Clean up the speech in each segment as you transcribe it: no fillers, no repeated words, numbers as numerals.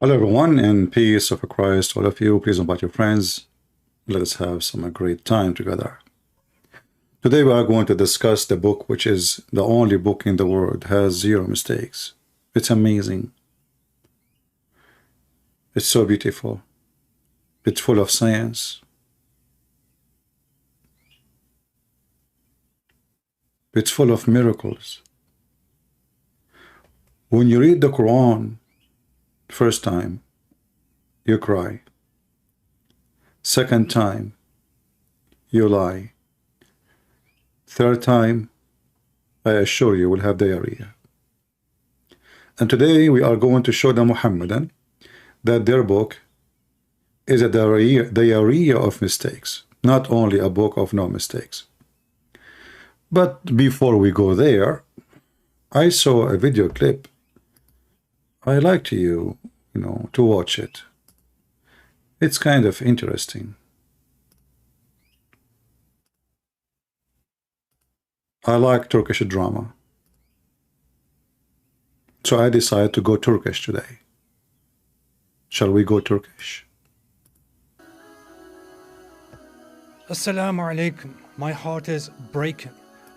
Hello everyone, and peace of Christ to all of you. Please invite your friends. Let us have some great time together. Today we are going to discuss the book which is the only book in the world has zero mistakes. It's amazing. It's so beautiful. It's full of science. It's full of miracles. When you read the Quran first time, you cry. Second time, you lie. Third time, I assure you will have diarrhea. And today we are going to show the Muhammadan that their book is a diarrhea of mistakes, not only a book of no mistakes. But before we go there, I saw a video clip. I like to to watch it. It's kind of interesting. I like Turkish drama. So I decided to go Turkish today. Shall we go Turkish? Assalamu alaikum. My heart is breaking.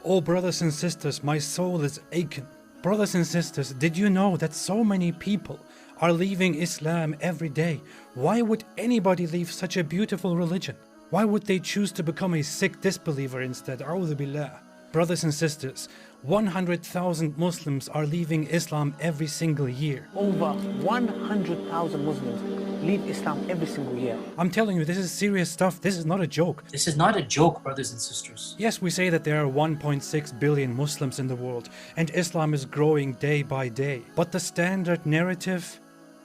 Oh brothers and sisters, my soul is aching. Brothers and sisters, did you know that so many people are leaving Islam every day? Why would anybody leave such a beautiful religion? Why would they choose to become a sick disbeliever instead? A'udhu billah. Brothers and sisters, 100,000 Muslims are leaving Islam every single year. Over 100,000 Muslims leave Islam every single year. I'm telling you, this is serious stuff. This is not a joke. This is not a joke, brothers and sisters. Yes, we say that there are 1.6 billion Muslims in the world, and Islam is growing day by day. But the standard narrative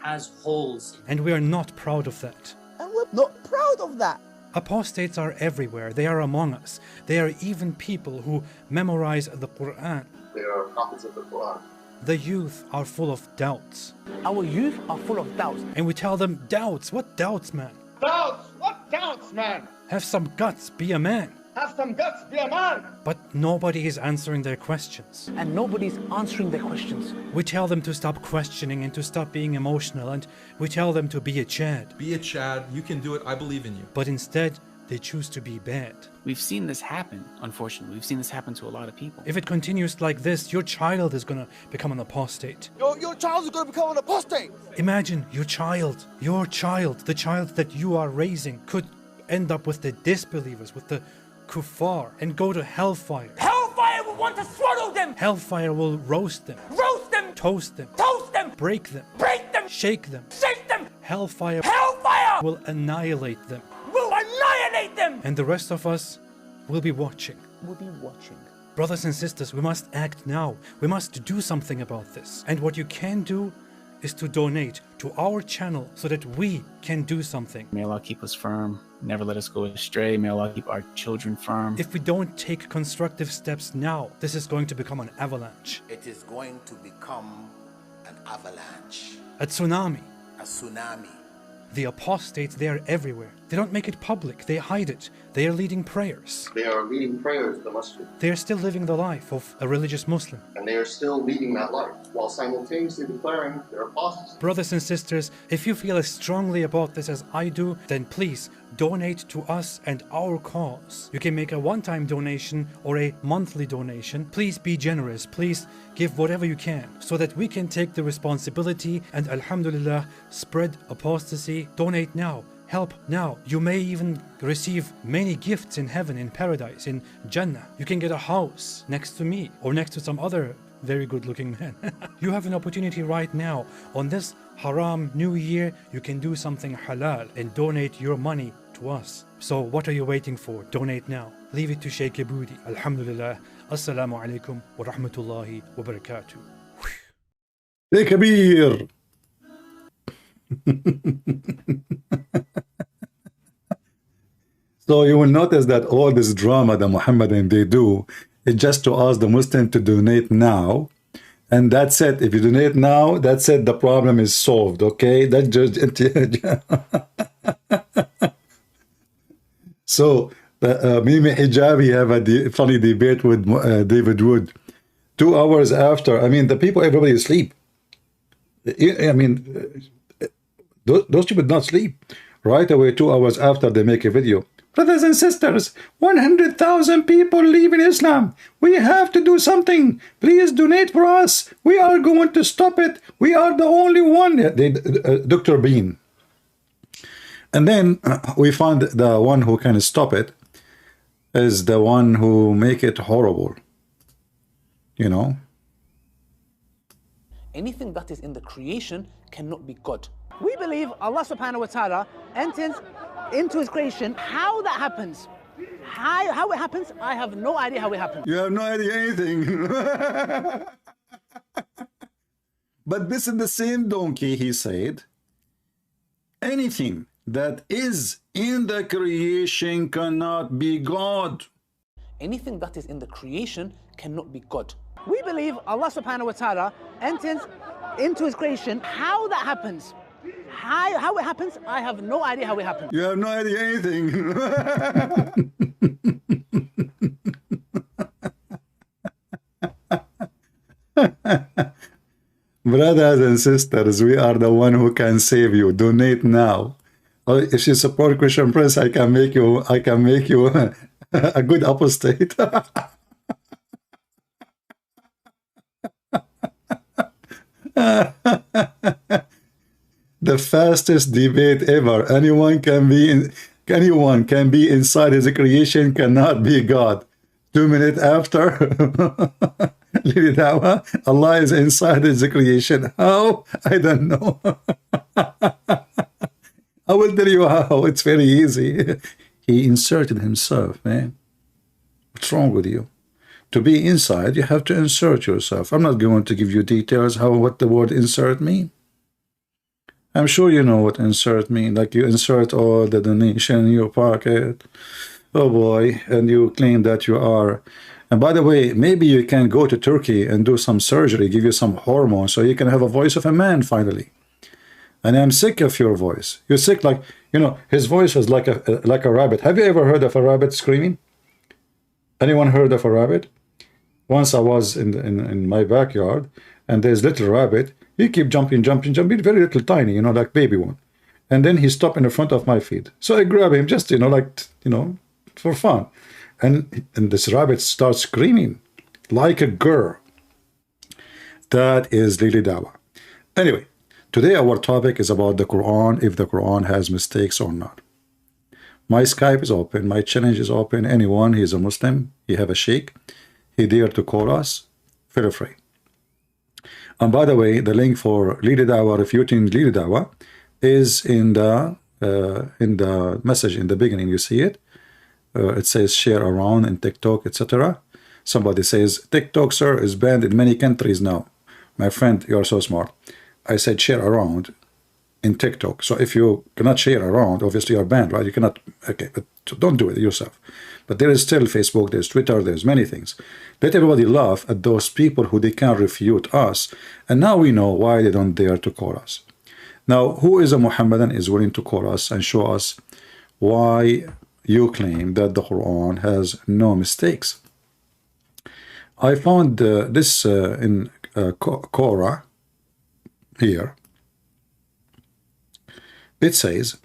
Has holes. and we are not proud of that. And we're not proud of that. Apostates are everywhere. They are among us. They are even people who memorize the Qur'an. They are copies of the Quran. The youth are full of doubts. Our youth are full of doubts. And we tell them, doubts? What doubts, man? Doubts? What doubts, man? Have some guts, be a man. Have some guts, be a man. But nobody is answering their questions. And nobody's answering their questions. We tell them to stop questioning and to stop being emotional, and we tell them to be a Chad. Be a Chad, you can do it, I believe in you. But instead, they choose to be bad. We've seen this happen, unfortunately. We've seen this happen to a lot of people. If it continues like this, your child is gonna become an apostate. Your child is going to become an apostate. Imagine your child, the child that you are raising, could end up with the disbelievers, with the kuffar, and go to hellfire. Hellfire will want to swallow them! Hellfire will roast them, Roast them! toast them, Toast them! break them, Break them! shake them. Shake them! Hellfire Hellfire will annihilate them. will annihilate them! And the rest of us will be watching. We'll be watching. Brothers and sisters, we must act now. We must do something about this. And what you can do is to donate to our channel so that we can do something. May Allah keep us firm, never let us go astray. May Allah keep our children firm. If we don't take constructive steps now, this is going to become an avalanche, It is going to become an avalanche, a tsunami. a tsunami. The apostates, they are everywhere. They don't make it public, they hide it. They are leading prayers. They are leading prayers in the masjid, They are still living the life of a religious Muslim. and they are still leading that life while simultaneously declaring their apostasy. Brothers and sisters, if you feel as strongly about this as I do, then please donate to us and our cause. You can make a one-time donation or a monthly donation. Please be generous. Please give whatever you can so that we can take the responsibility and, alhamdulillah, spread apostasy. Donate now. Help now. You may even receive many gifts in heaven, in paradise, in Jannah. You can get a house next to me or next to some other very good looking man. You have an opportunity right now. On this haram new year, you can do something halal and donate your money to us. So what are you waiting for? Donate now. Leave it to Sheikh Aboudi. Alhamdulillah. Assalamu alaikum wa rahmatullahi wa barakatuh. Hey, Kabir! So you will notice that all this drama that Muhammadan they do is just to ask the Muslim to donate now, and that's it. If you donate now, that's it. The problem is solved. Okay, that's just so. Mimi Hijabi have a funny debate with David Wood. 2 hours after, I mean, the people, everybody is asleep. I mean, Those people not sleep. Right away, 2 hours after they make a video. Brothers and sisters, 100,000 people leave in Islam. We have to do something. Please donate for us. We are going to stop it. We are the only one. Dr. Bean. And then we find the one who can stop it is the one who make it horrible. You know? Anything that is in the creation cannot be God. We believe Allah subhanahu wa ta'ala enters into his creation. How that happens, how it happens, I have no idea how it happens. You have no idea anything. But this is the same donkey, he said, anything that is in the creation cannot be God. Anything that is in the creation cannot be God. We believe Allah subhanahu wa ta'ala enters into his creation. How that happens, how it happens, I have no idea how it happens. You have no idea anything. Brothers and sisters, we are the one who can save you. Donate now. If you support Christian Prince, I can make you a good apostate. The fastest debate ever. Anyone can be inside his creation, cannot be God. 2 minutes after, Allah is inside his creation. How? I don't know. I will tell you how. It's very easy. He inserted himself, man. What's wrong with you? To be inside, you have to insert yourself. I'm not going to give you details what the word insert mean. I'm sure you know what insert mean. Like you insert all the donation in your pocket. Oh boy, and you claim that you are. And by the way, maybe you can go to Turkey and do some surgery, give you some hormones, so you can have a voice of a man finally. And I'm sick of your voice. You're sick, like, you know, his voice is like a rabbit. Have you ever heard of a rabbit screaming? Anyone heard of a rabbit? Once I was in my backyard, and there's little rabbit. He keep jumping, very little, tiny, you know, like baby one. And then he stopped in the front of my feet. So I grab him, just, you know, like, you know, for fun. And this rabbit starts screaming like a girl. That is really dawah. Anyway, today our topic is about the Quran, if the Quran has mistakes or not. My Skype is open, my challenge is open. Anyone, he's a Muslim, he have a sheikh, he dare to call us, feel free. And by the way, the link for Leader Dawah, refuting Leader Dawah, is in the message in the beginning. You see it. It says share around in TikTok, etc. Somebody says TikTok, sir, is banned in many countries now. My friend, you are so smart. I said share around in TikTok. So if you cannot share around, obviously you're banned, right? You cannot. Okay, but don't do it yourself. But there is still Facebook, there's Twitter, there's many things. Let everybody laugh at those people who they can't refute us. And now we know why they don't dare to call us. Now, who is a Muhammadan is willing to call us and show us why you claim that the Quran has no mistakes? I found this in Quran here. It says,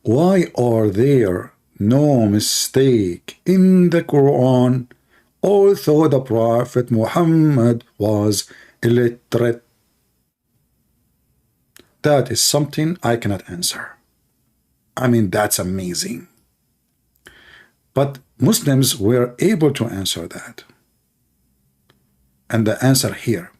why are there no mistake in the Quran, although the Prophet Muhammad was illiterate? That is something I cannot answer. I mean, that's amazing. But Muslims were able to answer that. And the answer here.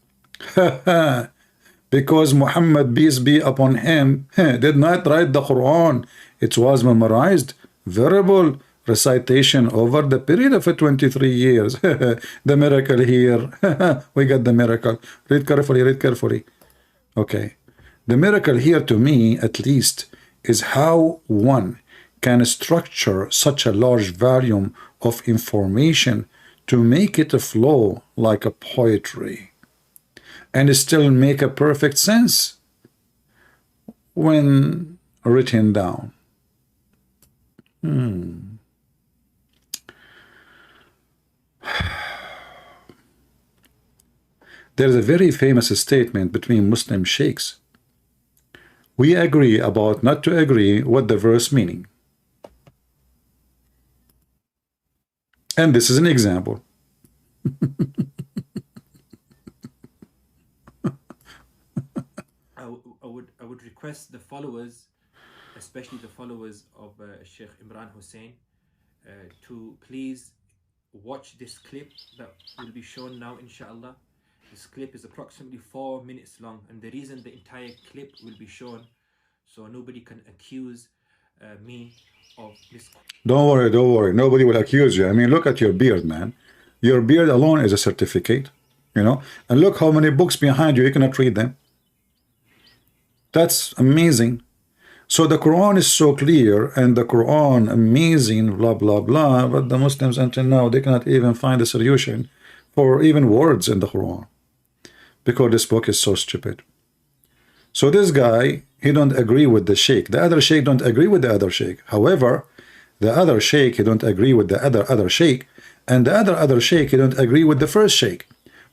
Because Muhammad, peace be upon him, did not write the Quran. It was memorized, verbal recitation over the period of 23 years. The miracle here. We got the miracle. Read carefully, read carefully. Okay. The miracle here, to me, at least, is how one can structure such a large volume of information to make it flow like a poetry and still make a perfect sense when written down. There is a very famous statement between Muslim sheikhs We agree about not to agree what the verse meaning. And this is an example. I would request the followers, especially the followers of Sheikh Imran Hussein, to please watch this clip that will be shown now, inshallah. This clip is approximately 4 minutes long, and the reason the entire clip will be shown, so nobody can accuse me of this. Don't worry, don't worry. Nobody will accuse you. I mean, look at your beard, man. Your beard alone is a certificate, you know. And look how many books behind you. You cannot read them. That's amazing. So the Quran is so clear, and the Quran amazing, blah blah blah. But the Muslims until now they cannot even find a solution for even words in the Quran, because this book is so stupid. So this guy, he don't agree with the sheikh. The other sheikh don't agree with the other sheikh. However, the other sheikh, he don't agree with the other sheikh, and the other sheikh, he don't agree with the first sheikh.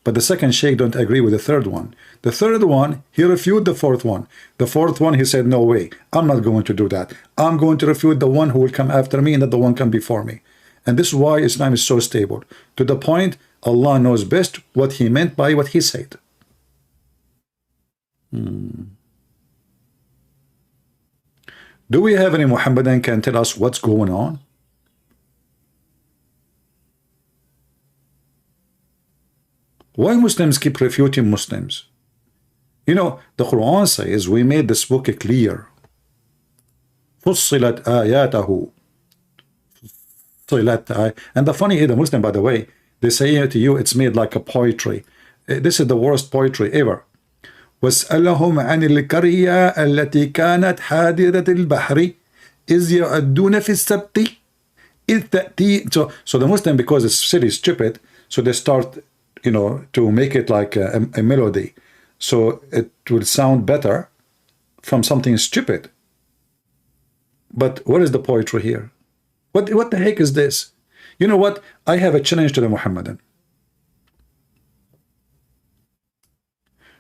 But the second sheikh don't agree with the third one. The third one, he refuted the fourth one. The fourth one, he said, no way, I'm not going to do that. I'm going to refute the one who will come after me and not the one come before me. And this is why Islam is so stable. To the point, Allah knows best what he meant by what he said. Do we have any Muhammadan can tell us what's going on? Why Muslims keep refuting Muslims? You know, the Quran says we made this book clear. فُصِّلَتْ آيَاتَهُ. And the funny is, the Muslim, by the way, they say to you it's made like a poetry. This is the worst poetry ever. وَاسْأَلَهُمْ عَنِ الْقَرْيَةِ الَّتِي كَانَتْ حَادِرَةَ الْبَحْرِ إِذْ يَعُدُّونَ فِي السَّبْتِ إِذْ تَأْتِي. So the Muslim, because the city is stupid, so they start, you know, to make it like a melody, so it will sound better from something stupid. But what is the poetry here? What the heck is this? You know what? I have a challenge to the Muhammadan.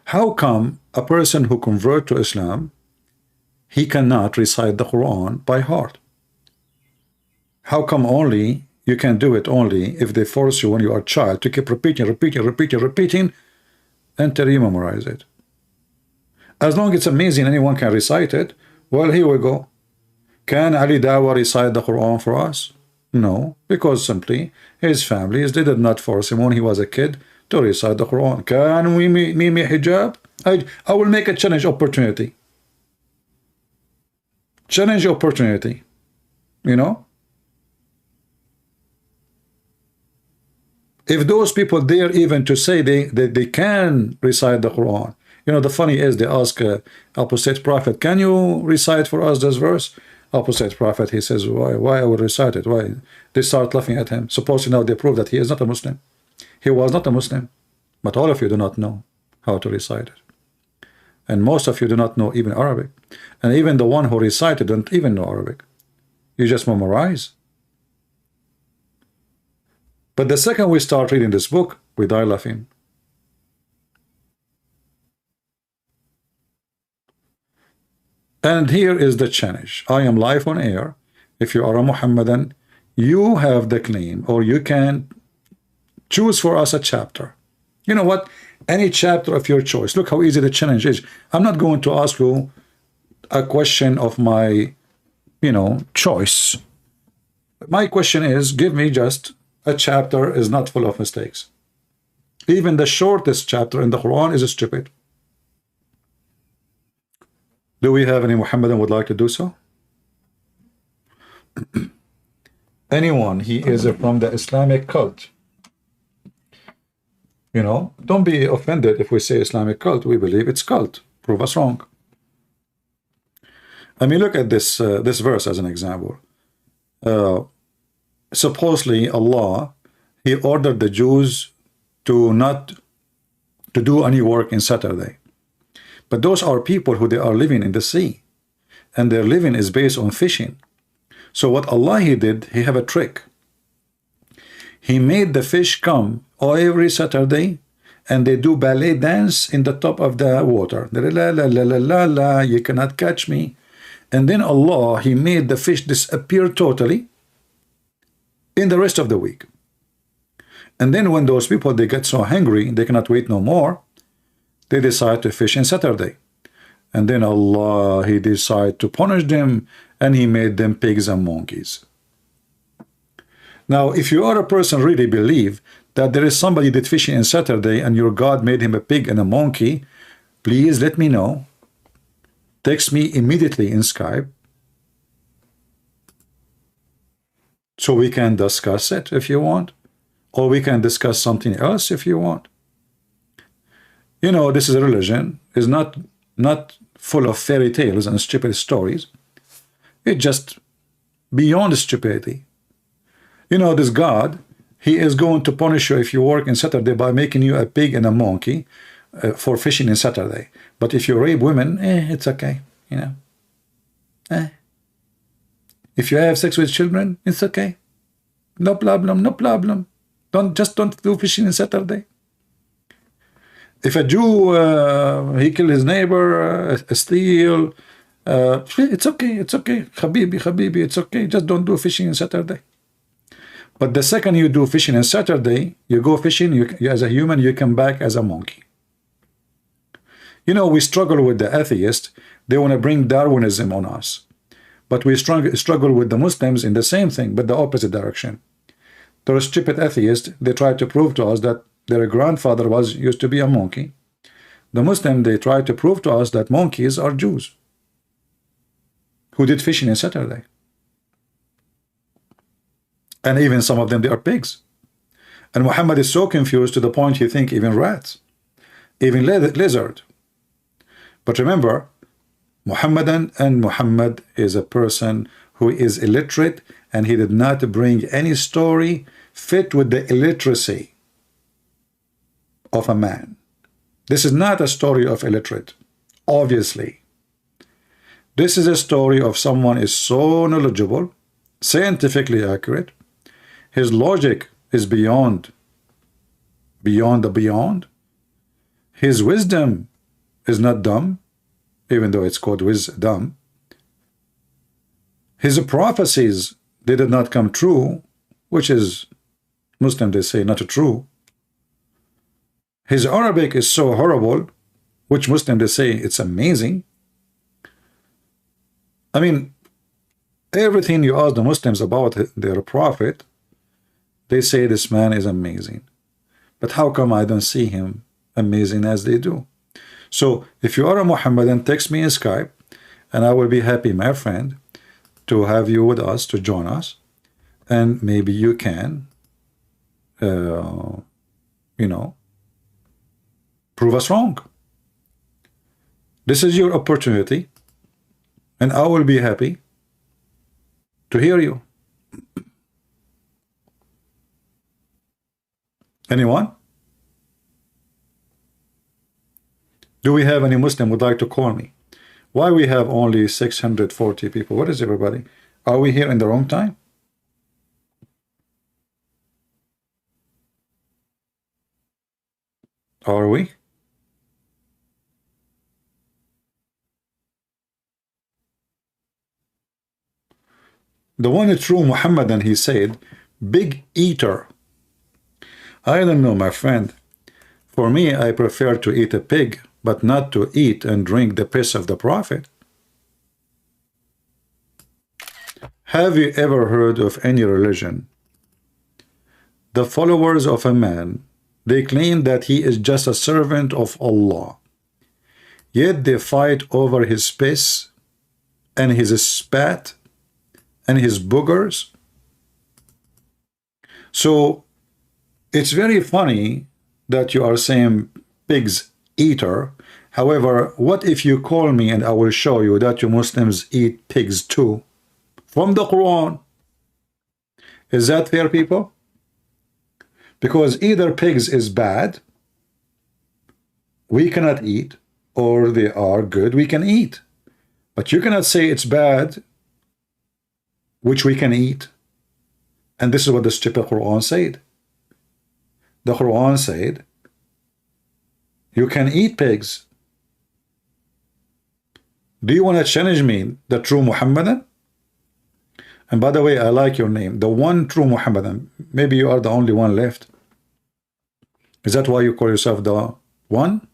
How come a person who convert to Islam, he cannot recite the Quran by heart? How come only you can do it only if they force you when you are a child to keep repeating until you memorize it? As long as it's amazing, anyone can recite it. Well, here we go. Can Ali Dawa recite the Quran for us? No, because simply his family, they did not force him when he was a kid to recite the Quran. Can we mimi hijab? I will make a challenge opportunity. Challenge opportunity. You know? If those people dare even to say they can recite the Quran. You know, the funny is they ask opposite prophet, can you recite for us this verse? Opposite prophet, he says, why I will recite it? Why? They start laughing at him. Supposedly now they prove that he is not a Muslim. He was not a Muslim. But all of you do not know how to recite it. And most of you do not know even Arabic. And even the one who recited don't even know Arabic. You just memorize. But the second we start reading this book, we die laughing. And here is the challenge. I am live on air. If you are a Muhammadan, you have the claim, or you can choose for us a chapter. You know what? Any chapter of your choice. Look how easy the challenge is. I'm not going to ask you a question of my, you know, choice. My question is, give me just a chapter is not full of mistakes. Even the shortest chapter in the Quran is stupid. Do we have any Muhammadan would like to do so? Anyone, he is from the Islamic cult. You know, don't be offended if we say Islamic cult. We believe it's cult. Prove us wrong. I mean, look at this this verse as an example. Supposedly Allah, he ordered the Jews to not to do any work in Saturday. But those are people who they are living in the sea, and their living is based on fishing. So what Allah he did, he have a trick. He made the fish come every Saturday and they do ballet dance in the top of the water. La la la la la la la, you cannot catch me. And then Allah, He made the fish disappear totally in the rest of the week. And then when those people, they get so hungry, they cannot wait no more, they decide to fish on Saturday. And then Allah, He decided to punish them, and He made them pigs and monkeys. Now, if you are a person really believe that there is somebody that fishing on Saturday and your God made him a pig and a monkey, please let me know. Text me immediately in Skype so we can discuss it if you want, or we can discuss something else if you want. You know, this is a religion. It's not full of fairy tales and stupid stories. It's just beyond stupidity. You know, this God, He is going to punish you if you work on Saturday by making you a pig and a monkey for fishing on Saturday. But if you rape women, it's okay, you know. If you have sex with children, it's okay. No problem, no problem. Don't do fishing on Saturday. If a Jew, he killed his neighbor, steal, it's okay, it's okay. Habibi, Habibi, it's okay. Just don't do fishing on Saturday. But the second you do fishing on Saturday, you go fishing, you as a human, you come back as a monkey. You know, we struggle with the atheists. They want to bring Darwinism on us. But we struggle with the Muslims in the same thing, but the opposite direction. They're stupid atheists. They try to prove to us that their grandfather used to be a monkey. The Muslim, they try to prove to us that monkeys are Jews who did fishing on Saturday. And even some of them, they are pigs. And Muhammad is so confused to the point he thinks even rats, even lizard. But remember, Muhammad is a person who is illiterate, and he did not bring any story fit with the illiteracy of a man. This is not a story of illiterate, obviously. This is a story of someone is so knowledgeable, scientifically accurate. His logic is beyond the beyond. His wisdom is not dumb, even though it's called wisdom. His prophecies, they did not come true, which is Muslim, they say, not true. His Arabic is so horrible, which Muslim, they say, it's amazing. I mean, everything you ask the Muslims about their prophet, they say this man is amazing. But how come I don't see him amazing as they do? So if you are a Muhammadan, text me in Skype, and I will be happy, my friend, to have you with us, to join us, and maybe you can, you know, prove us wrong. This is your opportunity, and I will be happy to hear you. Anyone? Do we have any Muslim would like to call me? Why we have only 640 people? What is everybody? Are we here in the wrong time? Are we? The one true Muhammadan, he said, big eater. I don't know, my friend. For me, I prefer to eat a pig, but not to eat and drink the piss of the prophet. Have you ever heard of any religion? The followers of a man, they claim that he is just a servant of Allah. Yet they fight over his piss and his spat and his boogers. So it's very funny that you are saying pigs eater. However, what if you call me and I will show you that you Muslims eat pigs too? From the Quran. Is that fair, people? Because either pigs is bad, we cannot eat, or they are good, we can eat. But you cannot say it's bad, which we can eat. And this is what the stupid Quran said. The Quran said You can eat pigs. Do you want to challenge me, the true Muhammadan? And by the way, I like your name, the one true Muhammadan. Maybe you are the only one left. Is that why you call yourself the one?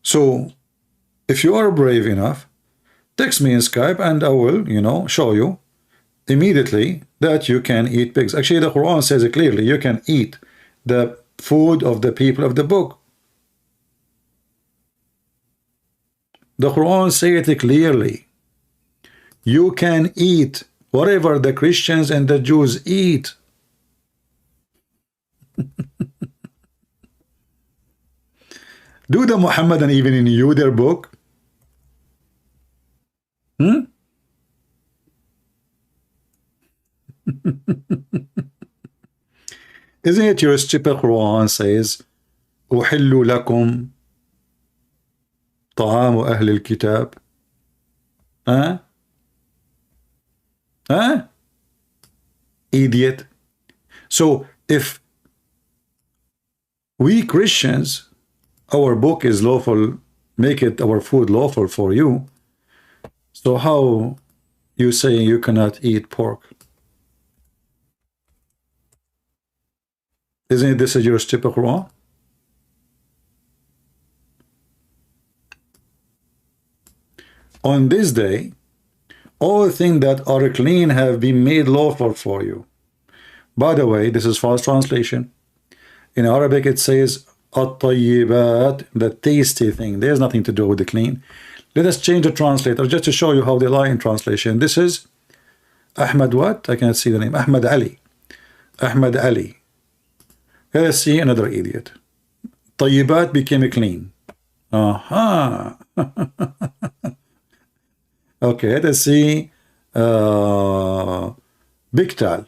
So, if you are brave enough, text me in Skype and I will, you know, show you immediately that you can eat pigs. Actually, the Quran says it clearly. You can eat the food of the people of the book. The Quran says it clearly. You can eat whatever the Christians and the Jews eat. Do the Muhammadan even in you their book? Isn't it your stupid Quran says أحل لكم طعام أهل الكتاب? Idiot. So if we Christians, our book is lawful, make it our food lawful for you, so how you say you cannot eat pork? Isn't it this is your stupid Quran? On this day, all things that are clean have been made lawful for you. By the way, this is false translation. In Arabic it says at-tayyibat, the tasty thing. There's nothing to do with the clean. Let us change the translator just to show you how they lie in translation. This is Ahmad what? I cannot see the name. Ahmad Ali. Ahmad Ali. Let us see another idiot. Tayyibat became clean. Aha. Okay, let us see Biktal.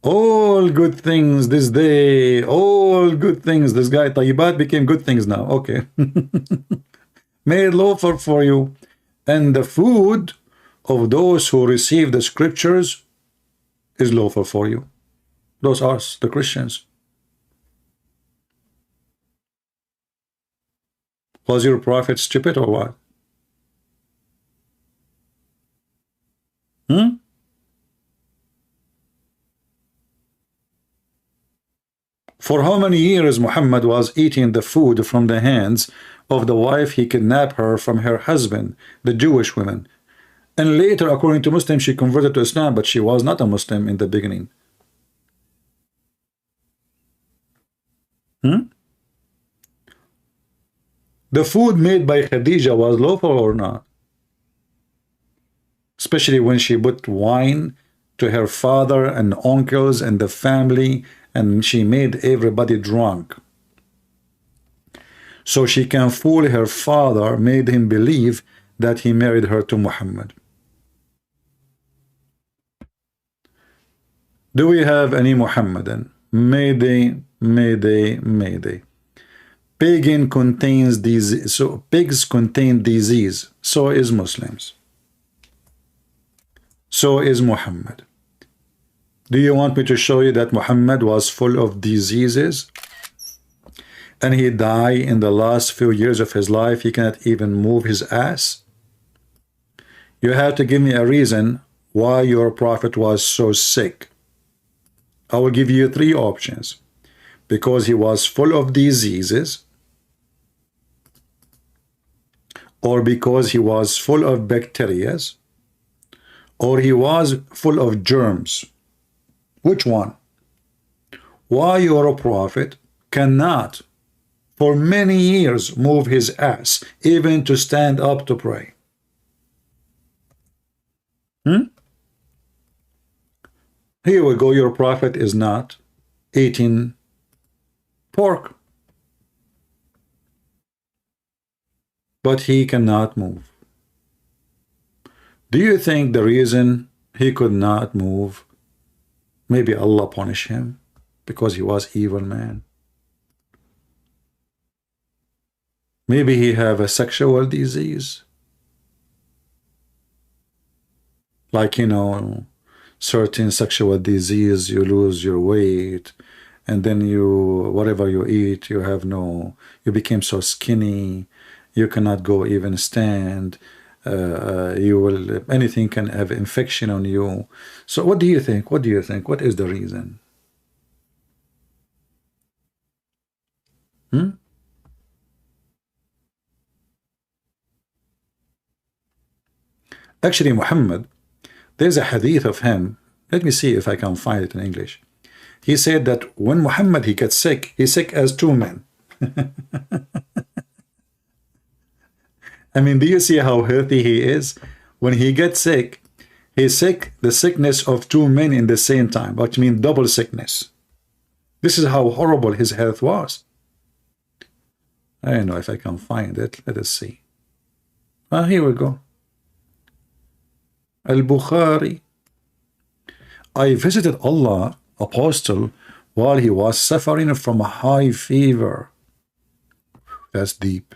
All good things this day, all good things. This guy Tayyibat became good things now. Okay. Made lawful for you. And the food of those who receive the scriptures is lawful for you. Those are the Christians. Was your prophet stupid or what? For how many years Muhammad was eating the food from the hands of the wife he kidnapped her from her husband, the Jewish woman. And later, according to Muslims, she converted to Islam, but she was not a Muslim in the beginning. The food made by Khadija was lawful or not? Especially when she put wine to her father and uncles and the family, and she made everybody drunk. So she can fool her father, made him believe that he married her to Muhammad. Do we have any Muhammadan? Mayday, mayday, mayday. Pagan contains disease, so pigs contain disease. So is Muslims. So is Muhammad. Do you want me to show you that Muhammad was full of diseases? And he died in the last few years of his life. He cannot even move his ass. You have to give me a reason why your prophet was so sick. I will give you three options. Because he was full of diseases, or because he was full of bacteria, or he was full of germs. Which one? Why your prophet cannot for many years move his ass, even to stand up to pray? Here we go. Your prophet is not eating pork, but he cannot move. Do you think the reason he could not move, maybe Allah punish him because he was evil man? Maybe he have a sexual disease, like, you know, certain sexual disease, you lose your weight, and then you, whatever you eat, you have no, you became so skinny, you cannot go even stand, you will, anything can have infection on you. So what do you think? What do you think? What is the reason? Actually, Muhammad, there's a hadith of him. Let me see if I can find it in English. He said that when Muhammad, he gets sick, he's sick as two men. I mean, do you see how healthy he is? When he gets sick, he's sick, the sickness of two men in the same time, which means double sickness. This is how horrible his health was. I don't know if I can find it. Let us see. Here we go. Al-Bukhari. I visited Allah, apostle, while he was suffering from a high fever. That's deep.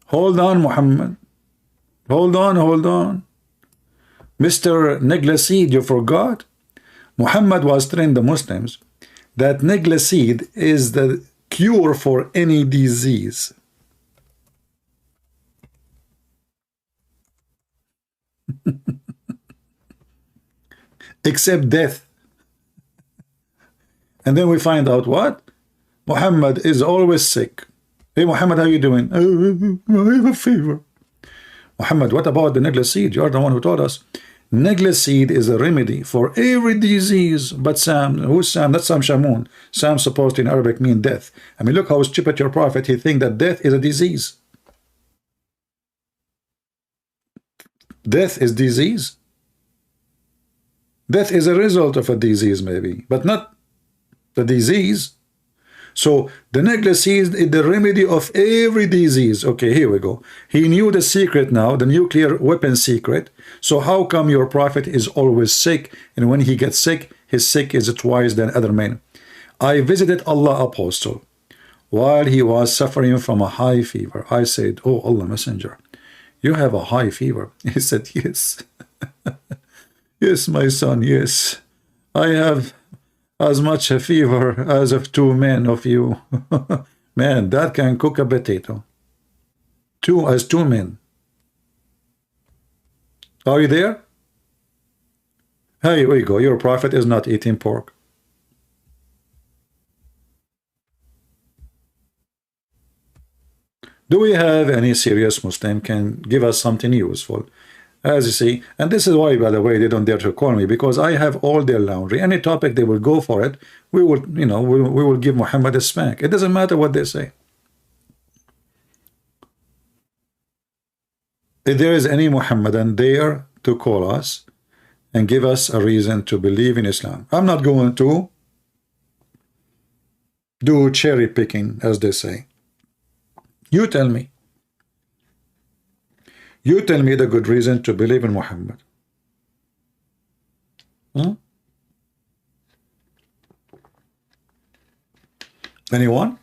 Hold on, Muhammad. Hold on, hold on. Mr. Neglecid, you forgot? Muhammad was telling the Muslims that Neglecid is the cure for any disease. Except death. And then we find out what? Muhammad is always sick. Hey Muhammad, how you doing? I have a fever. Muhammad, what about the Neglecid? You are the one who told us. Neglecid is a remedy for every disease. But Sam, who's Sam? That's Sam Shamoun. Sam supposed in Arabic mean death. I mean, look how stupid your prophet. He think that death is a disease. Death is disease. Death is a result of a disease, maybe, but not the disease. So the Neglecid is the remedy of every disease. Okay, here we go. He knew the secret now, the nuclear weapon secret. So how come your prophet is always sick, and when he gets sick, his sick is twice than other men? I visited Allah apostle while he was suffering from a high fever. I said, oh Allah messenger, you have a high fever? He said, yes. Yes, my son, yes. I have as much a fever as of two men of you. Man, that can cook a potato. Two men. Are you there? Here we go. Your prophet is not eating pork. Do we have any serious Muslim can give us something useful? As you see, and this is why, by the way, they don't dare to call me, because I have all their laundry. Any topic they will go for it, we will, you know, we will give Muhammad a spank. It doesn't matter what they say. If there is any Muhammadan there to call us and give us a reason to believe in Islam, I'm not going to do cherry picking, as they say. You tell me. You tell me the good reason to believe in Muhammad. Anyone?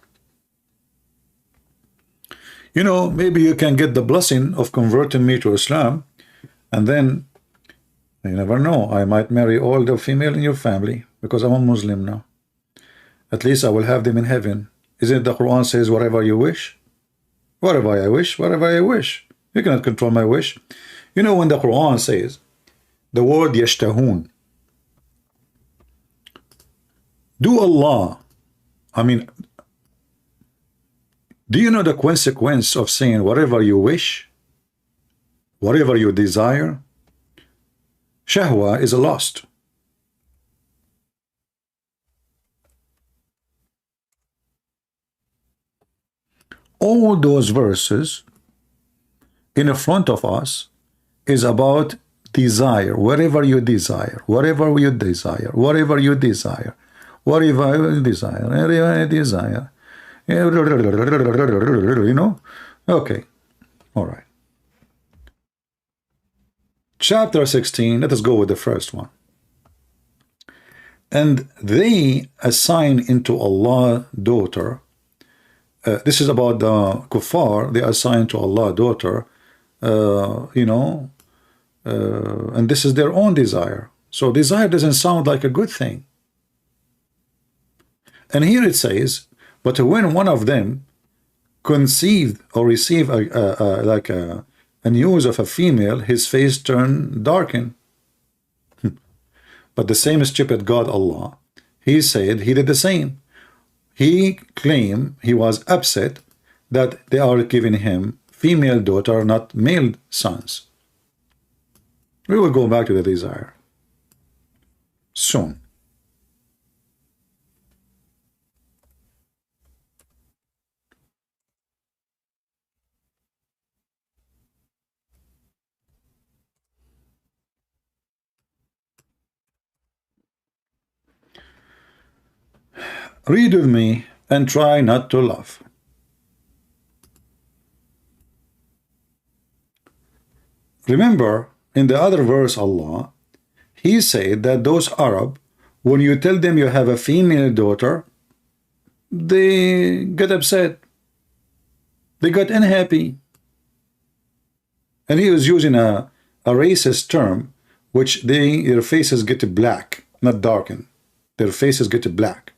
You know, maybe you can get the blessing of converting me to Islam, and then you never know, I might marry all the female in your family because I'm a Muslim now. At least I will have them in heaven. Isn't it the Quran says whatever you wish? Whatever I wish, whatever I wish. You cannot control my wish. You know, when the Quran says the word yashtahun, do Allah, I mean, do you know the consequence of saying whatever you wish, whatever you desire? Shahwa is a lust. All those verses in front of us is about desire. Whatever you desire, whatever you desire, whatever you desire, whatever you desire, whatever you desire. You know? Okay. All right. Chapter 16. Let us go with the first one. And they assign into Allah daughter. This is about the kuffar. They assign to Allah daughter. You know, and this is their own desire. So desire doesn't sound like a good thing. And here it says, but when one of them conceived or received a news of a female, his face turned darkened. But the same stupid God Allah, he said he did the same. He claimed he was upset that they are giving him female daughter, not male sons. We will go back to the desire soon. Read with me and try not to laugh. Remember, in the other verse, Allah, He said that those Arab, when you tell them you have a female daughter, they get upset. They got unhappy. And he was using a racist term, which their faces get black, not darkened. Their faces get black.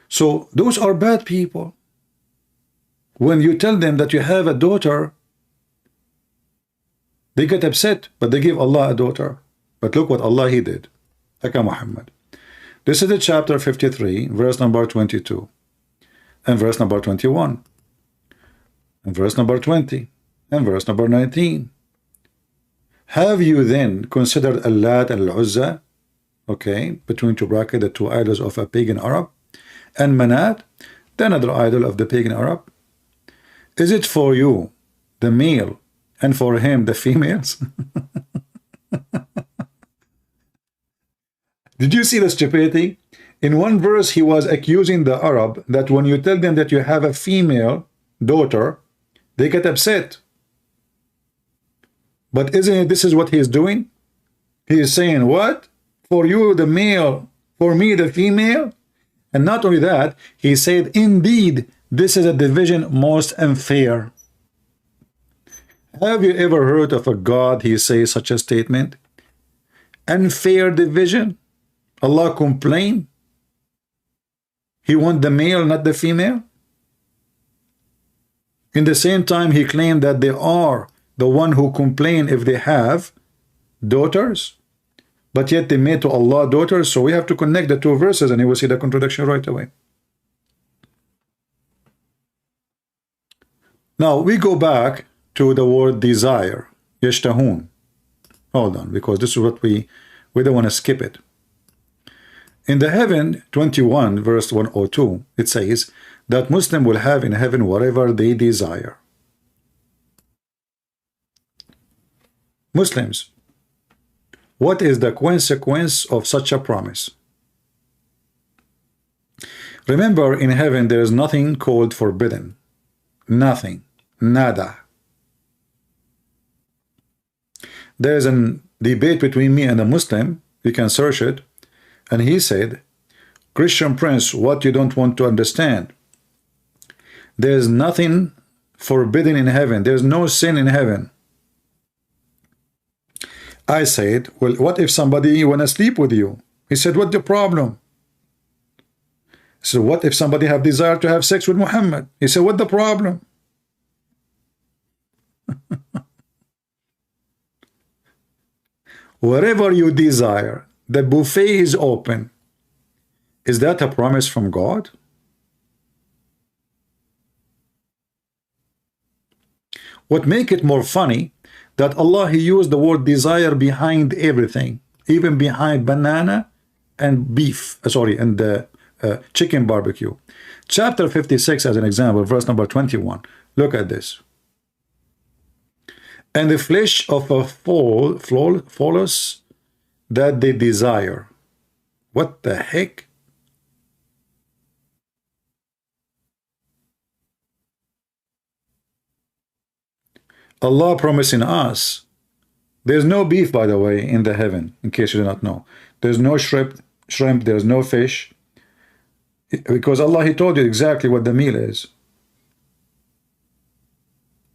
So those are bad people. When you tell them that you have a daughter, they get upset, but they give Allah a daughter. But look what Allah He did. Aka Muhammad. This is the chapter 53, verse number 22, and verse number 21, and verse number 20, and verse number 19. Have you then considered Allat and Al-Uzza, okay, between two brackets, the two idols of a pagan Arab, and Manat, the another idol of the pagan Arab? Is it for you the male and for him the females? Did you see the stupidity? In one verse he was accusing the Arab that when you tell them that you have a female daughter, they get upset. But isn't it this is what he is doing? He is saying, what? For you the male, for me the female? And not only that, he said, indeed, this is a division most unfair. Have you ever heard of a God, he says such a statement? Unfair division? Allah complain? He want the male, not the female? In the same time, he claimed that they are the one who complain if they have daughters, but yet they made to Allah daughters. So we have to connect the two verses and you will see the contradiction right away. Now we go back to the word desire, yashtahun. Hold on, because this is what we don't want to skip it. In the heaven 21 verse 102, it says that Muslim will have in heaven whatever they desire. Muslims, what is the consequence of such a promise? Remember, in heaven there is nothing called forbidden. Nothing. Nada. There is a debate between me and a Muslim. You can search it. And he said, Christian Prince, what you don't want to understand? There is nothing forbidden in heaven. There is no sin in heaven. I said, well, what if somebody want to sleep with you? He said, what's the problem? So what if somebody have desire to have sex with Muhammad? He said, what's the problem? Whatever you desire, the buffet is open. Is that a promise from God? What make it more funny, that Allah, He used the word desire behind everything, even behind banana and beef, and the chicken barbecue. Chapter 56 as an example, verse number 21. Look at this. And the flesh of a flawless that they desire. What the heck? Allah promising us, there's no beef, by the way, in the heaven, in case you do not know. There's no shrimp, there's no fish, because Allah, He told you exactly what the meal is.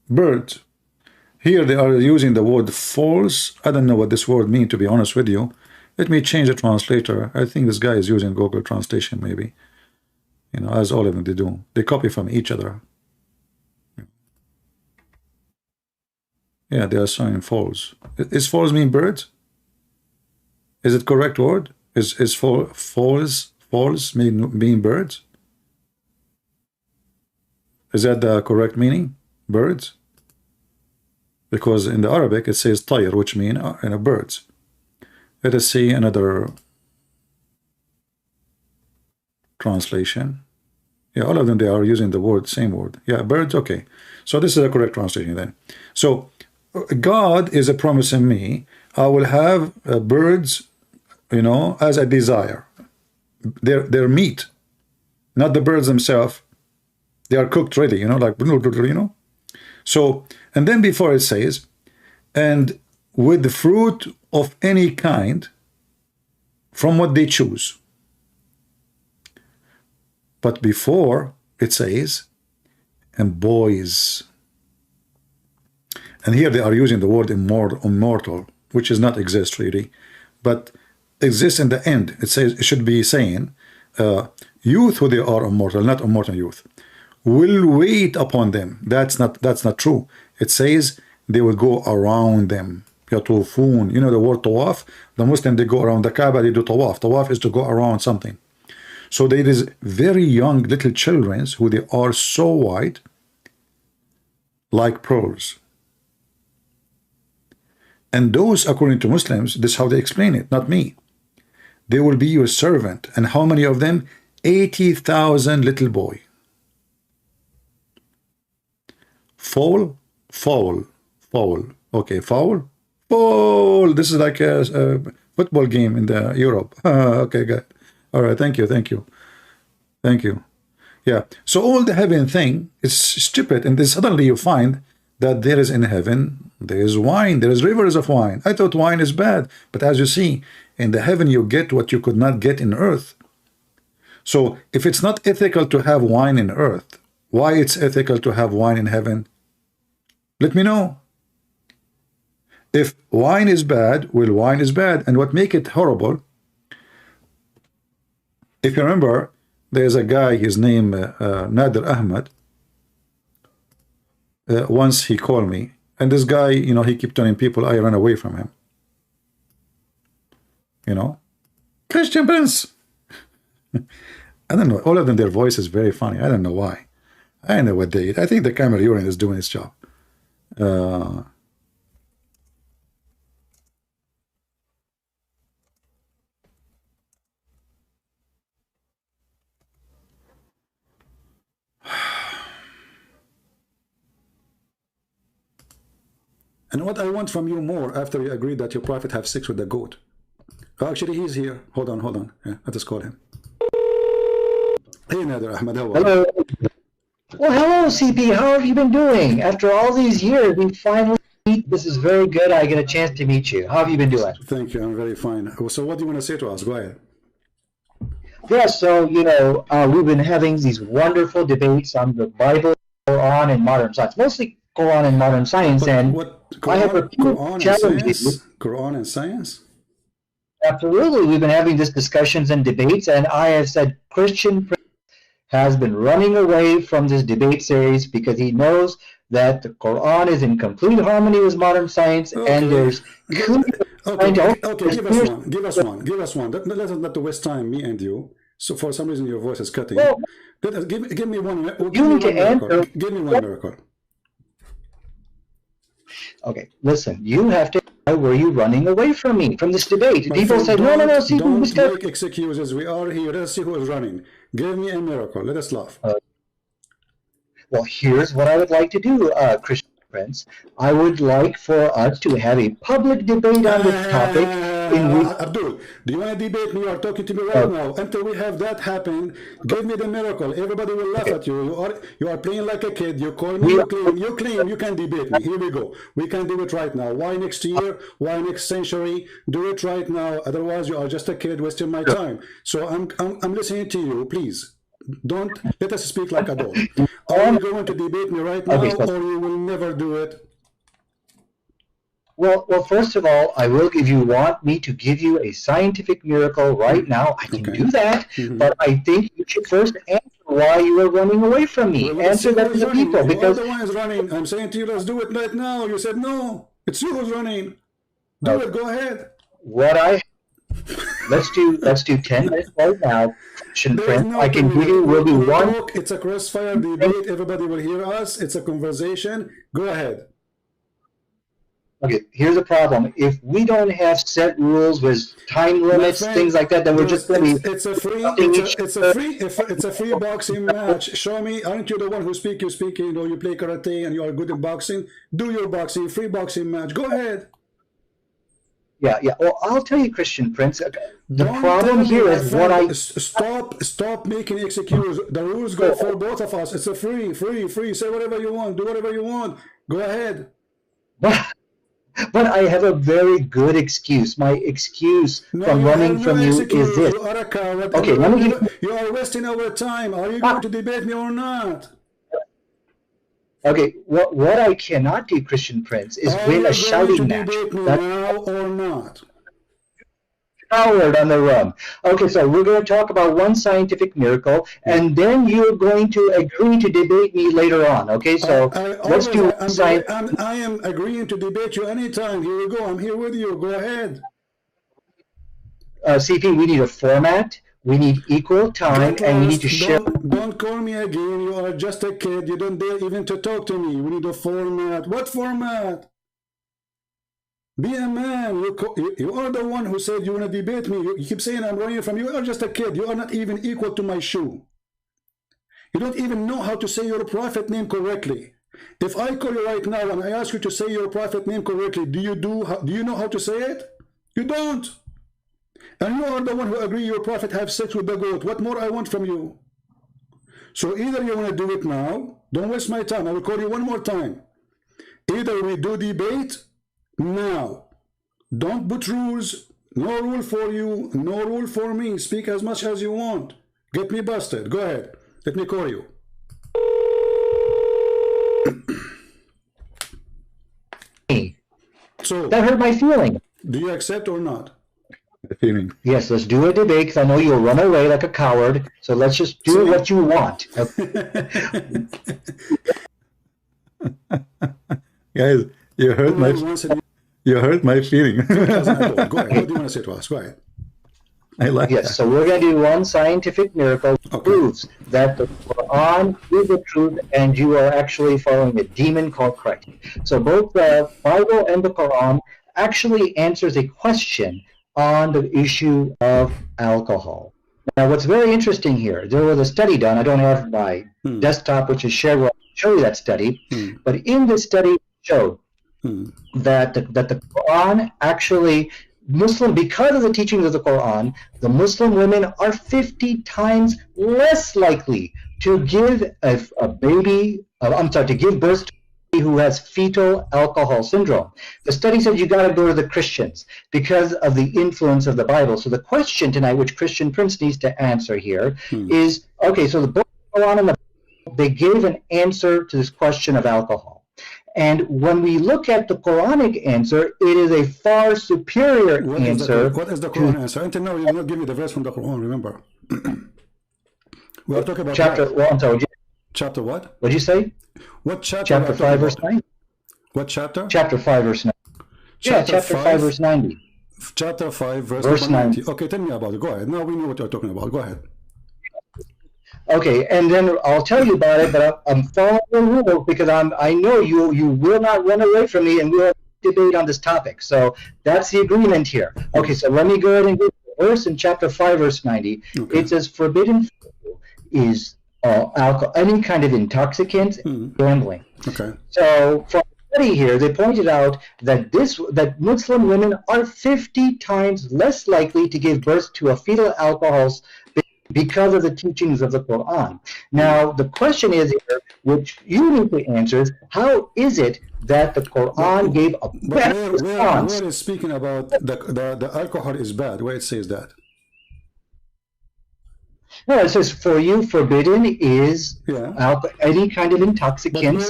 Birds. Here they are using the word false. I don't know what this word means, to be honest with you. Let me change the translator. I think this guy is using Google Translation, maybe. You know, as all of them they do. They copy from each other. Yeah, they are saying false. Is false mean birds? Is it correct word? Is false mean birds? Is that the correct meaning? Birds? Because in the Arabic it says tayr, which mean birds. Let us see another translation. Yeah, all of them, they are using the word, same word. Yeah, birds, okay. So this is a correct translation then. So God is promising me, I will have birds, you know, as a desire. They're meat, not the birds themselves. They are cooked ready, you know, like, you know. So, and then before it says, and with the fruit of any kind from what they choose. But before it says, and boys. And here they are using the word immortal, which does not exist really, but exists in the end. It says, it should be saying, youth who they are immortal, not immortal youth, will wait upon them. That's not true. It says they will go around them. Yatufun. You know the word tawaf? The Muslim, they go around the Kaaba, they do tawaf. Tawaf is to go around something. So there is very young little children who they are so white, like pearls. And those, according to Muslims, this is how they explain it, not me. They will be your servant. And how many of them? 80,000 little boy. Foul. Okay, foul. Foul. This is like a football game in the Europe. Okay, good. All right, thank you. Yeah, so all the heaven thing is stupid, and then suddenly you find that there is in heaven, there is wine, there is rivers of wine. I thought wine is bad, but as you see, in the heaven you get what you could not get in earth. So if it's not ethical to have wine in earth, why it's ethical to have wine in heaven? Let me know. If wine is bad, well, wine is bad. And what make it horrible, if you remember, there's a guy, his name Nader Ahmed. Once he called me, and this guy, you know, he kept telling people I ran away from him. You know, Christian Prince. I don't know. All of them, their voice is very funny. I don't know why. I don't know what they eat. I think the Cameroonian is doing its job. And what I want from you more after you agree that your prophet have sex with the goat. Actually, he's here. Hold on. Yeah, let us call him. Hey, Nader Ahmed, how are you? Hello. Well, hello, CP. How have you been doing? After all these years, we finally meet. This is very good. I get a chance to meet you. How have you been doing? Thank you. I'm very fine. So what do you want to say to us? Go ahead. Yeah, so, you know, we've been having these wonderful debates on the Bible, Quran, and modern science. Mostly Quran and modern science. And I have a few challenges. Quran and science? Absolutely. We've been having these discussions and debates, and I have said Christian has been running away from this debate series because he knows that the Quran is in complete harmony with modern science, and there's okay, give us one. Let us not waste time, me and you. So for some reason your voice is cutting. Well, give me one. Give me one miracle. Okay, listen, you have to. Why were you running away from me, from this debate? People said, no, don't make excuses. We are here. Let's see who is running. Give me a miracle. Let us laugh. Well, here's what I would like to do, Christian Prince. I would like for us to have a public debate on this topic. Abdul, do you want to debate me? You are talking to me right now. Until we have that happen, give me the miracle. Everybody will laugh at you. You are playing like a kid. You call me, you claim you can debate me. Here we go. We can do it right now. Why next year? Why next century? Do it right now. Otherwise, you are just a kid wasting my time. So I'm listening to you. Please don't let us speak like adults. Are you going to debate me right now, or you will never do it? Well, first of all, I will give you, want me to give you a scientific miracle right now. I can do that, but I think you should first answer why you are running away from me. Answer that to the people. Because the one is running. I'm saying to you, let's do it right now. You said no. It's you who's running. Do it. Go ahead. Let's do 10 minutes right now. I can give you will be one. It's a crossfire debate. Everybody will hear us. It's a conversation. Go ahead. Okay, here's the problem. If we don't have set rules with time limits, things like that, then we're just going to be. It's a free boxing match. Show me. Aren't you the one who speak? You speak. You know, you play karate and you are good in boxing. Do your boxing. Free boxing match. Go ahead. Yeah. Well, I'll tell you, Christian Prince. The problem here is what I stop making excuses. The rules go for both of us. It's a free. Say whatever you want. Do whatever you want. Go ahead. But I have a very good excuse. My excuse from running from you is this. You are a coward. Okay, let me give you are wasting our time. Are you going to debate me or not? Okay, what I cannot do, Christian Prince, is win a shouting match. Now or not? Coward on the run. Okay, so we're going to talk about one scientific miracle, and then you're going to agree to debate me later on. Okay, so let's do science. I am agreeing to debate you anytime. Here we go. I'm here with you. Go ahead. CP, we need a format. We need equal time, and we need to share. Don't call me again. You are just a kid. You don't dare even to talk to me. We need a format. What format? Be a man. You are the one who said you want to debate me. You keep saying I'm running from you. You are just a kid. You are not even equal to my shoe. You don't even know how to say your prophet name correctly. If I call you right now and I ask you to say your prophet name correctly, do you know how to say it? You don't. And you are the one who agree your prophet have sex with the goat. What more I want from you? So either you want to do it now. Don't waste my time. I will call you one more time. Either we do debate now. Don't put rules. No rule for you. No rule for me. Speak as much as you want. Get me busted. Go ahead. Let me call you. So that hurt my feeling. Do you accept or not? Feeling. Yes, let's do a debate because I know you'll run away like a coward. So let's just do what you want. Guys, you hurt my feeling. Go ahead. What do you want to say to us? Go ahead. I like that. So we're going to do one scientific miracle that proves that the Quran is the truth and you are actually following a demon called Christ. So both the Bible and the Quran actually answers a question on the issue of alcohol. Now, what's very interesting here, there was a study done. I don't have my desktop, which is shared. I'll show you that study. But in this study, it showed that the Quran actually, because of the teachings of the Quran, the Muslim women are 50 times less likely to give to give birth to who has fetal alcohol syndrome. The study said you got to go to the Christians because of the influence of the Bible. So the question tonight, which Christian Prince needs to answer here, is, okay, so the book of Quran and the Bible, they gave an answer to this question of alcohol. And when we look at the Quranic answer, it is a far superior answer. What is the Quran answer? Until now, you did not give me the verse from the Quran, remember. We are talking about chapter what? What did you say? What chapter? Chapter 5, verse 9. What chapter? Chapter 5, verse 9. Chapter 5, verse 90. Chapter 5, verse 90. Okay, tell me about it. Go ahead. Now we know what you're talking about. Go ahead. Okay, and then I'll tell you about it, but I'm following the rules because I know you will not run away from me and we'll debate on this topic. So that's the agreement here. Okay, so let me go ahead and get the verse in chapter 5, verse 90. Okay. It says, forbidden is alcohol, any kind of intoxicant, gambling. Okay. So from the study here, they pointed out that Muslim women are 50 times less likely to give birth to a fetal alcohol because of the teachings of the Quran. Now, the question is here, which you need to answer, is how is it that the Quran gave a better response? Where is speaking about the alcohol is bad? Where it says that? No, it says for you forbidden is any kind of intoxicants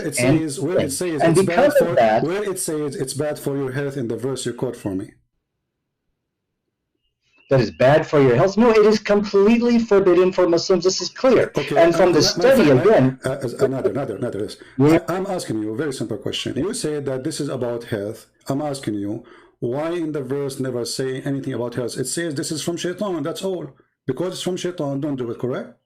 where it says and it's because bad of that, where it says it's bad for your health in the verse you quote for me. That is bad for your health. No, it is completely forbidden for Muslims. This is clear. Okay, and from the study again. I'm asking you a very simple question. You say that this is about health. I'm asking you, why in the verse never say anything about health? It says this is from shaitan, that's all. Because it's from shaitan, don't do it, correct?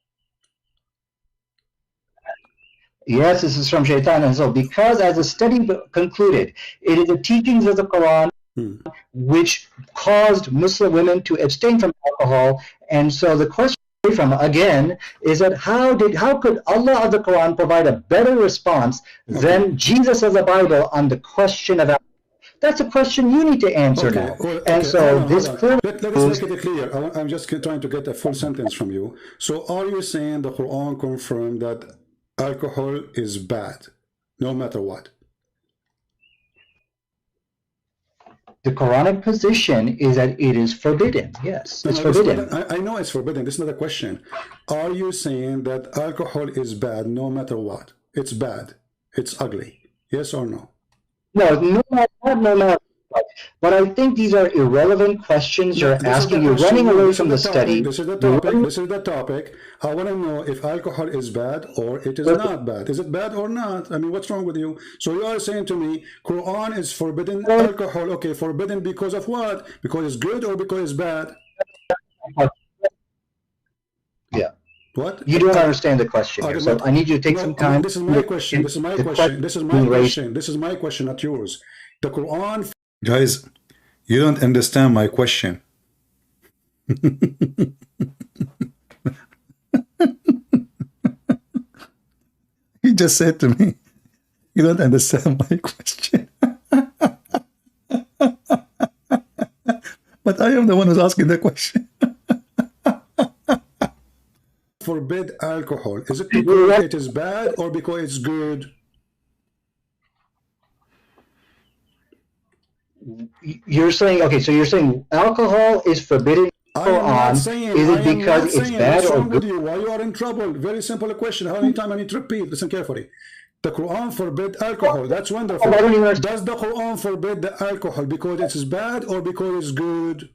Yes, this is from shaitan. And so because as the study concluded, it is the teachings of the Quran which caused Muslim women to abstain from alcohol. And so the question from again is that how could Allah of the Quran provide a better response than Jesus of the Bible on the question of alcohol? That's a question you need to answer now. And so this clearly let us make it clear. I'm just trying to get a full sentence from you. So are you saying the Quran confirmed that alcohol is bad, no matter what? The Quranic position is that it is forbidden. Yes, it's forbidden. I know it's forbidden. This is not a question. Are you saying that alcohol is bad no matter what? It's bad. It's ugly. Yes or no? No, no matter what. But I think these are irrelevant questions you're asking. You're running away from the study. This is the topic. This is the topic. I want to know if alcohol is bad or it is not bad. Is it bad or not? I mean, what's wrong with you? So you are saying to me, Quran is forbidden alcohol. Okay, forbidden because of what? Because it's good or because it's bad? Yeah. What? You don't understand the question here, so I need you to take some time. This is my question. This is my question. This is my question. This is my question, not yours. The Quran. Guys, you don't understand my question. He just said to me, you don't understand my question. But I am the one who's asking the question. Forbid alcohol. Is it because it is bad or because it's good? You're saying, okay, so you're saying alcohol is forbidden. Is it because it's bad or good? Why you are in trouble? Very simple question. How many times I need to repeat? Listen carefully. The Quran forbid alcohol. That's wonderful. Does the Quran forbid the alcohol because it is bad or because it's good?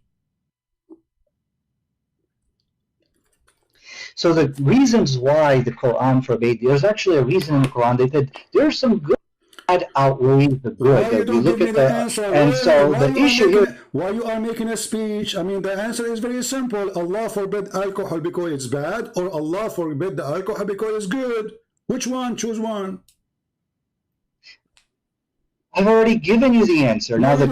So the reasons why the Quran forbade, there's actually a reason in the Quran. They said there's some good outweighs the good. That you look at the and so the issue here. Why you are making a speech? I mean, the answer is very simple. Allah forbid alcohol because it's bad, or Allah forbid the alcohol because it's good. Which one? Choose one. I've already given you the answer. Now the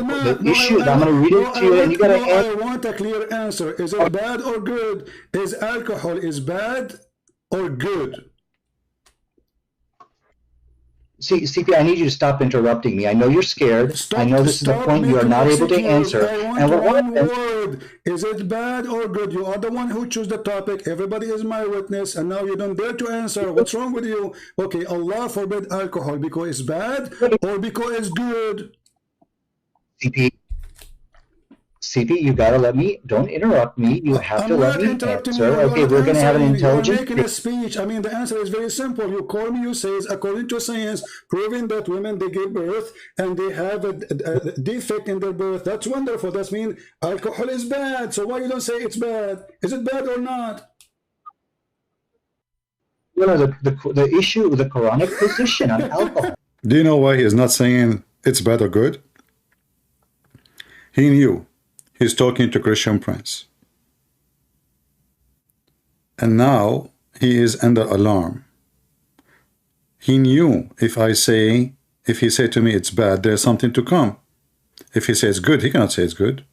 issue, I'm going to read it to you, and you got to answer. I want a clear answer. Is it bad or good? Is alcohol bad or good? See, CP, I need you to stop interrupting me. I know you're scared. I know this is the point you are not able to answer. And one word. Is it bad or good? You are the one who chose the topic. Everybody is my witness, and now you don't dare to answer. What's wrong with you? Okay, Allah forbid alcohol because it's bad or because it's good? CP, you gotta let me. Don't interrupt me. You have to let me answer. Okay, we're gonna have an intelligent. Making a speech. I mean, the answer is very simple. You call me. You say, according to science, proving that women they give birth and they have a defect in their birth. That's wonderful. That means alcohol is bad. So why you don't say it's bad? Is it bad or not? You know the issue with the Quranic position on alcohol. Do you know why he is not saying it's bad or good? He knew. He's talking to Christian Prince. And now he is under alarm. He knew if he said to me it's bad, there's something to come. If he says good, he cannot say it's good.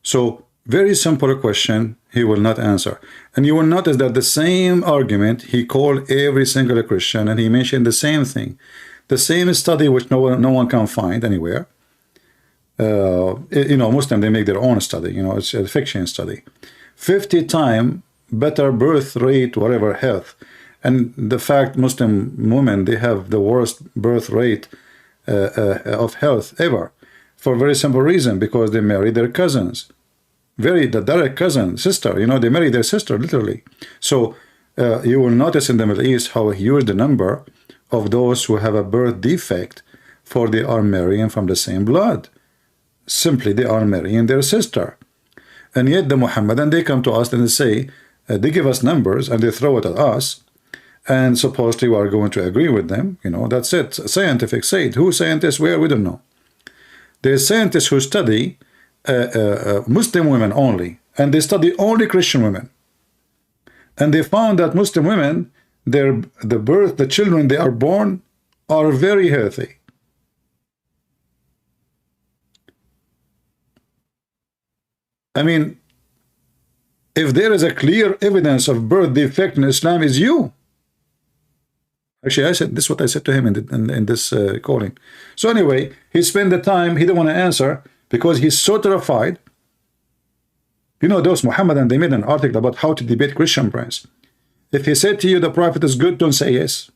So, very simple question, he will not answer. And you will notice that the same argument, he called every single Christian and he mentioned the same thing. The same study which no one can find anywhere. You know, Muslim, they make their own study, you know, it's a fiction study. 50 times better birth rate, whatever, health. And the fact Muslim women, they have the worst birth rate of health ever. For a very simple reason, because they marry their cousins. the direct cousin, sister. You know, they marry their sister, literally. So you will notice in the Middle East how huge the number of those who have a birth defect, for they are marrying from the same blood. Simply, they are marrying their sister. And yet the Muhammadan, they come to us and they say, they give us numbers and they throw it at us, and supposedly we are going to agree with them. You know, that's it. Scientific said. Who scientists? Where? We don't know. There are scientists who study Muslim women only, and they study only Christian women. And they found that Muslim women, the children they are born are very healthy. I mean, if there is a clear evidence of birth defect in Islam, is you. Actually, I said this is what I said to him in this calling. So anyway, he spent the time, he didn't want to answer because he's so terrified. You know, those Muhammadan, they made an article about how to debate Christian prince. If he said to you the prophet is good, don't say yes.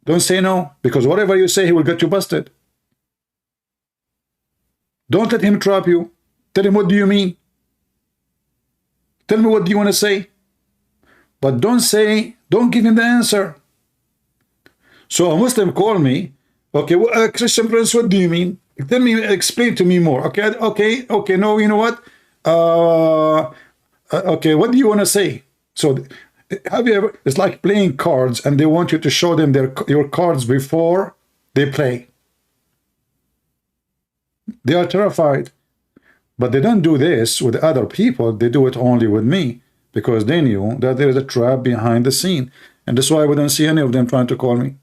Don't say no, because whatever you say, he will get you busted. Don't let him trap you. Tell him, what do you mean? Tell me, what do you want to say? But don't give him the answer. So a Muslim called me, okay, Christian prince, what do you mean? Tell me, explain to me more. Okay, no, you know what? Okay, what do you want to say? So have you ever, it's like playing cards and they want you to show them your cards before they play. They are terrified. But they don't do this with other people. They do it only with me, because they knew that there is a trap behind the scene. And that's why we don't see any of them trying to call me.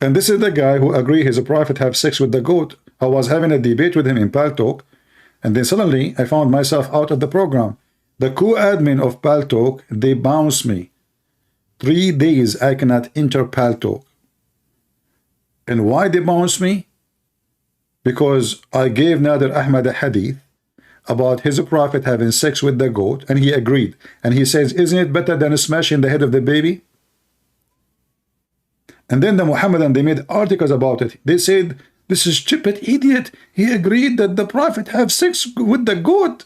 And this is the guy who agreed his prophet have sex with the goat. I was having a debate with him in Paltalk, and then suddenly I found myself out of the program. The co-admin of Paltalk, they bounced me. 3 days I cannot enter Paltalk. And why they bounced me? Because I gave Nader Ahmad a hadith about his prophet having sex with the goat, and he agreed. And he says, isn't it better than smashing the head of the baby? And then the Muhammadan, they made articles about it. They said, this is Djupet idiot. He agreed that the prophet have sex with the goat.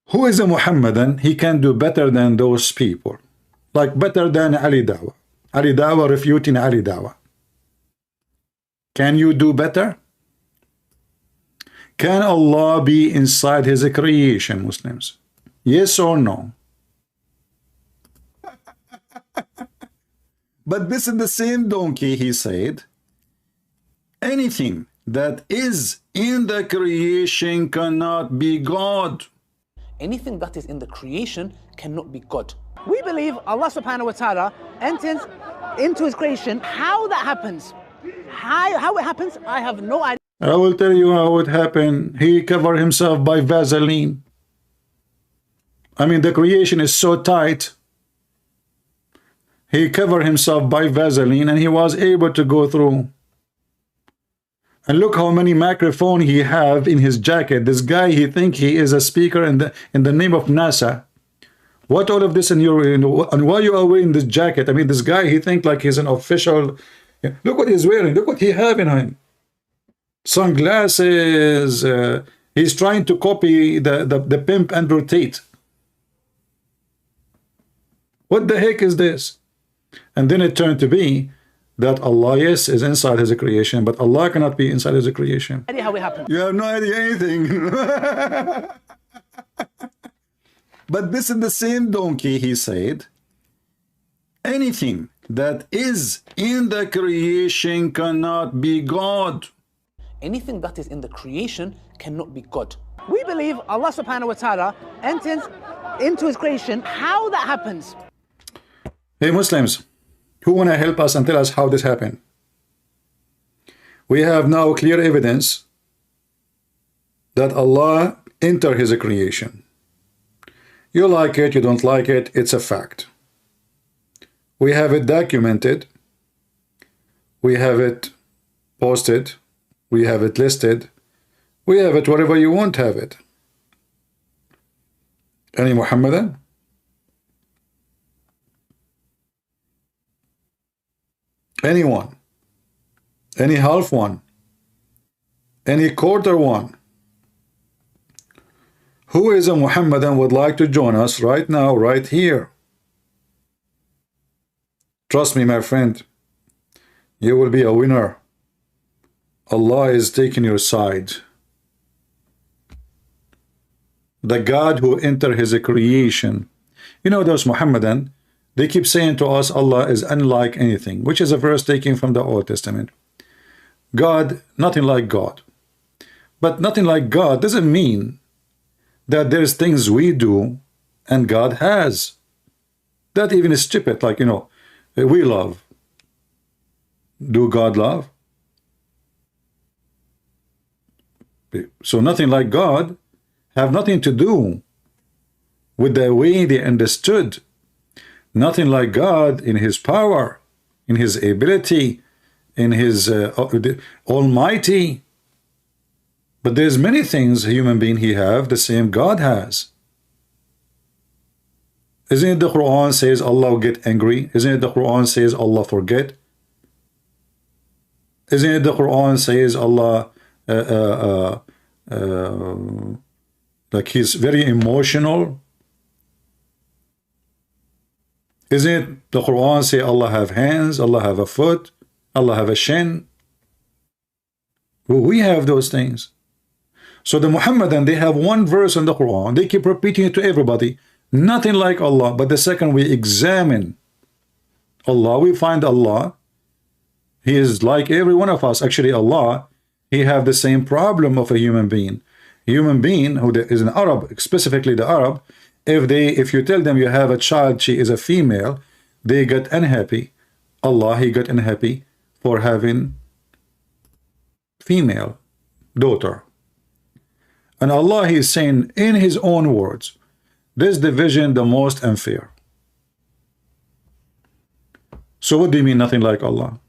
Who is a Muhammadan? He can do better than those people. Like better than Ali Dawah. Ali Dawah refuting Ali Dawah. Can you do better? Can Allah be inside his creation, Muslims? Yes or no? But this is the same donkey, he said, anything that is in the creation cannot be God. Anything that is in the creation cannot be God. We believe Allah subhanahu wa ta'ala enters into his creation. How that happens, how it happens, I have no idea. I will tell you how it happened. He covered himself by Vaseline. I mean, the creation is so tight. He covered himself by Vaseline and he was able to go through. And look how many microphones he have in his jacket. This guy, he think he is a speaker in the name of NASA. What all of this in your, and why you are wearing this jacket? I mean, this guy, he think like he's an official. Look what he's wearing. Look what he have in him. Sunglasses. He's trying to copy the pimp Andrew Tate. What the heck is this? And then it turned to be that Allah, yes, is inside his creation, but Allah cannot be inside his creation. How it happened. You have no idea anything. But this is the same donkey, he said, anything that is in the creation cannot be God. Anything that is in the creation cannot be God. We believe Allah subhanahu wa ta'ala enters into his creation. How that happens. Hey Muslims, who want to help us and tell us how this happened? We have now clear evidence that Allah entered his creation. You like it, you don't like it, it's a fact. We have it documented, we have it posted, we have it listed, we have it wherever you want to have it. Any Muhammadan? Anyone? Any half one? Any quarter one? Who is a Muhammadan would like to join us right now, right here? Trust me, my friend, you will be a winner. Allah is taking your side. The God who entered his creation. You know, those Muhammadan, they keep saying to us Allah is unlike anything, which is a verse taken from the Old Testament. God, nothing like God. But nothing like God doesn't mean that there's things we do and God has. That even is stupid. Like, you know, we love. Do God love? So nothing like God have nothing to do with the way they understood. Nothing like God in his power, in his ability, in his almighty. But there's many things a human being he have the same God has. Isn't it the Quran says Allah will get angry? Isn't it the Quran says Allah forget? Isn't it the Quran says Allah like he's very emotional? Isn't it the Quran say Allah have hands, Allah have a foot, Allah have a shin? Well, we have those things. So the Muhammadan, they have one verse in the Quran, they keep repeating it to everybody, nothing like Allah. But the second we examine Allah, we find Allah, he is like every one of us. Actually, Allah, he have the same problem of a human being. Human being who is an Arab, specifically the Arab, if you tell them you have a child, she is a female, they get unhappy. Allah, he got unhappy for having female daughter. And Allah, he is saying in his own words, this division the most unfair. So what do you mean nothing like Allah?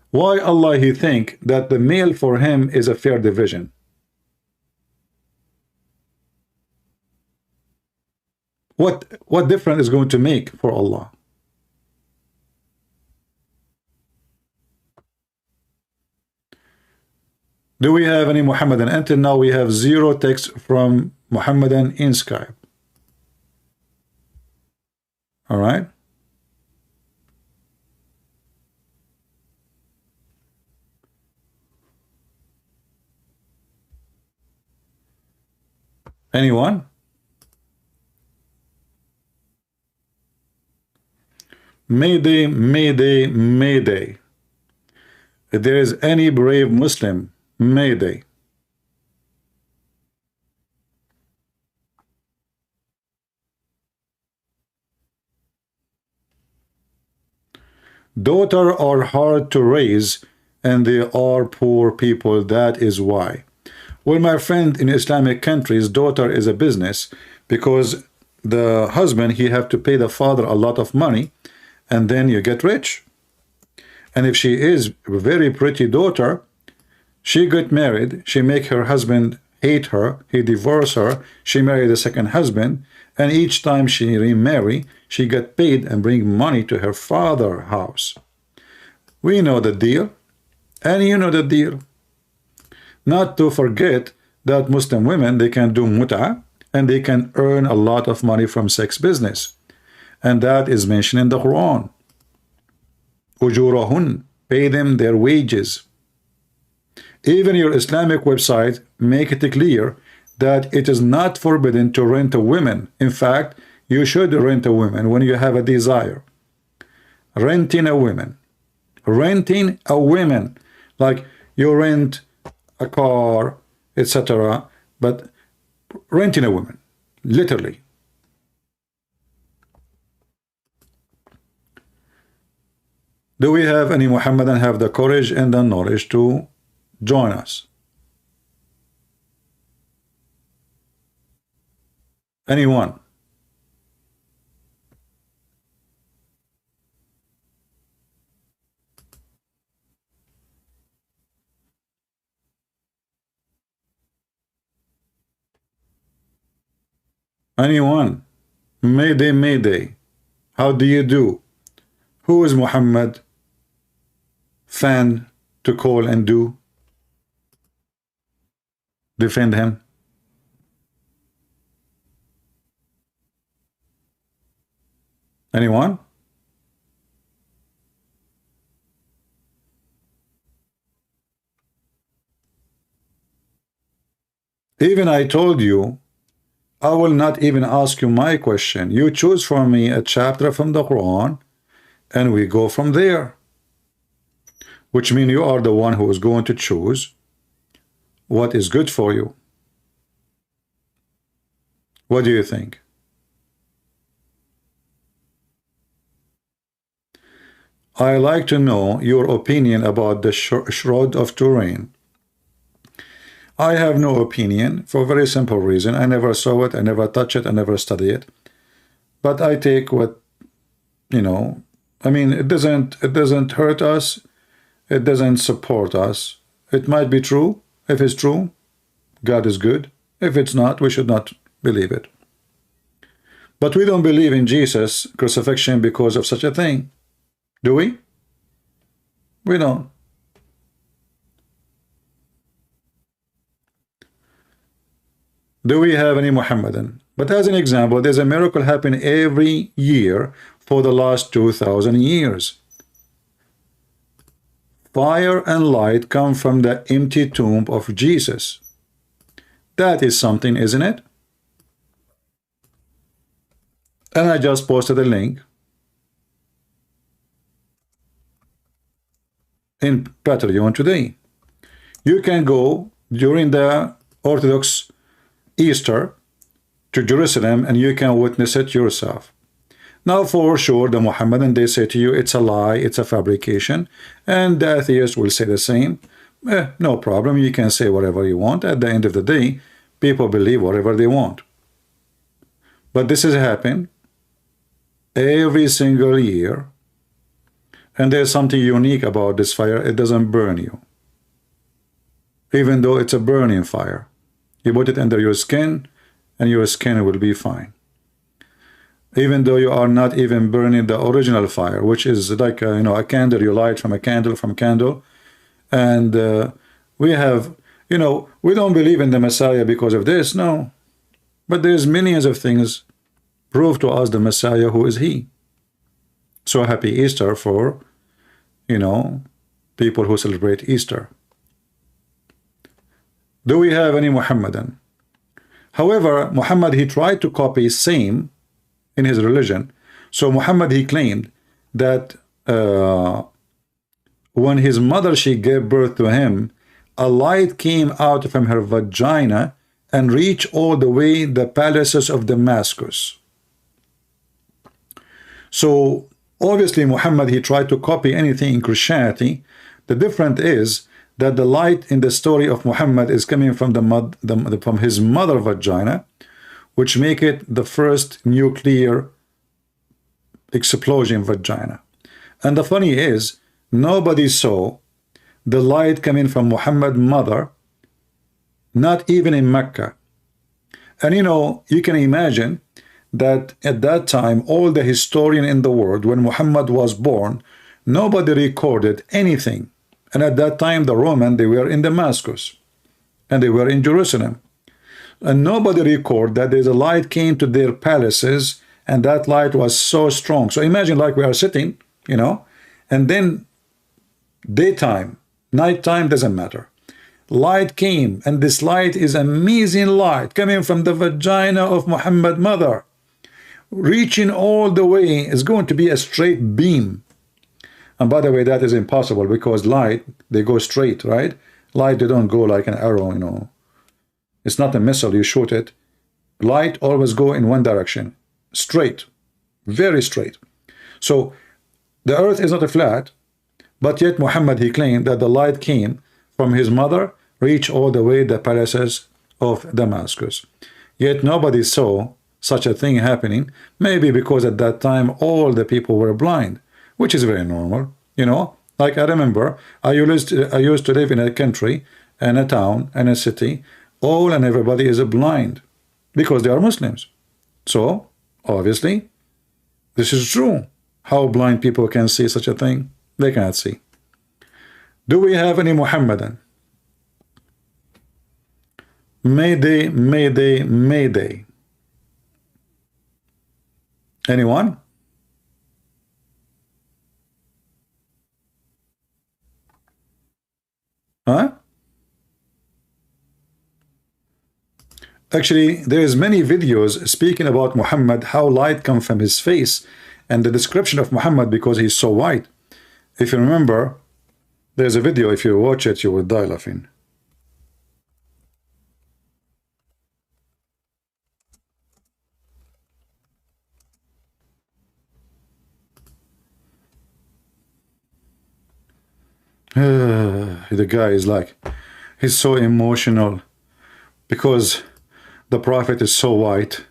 Why Allah he think that the male for him is a fair division? What difference is going to make for Allah? Do we have any Muhammadan? Until now we have 0 text from Muhammadan in Skype. All right. Anyone? Mayday, Mayday, Mayday. If there is any brave Muslim, Mayday. Daughters are hard to raise and they are poor people. That is why. Well, my friend, in Islamic countries, daughter is a business because the husband, he have to pay the father a lot of money and then you get rich. And if she is a very pretty daughter, she got married, she make her husband hate her, he divorce her, she married a second husband, and each time she remarry, she got paid and bring money to her father's house. We know the deal, and you know the deal. Not to forget that Muslim women, they can do mut'ah, and they can earn a lot of money from sex business. And that is mentioned in the Quran. Ujurahun, pay them their wages. Even your Islamic website make it clear that it is not forbidden to rent a woman. In fact, you should rent a woman when you have a desire. Renting a woman. Renting a woman. Like you rent a car, etc. But renting a woman. Literally. Do we have any Muhammadan have the courage and the knowledge to join us? Anyone? Anyone? Mayday, Mayday. How do you do? Who is Muhammad? fan to call and do? Defend him? Anyone? Even I told you, I will not even ask you my question. You choose for me a chapter from the Quran, and we go from there. Which means you are the one who is going to choose what is good for you. What do you think? I like to know your opinion about the Shroud of Turin. I have no opinion for a very simple reason. I never saw it, I never touch it, I never study it. But I take what, you know, I mean, it doesn't hurt us, it doesn't support us. It might be true. If it's true, God is good. If it's not, we should not believe it. But we don't believe in Jesus' crucifixion because of such a thing. Do we? We don't. Do we have any Muhammadan? But as an example, there's a miracle happening every year for the last 2,000 years. Fire and light come from the empty tomb of Jesus. That is something, isn't it? And I just posted a link in Patreon today. You can go during the Orthodox Easter to Jerusalem and you can witness it yourself. Now for sure the Muhammadan, they say to you it's a lie, it's a fabrication, and the atheist will say the same. No problem, you can say whatever you want. At the end of the day, people believe whatever they want. But this has happened every single year, and there's something unique about this fire. It doesn't burn you, even though it's a burning fire. You put it under your skin and your skin will be fine, even though you are not even burning the original fire, which is like a, you know, a candle. You light from a candle, and we have, you know, we don't believe in the Messiah because of this, no, but there's millions of things prove to us the Messiah, who is he. So happy Easter for, you know, people who celebrate Easter. Do we have any Muhammadan? However, Muhammad, he tried to copy same in his religion. So Muhammad, he claimed that when his mother, she gave birth to him, a light came out from her vagina and reached all the way the palaces of Damascus. So obviously Muhammad, he tried to copy anything in Christianity. The difference is that the light in the story of Muhammad is coming from from his mother vagina, which make it the first nuclear explosion vagina. And the funny is, nobody saw the light coming from Muhammad's mother, not even in Mecca. And you know, you can imagine that at that time, all the historian in the world, when Muhammad was born, nobody recorded anything. And at that time, the Roman, they were in Damascus, and they were in Jerusalem. And nobody recorded that there's a light came to their palaces, and that light was so strong. So imagine like we are sitting, you know, and then daytime, nighttime, doesn't matter. Light came, and this light is amazing light coming from the vagina of Muhammad's mother, reaching all the way. Is going to be a straight beam. And by the way, that is impossible because light, they go straight, right? Light, they don't go like an arrow, you know. It's not a missile, you shoot it. Light always go in one direction, straight, very straight. So the earth is not a flat, but yet Muhammad, he claimed that the light came from his mother, reached all the way the palaces of Damascus. Yet nobody saw such a thing happening, maybe because at that time all the people were blind, which is very normal, you know. Like I remember, I used to live in a country, and a town, and a city, all and everybody is blind because they are Muslims. So, obviously, this is true. How blind people can see such a thing? They cannot see. Do we have any Muhammadan? Mayday, mayday, mayday. Anyone? Huh? Actually, there's many videos speaking about Muhammad, how light comes from his face, and the description of Muhammad because he's so white. If you remember, there's a video, if you watch it, you will die laughing. The guy is like, he's so emotional because the prophet is so white.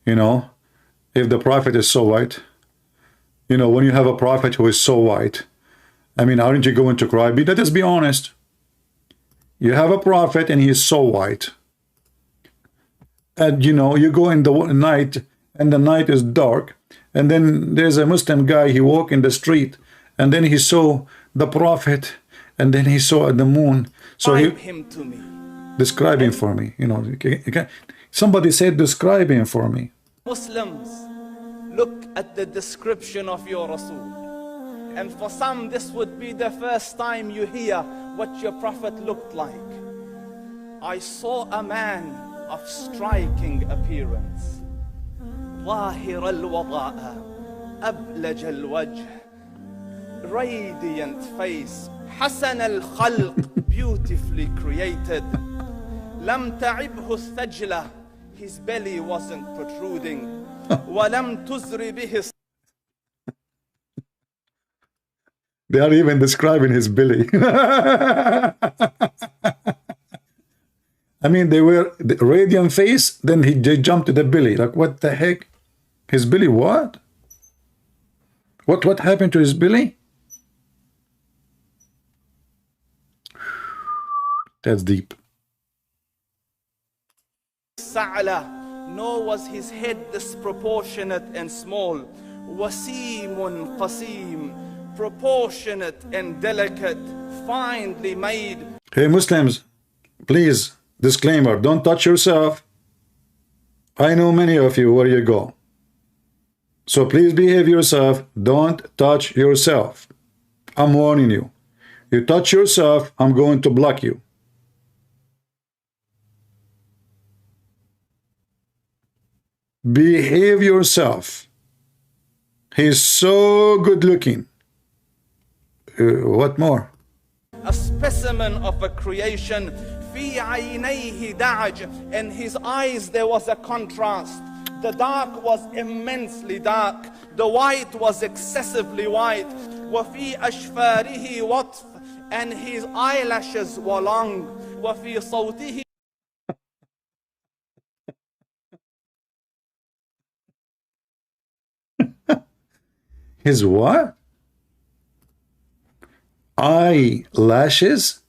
You know, if the prophet is so white, you know, when you have a prophet who is so white, I mean, aren't you going to cry? Let us be honest. You have a prophet and he is so white. And, you know, you go in the night and the night is dark. And then there's a Muslim guy, he walk in the street and then he saw the prophet and then he saw the moon. So he him to me. Describe him for me. You know, somebody said, describe him for me. Muslims, look at the description of your Rasul. And for some, this would be the first time you hear what your prophet looked like. I saw a man of striking appearance. ظاهر الوضاء أبلج الوجه, radiant face, حسن الخلق, beautifully created. لم تعبه الثجلة, his belly wasn't protruding. ولم تزر به. They are even describing his belly. I mean, they were the radiant face, then they jumped to the belly. Like, what the heck? His belly, what? What happened to his belly? That's deep. Sa'ala, nor was his head disproportionate and small. Wasimun qasim, proportionate and delicate, finely made. Hey Muslims, please, disclaimer, don't touch yourself. I know many of you where you go. So please behave yourself, don't touch yourself. I'm warning you. You touch yourself, I'm going to block you. Behave yourself. He's so good looking. What more? A specimen of a creation. في عينيه دعج, in his eyes there was a contrast. The dark was immensely dark, the white was excessively white. وفي أشفاره وطف, and his eyelashes were long. وفي صوته. His what? Eyelashes?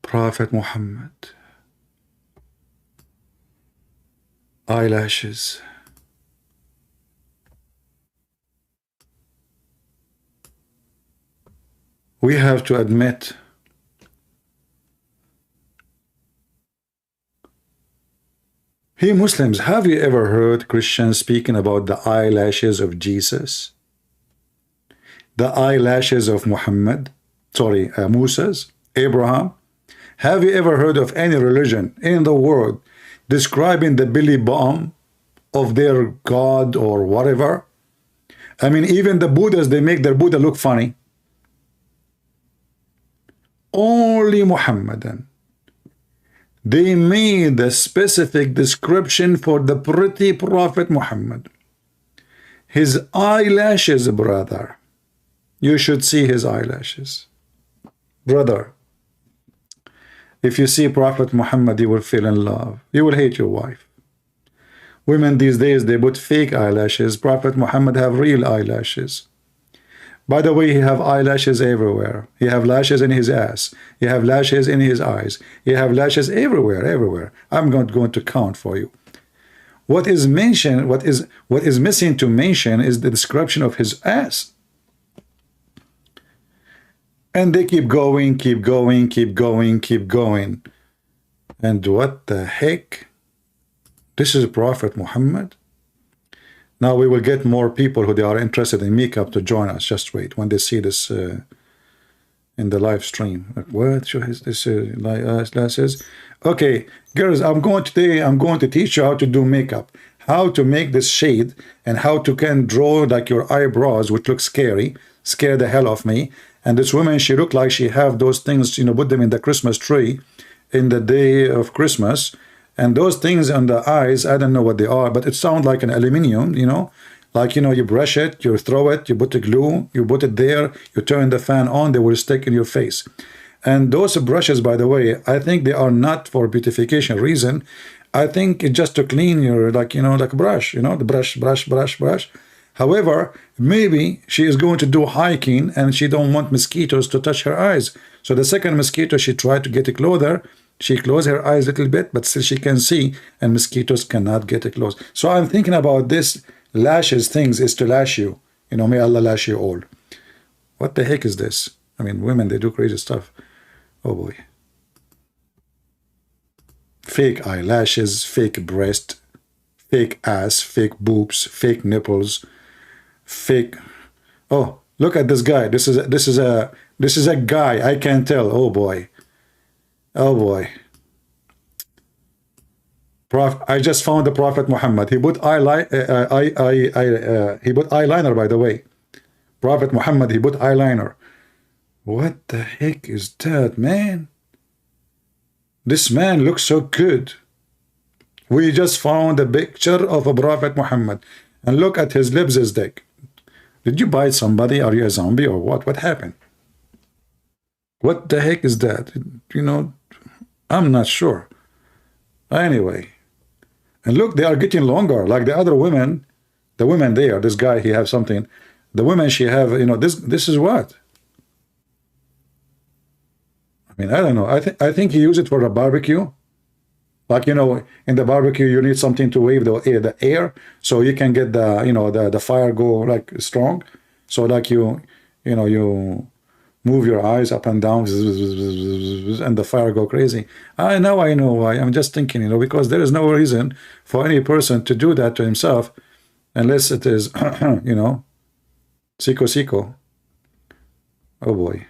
Prophet Muhammad. Eyelashes. We have to admit hey Muslims, have you ever heard Christians speaking about the eyelashes of Jesus? The eyelashes of Muhammad? Sorry, Moses, Abraham? Have you ever heard of any religion in the world describing the belly button of their God or whatever? I mean, even the Buddhas, they make their Buddha look funny. Only Muhammadan. They made a specific description for the pretty Prophet Muhammad. His eyelashes, brother. You should see his eyelashes. Brother, if you see Prophet Muhammad, you will feel in love. You will hate your wife. Women these days, they put fake eyelashes. Prophet Muhammad have real eyelashes. By the way, he have eyelashes everywhere. He have lashes in his ass. He have lashes in his eyes. He have lashes everywhere, everywhere. I'm not going to count for you. What is mentioned, what is missing to mention is the description of his ass. And they keep going, keep going, keep going, keep going. And what the heck? This is Prophet Muhammad. Now we will get more people who they are interested in makeup to join us. Just wait when they see this in the live stream. Like, what is this glasses? Okay, girls, I'm going to teach you how to do makeup, how to make this shade, and how to can draw like your eyebrows, which look scary, scare the hell of me. And this woman, she looked like she have those things, you know, put them in the Christmas tree in the day of Christmas. And those things on the eyes, I don't know what they are, but it sounds like an aluminium, you know, like, you know, you brush it, you throw it, you put the glue, you put it there, you turn the fan on, they will stick in your face. And those brushes, by the way, I think they are not for beautification reason. I think it's just to clean your, like, you know, like a brush, you know, the brush. However, maybe she is going to do hiking and she don't want mosquitoes to touch her eyes. So the second mosquito, she tried to get it closer. She closed her eyes a little bit, but still she can see, and mosquitoes cannot get it close. So I'm thinking about this lashes things is to lash you. You know, may Allah lash you all. What the heck is this? I mean, women, they do crazy stuff. Oh boy. Fake eyelashes, fake breast, fake ass, fake boobs, fake nipples, fake. Oh, look at this guy. This is a guy. I can tell. Oh boy. Oh boy. I just found the Prophet Muhammad. He put eyeliner, by the way. Prophet Muhammad, he put eyeliner. What the heck is that, man? This man looks so good. We just found a picture of a Prophet Muhammad. And look at his lips is thick. Did you bite somebody? Are you a zombie or what? What happened? What the heck is that? You know, I'm not sure. Anyway. And look, they are getting longer. Like the other women, the women there, this guy, he have something. The women, she have, you know, this is what? I mean, I don't know. I think he used it for a barbecue. Like, you know, in the barbecue, you need something to wave the air so you can get the, you know, the fire go like strong. So like you know, you move your eyes up and down and the fire go crazy. I know why. I'm just thinking, you know, because there is no reason for any person to do that to himself unless it is, you know, siko. Oh boy.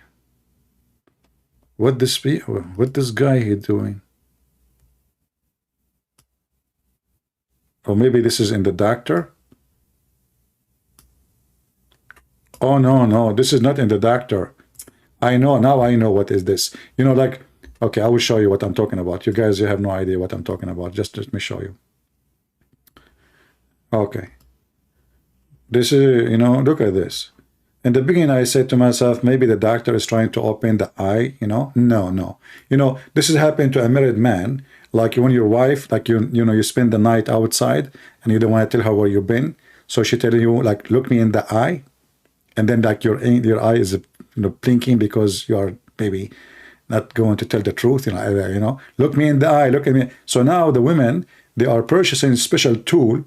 What this guy he doing? Or maybe this is in the doctor? Oh no, this is not in the doctor. I know, now I know what is this. You know, like, okay, I will show you what I'm talking about. You guys, you have no idea what I'm talking about. Just let me show you. Okay. This is, you know, look at this. In the beginning, I said to myself, maybe the doctor is trying to open the eye, you know? No. You know, this is happening to a married man. Like when your wife, like, you know, you spend the night outside and you don't want to tell her where you've been. So she tell you, like, look me in the eye. And then, like, your eye is, you know, blinking because you are maybe not going to tell the truth, you know, look me in the eye, look at me. So now the women, they are purchasing a special tool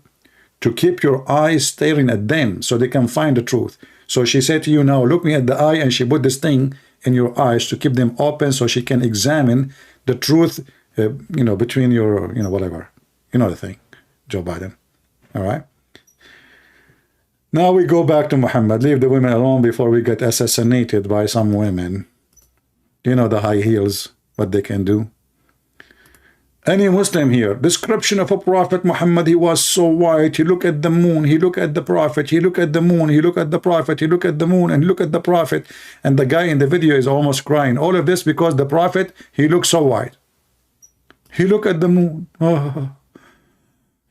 to keep your eyes staring at them so they can find the truth. So she said to you, now look me at the eye, and she put this thing in your eyes to keep them open so she can examine the truth, you know, between your, you know, whatever. You know the thing, Joe Biden. All right. Now we go back to Muhammad. Leave the women alone before we get assassinated by some women. You know the high heels, what they can do. Any Muslim here, description of a Prophet Muhammad, he was so white, he looked at the moon, he looked at the Prophet, he looked at the moon, he looked at the Prophet, he looked at the moon, and look at the Prophet. And the guy in the video is almost crying. All of this because the Prophet, he looked so white. He looked at the moon. Oh,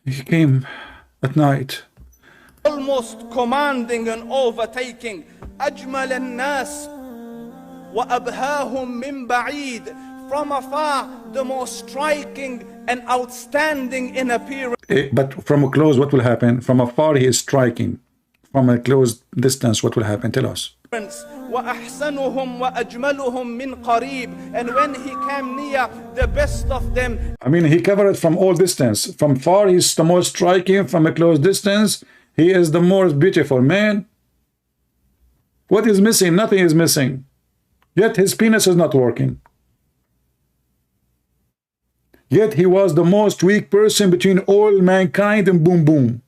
he came at night. Almost commanding and overtaking. أجمل الناس وأبهاهم من بعيد. From afar, the most striking and outstanding in appearance. But from close, what will happen? From afar, he is striking. from a close distance, what will happen? Tell us. وَأَحْسَنُهُمْ وَأَجْمَلُهُمْ مِنْ قَرِيبٍ. And when he came near, the best of them. I mean, he covered it from all distance. From far, he's the most striking. From a close distance, he is the most beautiful. Man, what is missing? Nothing is missing. Yet his penis is not working. Yet he was the most weak person between all mankind, and boom, boom.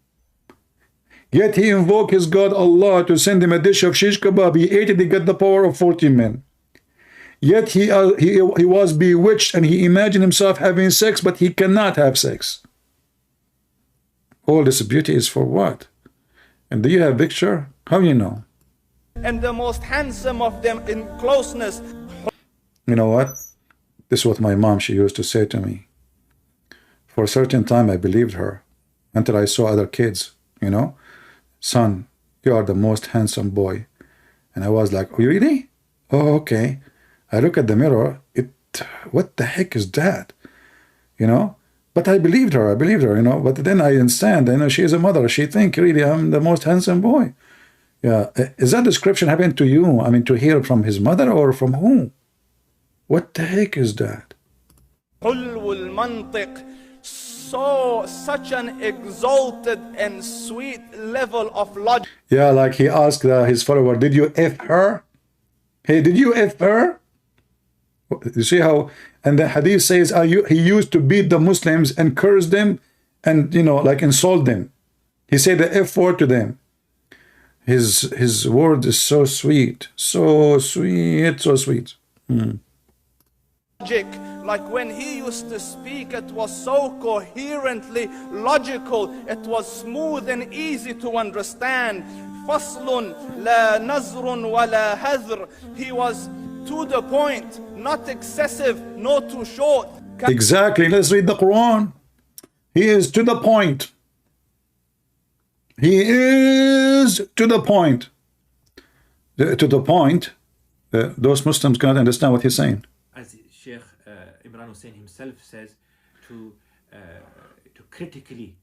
Yet he invoked his God Allah to send him a dish of shish kebab. He ate it, he got the power of 40 men. Yet he was bewitched, and he imagined himself having sex, but he cannot have sex. All this beauty is for what? And do you have picture? How you know? And the most handsome of them in closeness. You know what? This is what my mom, she used to say to me. For a certain time, I believed her until I saw other kids, you know. Son, you are the most handsome boy. And I was like, oh, really? Oh, okay. I look at the mirror. What the heck is that? You know? But I believed her, you know. But then I understand, you know, she is a mother. She think really I'm the most handsome boy. Yeah. Is that description happened to you? I mean, to hear from his mother or from whom? What the heck is that? Such an exalted and sweet level of logic. Yeah, like he asked his follower, did you F her? Hey, did you F her? You see how, and the hadith says he used to beat the Muslims and curse them and, you know, like insult them. He said the F word to them. His word is so sweet, so sweet, so sweet. Like when he used to speak, it was so coherently logical. It was smooth and easy to understand. فصل لا نزر ولا هذر. He was to the point, not excessive, not too short. Exactly. Let's read the Quran. He is to the point. He is to the point. To the point, those Muslims cannot understand what he's saying. As Sheikh Imran Hussein himself says, to critically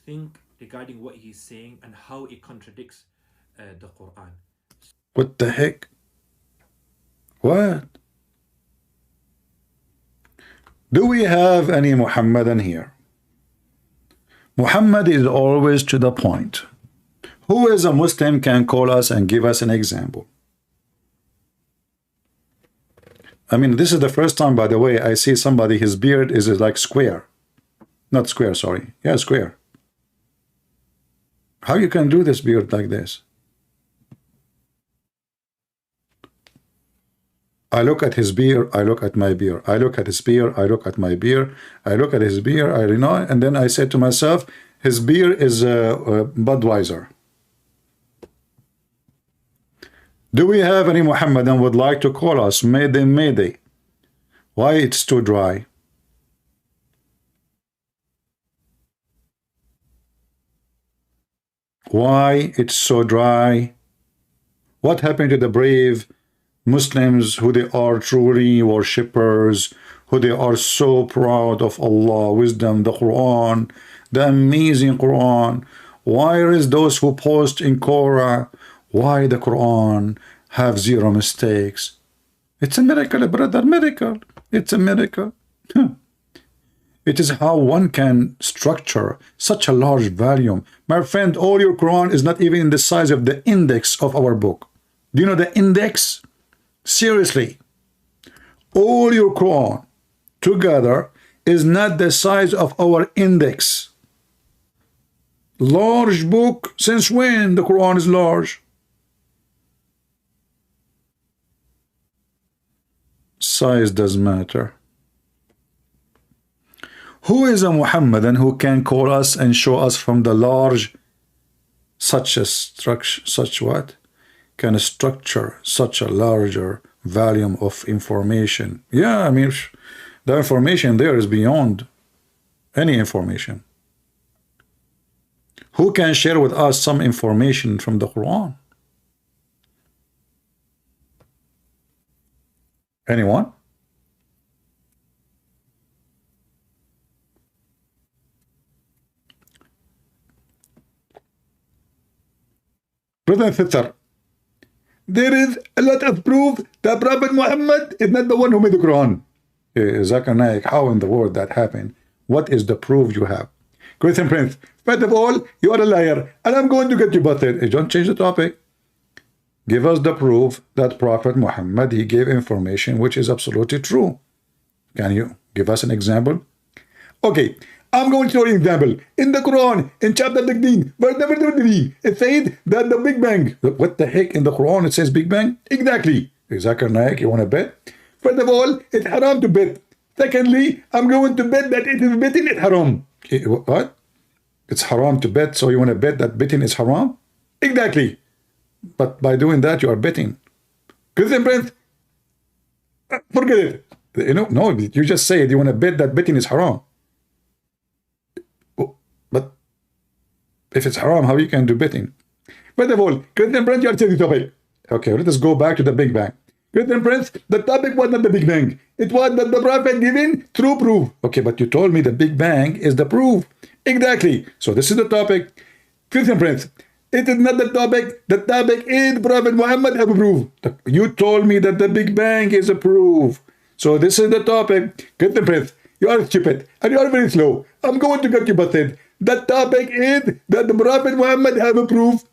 think regarding what he's saying and how it contradicts the Quran. What the heck? What? Do we have any Muhammadan here? Muhammad is always to the point. Who is a Muslim can call us and give us an example? I mean, this is the first time, by the way, I see somebody, his beard is like square. Not square, sorry. Yeah, square. How you can do this beard like this? I look at his beard, I look at my beard. I look at his beard, I look at my beard. I look at his beard, I know, and then I say to myself, his beard is Budweiser. Do we have any Muhammadan would like to call us? Mayday, mayday. Why it's too dry? Why it's so dry? What happened to the brave Muslims who they are truly worshippers, who they are so proud of Allah, wisdom, the Quran, the amazing Quran? Why is those who post in Quran? Why the Quran have zero mistakes? It's a miracle, brother, miracle. It's a miracle. It is how one can structure such a large volume. My friend, all your Quran is not even in the size of the index of our book. Do you know the index? Seriously. All your Quran together is not the size of our index. Large book. Since when the Quran is large? Size doesn't matter. Who is a Muhammadan who can call us and show us from the large such a structure, such what? Can structure such a larger volume of information? Yeah, I mean, the information there is beyond any information. Who can share with us some information from the Quran? Anyone? Brother and sister, there is a lot of proof that Prophet Muhammad is not the one who made the Quran. Zakir Naik, how in the world that happened? What is the proof you have? Christian Prince, first of all, you are a liar, and I'm going to get you busted. Hey, don't change the topic. Give us the proof that Prophet Muhammad, he gave information which is absolutely true. Can you give us an example? Okay, I'm going to show you an example. In the Quran, in chapter 16, verse number 3, it says that the Big Bang. What the heck in the Quran it says Big Bang? Exactly. Zakir Naik, you want to bet? First of all, it's haram to bet. Secondly, I'm going to bet that it is betting is haram. What? It's haram to bet, so you want to bet that betting is haram? Exactly. But by doing that, you are betting. Christian Prince, forget it. You know, no, you just said you want to bet that betting is haram. But if it's haram, how you can do betting? First of all, Christian Prince, you are changing the topic. Okay, let us go back to the Big Bang. Christian Prince, the topic was not the Big Bang. It was that the Prophet given true proof. Okay, but you told me the Big Bang is the proof. Exactly. So this is the topic. Christian Prince, it is not the topic. The topic is Prophet Muhammad have a proof. You told me that the Big Bang is a proof. So this is the topic. Christian Prince, you are stupid and you are very slow. I'm going to get you busted. The topic is that the Prophet Muhammad have a proof.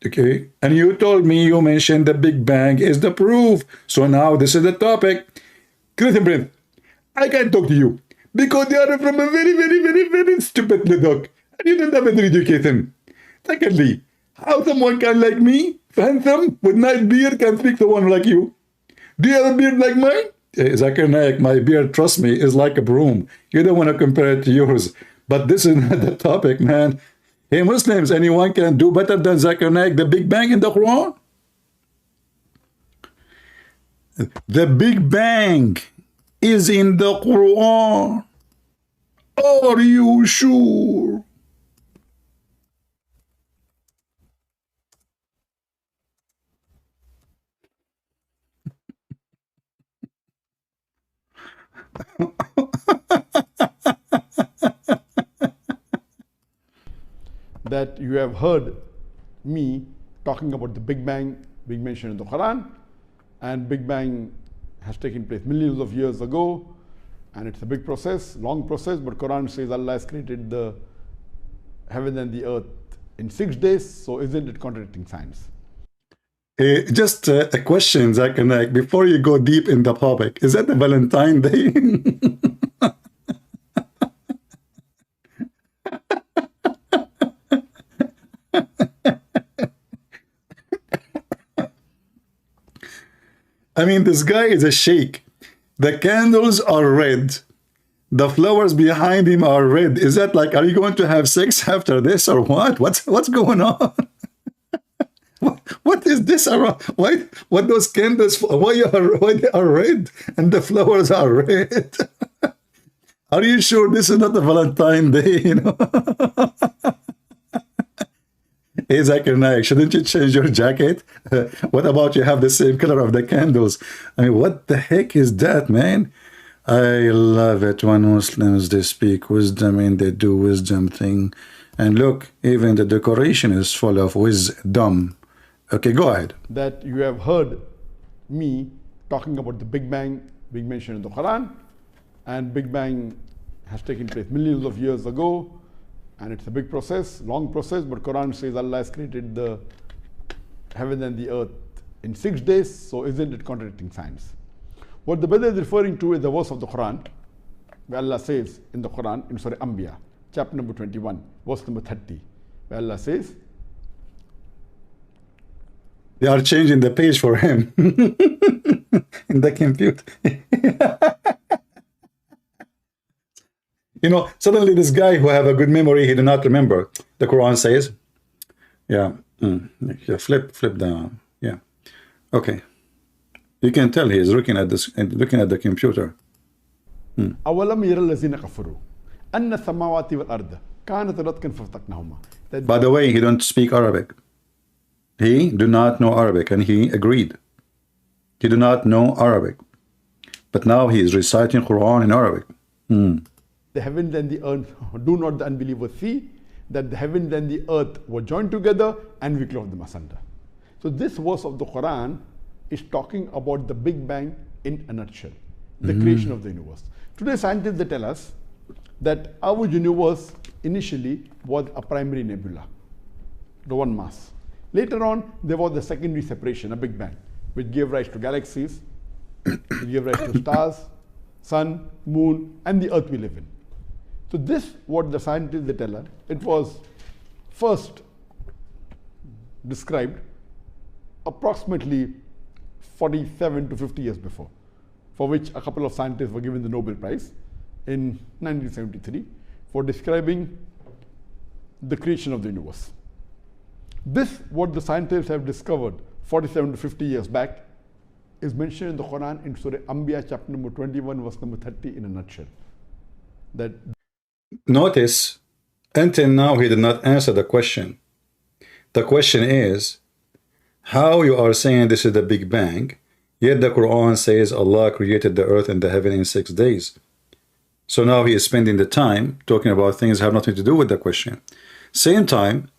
Okay, and you told me, you mentioned the Big Bang is the proof. So now this is the topic. Christian Prince, I can't talk to you because you are from a very stupid dog and you don't have any education. Secondly, how someone can like me, handsome, with nice beard, can speak to one like you? Do you have a beard like mine? Zakir Naik, my beard, trust me, is like a broom. You don't want to compare it to yours. But this is not the topic, man. Hey, Muslims, anyone can do better than Zakir Naik, the Big Bang in the Quran? The Big Bang is in the Quran. Are you sure? That you have heard me talking about the Big Bang being mentioned in the Quran, and Big Bang has taken place millions of years ago, and it's a big process, long process, but Quran says Allah has created the heaven and the earth in 6 days, so isn't it contradicting science? Just a question, Zakir Naik, before you go deep in the topic. Is that the Valentine Day? I mean, this guy is a sheikh. The candles are red. The flowers behind him are red. Is that like, are you going to have sex after this or what? What's going on? What is this around? Why? What those candles? Why they are red and the flowers are red? Are you sure this is not a Valentine Day? You know. Hey, Zakir Naik, shouldn't you change your jacket? What about you have the same color of the candles? I mean, what the heck is that, man? I love it when Muslims, they speak wisdom and they do wisdom thing. And look, even the decoration is full of wisdom. Okay, go ahead. That you have heard me talking about the Big Bang being mentioned in the Quran, and Big Bang has taken place millions of years ago, and it's a big process, long process, but Quran says Allah has created the heaven and the earth in 6 days, so isn't it contradicting science? What the brother is referring to is the verse of the Quran, where Allah says in the Quran, in Surah Anbiya, chapter number 21, verse number 30, where Allah says, they are changing the page for him in the computer. You know, suddenly this guy who have a good memory, he do not remember. The Quran says, yeah, yeah, flip down, yeah, okay. You can tell he is looking at this, looking at the computer. أَوَلَمْ يَرَ الَّذِينَ كَفَرُوا أَنَّ السَّمَاوَاتِ وَالْأَرْضَ كَانَتْ رَتْقًا فَفَتَقْنَاهُمَا. By the way, he don't speak Arabic. He do not know Arabic, and he agreed. He do not know Arabic. But now he is reciting Quran in Arabic. The heavens and the earth, do not the unbelievers see that the heavens and the earth were joined together and we clove them asunder. So this verse of the Quran is talking about the Big Bang in a nutshell, the creation of the universe. Today scientists, they tell us that our universe initially was a primary nebula, the one mass. Later on, there was the secondary separation, a Big Bang, which gave rise to galaxies, which gave rise to stars, sun, moon, and the earth we live in. So this, what the scientists, they tell us, it was first described approximately 47 to 50 years before, for which a couple of scientists were given the Nobel Prize in 1973 for describing the creation of the universe. This, what the scientists have discovered 47 to 50 years back, is mentioned in the Quran in Surah Anbiya chapter number 21 verse number 30 in a nutshell. That notice, until now he did not answer the question. The question is, how you are saying this is the Big Bang, yet the Quran says Allah created the earth and the heaven in 6 days. So now he is spending the time talking about things that have nothing to do with the question. Same time,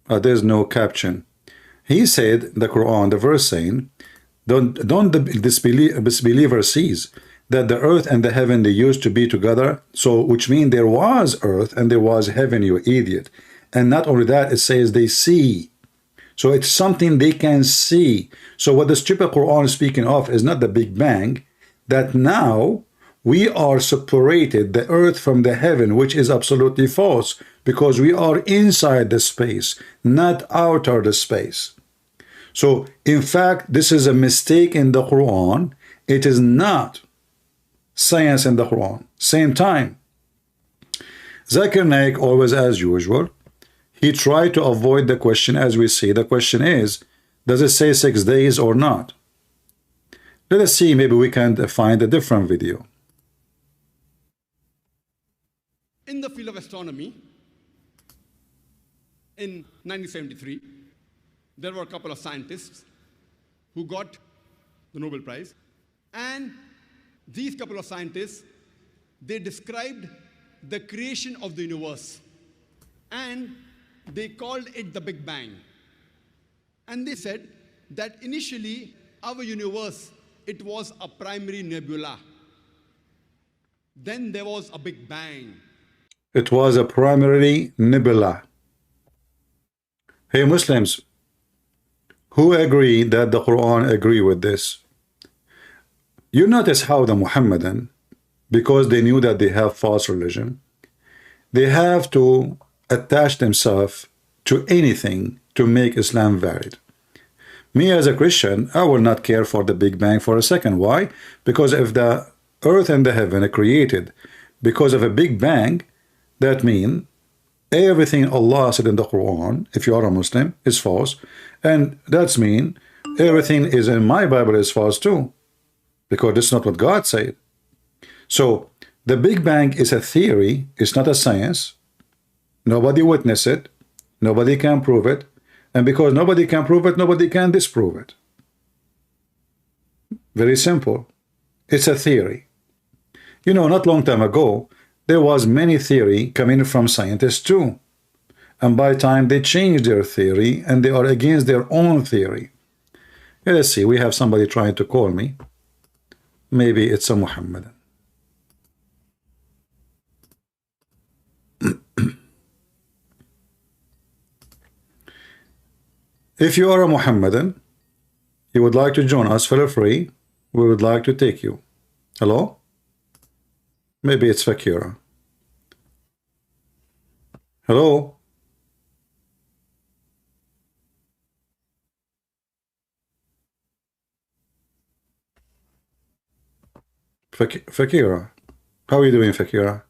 there's no caption. He said, the Quran, the verse saying, don't the disbeliever sees that the earth and the heaven, they used to be together, so which means there was earth and there was heaven, you idiot. And not only that, it says they see. So it's something they can see. So what the stupid Quran is speaking of is not the Big Bang, that now we are separated, the earth from the heaven, which is absolutely false, because we are inside the space, not outer the space. So in fact, this is a mistake in the Quran. It is not science in the Quran. Same time, Zakir Naik, always as usual, he tried to avoid the question. As we see, the question is, does it say 6 days or not? Let us see, maybe we can find a different video. In the field of astronomy, in 1973, there were a couple of scientists who got the Nobel Prize, and these couple of scientists, they described the creation of the universe, and they called it the Big Bang. And they said that initially our universe, it was a primary nebula. Then there was a Big Bang. It was a primary nebula. Hey Muslims, who agree that the Quran agree with this? You notice how the Muhammadan, because they knew that they have false religion, they have to attach themselves to anything to make Islam valid. Me as a Christian, I will not care for the Big Bang for a second. Why? Because if the earth and the heaven are created because of a Big Bang, that means everything Allah said in the Quran, if you are a Muslim, is false. And that's mean everything is in my Bible is false too, because that's not what God said. So the Big Bang is a theory, it's not a science. Nobody witnessed it, nobody can prove it, and because nobody can prove it, nobody can disprove it. Very simple. It's a theory. You know, not long time ago, there was many theory coming from scientists too. And by the time they changed their theory and they are against their own theory. Yeah, let's see, we have somebody trying to call me. Maybe it's a Muhammadan. If you are a Muhammadan, you would like to join us, feel free. We would like to take you. Hello? Maybe it's Fakira. Hello? Fakira. How are you doing, Fakira?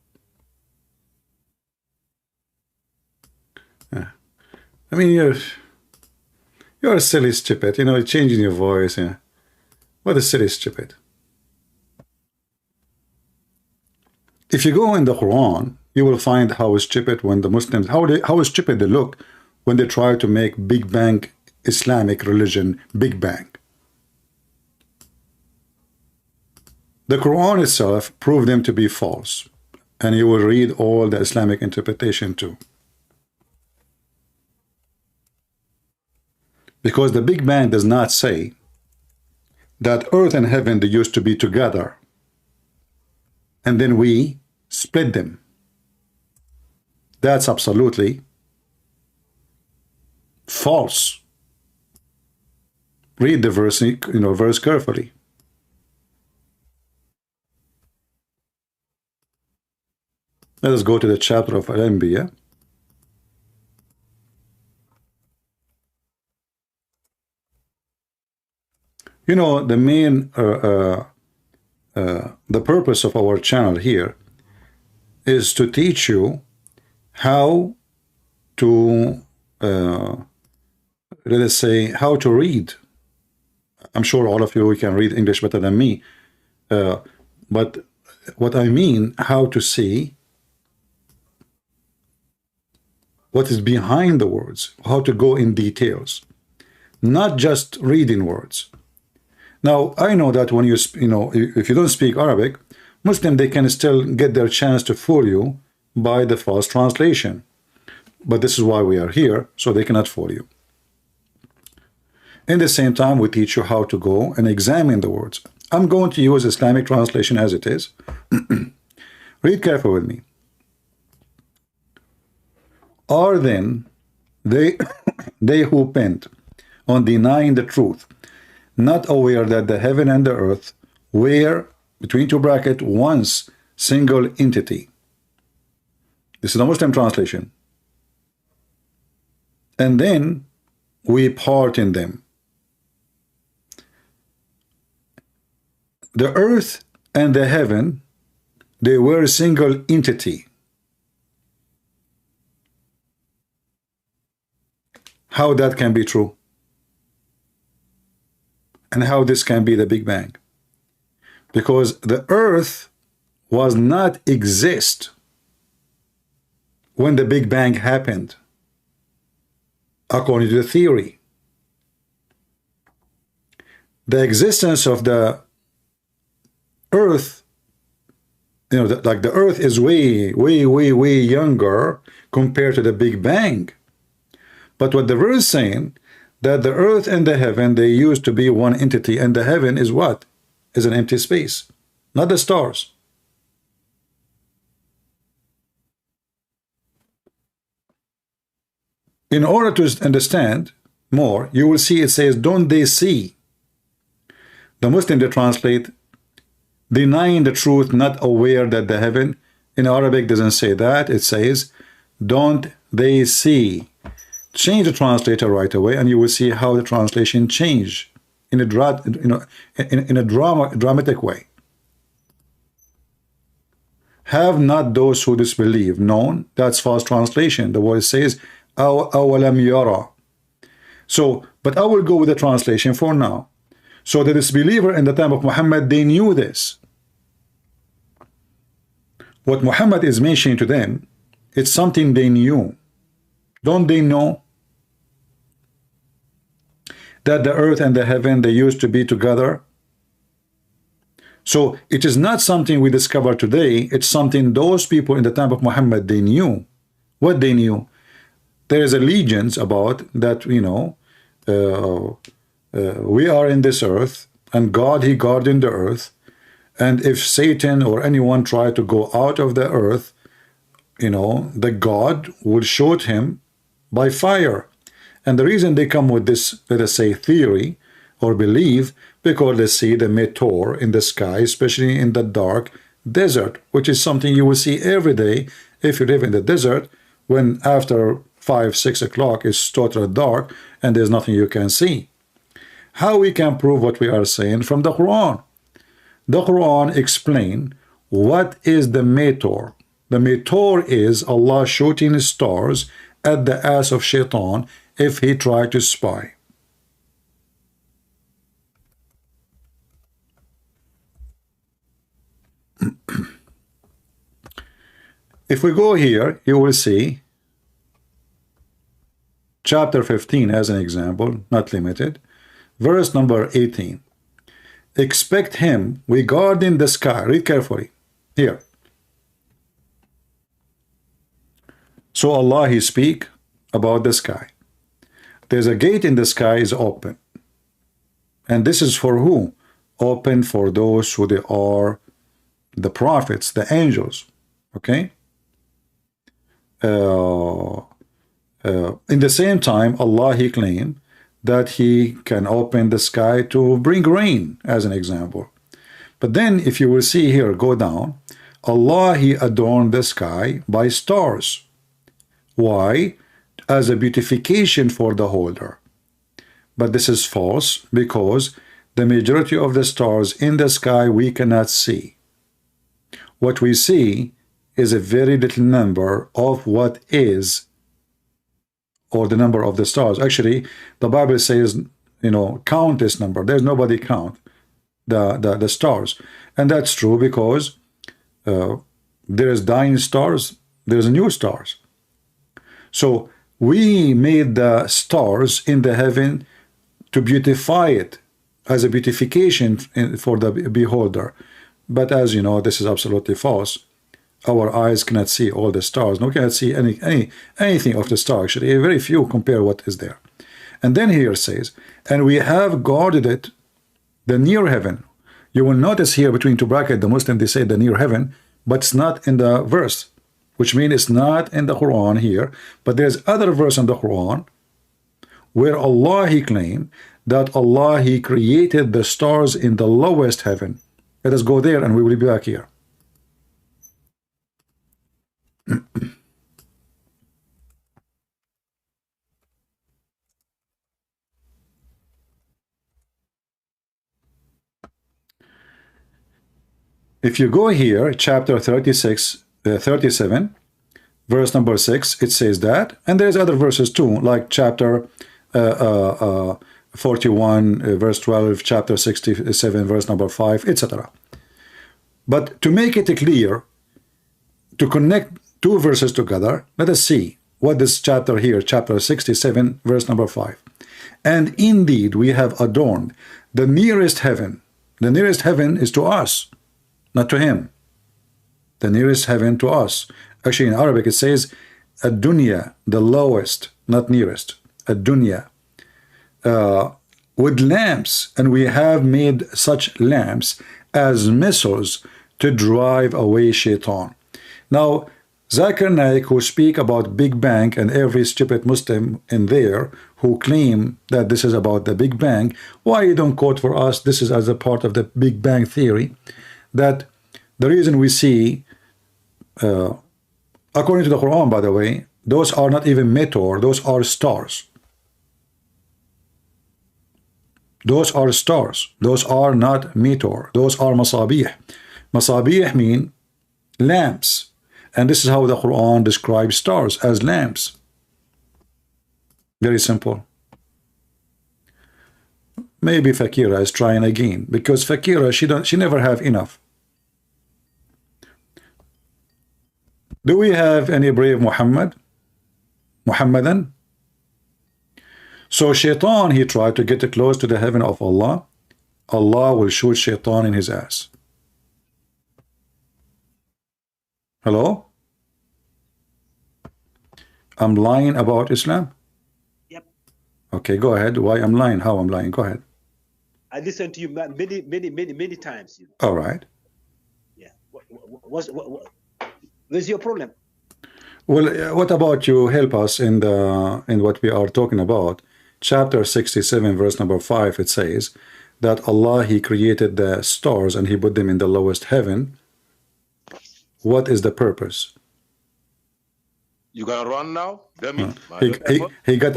Yeah. I mean, you're a silly stupid, you know, changing your voice. Yeah. What a silly stupid. If you go in the Quran, you will find how stupid when the Muslims, how stupid they look when they try to make Big Bang Islamic religion Big Bang. The Quran itself proved them to be false, and you will read all the Islamic interpretation too. Because the Big Bang does not say that earth and heaven, they used to be together and then we split them. That's absolutely false. Read the verse, verse carefully. Let us go to the chapter of Al-Anbiya. You know, the main, the purpose of our channel here is to teach you how to, let us say, how to read. I'm sure all of you can read English better than me, but what I mean, how to see what is behind the words, how to go in details, not just reading words. Now, I know that when if you don't speak Arabic, Muslim, they can still get their chance to fool you by the false translation. But this is why we are here, so they cannot fool you. In the same time, we teach you how to go and examine the words. I'm going to use Islamic translation as it is. Read carefully with me. Are then they who pent on denying the truth, not aware that the heaven and the earth were, between two brackets, once single entity? This is the Muslim translation. And then we part in them. The earth and the heaven, they were a single entity. How that can be true? And how this can be the Big Bang? Because the earth was not exist when the Big Bang happened, according to the theory. The existence of the earth, like the earth is way, way, way, way younger compared to the Big Bang. But what the verse is saying, that the earth and the heaven, they used to be one entity, and the heaven is what? Is an empty space, not the stars. In order to understand more, you will see it says, don't they see? The Muslim, they translate, denying the truth, not aware that the heaven. In Arabic doesn't say that. It says, don't they see? Change the translator right away, and you will see how the translation change in a dramatic way. Have not those who disbelieve known? That's false translation. The word says, awalam yara. So, but I will go with the translation for now. So the disbeliever in the time of Muhammad, they knew this. What Muhammad is mentioning to them, it's something they knew. Don't they know that the earth and the heaven, they used to be together? So it is not something we discover today. It's something those people in the time of Muhammad, they knew. What they knew? There is a legend about that, we are in this earth, and God, he guarding the earth, and if Satan or anyone try to go out of the earth, the God will shoot him by fire. And the reason they come with this, let us say, theory or belief, because they see the meteor in the sky, especially in the dark desert, which is something you will see every day if you live in the desert, when after 5, 6 o'clock it's totally dark and there's nothing you can see. How we can prove what we are saying? From the Quran. The Quran explains what is the meteor. The meteor is Allah shooting stars at the ass of Shaitan if he tried to spy. If we go here, you will see chapter 15 as an example, not limited, verse number 18. Expect him regarding the sky. Read carefully here. So Allah, he speak about the sky. there's a gate in the sky is open. And this is for who? Open for those who they are the prophets, the angels. Okay? In the same time, Allah, He claimed that He can open the sky to bring rain, as an example. But then, if you will see here, go down, Allah, He adorned the sky by stars. Why? As a beautification for the holder. But this is false, because the majority of the stars in the sky we cannot see. What we see is a very little number of what is, or the number of the stars. Actually, the Bible says, you know, count this number. There's nobody count the stars. And that's true, because there is dying stars, there's new stars. So we made the stars in the heaven to beautify it, as a beautification for the beholder. But as you know, this is absolutely false. Our eyes cannot see all the stars. No, we cannot see anything of the star, actually. Very few compare what is there. And then here says, and we have guarded it, the near heaven. You will notice here between two brackets, the Muslim, they say the near heaven, but it's not in the verse, which means it's not in the Quran here. But there's other verse in the Quran where Allah, He claimed that Allah, He created the stars in the lowest heaven. Let us go there and we will be back here. If you go here, chapter 37, verse number 6, it says that, and there's other verses too, like chapter 41, verse 12, chapter 67, verse number 5, etc. But to make it clear, to connect two verses together, let us see what this chapter here, chapter 67, verse number 5. And indeed we have adorned the nearest heaven. The nearest heaven is to us, not to Him. The nearest heaven to us. Actually, in Arabic it says ad-dunya, the lowest, not nearest. Ad-dunya. With lamps, and we have made such lamps as missiles to drive away shaitan. Now, Zakir Naik, who speak about Big Bang, and every stupid Muslim in there who claim that this is about the Big Bang, why you don't quote for us, this is as a part of the Big Bang theory, that the reason we see, according to the Quran, by the way, those are not even meteor, those are stars. Those are stars. Those are not meteor. Those are masabih. Masabih mean lamps. And this is how the Quran describes stars, as lamps. Very simple. Maybe Fakira is trying again, because Fakira, she never have enough. Do we have any brave Muhammadan? So Shaitan, he tried to get close to the heaven of Allah. Allah will shoot Shaitan in his ass. Hello? I'm lying about Islam? Yep. Okay, go ahead. Why I'm lying? How I'm lying? Go ahead. I listened to you many times. You know. All right. Yeah. What's your problem? Well, what about you help us in what we are talking about? Chapter 67, verse number 5, it says that Allah, He created the stars and He put them in the lowest heaven. What is the purpose? You gonna run now? He got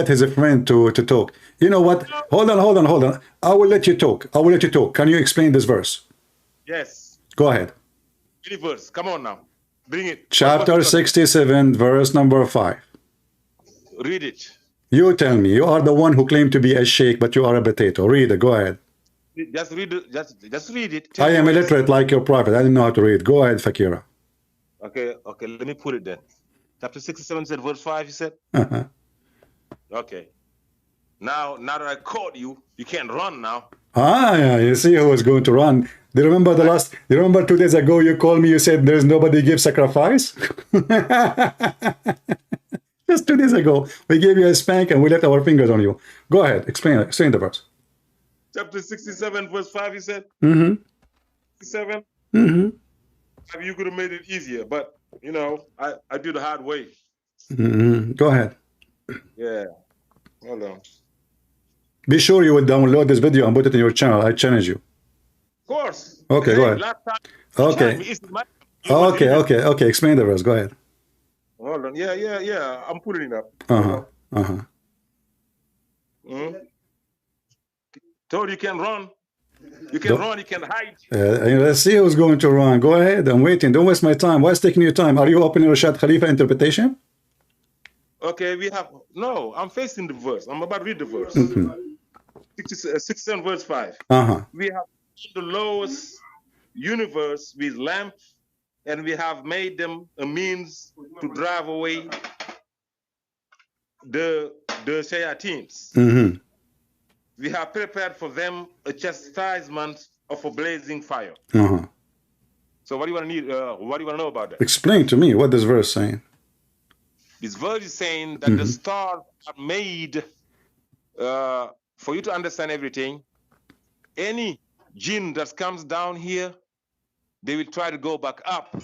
his friend to talk. You know what? Hold on. I will let you talk. Can you explain this verse? Yes. Go ahead. Any verse? Come on now. Bring it. Chapter 67, verse number 5. Read it. You tell me. You are the one who claimed to be a sheikh, but you are a potato. Read it. Go ahead. Just read it. Just read it. I am illiterate like your prophet. I didn't know how to read. Go ahead, Fakira. Okay. Let me put it then. Chapter 67 said verse 5, you said? Okay. Now that I caught you, you can't run now. Yeah, you see who was going to run. Do you remember you remember 2 days ago you called me, you said there's nobody gives sacrifice? Just 2 days ago, we gave you a spank and we left our fingers on you. Go ahead, explain the verse. Chapter 67, verse 5, you said? Mm-hmm. 67? Mm-hmm. Maybe you could have made it easier, but, you know, I do the hard way. Mm-hmm. Go ahead. Yeah. Hold on. Be sure you will download this video and put it in your channel. I challenge you. Of course. Okay, go ahead. Okay. Okay. Explain the verse. Go ahead. Hold on. Yeah. I'm putting it up. Told you can run. You can run, you can hide. Let's see who's going to run. Go ahead. I'm waiting. Don't waste my time. What's taking your time? Are you opening Rashad Khalifa interpretation? Okay, no, I'm facing the verse. I'm about to read the verse. 67 verse 5. We have the lowest universe with lamps, and we have made them a means to drive away the shayateens. We have prepared for them a chastisement of a blazing fire. So what do you want to need? What do you want to know about that? Explain to me what this verse is saying. This verse is saying that the stars are made for you to understand everything. Any jinn that comes down here, they will try to go back up.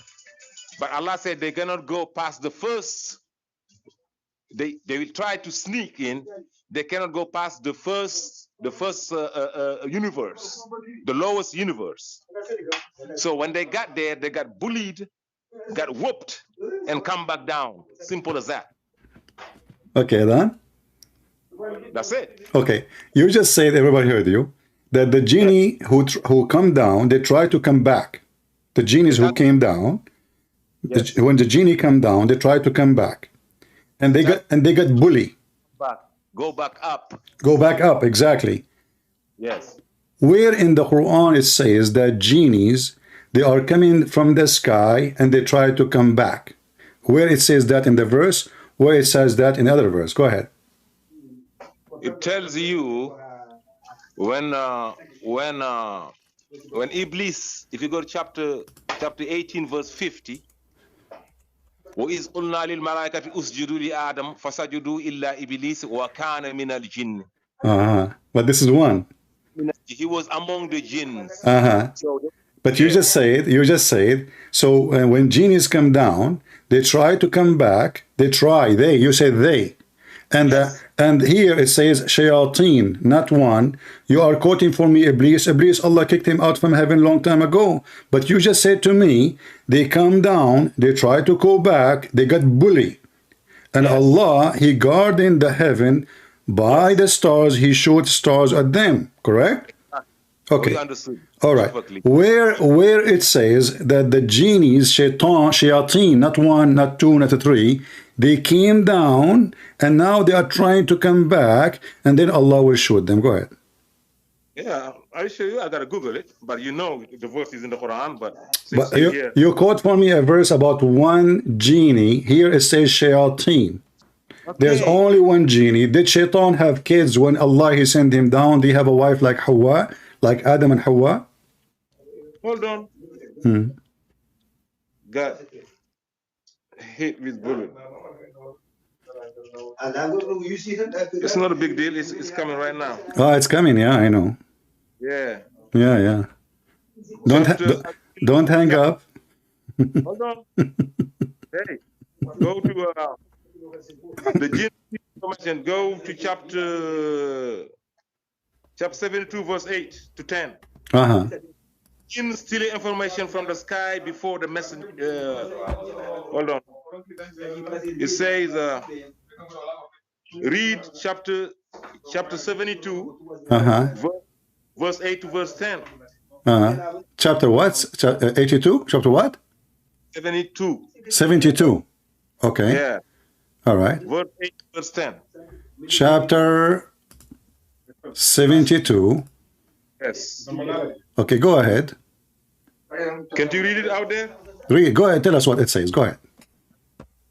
But Allah said they cannot go past the first. They will try to sneak in. They cannot go past the first universe, the lowest universe. So when they got there, they got bullied, got whooped, and come back down. Simple as that. Okay, then. That's it. Okay, you just said, everybody heard you, that the genie who come down, they try to come back. The genies who came down, when the genie come down, they try to come back, and they got bullied. Go back up. Go back up, exactly. Yes. Where in the Quran it says that genies, they are coming from the sky and they try to come back? Where it says that in the verse, where it says that in the other verse? Go ahead. It tells you when Iblis, if you go to chapter 18, verse 50, وَإِذْ قُلْنَا لِلْمَلَائِكَةِ اسْجُدُوا لِآدَمَ فَسَجُدُوا إِلَّا إِبْلِيسَ وَكَانَ مِنَ الْجِنِّ. But this is one. He was among the jinns. But you just said, so when genies come down, they try to come back. You said they. And here it says shayateen, not one. You are quoting for me Iblis. Iblis, Allah kicked him out from heaven long time ago. But you just said to me, they come down, they try to go back, they got bullied. And Allah, He guarded the heaven by the stars. He showed stars at them, correct? Okay. All right. Where it says that the genies, shayateen, not one, not two, not three, they came down and now they are trying to come back, and then Allah will shoot them. Go ahead. Yeah, I'll show you. I gotta Google it, but you know the verse is in the Quran. But you quote for me a verse about one genie. Here it says shayateen. There's only one genie. Did Shaitan have kids when Allah He sent him down? Did he have a wife like Hawa, like Adam and Hawa? Hold on. Got hit with bullet. It's not a big deal. It's coming right now. Oh, it's coming. Yeah, I know. Yeah. Yeah. Don't hang up. Hold on. Hey, go to the gene information. Go to chapter 72, verse 8 to 10. Jinn stealing information from the sky before the messenger. Hold on. It says, read chapter 72, verse 8 to verse 10. Chapter what? 82? Chapter what? 72. 72. Okay. Yeah. All right. Verse 8 to verse 10. Chapter 72. Yes. Okay, go ahead. Can you read it out there? Read. Go ahead. Tell us what it says. Go ahead.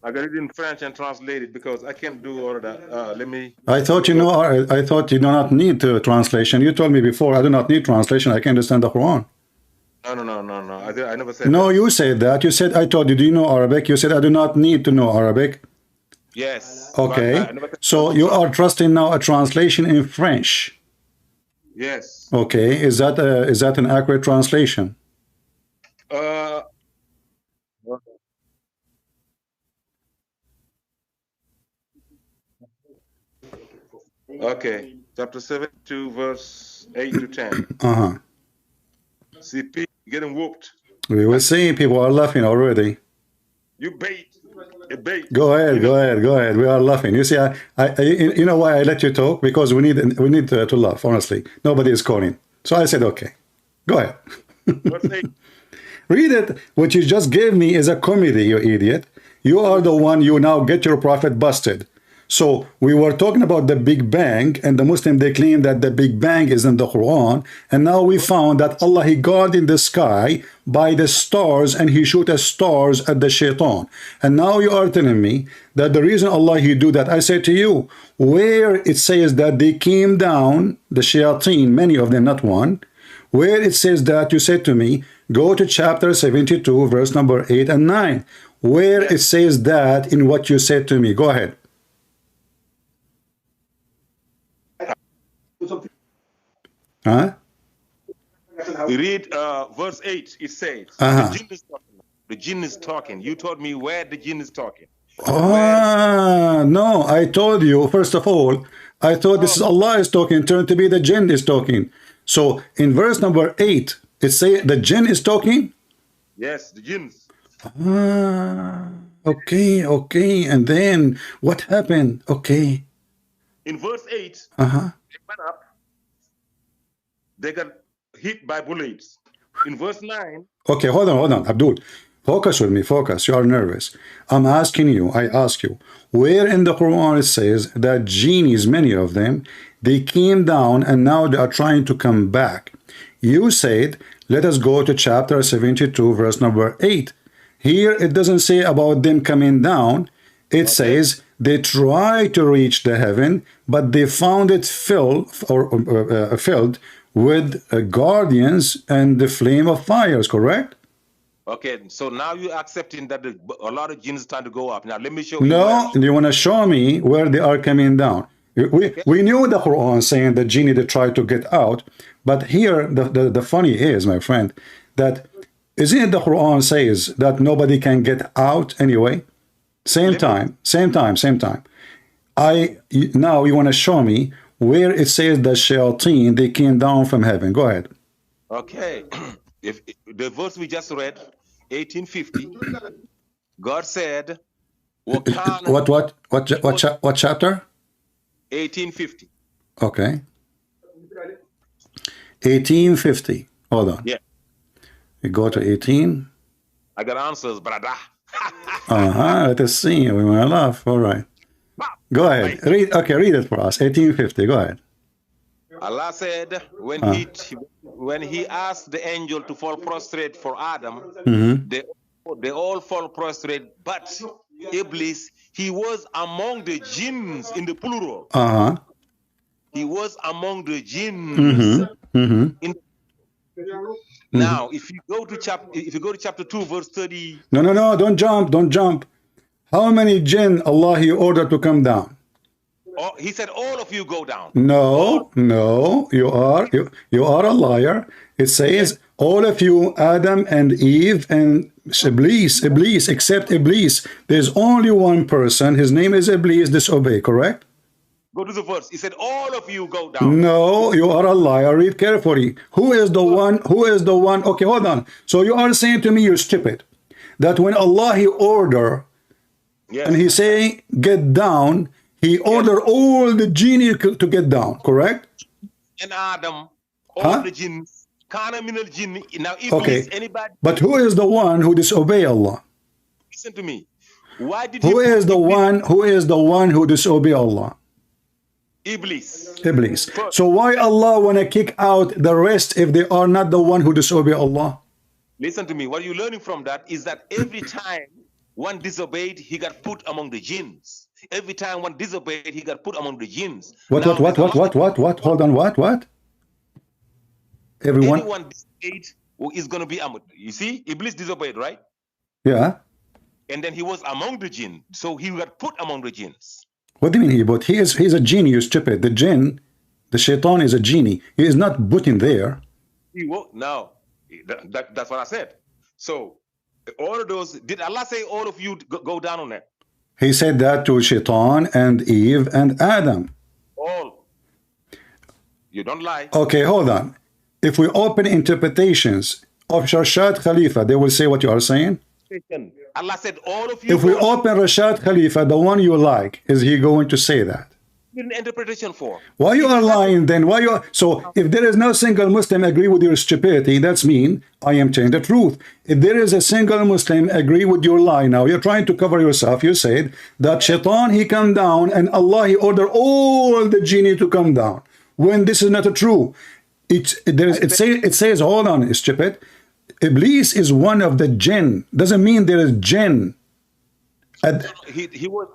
I got it in French and translate it because I can't do all of that. Let me. I thought you do not need translation. You told me before I do not need translation. I can understand the Quran. No. I never said. No, that. You said that. You said I told you. Do you know Arabic? You said I do not need to know Arabic. Yes. Okay. So you are trusting now a translation in French. Yes. Okay. Is that an accurate translation? Okay. Chapter 72, verse 8 to 10. Uh-huh. See, people getting whooped. We will see. People are laughing already. You bait. A bait. Go ahead. Go ahead. Go ahead. We are laughing. You see, you know why I let you talk? Because we need to laugh. Honestly, nobody is calling. So I said, okay. Go ahead. Read it. What you just gave me is a comedy, you idiot. You are the one. You now get your prophet busted. So we were talking about the Big Bang, and the Muslim, they claim that the Big Bang is in the Quran, and now we found that Allah, He God in the sky by the stars, and He shoot stars at the shaitan. And now you are telling me that the reason Allah He do that, I say to you, where it says that they came down, the shayateen, many of them, not one, where it says that, you said to me, go to chapter 72, verse number 8 and 9, where it says that in what you said to me. Go ahead. Huh? Read verse 8. It says, the jinn is talking. The jinn is talking. You told me where the jinn is talking. No, I told you, first of all, I thought this is Allah is talking, turned to be the jinn is talking. So in verse number 8, it says the jinn is talking? Yes, the jinns. Okay, okay. And then what happened? Okay. In verse 8, they went up. They got hit by bullets. In verse 9. Okay, hold on, Abdul. Focus with me, focus. You are nervous. I'm asking you, I ask you, where in the Quran it says that genies, many of them, they came down and now they are trying to come back. You said, let us go to chapter 72, verse number 8. Here it doesn't say about them coming down. It says they tried to reach the heaven, but they found it filled with guardians and the flame of fires, correct? Okay, so now you're accepting that a lot of jinns trying to go up. Now let me show you. No, you want to show me where they are coming down. We knew the Quran saying that genie they try to get out, but here the funny is, my friend, that isn't it the Quran says that nobody can get out anyway? Same time. Now you want to show me where it says that shayateen, they came down from heaven. Go ahead. Okay. If the verse we just read, 1850, God said, what chapter? 1850. Okay. 1850. Hold on. Yeah. We go to 18. I got answers, brother. Let us see. We want to laugh. All right. Go ahead. Read. Okay, read it for us. 1850. Go ahead. Allah said when he asked the angel to fall prostrate for Adam, they all fall prostrate, but Iblis, he was among the jinns in the plural. He was among the jinns. Now, if you go to chapter 2, verse 30. No, don't jump. How many jinn Allah He ordered to come down? Oh, he said all of you go down. No, you are a liar. It says all of you, Adam and Eve and Iblis, except Iblis. There's only one person. His name is Iblis. Disobey. Correct? Go to the verse. He said all of you go down. No, you are a liar. Read carefully. Who is the one? Okay, hold on. So you are saying to me, you're stupid, that when Allah He order, and He say get down, He ordered all the genie to get down, correct? And Adam, all the jinns, kana min al jinn. Now, Iblis, anybody. But who is the one who disobey Allah? Listen to me. Why did Who is the one who disobey Allah? Iblis. So why Allah want to kick out the rest if they are not the one who disobey Allah? Listen to me. What you're learning from that is that every time one disobeyed, he got put among the jinns. Every time one disobeyed, he got put among the jinns. What? Hold on, what? Anyone disobeyed is going to be among. You see, Iblis disobeyed, right? Yeah. and then he was among the jinn. So he got put among the jinns. What do you mean he put? He's a genie, you stupid. The jinn, the shaitan is a genie. He is not put in there. No, that's what I said. So all of those, did Allah say all of you go down on that? He said that to Shaitan and Eve and Adam. All. You don't lie. Okay, hold on. If we open interpretations of Rashad Khalifa, they will say what you are saying? Allah said all of you. If we open Rashad Khalifa, the one you like, is he going to say that? An interpretation for. Why you are lying then? Why you? So if there is no single Muslim agree with your stupidity, that's mean I am telling the truth. If there is a single Muslim agree with your lie, now you're trying to cover yourself. You said that Shaitan he come down and Allah he ordered all the jinn to come down. When this is not true, it says hold on, stupid. Iblis is one of the jinn. Doesn't mean there is jinn. He was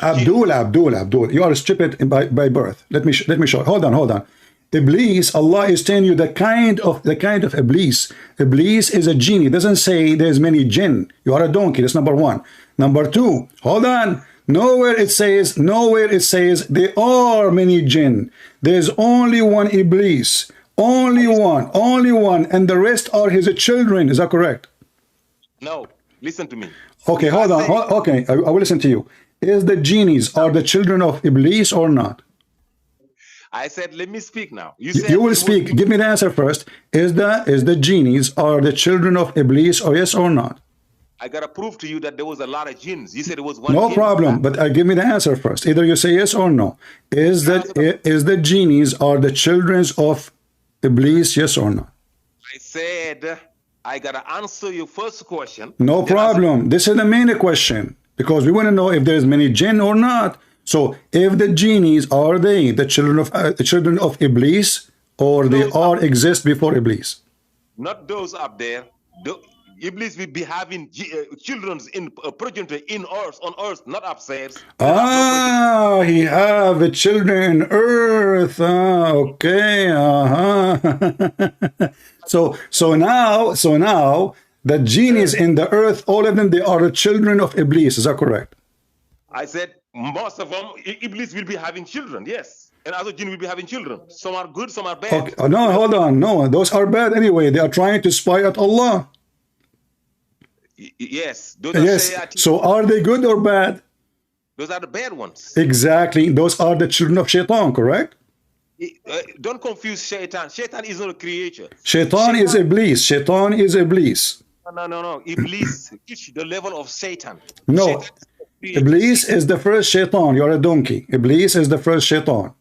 Abdul, you are stupid by birth. Let me show. Hold on. Iblis, Allah is telling you the kind of Iblis. Iblis is a genie. It doesn't say there's many jinn. You are a donkey. That's number one. Number two, hold on. Nowhere it says there are many jinn. There's only one Iblis. Only one, and the rest are his children. Is that correct? No, listen to me. Okay, hold on. Okay, I will listen to you. Is the genies are the children of Iblis or not? I said, let me speak now. You will speak. Give me the answer first. Is the genies are the children of Iblis, or yes or not? I gotta prove to you that there was a lot of jinns. You said it was one. No jinn. problem, but give me the answer first. Either you say yes or no. Is the genies are the children of Iblis, yes or no? I said I gotta answer your first question. No problem. This is the main question, because we want to know if there's many jinn or not. So if the genies are they the children of Iblis, or they exist before Iblis? Not those up there. Iblis will be having children in progeny in earth, on earth, not upstairs. He have children in earth. Okay. So now the genies in the earth, all of them, they are the children of Iblis. Is that correct? I said most of them, Iblis will be having children. Yes. And other jinn will be having children. Some are good, some are bad. Okay. No, hold on. No, those are bad anyway. They are trying to spy at Allah. Yes. So are they good or bad? Those are the bad ones. Exactly. Those are the children of Shaitan, correct? Don't confuse Shaitan. Shaitan is not a creature. Shaitan is Iblis. Shaitan is Iblis. No. Iblis is the level of Satan. No. Iblis is the first Shaitan. You're a donkey. Iblis is the first Shaitan.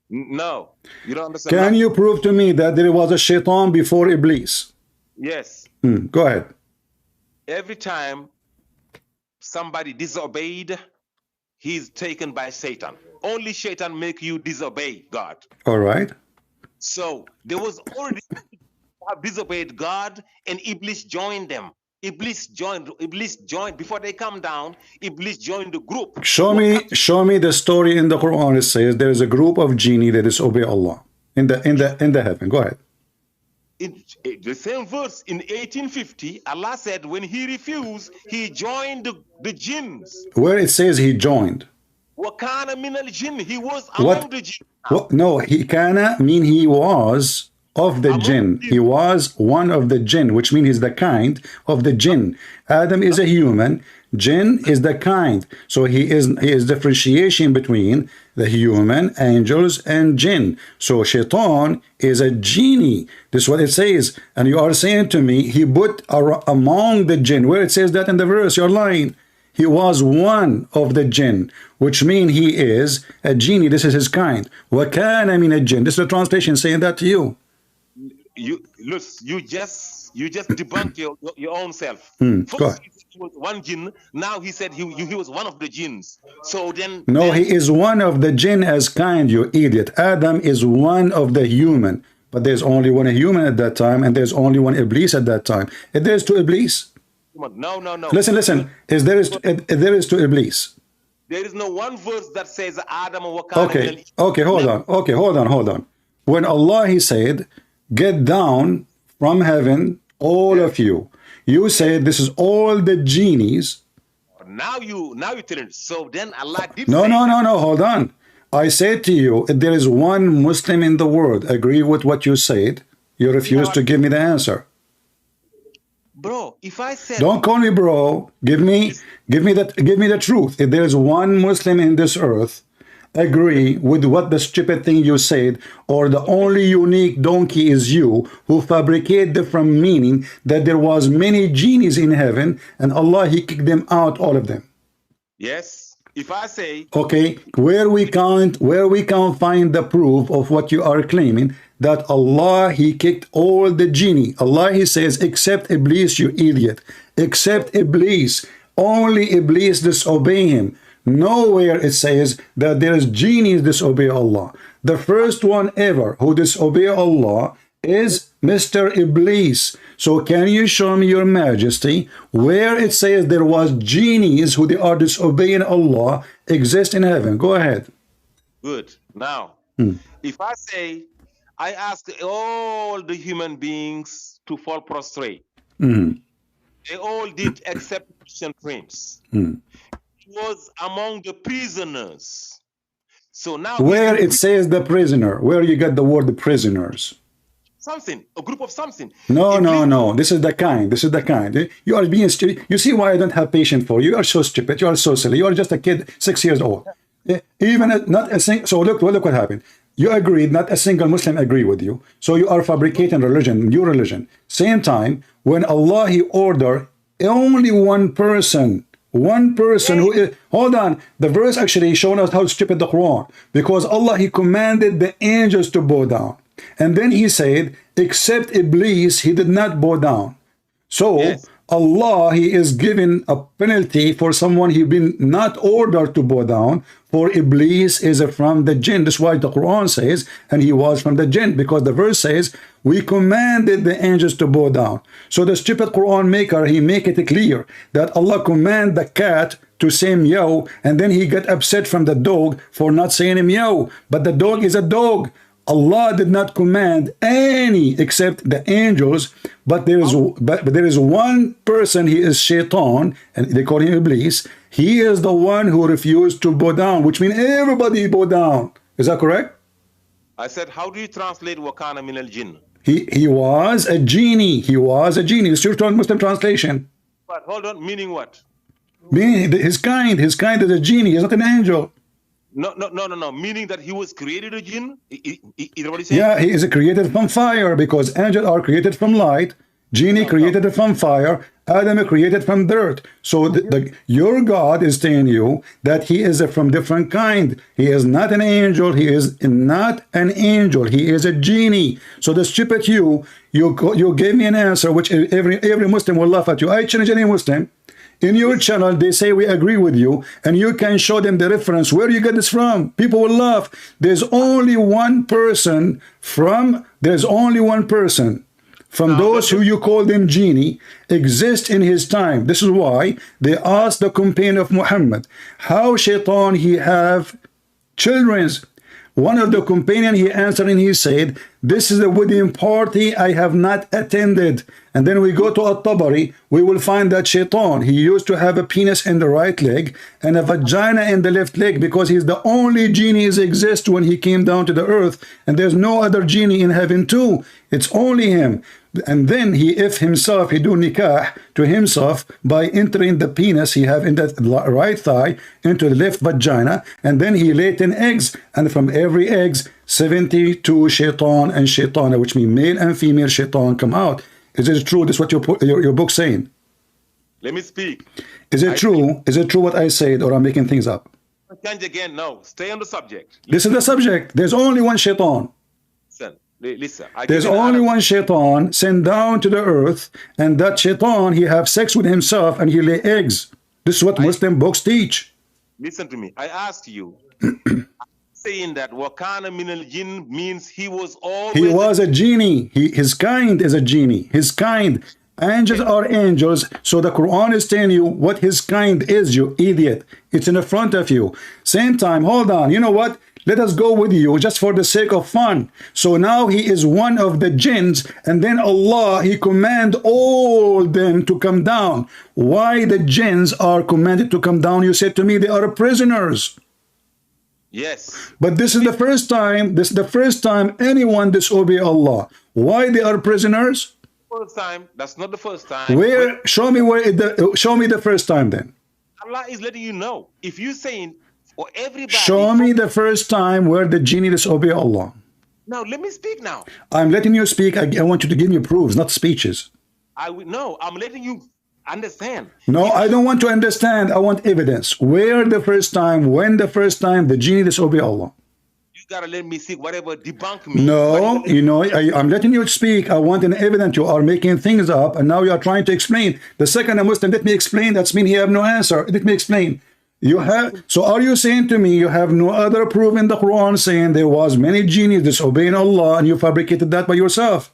No. You don't understand. Can you prove to me that there was a Shaitan before Iblis? Yes. Go ahead. Every time somebody disobeyed, he's taken by Satan. Only Satan make you disobey God. All right. So there was already have disobeyed God, and Iblis joined them. Iblis joined before they come down. Iblis joined the group. Show me the story in the Quran. It says there is a group of genie that disobey Allah in the heaven. Go ahead. In the same verse in 1850, Allah said when he refused, he joined the jinns. Where it says he joined? Wakana min al jinn. He was among the jinn. No, he kana mean he was of the jinn. He was one of the jinn, which means he's the kind of the jinn. Adam is a human. Jinn is the kind. So he is differentiation between the human, angels, and jinn. So Shaitan is a genie. This is what it says. And you are saying to me, he put among the jinn. Where it says that in the verse, you're lying. He was one of the jinn, which means he is a genie. This is his kind. وَكَانَ مِنَ الجِّنِّ. This is the translation saying that to you. You just debunked your own self. Go ahead. He was one jinn. Now he said he was one of the jinns. So then he is one of the jinn as kind, you idiot. Adam is one of the human, but there's only one human at that time, and there's only one Iblis at that time. If there's two Iblis, no. Listen. If there is two Iblis. There is no one verse that says Adam or Okay, hold on. When Allah he said, get down from heaven, all of you. You said this is all the genies Now you telling it. So then Allah did No, say no, that. no, no, hold on. I said to you, if there is one Muslim in the world agree with what you said, you refuse to give me the answer. Bro, if I said Don't call me bro. Give me the truth. If there is one Muslim in this earth agree with what the stupid thing you said, or the only unique donkey is you who fabricate different meaning, that there was many genies in heaven and Allah he kicked them out, all of them. yes, if I say Okay, where we can't find the proof of what you are claiming, that Allah he kicked all the genie. Allah he says, except Iblis, you idiot, except Iblis, only Iblis disobey him. Nowhere it says that there is genies disobey Allah. The first one ever who disobey Allah is Mr. Iblis. So can you show me, your majesty, where it says there was genies who they are disobeying Allah exist in heaven? Go ahead. good. Now, if I say I asked all the human beings to fall prostrate, they all did except Christian prince. He was among the prisoners. So now where it says the prisoner, where you get the word prisoners? Something, a group of something. No, no, no. This is the kind. This is the kind. You are being stupid. You see why I don't have patience for you? You are so stupid. You are so silly. You are just a kid, 6 years old. Even not a single. So look what happened. You agreed. Not a single Muslim agree with you. So you are fabricating religion, new religion. Same time, when Allah he ordered only one person who is, hold on, the verse actually showing us how stupid the Quran, because Allah he commanded the angels to bow down, and then he said except Iblis he did not bow down. So Allah he is giving a penalty for someone he been not ordered to bow down, for Iblis is from the jinn. That's why the Quran says and he was from the jinn, because the verse says we commanded the angels to bow down. So the stupid Quran maker, he make it clear that Allah command the cat to say meow, and then he get upset from the dog for not saying meow, but the dog is a dog. Allah did not command any except the angels, but there is one person, he is Shaitan, and they call him Iblis. He is the one who refused to bow down, which means everybody bow down. Is that correct? I said, how do you translate wakana min al jinn? He was a genie. He was a genie. It's your Muslim translation. But hold on, meaning what? Meaning his kind is a genie. He's not an angel. No. Meaning that he was created a jinn? Is that what he's saying? Yeah, he is created from fire, because angels are created from light, genie created from fire, Adam created from dirt. So your God is telling you that he is from different kind. He is not an angel. He is not an angel. He is a genie. So the stupid you gave me an answer which every Muslim will laugh at you. I challenge any Muslim. In your channel, they say we agree with you, and you can show them the reference. Where you get this from? People will laugh. There's only one person from those who you call them genie exist in his time. This is why they asked the companion of Muhammad, how Shaitan he have children? One of the companion he answered and he said, this is a wedding party I have not attended. And then we go to At-Tabari, we will find that Shaitan, he used to have a penis in the right leg and a vagina in the left leg, because he's the only genie that exists when he came down to the earth, and there's no other genie in heaven too. It's only him. And then he do nikah to himself by entering the penis he have in that right thigh into the left vagina, and then he laid 10 eggs, and from every eggs 72 shaitan and shaitana, which mean male and female shaitan, come out. Is it true? This is what your book saying? Let me speak. Is it true? Is it true what I said, or I'm making things up? Change again. No, stay on the subject. This is the subject. There's only one shaitan. Listen. There's only one shaitan sent down to the earth, and that shaitan, he have sex with himself and he lay eggs. This is what Muslim books teach. Listen to me. I asked you, saying that wakana min al jinn means he was always... He was a genie. His kind is a genie. His kind. Angels are angels. So the Quran is telling you what his kind is, you idiot. It's in the front of you. Same time, hold on. You know what? Let us go with you just for the sake of fun. So now he is one of the jinns, and then Allah, he command all them to come down. Why the jinns are commanded to come down? You said to me they are prisoners. Yes. But this is the first time anyone disobey Allah. Why they are prisoners? First time, that's not the first time. Where? Show me the first time then. Allah is letting you know. If you saying for everybody. Show me the first time where the genie disobey Allah. Now let me speak now. I'm letting you speak. I want you to give me proofs, not speeches. No, I'm letting you understand. No, I don't want to understand. I want evidence. Where the first time, when the first time the genie disobey Allah? You gotta let me see whatever debunk me. No, you know, I'm letting you speak. I want an evidence. You are making things up, and now you are trying to explain. The second a Muslim, let me explain. That's mean he have no answer. Let me explain. You have. So are you saying to me you have no other proof in the Quran saying there was many genies disobeying Allah, and you fabricated that by yourself?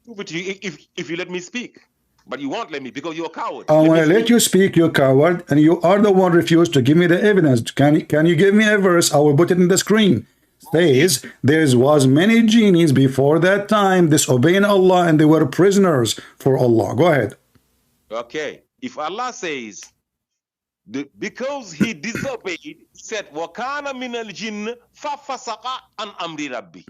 Prove it to you if you let me speak. But you won't let me because you're a coward. I want to let you speak, you coward, and you are the one refused to give me the evidence. Can you give me a verse? I will put it in the screen. Says there was many genies before that time disobeying Allah, and they were prisoners for Allah. Go ahead. Okay. If Allah says because he disobeyed, said وَكَانَ مِنَ الْجِنِّ فَفَسَقَ عَنْ أَمْرِ رَبِّهِ.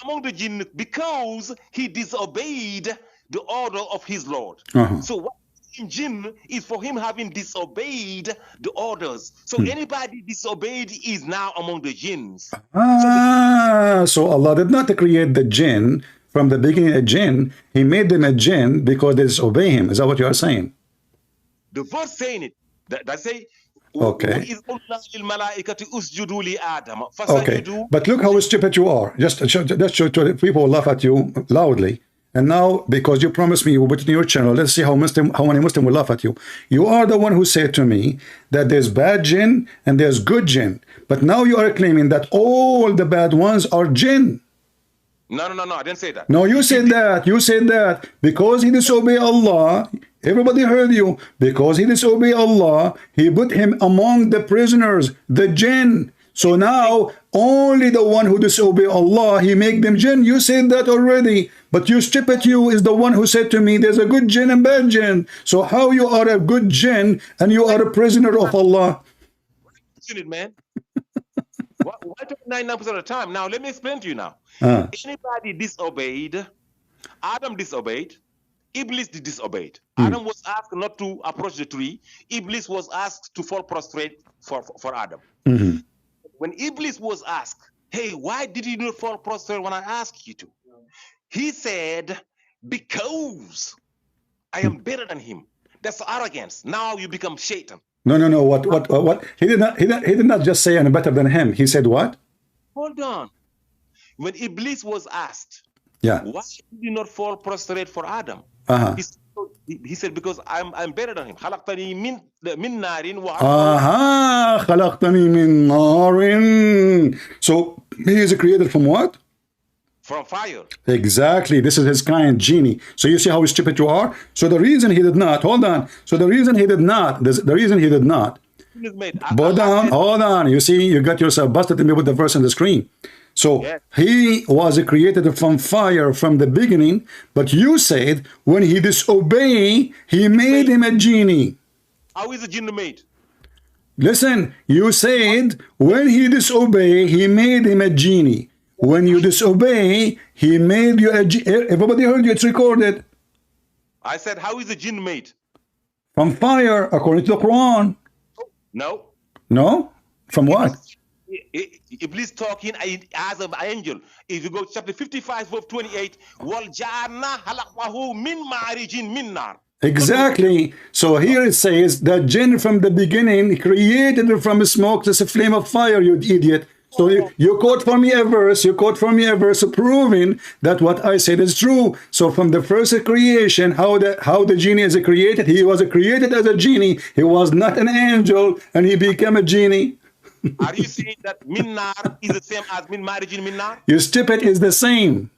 Among the jinn, because he disobeyed the order of his Lord. So what in jinn is for him having disobeyed the orders. So anybody disobeyed is now among the jinns. So Allah did not create the jinn from the beginning a jinn. He made them a jinn because they disobey him. Is that what you are saying? The verse saying it, that say, okay. Okay. But look how stupid you are. Just show people laugh at you loudly. And now, because you promised me you will put it in your channel, let's see how many Muslims will laugh at you. You are the one who said to me that there's bad jinn and there's good jinn. But now you are claiming that all the bad ones are jinn. No, I didn't say that. No, you said that. You said that. Because he disobeyed Allah, everybody heard you. Because he disobeyed Allah, he put him among the prisoners, the jinn. So now, only the one who disobey Allah, he make them jinn. You said that already. But you stupid you is the one who said to me, there's a good jinn and bad jinn. So how you are a good jinn and you are a prisoner of Allah? Man. Why 99% of the time? Now, let me explain to you now. Anybody disobeyed, Adam disobeyed, Iblis disobeyed. Adam was asked not to approach the tree. Iblis was asked to fall prostrate for Adam. When Iblis was asked, hey, why did you not fall prostrate when I asked you to? He said, because I am better than him. That's arrogance. Now you become Satan. No. What? He did not just say I'm better than him. He said what? Hold on. When Iblis was asked, why did you not fall prostrate for Adam? He said, because I'm better than him. خلقتني من نار خلقتني من نار. So he is created from what? From fire. Exactly. This is his kind, genie. So you see how stupid you are? So the reason he did not, hold on. So the reason he did not, hold on. You see, you got yourself busted and put the verse on the screen. So he was created from fire from the beginning, but you said when he disobeyed, he made him a genie. How is a genie made? Listen, you said when he disobeyed, he made him a genie. When you disobey, he made you a genie. Everybody heard you, it's recorded. I said, how is a jinn made? From fire, according to the Quran. No. No? From what? Iblis talking as an angel. If you go to chapter 55, verse 28, exactly. So here it says that jinn from the beginning created from smoke as a flame of fire, you idiot. So you quote for me a verse, proving that what I said is true. So from the first creation, how the genie is created, he was created as a genie. He was not an angel, and he became a genie. Are you saying that minnar is the same as min marriage in minnar? Your stupid is the same.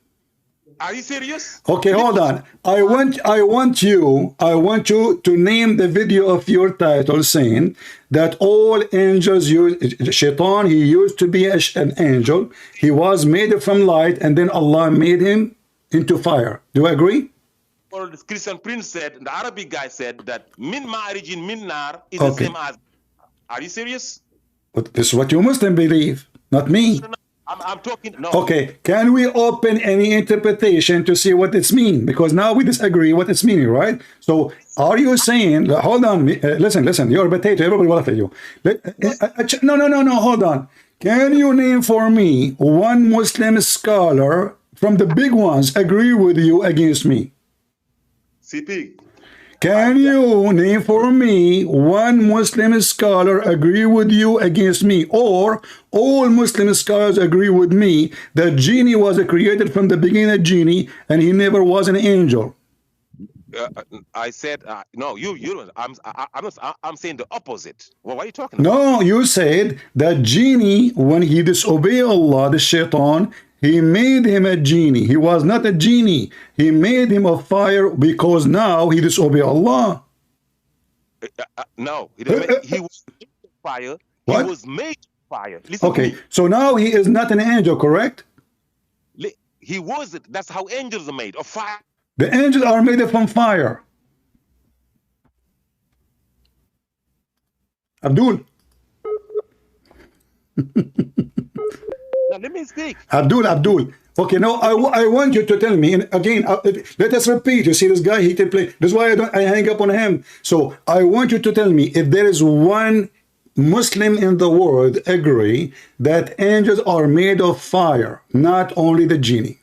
Are you serious? Okay, hold on. I want you to name the video of your title saying that all angels use Shaitan. He used to be an angel. He was made from light, and then Allah made him into fire. Do you agree? Or the Christian prince said, the Arabic guy said that min ma'arijin min nar is the same as. Are you serious? But this is what you Muslim believe, not me. No, I'm talking. No. Okay, can we open any interpretation to see what it's mean? Because now we disagree what it's meaning, right? So are you saying, hold on, listen, you're a potato, everybody will laugh at you. No, hold on. Can you name for me one Muslim scholar from the big ones agree with you against me? CP. Can you name for me one Muslim scholar agree with you against me, or all Muslim scholars agree with me that genie was created from the beginning of genie and he never was an angel? I said no. I'm saying the opposite. Well, what are you talking about? No, you said that genie, when he disobeyed Allah, the Shaitan, he made him a genie. He was not a genie. He made him of fire because now he disobeyed Allah. No, he was made of fire. What? He was made of fire. Listen okay, so now he is not an angel, correct? He wasn't. That's how angels are made, of fire. The angels are made from fire. Abdul. Now let me speak. Abdul. Okay, now I want you to tell me, and again, let us repeat. You see this guy, he can play. That's why I hang up on him. So I want you to tell me if there is one Muslim in the world agree that angels are made of fire, not only the genie.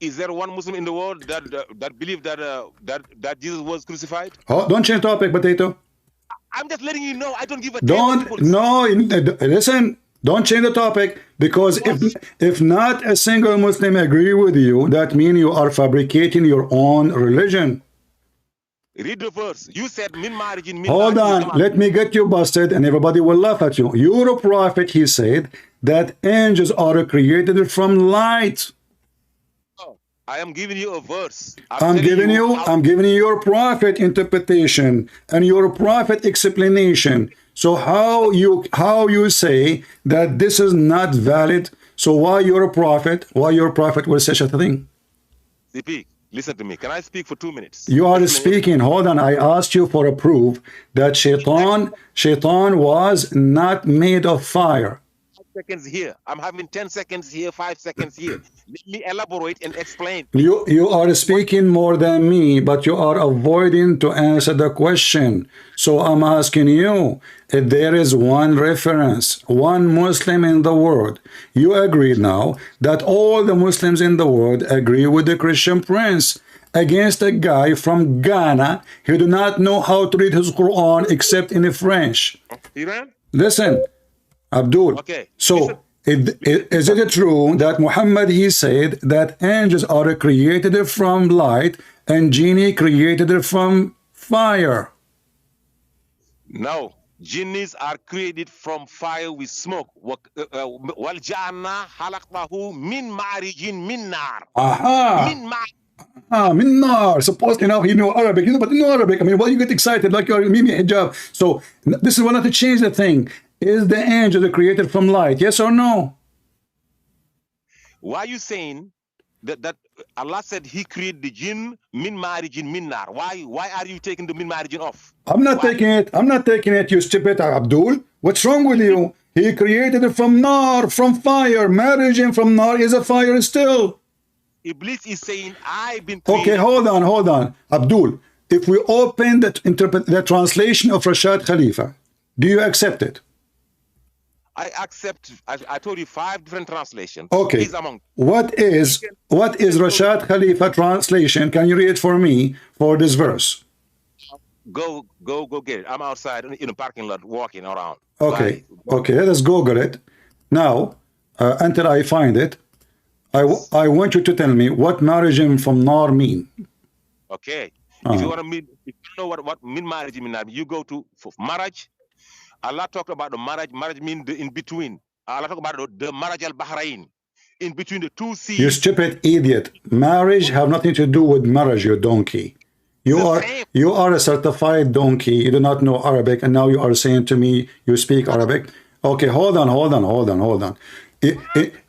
Is there one Muslim in the world that believe that Jesus was crucified? Oh, don't change topic, potato. I'm just letting you know. I don't give a damn. Listen. Don't change the topic, because if not a single Muslim agree with you, that means you are fabricating your own religion. Read the verse. You said min marriage in min. Hold on, let me get you busted and everybody will laugh at you. You're a prophet, he said that angels are created from light. I am giving you a verse. I'm giving you your prophet interpretation and your prophet explanation. So how you say that this is not valid? So why you're a prophet? Why your prophet will say such a thing? CP, listen to me. Can I speak for 2 minutes? You are speaking. Hold on. I asked you for a proof that Shaitan was not made of fire. 5 seconds here. I'm having 10 seconds here, 5 seconds here. Let me elaborate and explain. You are speaking more than me, but you are avoiding to answer the question. So I'm asking you, if there is one reference, one Muslim in the world, you agree now that all the Muslims in the world agree with the Christian prince against a guy from Ghana who do not know how to read his Quran except in French. Iran? Listen, Abdul. Okay. So is it true that Muhammad, he said that angels are created from light and genie created from fire? No. Jinnis are created from fire with smoke. Aha. Min nar. Supposedly now he knew Arabic, but no Arabic. I mean, why you get excited like you're Mimi hijab? So this is one to change the thing. Is the angel created from light? Yes or no? Why are you saying that Allah said he created the jinn min marijin min nar? Why are you taking the min marijin off? I'm not taking it. I'm not taking it, you stupid Abdul. What's wrong with you? He created it from nar, from fire. Marijin from nar is a fire still. Iblis is saying, I've been created. Okay, hold on. Abdul, if we open the translation of Rashad Khalifa, do you accept it? I accept. I told you 5 different translations. Okay. What is Rashad Khalifa translation? Can you read it for me for this verse? Go get it. I'm outside in a parking lot walking around. Okay. Okay. Let us Google it now. Until I find it, I want you to tell me what marijim from nar mean. Okay. If you want to mean, if you know what min marijim mean, you go to marriage. Allah talked about the marriage. Marriage means the in between. Allah talked about the marriage al-Bahrain. in between the two seas. You stupid idiot. Marriage have nothing to do with marriage, you donkey. You are a certified donkey. You do not know Arabic, and now you are saying to me you speak Arabic. Okay, hold on.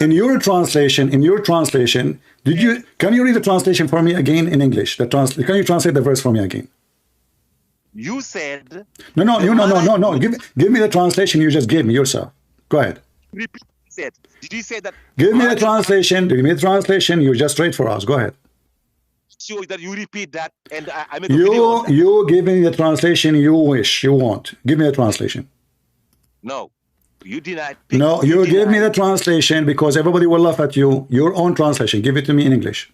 In your translation, can you read the translation for me again in English? Can you translate the verse for me again? You said no. Give me the translation you just gave me yourself. Go ahead. Repeat. Did you say that? Give me the translation. Give me the translation. You just read for us. Go ahead. Sure that you repeat that, and I make a video. You give me the translation you wish, you want. Give me the translation. No, you denied. No, you give me the translation because everybody will laugh at you. Your own translation. Give it to me in English.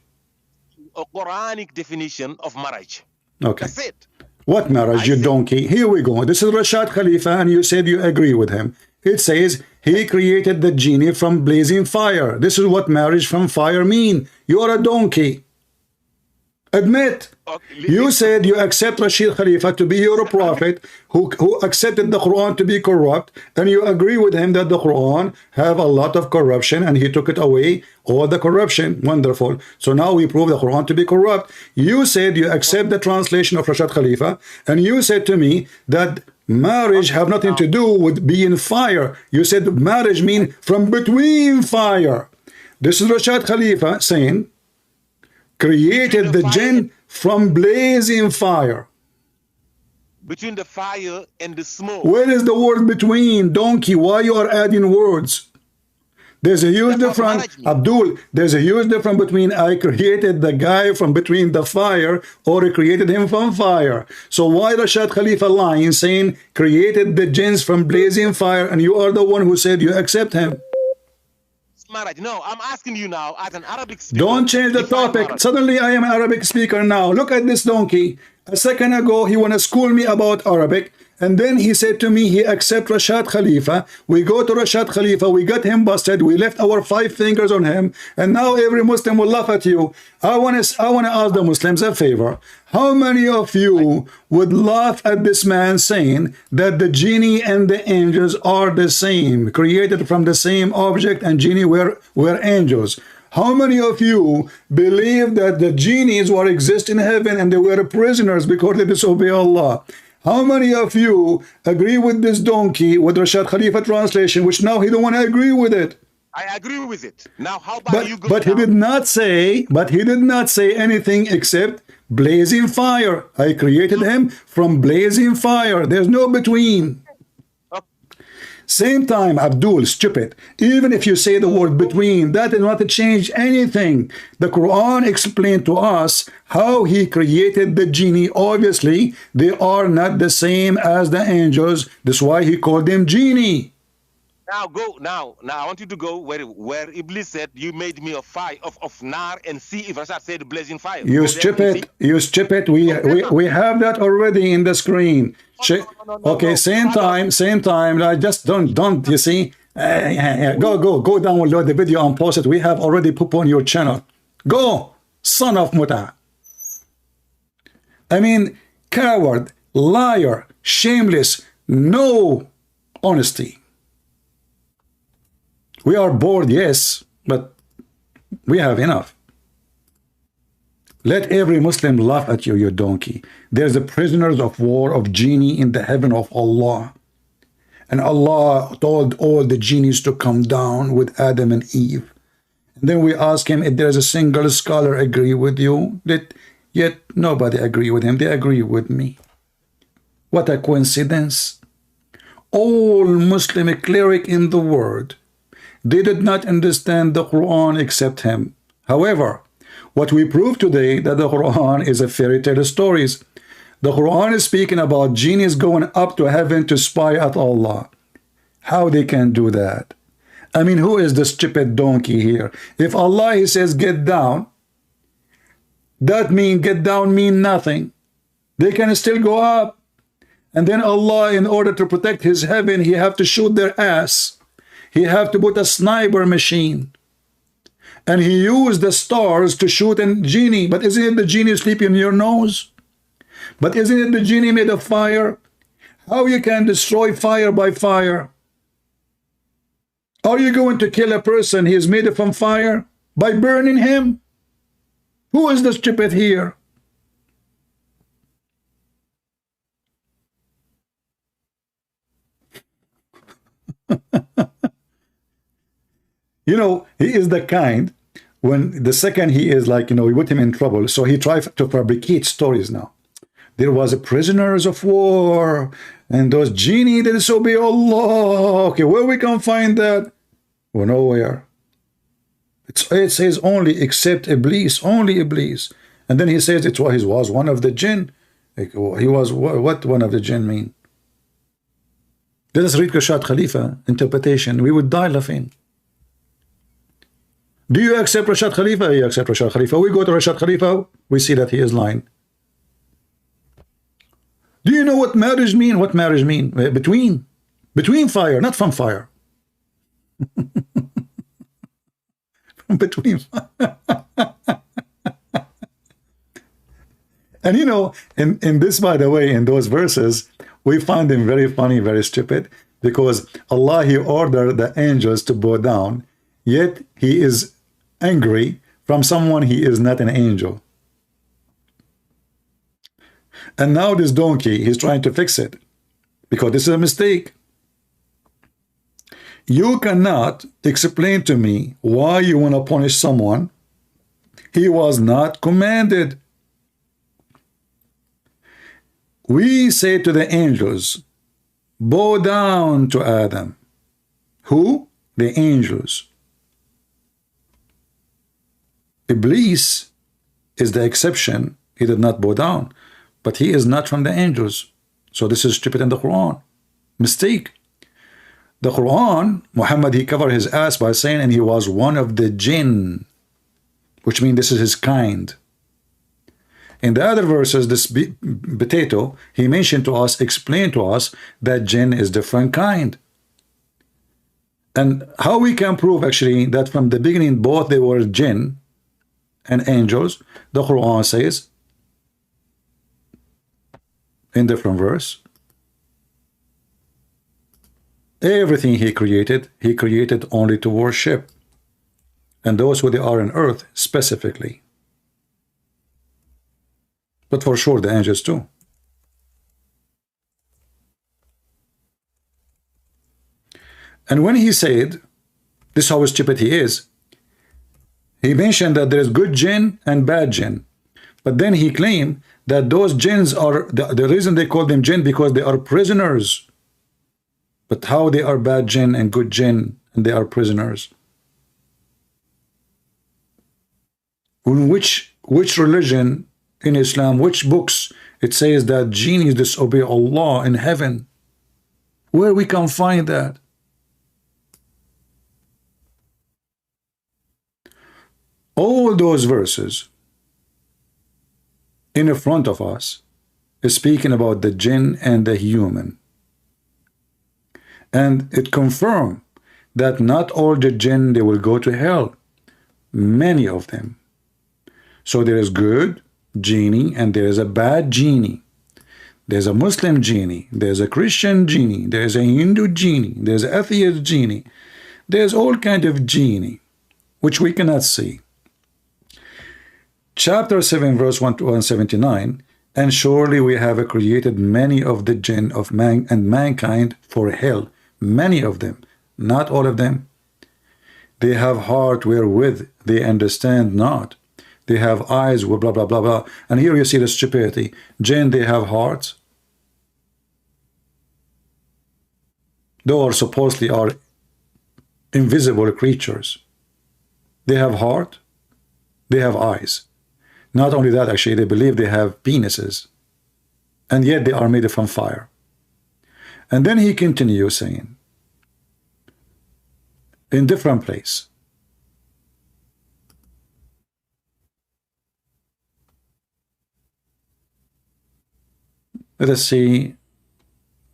A Quranic definition of marriage. Okay. That's it. What marriage, you donkey? Here we go. This is Rashad Khalifa, and you said you agree with him. It says he created the genie from blazing fire. This is what marriage from fire mean. You are a donkey. Admit. You said you accept Rashid Khalifa to be your prophet who accepted the Quran to be corrupt, and you agree with him that the Quran have a lot of corruption and he took it away, all the corruption. Wonderful. So now we prove the Quran to be corrupt. You said you accept the translation of Rashid Khalifa, and you said to me that marriage have nothing to do with being fire. You said marriage mean from between fire. This is Rashid Khalifa saying created the jinn from blazing fire. Between the fire and the smoke. Where is the word between, donkey? Why you are adding words? There's a huge difference, Abdul. There's a huge difference between I created the guy from between the fire or I created him from fire. So why Rashad Khalifa lying saying created the jinns from blazing fire, and you are the one who said you accept him? Marriage. No, I'm asking you now as an Arabic speaker. Don't change the topic. Suddenly I am an Arabic speaker now. Look at this donkey. A second ago he want to school me about Arabic, and then he said to me he accept Rashad Khalifa. We go to Rashad Khalifa, we got him busted, we left our 5 fingers on him, and now every Muslim will laugh at you. I want to ask the Muslims a favor. How many of you would laugh at this man saying that the genie and the angels are the same, created from the same object, and genie were angels? How many of you believe that the genies were exist in heaven and they were prisoners because they disobey Allah? How many of you agree with this donkey with Rashad Khalifa translation, which now he don't want to agree with it? I agree with it. Now how about you go But he did not say anything except blazing fire. I created him from blazing fire. There's no between. Same time, Abdul, stupid. Even if you say the word between, that is not to change anything. The Quran explained to us how he created the genie. Obviously, they are not the same as the angels. That's why he called them genie. Now go. Now I want you to go where Iblis said, "You made me a fire of nar," and see if Rashad said blazing fire. You stupid. You stupid. We have that already in the screen. Okay, same time. I just don't. You see? Go download the video and post it. We have already put on your channel. Go, son of Muta. I mean, coward, liar, shameless, no honesty. We are bored, yes, but we have enough. Let every Muslim laugh at you, you donkey. There's a prisoners of war of genie in the heaven of Allah. And Allah told all the genies to come down with Adam and Eve. And then we ask him if there's a single scholar agree with you. Yet nobody agree with him. They agree with me. What a coincidence. All Muslim cleric in the world, they did not understand the Quran except him. However, what we prove today that the Quran is a fairy tale stories. The Quran is speaking about genies going up to heaven to spy at Allah. How they can do that? I mean, who is the stupid donkey here? If Allah, he says, get down, that mean get down mean nothing. They can still go up. And then Allah, in order to protect his heaven, he have to shoot their ass. He have to put a sniper machine. And he used the stars to shoot a genie. But isn't it the genie sleeping in your nose? But isn't it the genie made of fire? How you can destroy fire by fire? Are you going to kill a person he is made from fire by burning him? Who is the stupid here? You know, he is the kind, when the second he is like, you know, we put him in trouble, so he tries to fabricate stories now. There was a prisoners of war, and those genie that disobey Allah. Okay, where we can find that? Well, nowhere. It says only except Iblis, only Iblis. And then he says he was one of the jinn. Like, he was, what one of the jinn mean? Let us read Rashad Khalifa interpretation. We would die laughing. Do you accept Rashad Khalifa? You accept Rashad Khalifa. We go to Rashad Khalifa, we see that he is lying. Do you know what marriage mean? What marriage mean? Between fire, not from fire. Between fire. And you know, in this, by the way, in those verses, we find them very funny, very stupid, because Allah, he ordered the angels to bow down, yet he is angry from someone he is not an angel. And now this donkey, he's trying to fix it, because this is a mistake. You cannot explain to me why you want to punish someone he was not commanded. We say to the angels, bow down to Adam. Who? The angels. Iblis is the exception. He did not bow down, but he is not from the angels. So this is stupid in the Quran. Mistake. The Quran, Muhammad, he covered his ass by saying, and he was one of the jinn, which means this is his kind. In the other verses, this potato, he mentioned to us, explained to us that jinn is different kind. And how we can prove actually that from the beginning both they were jinn and angels, the Quran says in different verse, everything he created only to worship, and those who they are on earth specifically. But for sure the angels too. And when he said, this is how stupid he is, he mentioned that there is good jinn and bad jinn. But then he claimed that those jinns are, the reason they call them jinn, because they are prisoners. But how they are bad jinn and good jinn and they are prisoners? In which religion in Islam, which books it says that genies disobey Allah in heaven? Where we can find that? All those verses in front of us is speaking about the jinn and the human. And it confirms that not all the jinn, they will go to hell. Many of them. So there is good genie and there is a bad genie. There's a Muslim genie, there's a Christian genie, there's a Hindu genie, there's an atheist genie. There's all kind of genie which we cannot see. Chapter 7 verse 179, and surely we have created many of the jinn of man and mankind for hell. Many of them, not all of them. They have heart wherewith they understand not. They have eyes with blah blah blah blah. And here you see the stupidity. Jinn, they have hearts. Those supposedly are invisible creatures. They have heart. They have eyes. Not only that, actually, they believe they have penises. And yet they are made from fire. And then he continues saying, in different place, let us see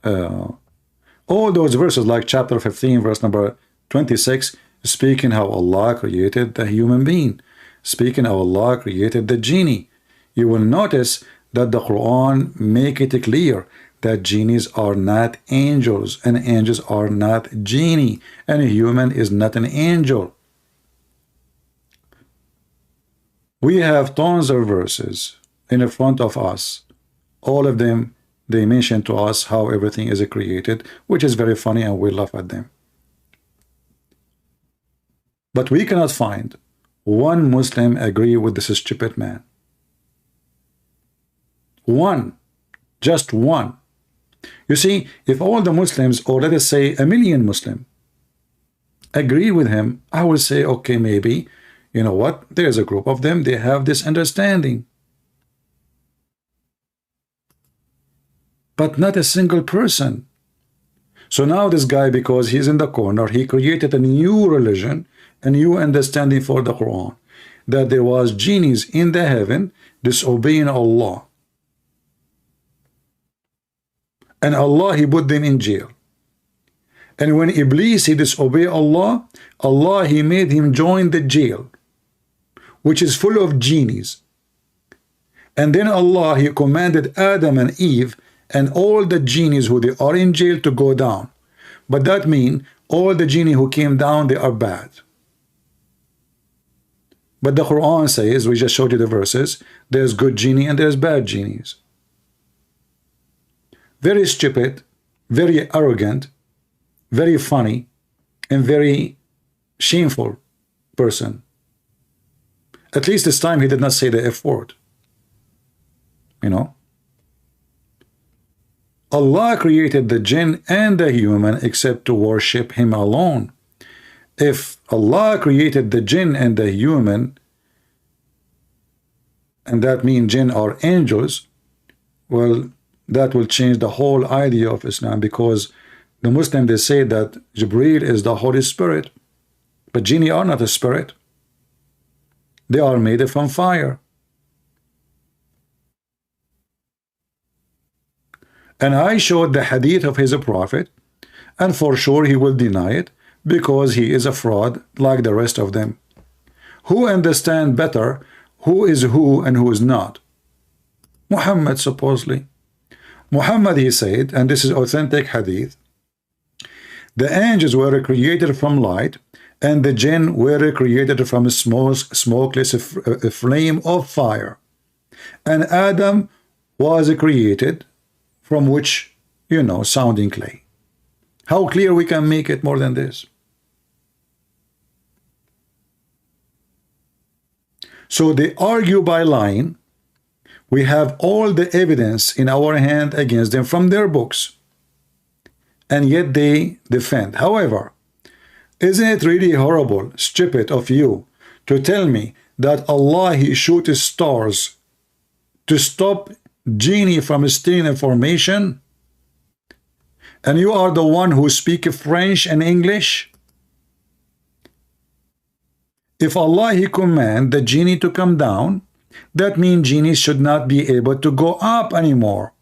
all those verses like chapter 15 verse number 26, speaking how Allah created the human being, speaking how Allah created the genie. You will notice that the Quran make it clear that genies are not angels, and angels are not genie, and a human is not an angel. We have tons of verses in front of us. All of them, they mention to us how everything is created, which is very funny, and we laugh at them. But we cannot find one Muslim agree with this stupid man. One. Just one. You see, if all the Muslims, or let us say 1 million Muslim, agree with him, I will say, okay, maybe, you know what, there's a group of them, they have this understanding. But not a single person. So now this guy, because he's in the corner, he created a new religion, a new understanding for the Quran, that there was genies in the heaven disobeying Allah. And Allah, he put them in jail. And when Iblis, he disobeyed Allah, Allah, he made him join the jail, which is full of genies. And then Allah, he commanded Adam and Eve and all the genies who they are in jail to go down. But that means all the genie who came down, they are bad. But the Quran says, we just showed you the verses, there's good genie and there's bad genies. Very stupid, very arrogant, very funny, and very shameful person. At least this time he did not say the F word. You know? Allah created the jinn and the human except to worship him alone. If Allah created the jinn and the human, and that means jinn are angels, well, that will change the whole idea of Islam, because the Muslims, they say that Jibreel is the Holy Spirit, but jinni are not a spirit. They are made from fire. And I showed the hadith of his prophet, and for sure he will deny it, because he is a fraud like the rest of them. Who understand better who is who and who is not? Muhammad, supposedly. Muhammad, he said, and this is authentic hadith, the angels were created from light, and the jinn were created from a smokeless flame of fire. And Adam was created from which, you know, sounding clay. How clear we can make it more than this? So they argue by lying. We have all the evidence in our hand against them from their books, and yet they defend. However, isn't it really horrible, stupid of you to tell me that Allah, he shoots stars to stop genie from stealing information, and you are the one who speak French and English? If Allah, he command the genie to come down, that means genies should not be able to go up anymore.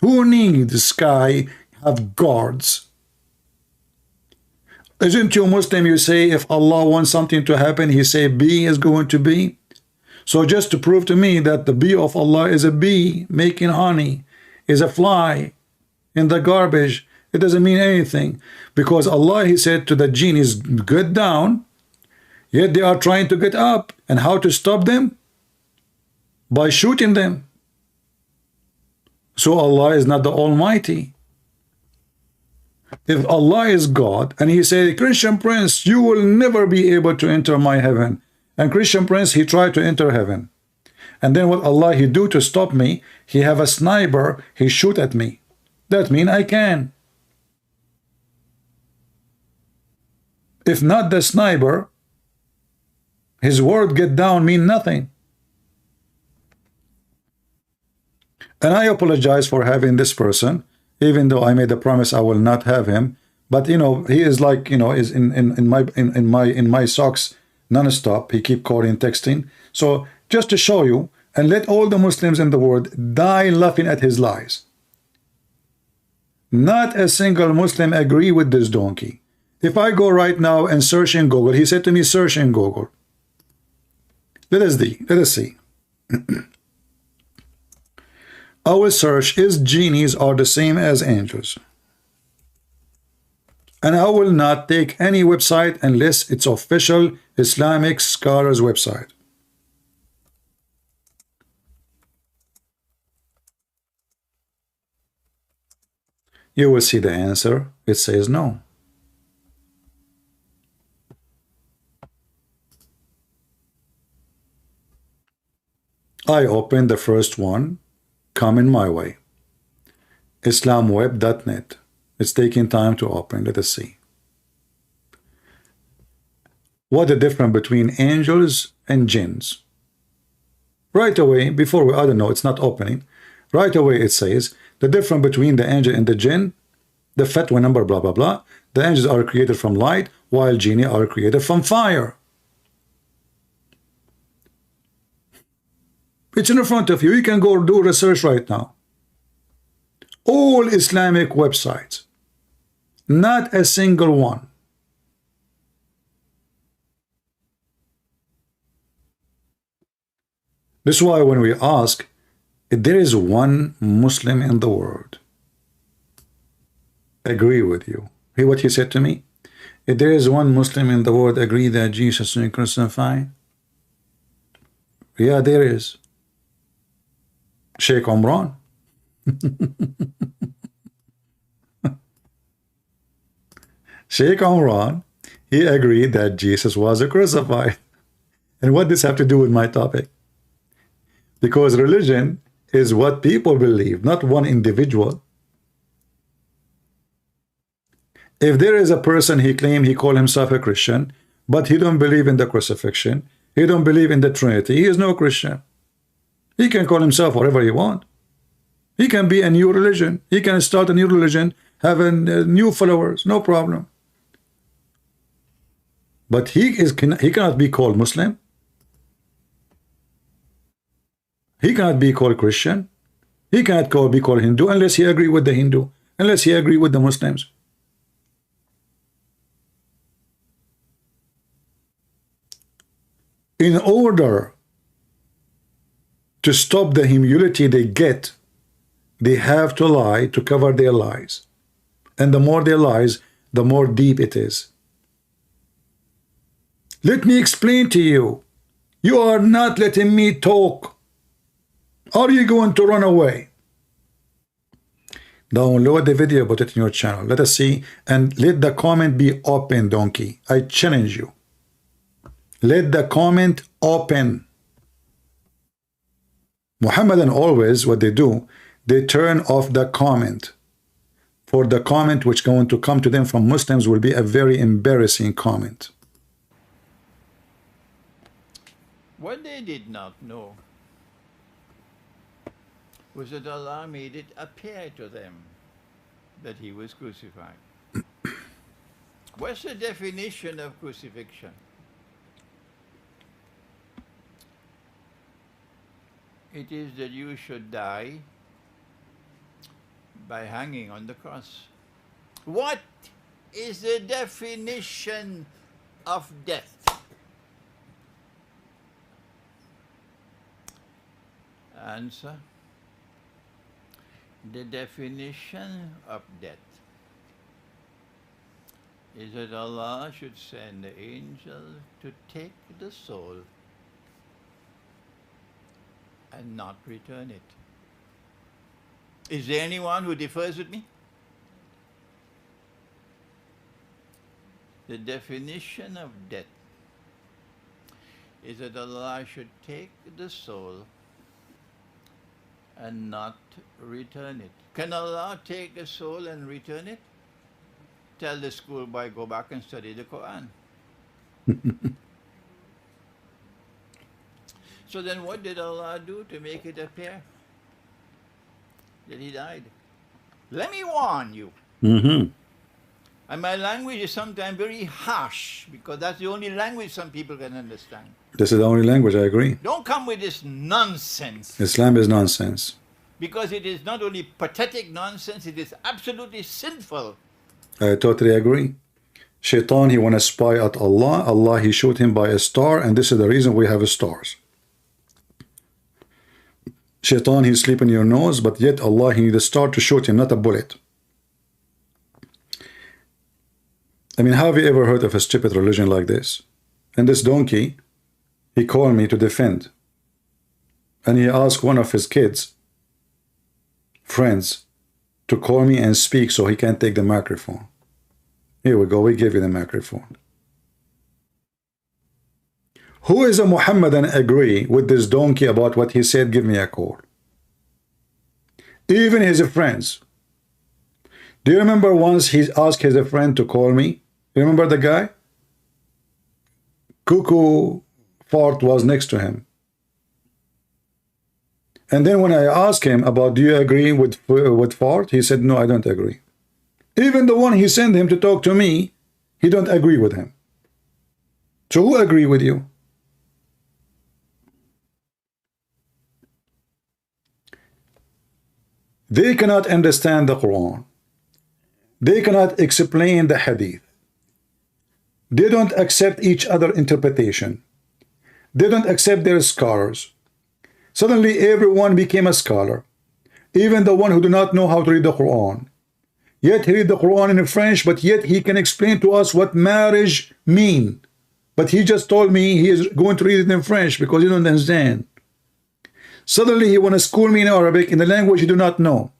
Who needs the sky have guards? Isn't you Muslim, you say if Allah wants something to happen, he say bee is going to be? So just to prove to me that the bee of Allah is a bee making honey, is a fly in the garbage, it doesn't mean anything, because Allah, he said to the genies, get down, yet they are trying to get up. And how to stop them? By shooting them. So Allah is not the Almighty. If Allah is God, and he said, Christian Prince, you will never be able to enter my heaven. And Christian Prince, he tried to enter heaven. And then what Allah, he do to stop me, he have a sniper, he shoot at me. That mean I can. If not the sniper, his word get down mean nothing. And I apologize for having this person, even though I made a promise I will not have him. But you know, he is like, you know, is in my socks non-stop. He keep calling, texting. So just to show you, and let all the Muslims in the world die laughing at his lies. Not a single Muslim agree with this donkey. If I go right now and search in Google, he said to me, search in Google. Let us see. I will search is genies are the same as angels. And I will not take any website unless it's official Islamic scholars website. You will see the answer. It says no. I opened the first one, coming my way. Islamweb.net. It's taking time to open. Let us see. What the difference between angels and jinns? Right away, before we, I don't know, it's not opening. Right away it says, the difference between the angel and the jinn, the fatwa number, blah, blah, blah. The angels are created from light, while jinni are created from fire. It's in front of you. You can go do research right now. All Islamic websites. Not a single one. This is why when we ask, if there is one Muslim in the world, agree with you. Hear what he said to me? If there is one Muslim in the world agree that Jesus is crucified, yeah, there is. Sheikh Omran. Sheikh Omran, he agreed that Jesus was crucified. And what does this have to do with my topic? Because religion is what people believe, not one individual. If there is a person he claims he call himself a Christian, but he don't believe in the crucifixion, he don't believe in the Trinity, he is no Christian. He can call himself whatever he want. He can be a new religion. He can start a new religion, having new followers, no problem. But he cannot be called Muslim. He cannot be called Christian. He cannot be called Hindu unless he agree with the Hindu, unless he agree with the Muslims. In order to stop the humility they get, they have to lie to cover their lies. And the more they lies, the more deep it is. Let me explain to you. You are not letting me talk. Are you going to run away? Download the video, put it in your channel. Let us see. And let the comment be open, donkey. I challenge you. Let the comment open. Muhammadan always, what they do, they turn off the comment. For the comment which going to come to them from Muslims will be a very embarrassing comment. What they did not know was that Allah made it appear to them that he was crucified. What's the definition of crucifixion? It is that you should die by hanging on the cross. What is the definition of death? Answer. The definition of death is that Allah should send the angel to take the soul and not return it. Is there anyone who differs with me? The definition of death is that Allah should take the soul and not return it. Can Allah take a soul and return it? Tell the schoolboy, go back and study the Quran. So then what did Allah do to make it appear that he died? Let me warn you. And my language is sometimes very harsh because that's the only language some people can understand. This is the only language, I agree. Don't come with this nonsense. Islam is nonsense. Because it is not only pathetic nonsense, it is absolutely sinful. I totally agree. Shaitan, he want to spy at Allah. Allah, he showed him by a star, and this is the reason we have stars. Shaitan, he's sleeping in your nose, but yet Allah, he need a star to shoot him, not a bullet. I mean, have you ever heard of a stupid religion like this? And this donkey, he called me to defend. And he asked one of his kids, friends, to call me and speak so he can take the microphone. Here we go, we give you the microphone. Who is a Muhammadan agree with this donkey about what he said? Give me a call. Even his friends. Do you remember once he asked his friend to call me? You remember the guy? Cuckoo fart was next to him. And then when I asked him about, do you agree with fart? He said, no, I don't agree. Even the one he sent him to talk to me, he don't agree with him. So who agree with you? They cannot understand the Quran. They cannot explain the Hadith. They don't accept each other's interpretation. They don't accept their scholars. Suddenly everyone became a scholar. Even the one who do not know how to read the Quran. Yet he read the Quran in French, but yet he can explain to us what marriage mean. But he just told me he is going to read it in French because he don't understand. Suddenly he want to school me in Arabic in the language he do not know.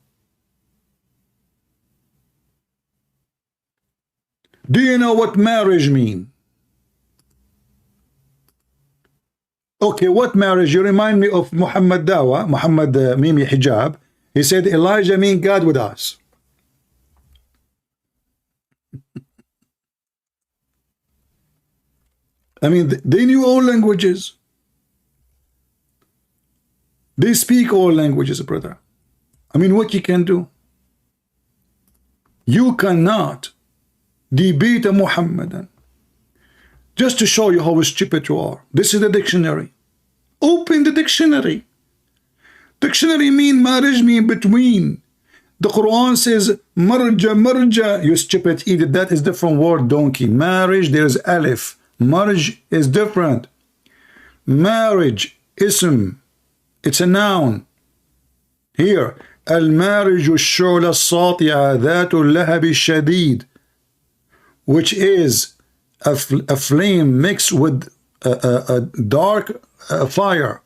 Do you know what marriage mean? Okay, what marriage? You remind me of Muhammad Dawa, Muhammad Mimi Hijab. He said Elijah mean God with us. I mean, they knew all languages. They speak all languages, brother. I mean, what you can do? You cannot debate a Muhammadan. Just to show you how stupid you are. This is the dictionary. Open the dictionary. Dictionary mean marriage, mean between. The Quran says marja, marja. You stupid idiot. That is different word, donkey. Marriage, there is alif. Marj is different. Marriage, ism. It's a noun. Here, المارج الشعلة الساطعة ذات اللهب الشديد, which is a flame mixed with a dark fire.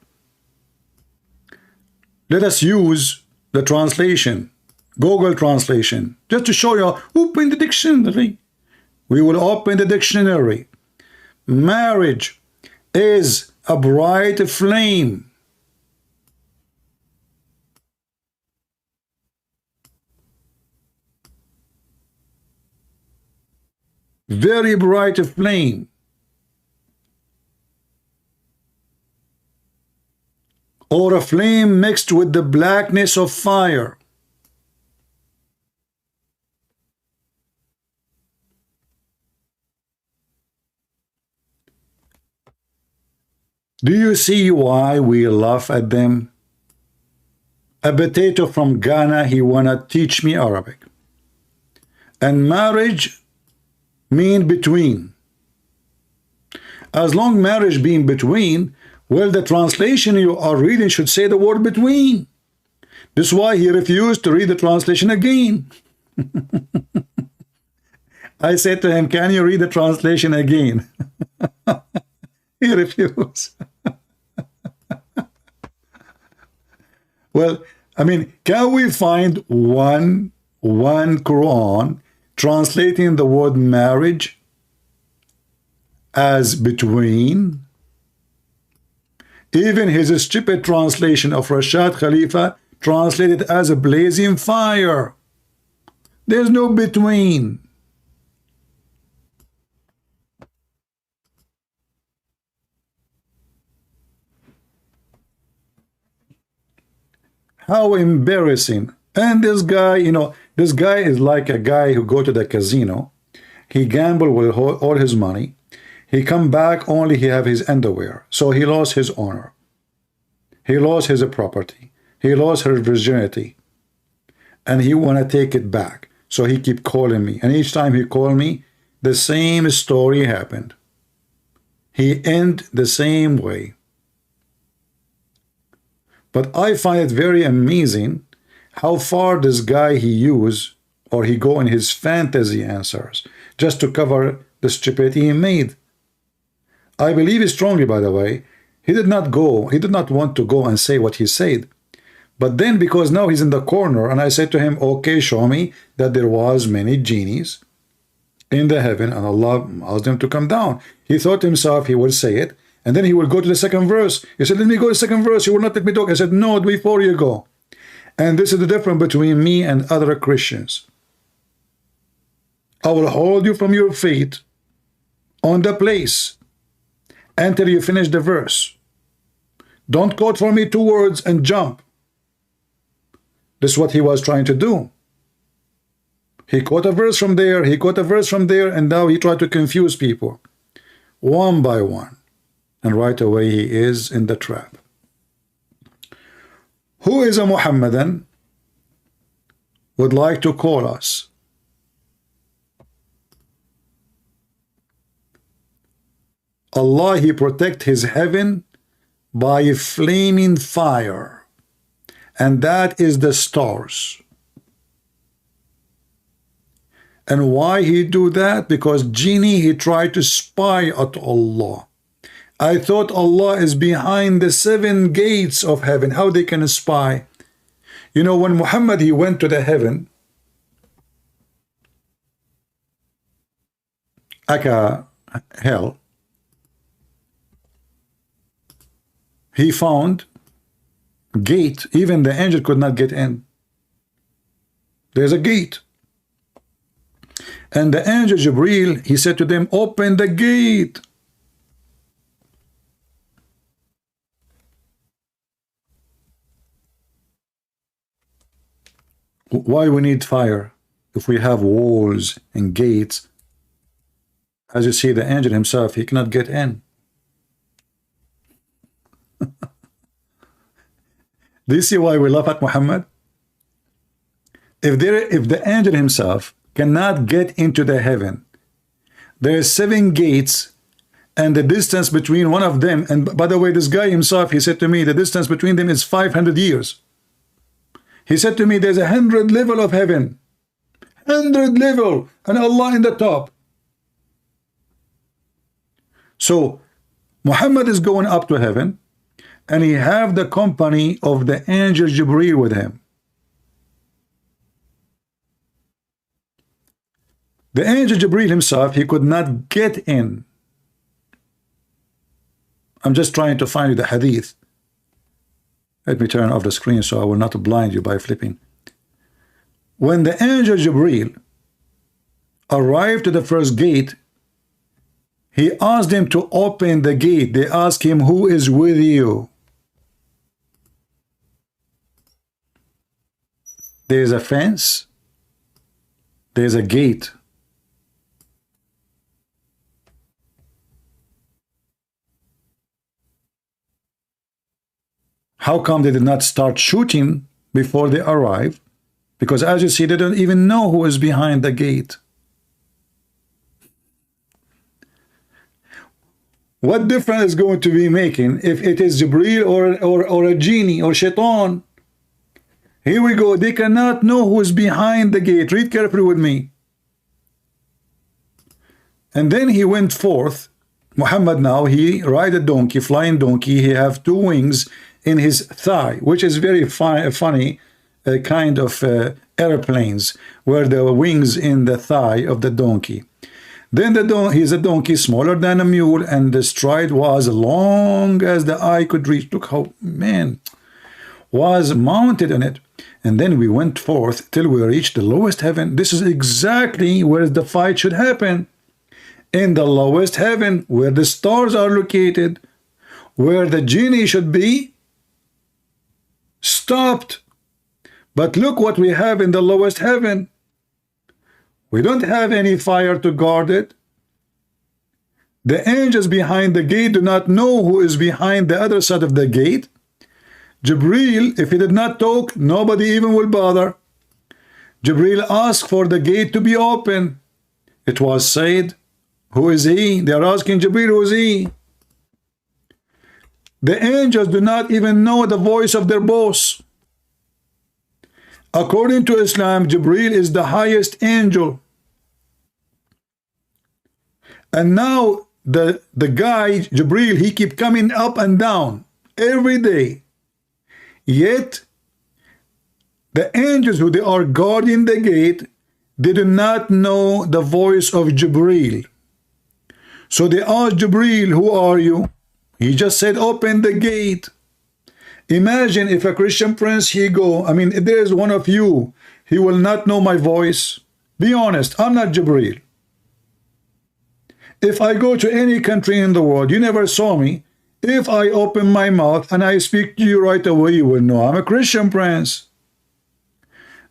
Let us use the translation, Google translation, just to show you. Open the dictionary. We will open the dictionary. Marriage is a bright flame. Very bright flame. Or a flame mixed with the blackness of fire. Do you see why we laugh at them? A potato from Ghana, he wanna teach me Arabic. And marriage mean between. As long marriage being between, well, the translation you are reading should say the word between. This is why he refused to read the translation again. I said to him, can you read the translation again? He refused. Well, I mean, can we find one Quran translating the word marriage as between? Even his stupid translation of Rashad Khalifa translated as a blazing fire. There's no between. How embarrassing. And this guy, you know, this guy is like a guy who go to the casino. He gamble with all his money. He come back only he have his underwear. So he lost his honor. He lost his property. He lost her virginity. And he want to take it back. So he keep calling me. And each time he call me, the same story happened. He end the same way. But I find it very amazing how far this guy he use or he go in his fantasy answers just to cover the stupidity he made. I believe strongly, by the way, he did not want to go and say what he said. But then, because now he's in the corner, and I said to him, okay, show me that there was many genies in the heaven, and Allah asked them to come down. He thought to himself he would say it, and then he will go to the second verse. He said, let me go to the second verse. You will not let me talk. I said, no, before you go. And this is the difference between me and other Christians. I will hold you from your feet on the place until you finish the verse. Don't quote for me 2 words and jump. This is what he was trying to do. He quote a verse from there, he quote a verse from there, and now he tried to confuse people one by one. And right away he is in the trap. Who is a Muhammadan would like to call us? Allah, he protect his heaven by a flaming fire. And that is the stars. And why he do that? Because genie, he tried to spy at Allah. I thought Allah is behind the 7 gates of heaven. How they can spy? You know, when Muhammad, he went to the heaven, aka hell, he found gate. Even the angel could not get in. There's a gate. And the angel Jibreel, he said to them, open the gate. Why we need fire if we have walls and gates? As you see, the angel himself, he cannot get in. Do you see why we laugh at Muhammad? If the angel himself cannot get into the heaven, there are 7 gates, and the distance between one of them, and by the way, this guy himself, he said to me, the distance between them is 500 years. He said to me, there's 100 level of heaven, 100 level, and Allah in the top. So Muhammad is going up to heaven, and he have the company of the angel Jibreel with him. The angel Jibreel himself, he could not get in. I'm just trying to find you the hadith. Let me turn off the screen so I will not blind you by flipping. When the angel Jibreel arrived to the first gate, he asked them to open the gate. They asked him, who is with you? There's a fence. There's a gate. How come they did not start shooting before they arrived? Because as you see, they don't even know who is behind the gate. What difference is going to be making if it is Jibreel or a genie or shaitan? Here we go. They cannot know who is behind the gate. Read carefully with me. And then he went forth. Muhammad now, he ride a donkey, flying donkey. He have 2 wings in his thigh, which is very funny kind of airplanes, where the wings in the thigh of the donkey. Then he's a donkey smaller than a mule, and the stride was long as the eye could reach. Look how, man, was mounted on it. And then we went forth till we reached the lowest heaven. This is exactly where the fight should happen. In the lowest heaven, where the stars are located, where the genie should be stopped. But look what we have in the lowest heaven. We don't have any fire to guard it. The angels behind the gate do not know who is behind the other side of the gate. Jibreel, if he did not talk, nobody even will bother. Jibreel asked for the gate to be open. It was said, who is he? They are asking Jibreel, who is he? The angels do not even know the voice of their boss. According to Islam, Jibreel is the highest angel. And now the guy, Jibreel, he keep coming up and down every day. Yet, the angels who they are guarding the gate, they do not know the voice of Jibreel. So they ask Jibreel, who are you? He just said, open the gate. Imagine if a Christian prince, he go, I mean, if there is one of you, he will not know my voice. Be honest, I'm not Jibreel. If I go to any country in the world, you never saw me. If I open my mouth and I speak to you right away, you will know I'm a Christian prince.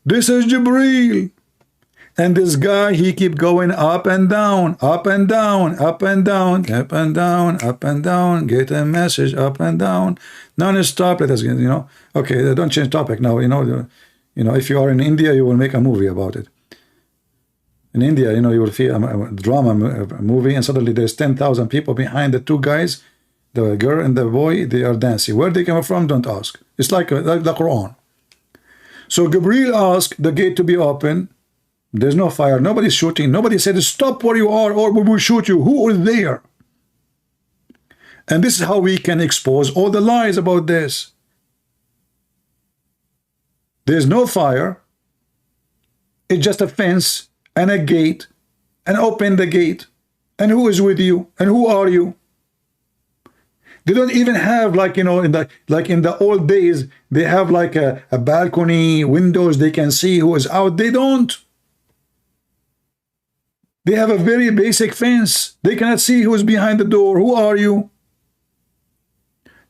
This is Jibreel. And this guy, he keep going up and down, up and down, up and down, up and down, up and down, get a message, up and down, non-stop. Let us, you know, okay, don't change topic now. You know, if you are in India, you will make a movie about it. In India, you know, you will see a drama movie, and suddenly there's 10,000 people behind the two guys, the girl and the boy, they are dancing. Where they come from, don't ask. It's like the Quran. So Gabriel asked the gate to be open. There's no fire. Nobody's shooting. Nobody said, stop where you are or we will shoot you. Who is there? And this is how we can expose all the lies about this. There's no fire. It's just a fence and a gate, and open the gate. And who is with you? And who are you? They don't even have, like, you know, in the old days, they have like a balcony, windows, they can see who is out. They don't. They have a very basic fence. They cannot see who is behind the door. Who are you?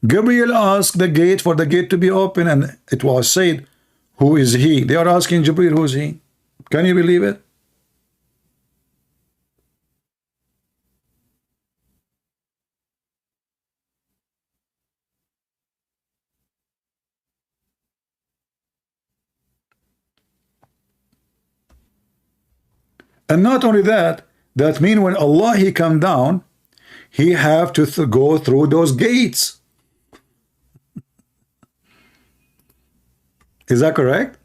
Gabriel asked the gate for the gate to be open, and it was said, who is he? They are asking Jibril, who is he? Can you believe it? And not only that, that means when Allah, he come down, he have to go through those gates. Is that correct?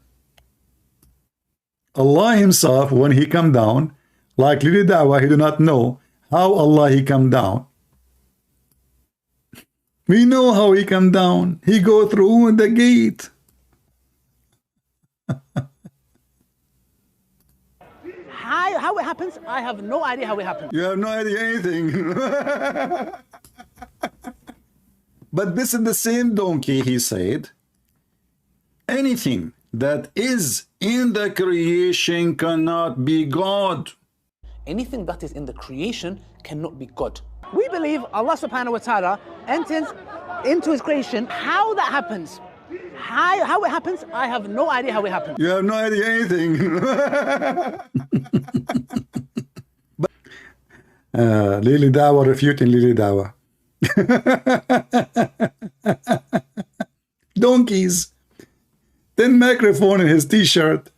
Allah himself, when he come down, like Lili Dawah, he do not know how Allah he come down. We know how he come down. He go through the gate. How it happens, I have no idea how it happens. You have no idea anything. But this is the same donkey, he said, anything that is in the creation cannot be God. Anything that is in the creation cannot be God. We believe Allah subhanahu wa ta'ala enters into his creation. How that happens, how it happens, I have no idea how it happens. You have no idea anything. Lili Dawah refuting Lili Dawah. Donkeys. Then microphone in his t-shirt.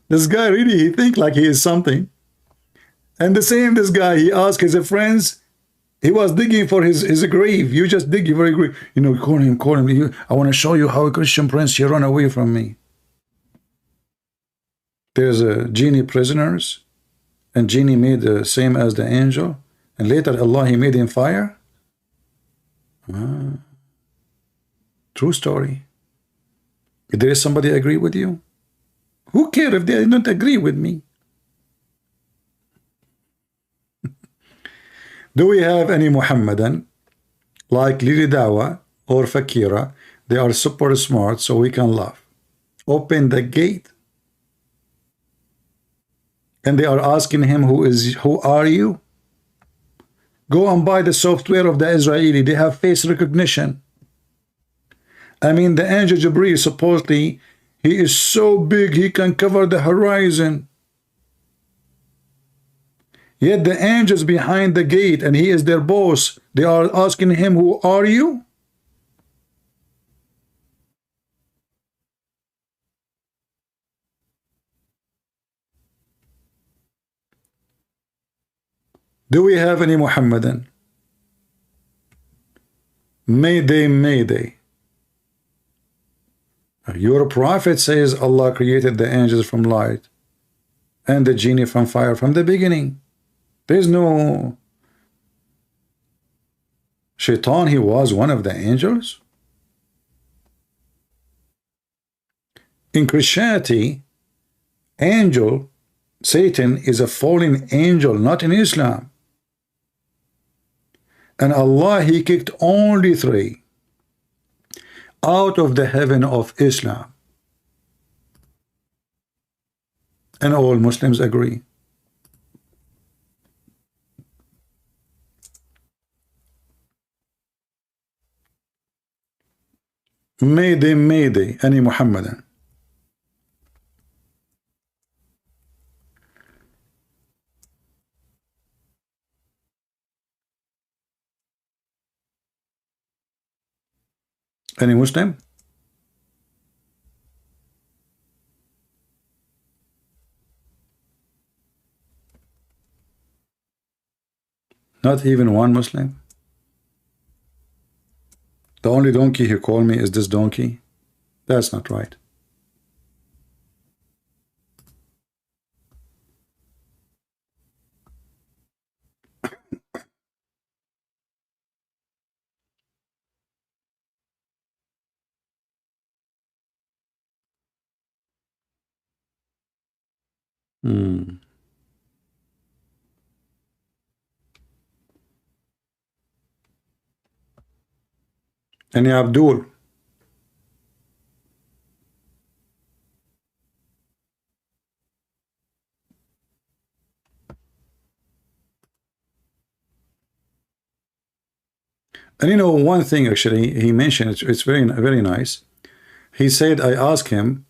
This guy really, he think like he is something. And the same, this guy, he asked his friends, he was digging for his grave. You just dig for a grave. You know, call him. I want to show you how a Christian prince, he run away from me. There's a genie prisoners. And genie made the same as the angel. And later Allah, he made him fire. True story. If there is somebody agree with you, who cares if they don't agree with me? Do we have any Muhammadan like Lili Dawah or Fakira? They are super smart, so we can laugh. Open the gate. And they are asking him, who are you? Go and buy the software of the Israeli. They have face recognition. I mean, the angel Jibreel, supposedly, he is so big, he can cover the horizon. Yet the angels behind the gate, and he is their boss, they are asking him, who are you? Do we have any Muhammadan? Mayday, mayday. Your prophet says Allah created the angels from light and the genie from fire from the beginning. There's no Shaitan, he was one of the angels. In Christianity, angel, Satan is a fallen angel, not in Islam. And Allah, he kicked only 3 out of the heaven of Islam. And all Muslims agree. Mayday, mayday, any Muhammadan. Any Muslim? Not even one Muslim? The only donkey he called me is this donkey? That's not right. Any Abdul? And you know, one thing actually he mentioned, it's very, very nice. He said, I asked him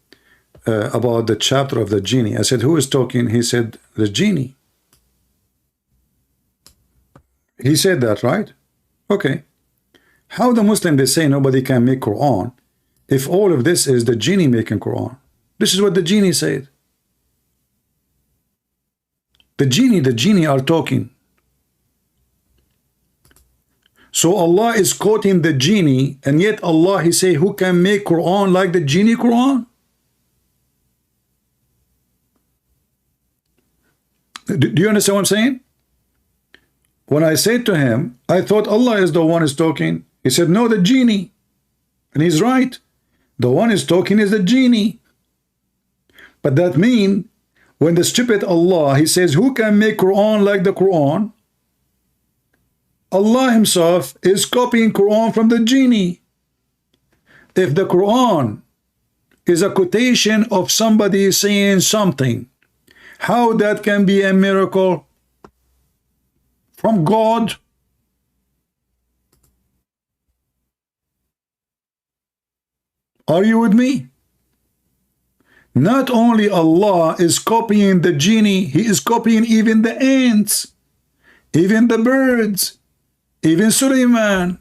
about the chapter of the genie. I said, who is talking? He said, the genie. He said that, right? Okay. How the Muslim, they say nobody can make Quran if all of this is the genie making Quran? This is what the genie said. The genie are talking. So Allah is quoting the genie, and yet Allah, he say, who can make Quran like the genie Quran? Do you understand what I'm saying? When I said to him, I thought Allah is the one who's talking. He said, no, the genie. And he's right. The one is talking is the genie. But that means when the stupid Allah, he says, who can make Quran like the Quran? Allah himself is copying Quran from the genie. If the Quran is a quotation of somebody saying something, how that can be a miracle from God? Are you with me? Not only Allah is copying the genie, he is copying even the ants, even the birds, even Suleiman.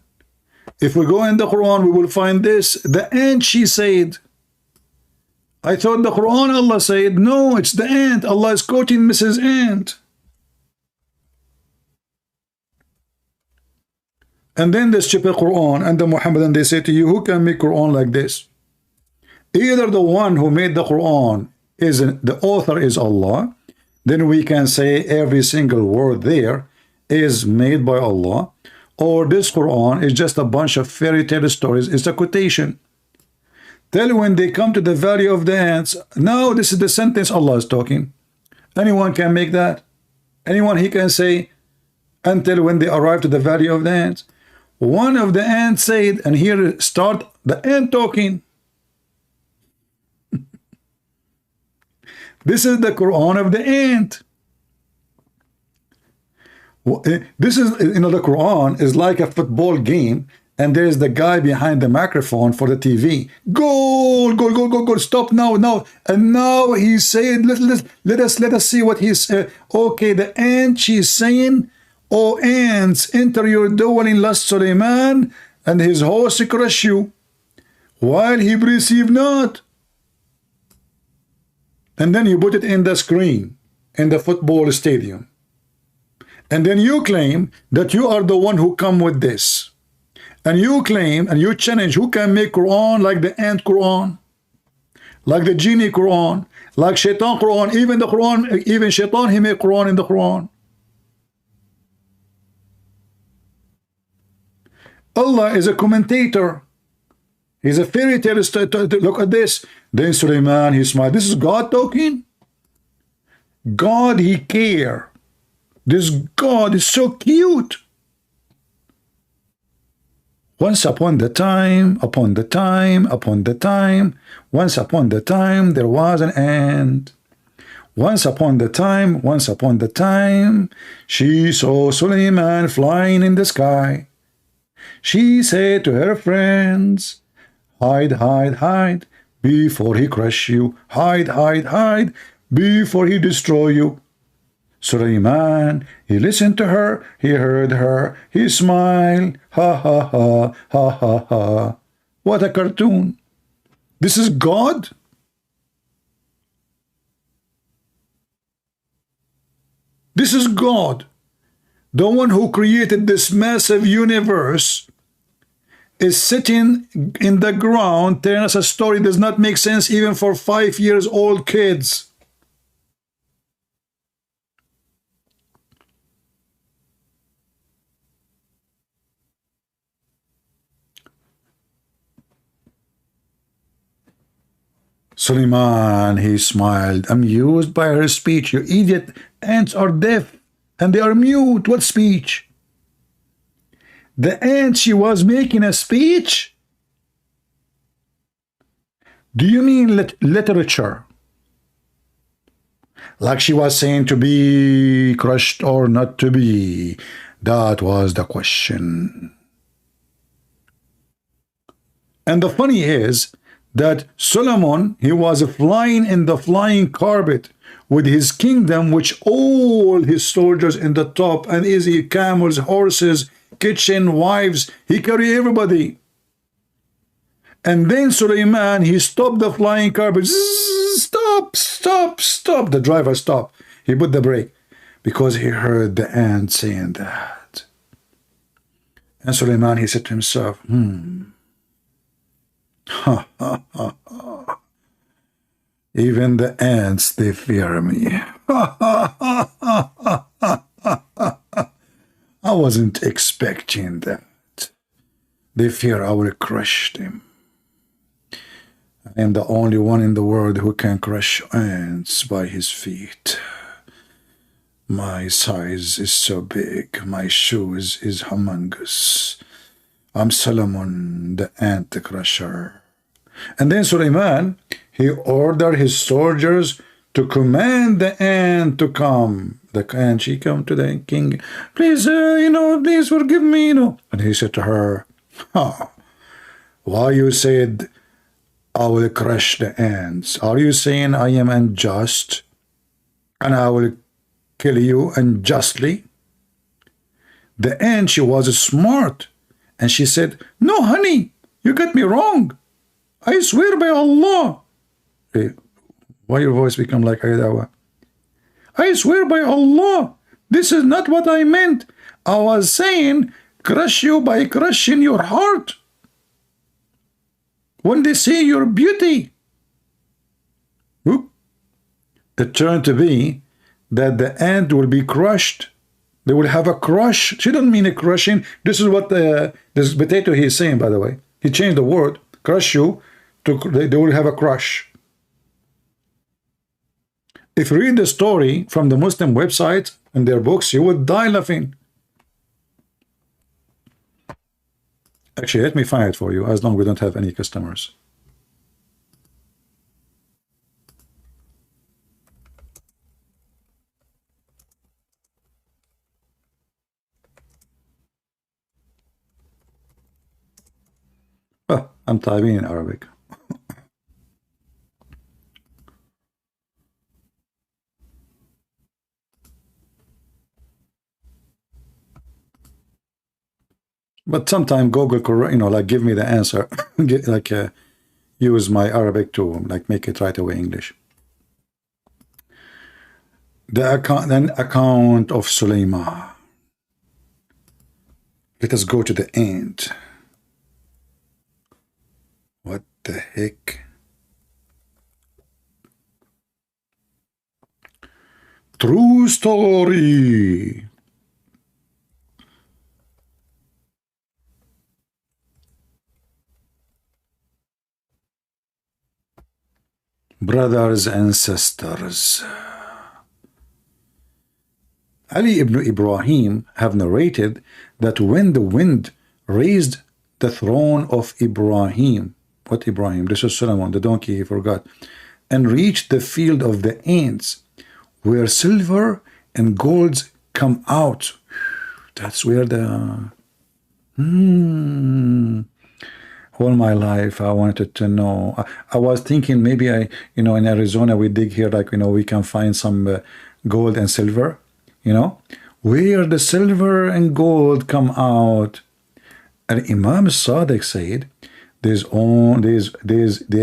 If we go in the Quran, we will find this. The ant, she said. I thought the Quran, Allah said, no, it's the ant. Allah is quoting Mrs. Ant. And then the stupid Quran and the Muhammadan, they say to you, who can make Quran like this? Either the one who made the Quran is the author is Allah, then we can say every single word there is made by Allah, or this Quran is just a bunch of fairy tale stories. It's a quotation. Till when they come to the value of the ants, now this is the sentence Allah is talking. Anyone can make that. Anyone he can say until when they arrive to the value of the ants. One of the ants said, and here start the ant talking. This is the Quran of the ant. This is, you know, the Quran is like a football game, and there's the guy behind the microphone for the TV. Goal, goal, goal, goal, goal. Stop now, now. And now he said, let us see what he said. Okay, the ant, she's saying, O ants, enter your dwelling, lest Suleiman and his host crush you, while he perceived not. And then you put it in the screen, in the football stadium. And then you claim that you are the one who come with this. And you claim and you challenge who can make Quran like the ant Quran, like the genie Quran, like Shaitan Quran. Even the Quran, even Shaitan, he made Quran in the Quran. Allah is a commentator. He's a fairy tale. Look at this. Then Sulaiman, he smiled. This is God talking. God, he care. This God is so cute. Once upon the time, upon the time, upon the time, once upon the time, there was an ant. Once upon the time, she saw Sulaiman flying in the sky. She said to her friends, hide, hide, hide, before he crush you. Hide, hide, hide, before he destroy you. Sulaiman, he listened to her, he heard her, he smiled, ha ha ha, ha ha ha. What a cartoon. This is God? This is God. The one who created this massive universe is sitting in the ground telling us a story that does not make sense even for 5-year-old kids. Sulaiman, he smiled, amused by her speech. You idiot, ants are deaf and they are mute. What speech? The ant, she was making a speech? Do you mean literature? Like she was saying to be crushed or not to be? That was the question. And the funny is that Solomon, he was flying in the flying carpet with his kingdom, which all his soldiers in the top, and easy camels, horses, kitchen, wives, he carried everybody. And then Sulaiman, he stopped the flying carpet. Stop, stop, stop. The driver stopped. He put the brake because he heard the ant saying that. And Sulaiman, he said to himself, ha, ha, ha, ha. Even the ants, they fear me. Ha, ha, ha, ha, ha, ha, ha, ha. I wasn't expecting that. They fear I will crush them. I am the only one in the world who can crush ants by his feet. My size is so big. My shoes is humongous. I'm Solomon, the ant crusher. And then Sulaiman, he ordered his soldiers to command the ant to come. The ant, she come to the king. Please, please forgive me, And he said to her, why you said I will crush the ants? Are you saying I am unjust and I will kill you unjustly? The ant, she was smart. And she said, no, honey, you got me wrong. I swear by Allah. Hey, why your voice become like Aydawa? I swear by Allah, this is not what I meant. I was saying, crush you by crushing your heart. When they see your beauty. It turned to be that the ant will be crushed. They will have a crush. She doesn't mean a crushing. This is what this potato he is saying, by the way. He changed the word, crush you, to they will have a crush. If you read the story from the Muslim website and their books, you would die laughing. Actually, let me find it for you, as long as we don't have any customers. Oh, I'm typing in Arabic. But sometimes Google, like give me the answer, use my Arabic to make it right away English. The account of Sulaiman. Let us go to the ant. The heck? True story. Brothers and sisters, Ali ibn Ibrahim have narrated that when the wind raised the throne of Ibrahim, what Ibrahim? This is Solomon, the donkey, he forgot, and reached the field of the ants, where silver and golds come out. That's where the... All my life I wanted to know. I was thinking maybe in Arizona we dig here, like, we can find some gold and silver, where the silver and gold come out. And Imam Sadiq said, there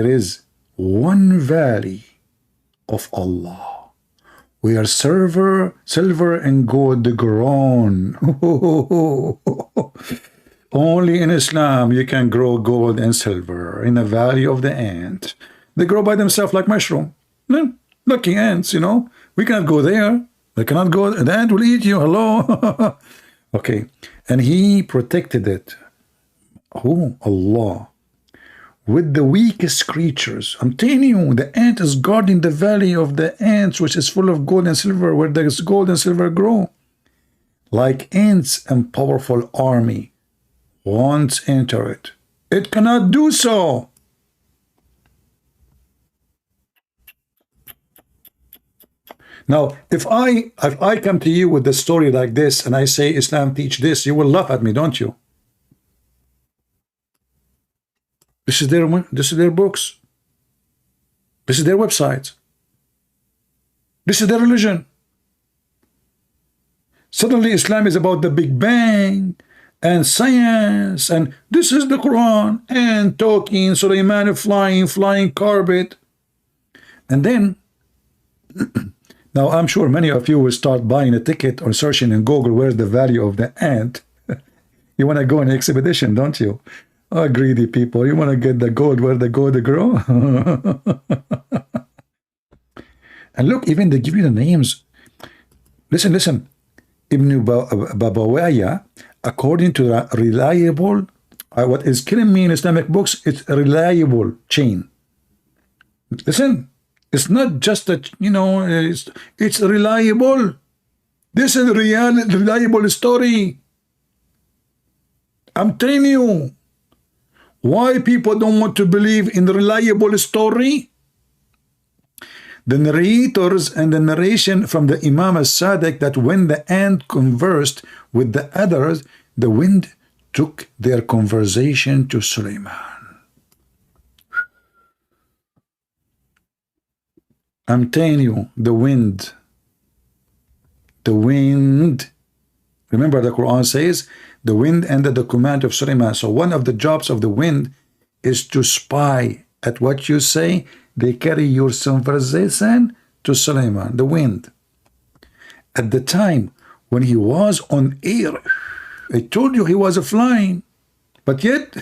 is one valley of Allah where silver and gold grown. Only in Islam you can grow gold and silver in the valley of the ant. They grow by themselves like mushroom. Lucky ants, We cannot go there. They cannot go. The ant will eat you. Hello. Okay. And he protected it. Who? Allah. With the weakest creatures. I'm telling you, the ant is guarding the valley of the ants, which is full of gold and silver, where there's gold and silver grow. Like ants and powerful army won't enter it. It cannot do so. Now, if I come to you with a story like this and I say Islam teach this, you will laugh at me, don't you? This is their books. This is their websites. This is their religion. Suddenly Islam is about the Big Bang and science, and this is the Quran, and talking, Sulaiman flying carpet. And then, now I'm sure many of you will start buying a ticket or searching in Google, where's the value of the ant? You want to go on an expedition, don't you? Oh, greedy people, you want to get the gold where the gold grow? And look, even they give you the names. Listen. Ibn Babawaya, according to the reliable, what is killing me in Islamic books, it's a reliable chain. Listen, it's not just a, it's reliable. This is a reliable story. I'm telling you, why people don't want to believe in the reliable story? The narrators and the narration from the Imam as-Sadiq that when the ant conversed with the others, the wind took their conversation to Sulaiman. I'm telling you, the wind. Remember the Quran says, the wind ended the command of Sulaiman. So one of the jobs of the wind is to spy at what you say. They carry your conversation to Sulaiman, the wind. At the time when he was on air, I told you he was flying, but yet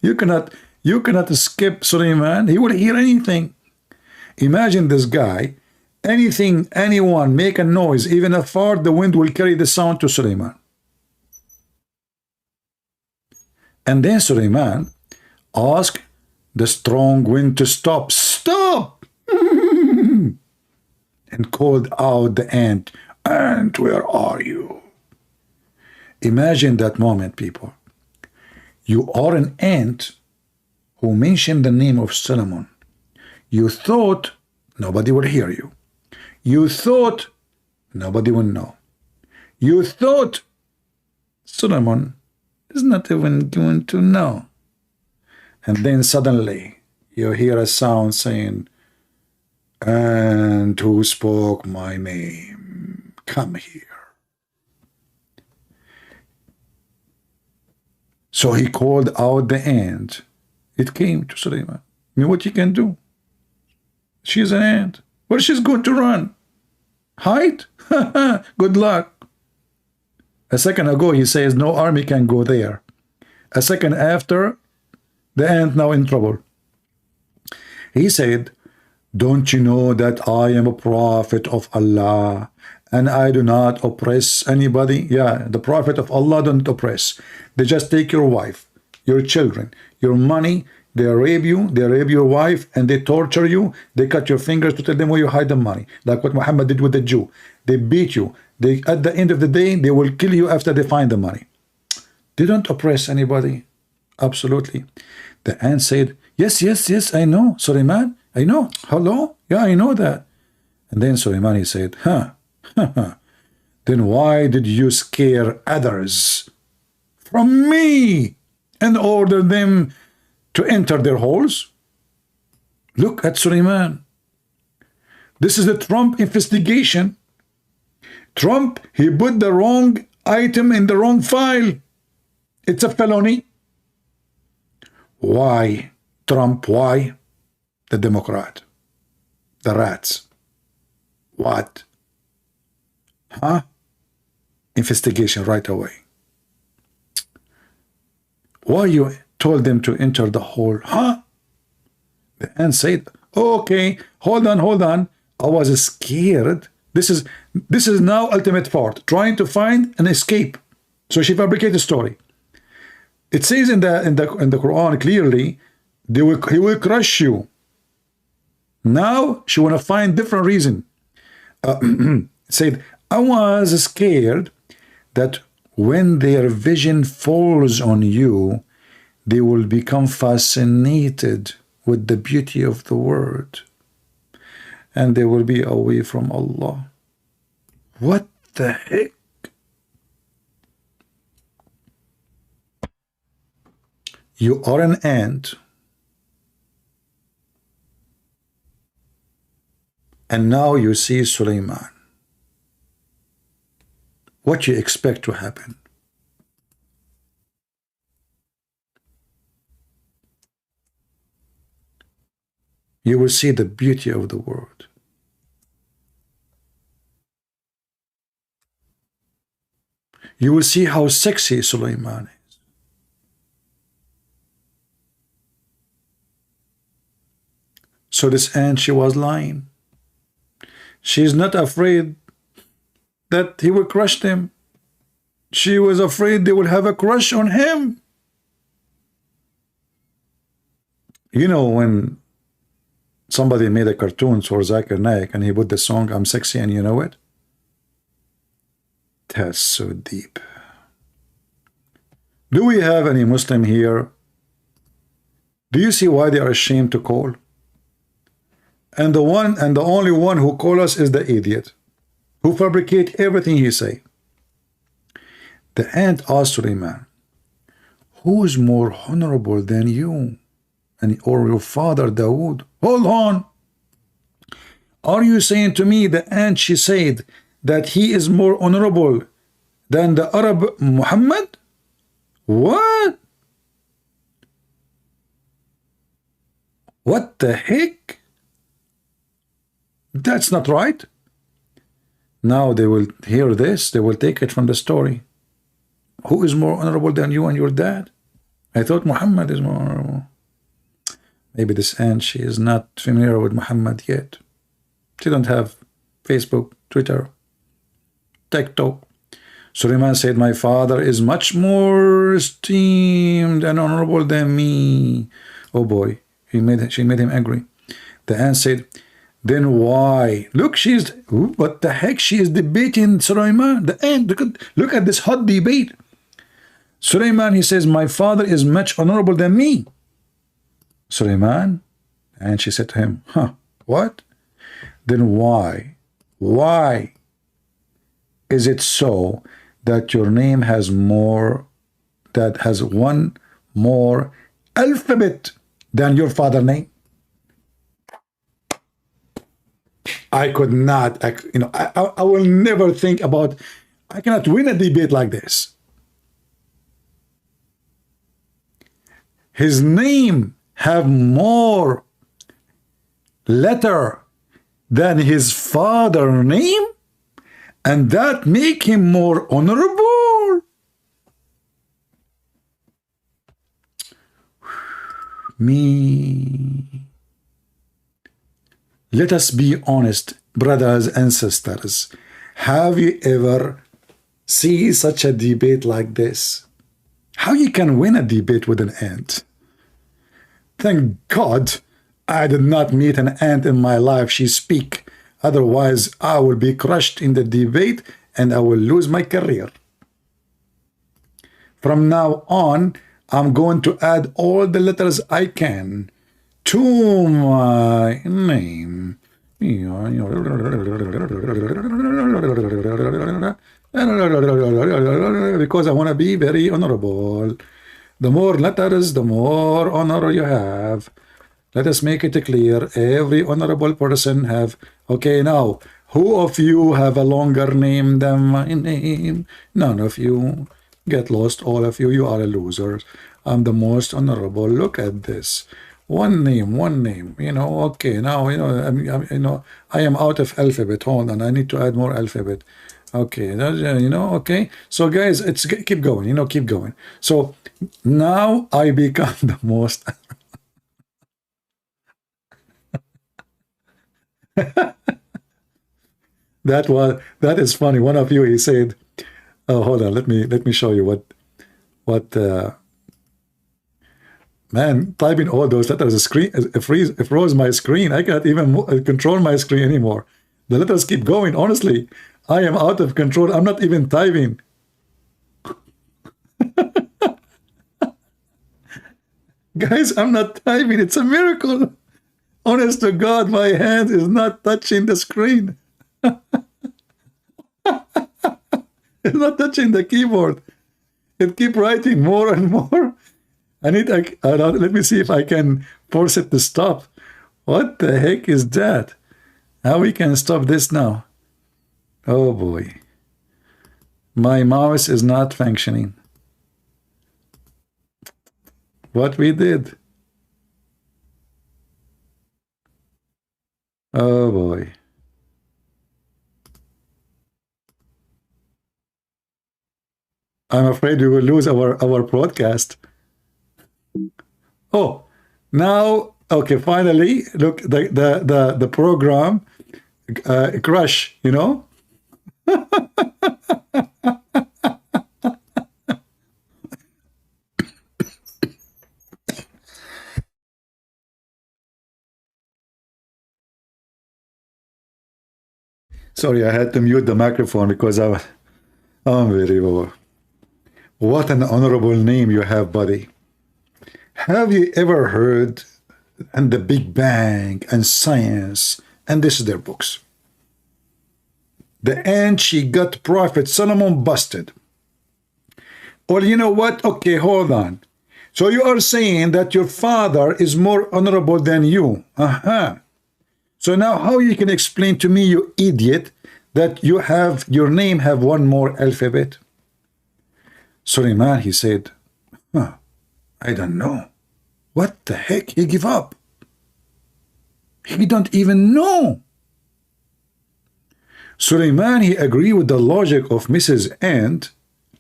you cannot escape Sulaiman. He will hear anything. Imagine this guy, anyone make a noise, even afar, the wind will carry the sound to Sulaiman. And then Sulaiman asked the strong wind to stop. Stop! And called out the ant. Ant, where are you? Imagine that moment, people. You are an ant who mentioned the name of Solomon. You thought nobody would hear you. You thought nobody would know. You thought Solomon is not even going to know. And then suddenly you hear a sound saying, "And who spoke my name? Come here." So he called out the ant. It came to Sulaiman. I mean, what you can do? She's an ant. Where she's going to run? Hide? Good luck. A second ago he says no army can go there. A second after, the ant now in trouble. He said, don't you know that I am a prophet of Allah and I do not oppress anybody? Yeah, the prophet of Allah don't oppress. They just take your wife, your children, your money, they rape you, they rape your wife, and they torture you. They cut your fingers to tell them where you hide the money, like what Muhammad did with the Jew. They beat you. They, at the end of the day, they will kill you after they find the money. They don't oppress anybody. Absolutely. The ant said, yes, yes, yes, I know, Suleiman, I know. Hello? Yeah, I know that. And then Suleiman, he said, then why did you scare others from me and order them to enter their holes? Look at Suleiman. This is a Trump investigation. Trump, he put the wrong item in the wrong file. It's a felony. Why, Trump? Why? The Democrat. The rats. What? Huh? Investigation right away. Why you told them to enter the hole? Huh? The ant said, okay, hold on. I was scared. This is now ultimate part, trying to find an escape. So she fabricated a story. It says in the Quran clearly, he will crush you. Now she want to find different reason. It said, I was scared that when their vision falls on you, they will become fascinated with the beauty of the word, and they will be away from Allah. What the heck? You are an ant, and now you see Suleiman. What you expect to happen? You will see the beauty of the word. You will see how sexy Suleiman is. So this ant, she was lying. She is not afraid that he will crush them. She was afraid they would have a crush on him. You know, when somebody made a cartoon for Zakir Naik and he put the song I'm Sexy and You Know It? That's so deep. Do we have any Muslim here? Do you see why they are ashamed to call? And the only one who call us is the idiot who fabricate everything he say. The ant asked Suleiman, who is more honorable than you or your father Dawood? Hold on. Are you saying to me, the ant, she said, that he is more honorable than the Arab Muhammad? What? What the heck? That's not right. Now they will hear this, they will take it from the story. Who is more honorable than you and your dad? I thought Muhammad is more honorable. Maybe this ant, she is not familiar with Muhammad yet. She don't have Facebook, Twitter, TikTok. Suleiman said, my father is much more esteemed and honorable than me. Oh boy, she made him angry. The ant said, then why? Look, what the heck? She is debating Suleiman. The ant, look at this hot debate. Suleiman, he says, my father is much honorable than me. Suleiman, and she said to him, what? Then why is it so that your name has one more alphabet than your father's name? I could not, I will never think about, I cannot win a debate like this. His name have more letter than his father's name, and that make him more honorable. Me. Let us be honest, brothers and sisters. Have you ever seen such a debate like this? How you can win a debate with an ant? Thank God I did not meet an ant in my life. She speak. Otherwise, I will be crushed in the debate and I will lose my career. From now on, I'm going to add all the letters I can to my name. Because I want to be very honorable. The more letters, the more honor you have. Let us make it clear. Every honorable person have... Okay, now, who of you have a longer name than my name? None of you. Get lost, all of you. You are a loser. I'm the most honorable. Look at this. One name, one name. You know, okay, now, you know, I am out of alphabet. Hold on, I need to add more alphabet. Okay, you know, okay. So, guys, it's keep going, you know, keep going. So, now I become the most... that is funny. One of you, he said, oh, hold on, let me show you what man, typing all those letters, it froze my screen. I can't even control my screen anymore. The letters keep going. Honestly, I am out of control. I'm not even typing. Guys, I'm not typing. It's a miracle. Honest to God, my hand is not touching the screen. It's not touching the keyboard. It keeps writing more and more. Let me see if I can force it to stop. What the heck is that? How we can stop this now? Oh boy. My mouse is not functioning. What we did? Oh boy. I'm afraid we will lose our broadcast. Oh, now, okay, finally, look, the program crash, you know? Sorry, I had to mute the microphone because unbelievable. What an honorable name you have, buddy. Have you ever heard and the Big Bang and science, and this is their books. The ant she got Prophet Solomon busted. Well, you know what? Okay, hold on. So you are saying that your father is more honorable than you. So now how you can explain to me, you idiot, that you have your name have one more alphabet? Suleiman, he said, I don't know. What the heck? He give up. He don't even know. Suleiman, he agree with the logic of Mrs. Ant.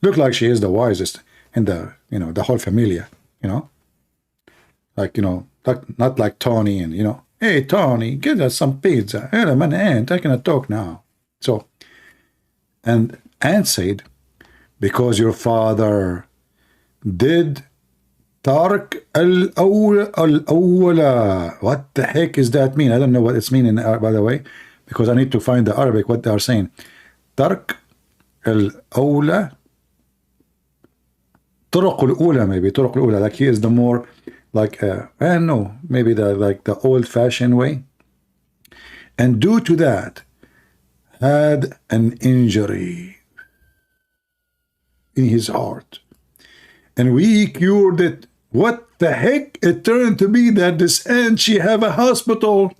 Look like she is the wisest in the, you know, the whole familia, you know. Like, you know, not like Tony and, you know, hey, Tony, get us some pizza. Hey, I'm an ant. I cannot talk now. So, and Ant said, because your father did Tark al-awwala. What the heck is that mean? I don't know what it's meaning, by the way, because I need to find the Arabic, what they are saying. Tark al-awwala. Turuq al-ula, maybe. Turuq al-ula. Like he is the more, like, I don't know, maybe the, like the old-fashioned way. And due to that, had an injury in his heart. And we cured it. What the heck? It turned to be that this ant, she have a hospital.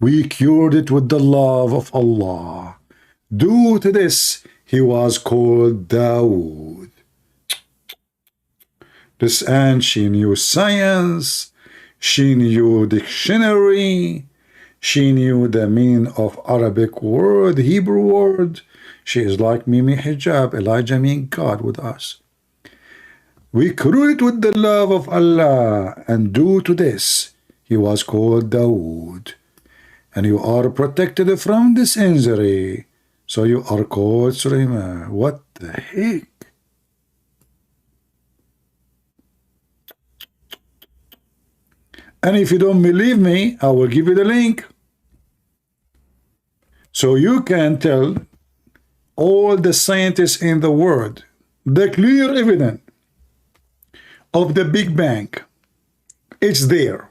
We cured it with the love of Allah. Due to this, he was called Dawood. This ant, she knew science. She knew dictionary. She knew the meaning of Arabic word, Hebrew word. She is like Mimi Hijab. Elijah means God with us. We created with the love of Allah, and due to this, he was called Dawood. And you are protected from this injury, so you are called Sulaiman. What the heck? And if you don't believe me, I will give you the link. So you can tell all the scientists in the world the clear evidence of the Big Bang. It's there.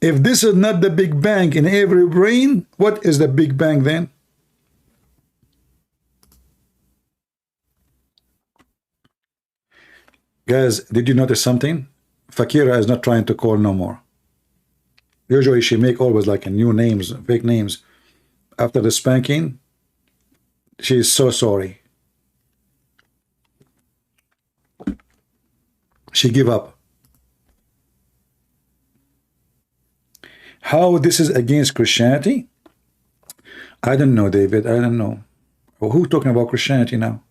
If this is not the Big Bang in every brain, what is the Big Bang then? Guys, did you notice something? Fakira is not trying to call no more. Usually she make always like a new names, fake names. After the spanking, she is so sorry. She give up. How this is against Christianity? I don't know, David. I don't know. Well, who's talking about Christianity now?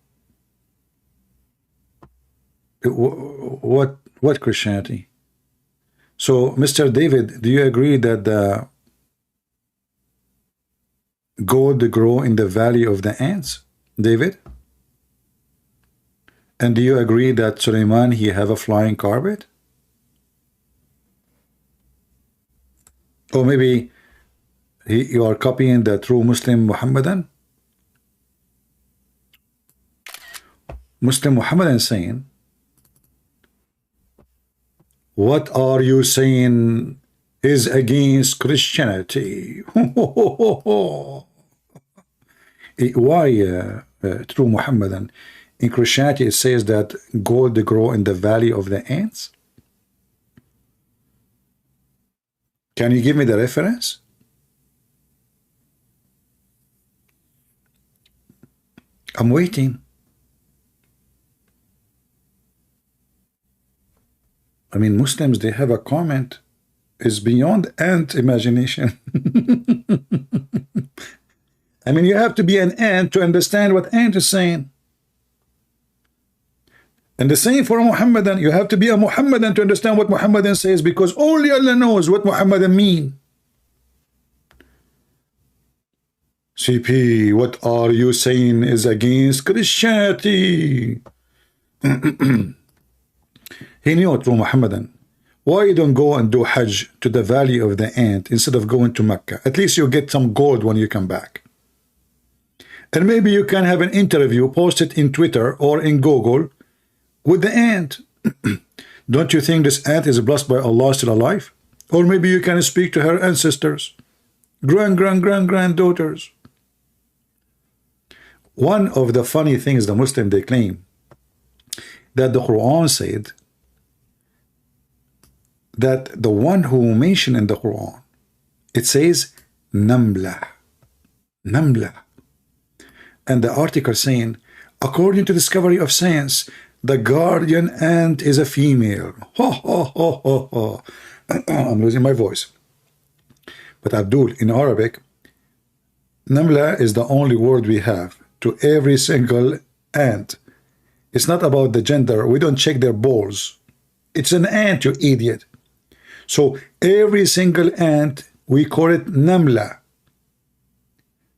What Christianity? So, Mr. David, do you agree that the gold grow in the valley of the ants, David? And do you agree that Suleiman, he have a flying carpet? Or maybe you are copying the true Muslim Muhammadan? Muslim Muhammadan saying, what are you saying is against Christianity? Why true Muhammadan? In Christianity it says that gold grow in the valley of the ants. Can you give me the reference? I'm waiting. I mean, Muslims, they have a comment is beyond ant imagination. I mean, you have to be an ant to understand what ant is saying. And the same for a Muhammadan. You have to be a Muhammadan to understand what Muhammadan says, because only Allah knows what Muhammadan mean. CP, what are you saying is against Christianity? He knew true Muhammadan. Why you don't go and do Hajj to the valley of the ant instead of going to Mecca? At least you get some gold when you come back. And maybe you can have an interview, post it in Twitter or in Google with the ant. Don't you think this ant is blessed by Allah, still alive? Or maybe you can speak to her ancestors, granddaughters. One of the funny things the Muslim, they claim that the Quran said that the one who mentioned in the Quran, it says Namla. And the article saying, according to discovery of science, the guardian ant is a female. I'm losing my voice. But Abdul, in Arabic, Namla is the only word we have to every single ant. It's not about the gender. We don't check their balls. It's an ant, you idiot. So every single ant, we call it Namla.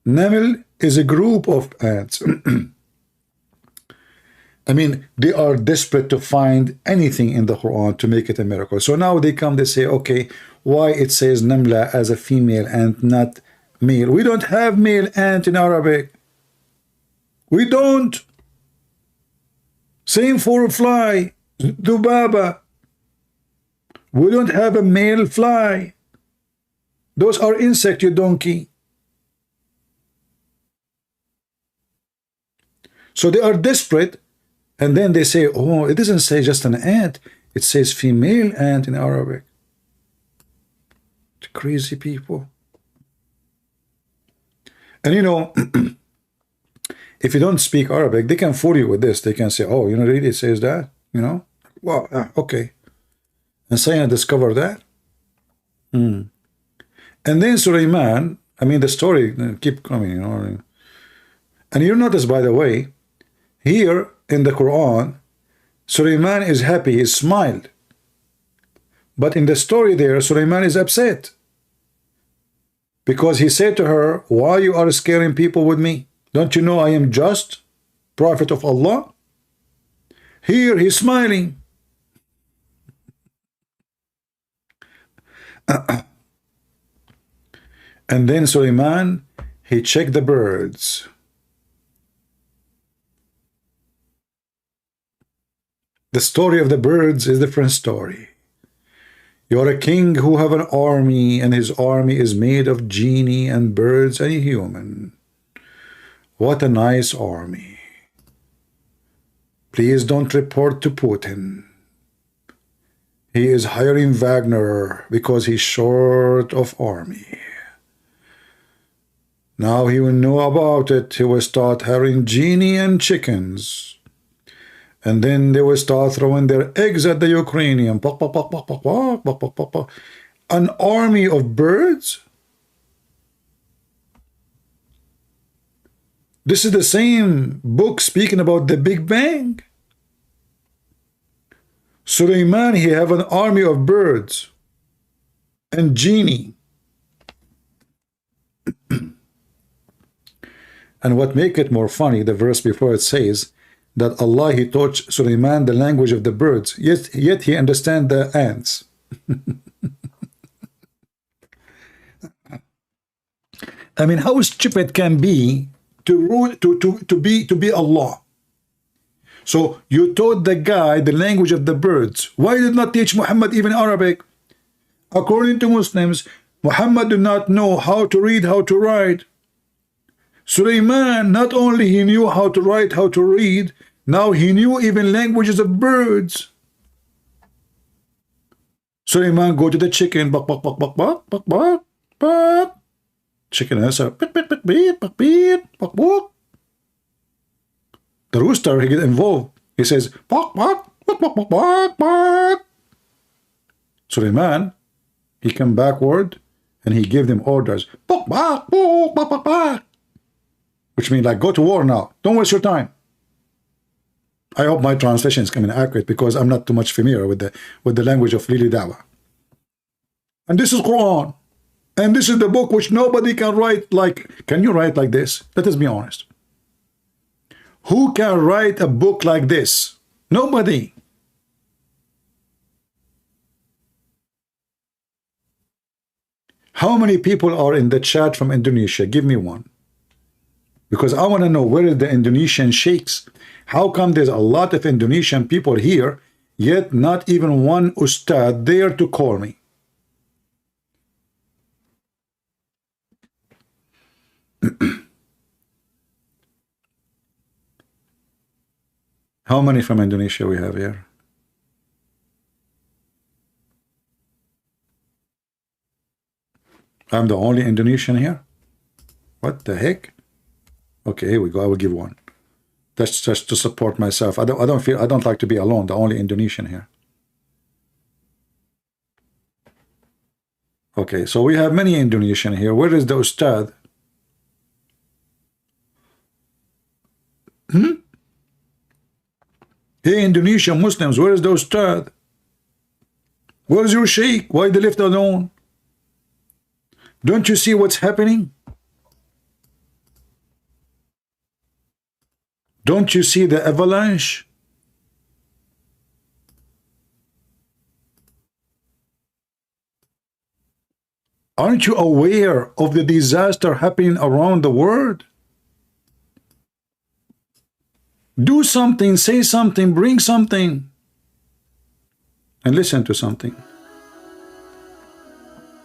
Naml is a group of ants. I mean, they are desperate to find anything in the Quran to make it a miracle. So now they come, they say, okay, why it says Namla as a female ant, not male? We don't have male ant in Arabic. We don't. Same for a fly, Dubaba. We don't have a male fly. Those are insects, you donkey. So they are desperate, and then they say, oh, it doesn't say just an ant, it says female ant in Arabic. Crazy people. And you know, if you don't speak Arabic, they can fool you with this. They can say, oh, you know, really it says that, you know? Well, okay. And Sayyid discovered that. And then Suleiman, I mean, the story keep coming, you know. And you notice, by the way, here in the Quran, Suleiman is happy, he smiled. But in the story there, Sulaiman is upset because he said to her, why you are scaring people with me? Don't you know I am just prophet of Allah? Here he's smiling. And then Sulaiman, he checked the birds. The story of the birds is a different story. You're a king who have an army, and his army is made of genie and birds and a human. What a nice army. Please don't report to Putin. He is hiring Wagner because he's short of army. Now he will know about it. He will start hiring genie and chickens. And then they will start throwing their eggs at the Ukrainian. An army of birds? This is the same book speaking about the Big Bang. Sulaiman, he have an army of birds and genie. And what make it more funny, the verse before it says that Allah, he taught Sulaiman the language of the birds, yet he understand the ants. I mean, how stupid can be to be Allah? So you taught the guy the language of the birds. Why did not teach Muhammad even Arabic? According to Muslims, Muhammad did not know how to read, how to write. Sulaiman, not only he knew how to write, how to read, now he knew even languages of birds. Sulaiman go to the chicken, bak, bak, bak, bak, bak, bak, bak, bak. Chicken answer, bit, bit, bit, bit, bak, bit, bak, bak. The rooster, he get involved. He says, bak, bak, bak, bak, bak, bak, bak. Sulaiman, he come backward and he gave them orders. Bak, bak, bak, bak, bak, bak. Which means like, go to war now. Don't waste your time. I hope my translation is coming accurate because I'm not too much familiar with the language of Lili Dawa. And this is Quran. And this is the book which nobody can write like. Can you write like this? Let us be honest. Who can write a book like this? Nobody. How many people are in the chat from Indonesia? Give me one. Because I want to know where is the Indonesian sheikhs. How come there's a lot of Indonesian people here, yet not even one ustad there to call me? How many from Indonesia we have here? I'm the only Indonesian here? What the heck? Okay, here we go. I will give one. That's just to support myself. I don't like to be alone, the only Indonesian here. Okay, so we have many Indonesian here. Where is the ustad? Hey, Indonesian Muslims, where is the ustad? Where is your sheikh? Why they left alone? Don't you see what's happening? Don't you see the avalanche? Aren't you aware of the disaster happening around the world? Do something, say something, bring something, and listen to something.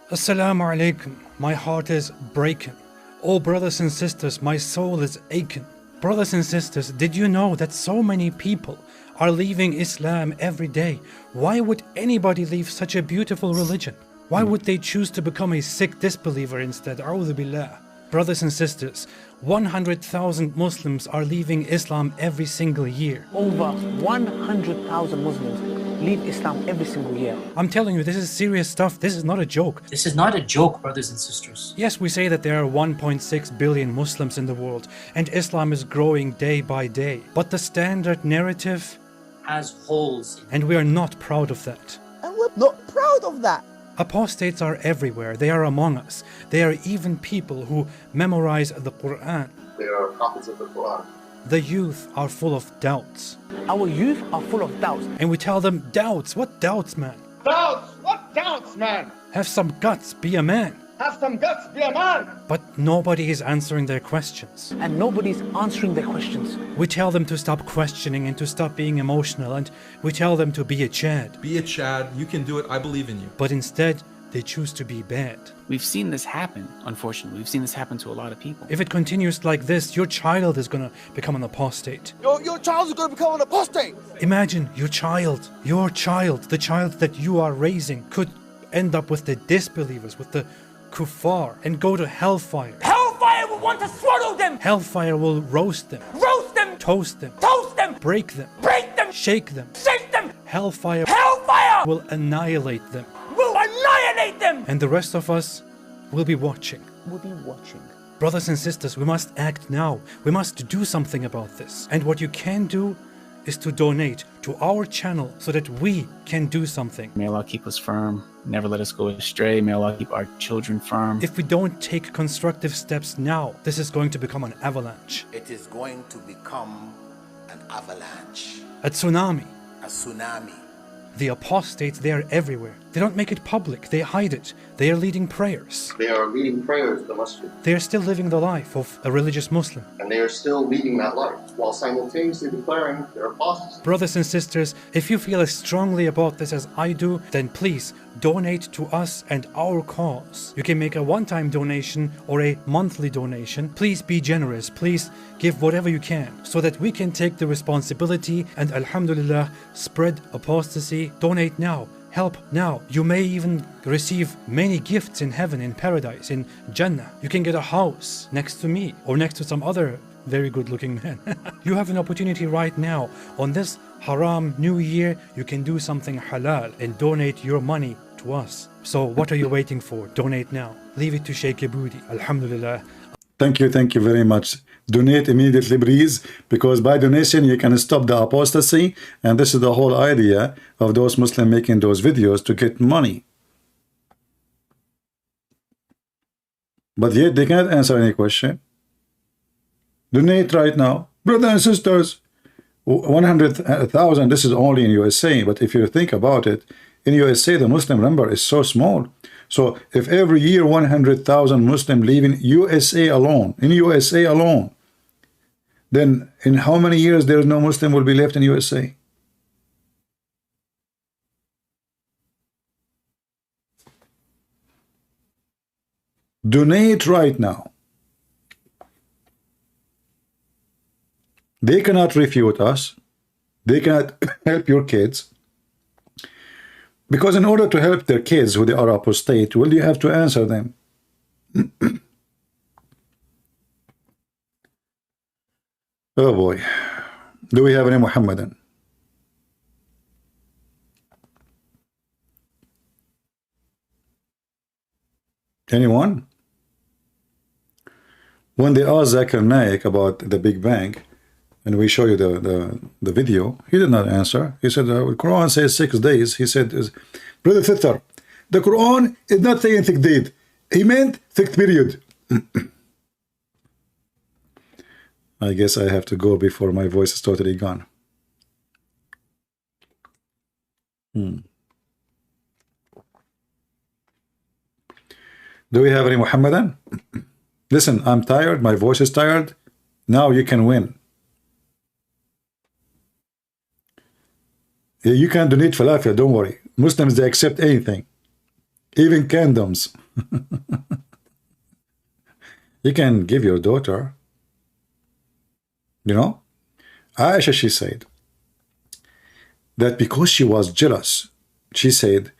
Assalamu alaikum. My heart is breaking. Oh, brothers and sisters, my soul is aching. Brothers and sisters, did you know that so many people are leaving Islam every day? Why would anybody leave such a beautiful religion? Why would they choose to become a sick disbeliever instead? A'udhu billah. Brothers and sisters, 100,000 Muslims are leaving Islam every single year. Over 100,000 Muslims leave Islam every single year. I'm telling you, this is serious stuff. This is not a joke. This is not a joke, brothers and sisters. Yes, we say that there are 1.6 billion Muslims in the world, and Islam is growing day by day. But the standard narrative has holes in it. And we are not proud of that. And we're not proud of that. Apostates are everywhere. They are among us. They are even people who memorize the Qur'an. They are copies of the Quran. The youth are full of doubts. Our youth are full of doubts. And we tell them, doubts? What doubts, man? Doubts? What doubts, man? Have some guts, be a man. Have some guts, be a man. But nobody is answering their questions. And nobody's answering their questions. We tell them to stop questioning and to stop being emotional, and we tell them to be a Chad. Be a Chad, you can do it, I believe in you. But instead, they choose to be bad. We've seen this happen, unfortunately. We've seen this happen to a lot of people. If it continues like this, your child is gonna become an apostate. Your child is going to become an apostate. Imagine your child, the child that you are raising could end up with the disbelievers, with the kuffar, and go to hellfire. Hellfire will want to swallow them. Hellfire will roast them. Roast them. Toast them. Toast them. Break them. Break them. Shake them. Shake them. Hellfire will annihilate them. Will annihilate them. And the rest of us will be watching. We'll be watching. Brothers and sisters, we must act now. We must do something about this. And what you can do is to donate to our channel so that we can do something. May Allah keep us firm, never let us go astray. May Allah keep our children firm. If we don't take constructive steps now, this is going to become an avalanche. It is going to become an avalanche. A tsunami. A tsunami. The apostates, they are everywhere. They don't make it public. They hide it. They are leading prayers. They are leading prayers in the masjid. They are still living the life of a religious Muslim. And they are still leading that life while simultaneously declaring they're apostles. Brothers and sisters, if you feel as strongly about this as I do, then please donate to us and our cause. You can make a one-time donation or a monthly donation. Please be generous. Please give whatever you can so that we can take the responsibility and, alhamdulillah, spread apostasy. Donate now. Help now. You may even receive many gifts in heaven, in paradise, in Jannah. You can get a house next to me or next to some other very good looking man. You have an opportunity right now. On this haram new year, you can do something halal and donate your money to us. So what are you waiting for? Donate now. Leave it to Sheikh Aboudi. Alhamdulillah. Thank you very much. Donate immediately, please, because by donation you can stop the apostasy, and this is the whole idea of those Muslims making those videos, to get money. But yet they cannot answer any question. Donate right now, brothers and sisters. 100,000. This is only in USA, but if you think about it, in USA the Muslim number is so small. So if every year 100,000 Muslims live in USA alone, then in how many years there is no Muslim will be left in USA? Donate right now. They cannot refute us. They cannot help your kids. Because in order to help their kids who they are apostate, well, you have to answer them. Oh boy. Do we have any Muhammadan? Anyone? When they asked Zakir Naik about the Big Bang, and we show you the video, he did not answer. He said, the Quran says 6 days. He said, Brother Thithar, the Quran is not saying 6 days. He meant 6 period. I guess I have to go before my voice is totally gone. Do we have any Muhammadan? Listen, I'm tired. My voice is tired. Now you can win. You can donate falafel, don't worry. Muslims, they accept anything. Even condoms. You can give your daughter. You know, Aisha, she said that because she was jealous, she said,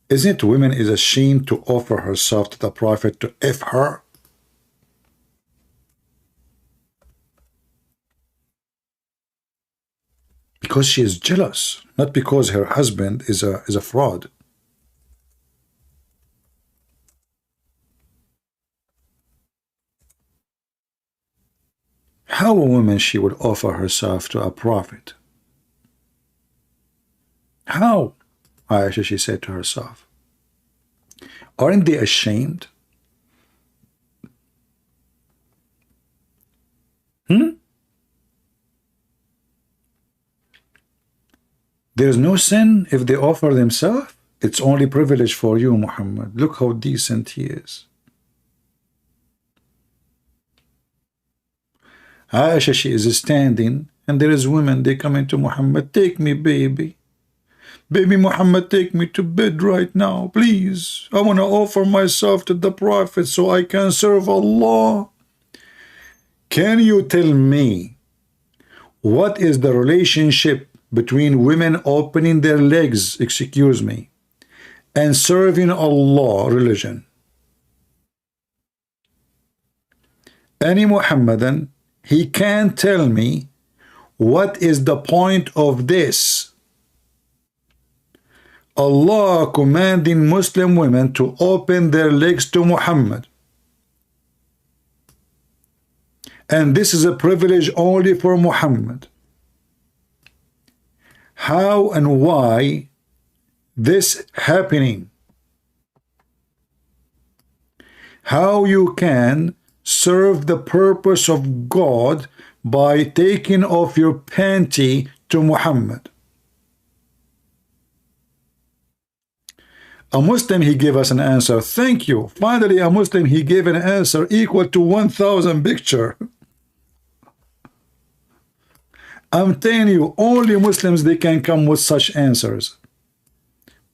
isn't it women is ashamed to offer herself to the Prophet to F her? Because she is jealous, not because her husband is a fraud. How a woman she would offer herself to a prophet? How? Aisha, she said to herself. Aren't they ashamed? There's no sin if they offer themselves. It's only privilege for you, Muhammad. Look how decent he is. Aisha, she is standing, and there is women, they come into Muhammad, take me, baby. Baby Muhammad, take me to bed right now, please. I want to offer myself to the Prophet so I can serve Allah. Can you tell me what is the relationship between women opening their legs, excuse me, and serving Allah religion? Any Muhammadan, he can't tell me what is the point of this. Allah commanding Muslim women to open their legs to Muhammad. And this is a privilege only for Muhammad. How and why this happening? How you can serve the purpose of God by taking off your panty to Muhammad? A Muslim, he gave us an answer. Thank you. Finally, a Muslim, he gave an answer equal to 1,000 picture. I'm telling you, only Muslims, they can come with such answers.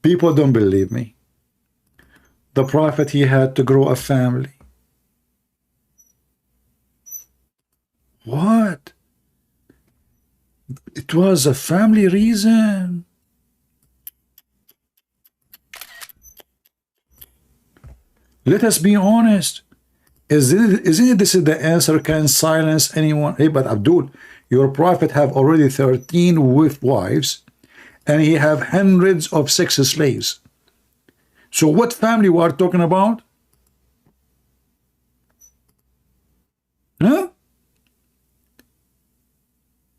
People don't believe me. The Prophet, he had to grow a family. What? It was a family reason. Let us be honest. Isn't it this is the answer? Can silence anyone? Hey, but Abdul, your Prophet have already 13 wives, and he have hundreds of sex slaves. So what family we are talking about? Huh?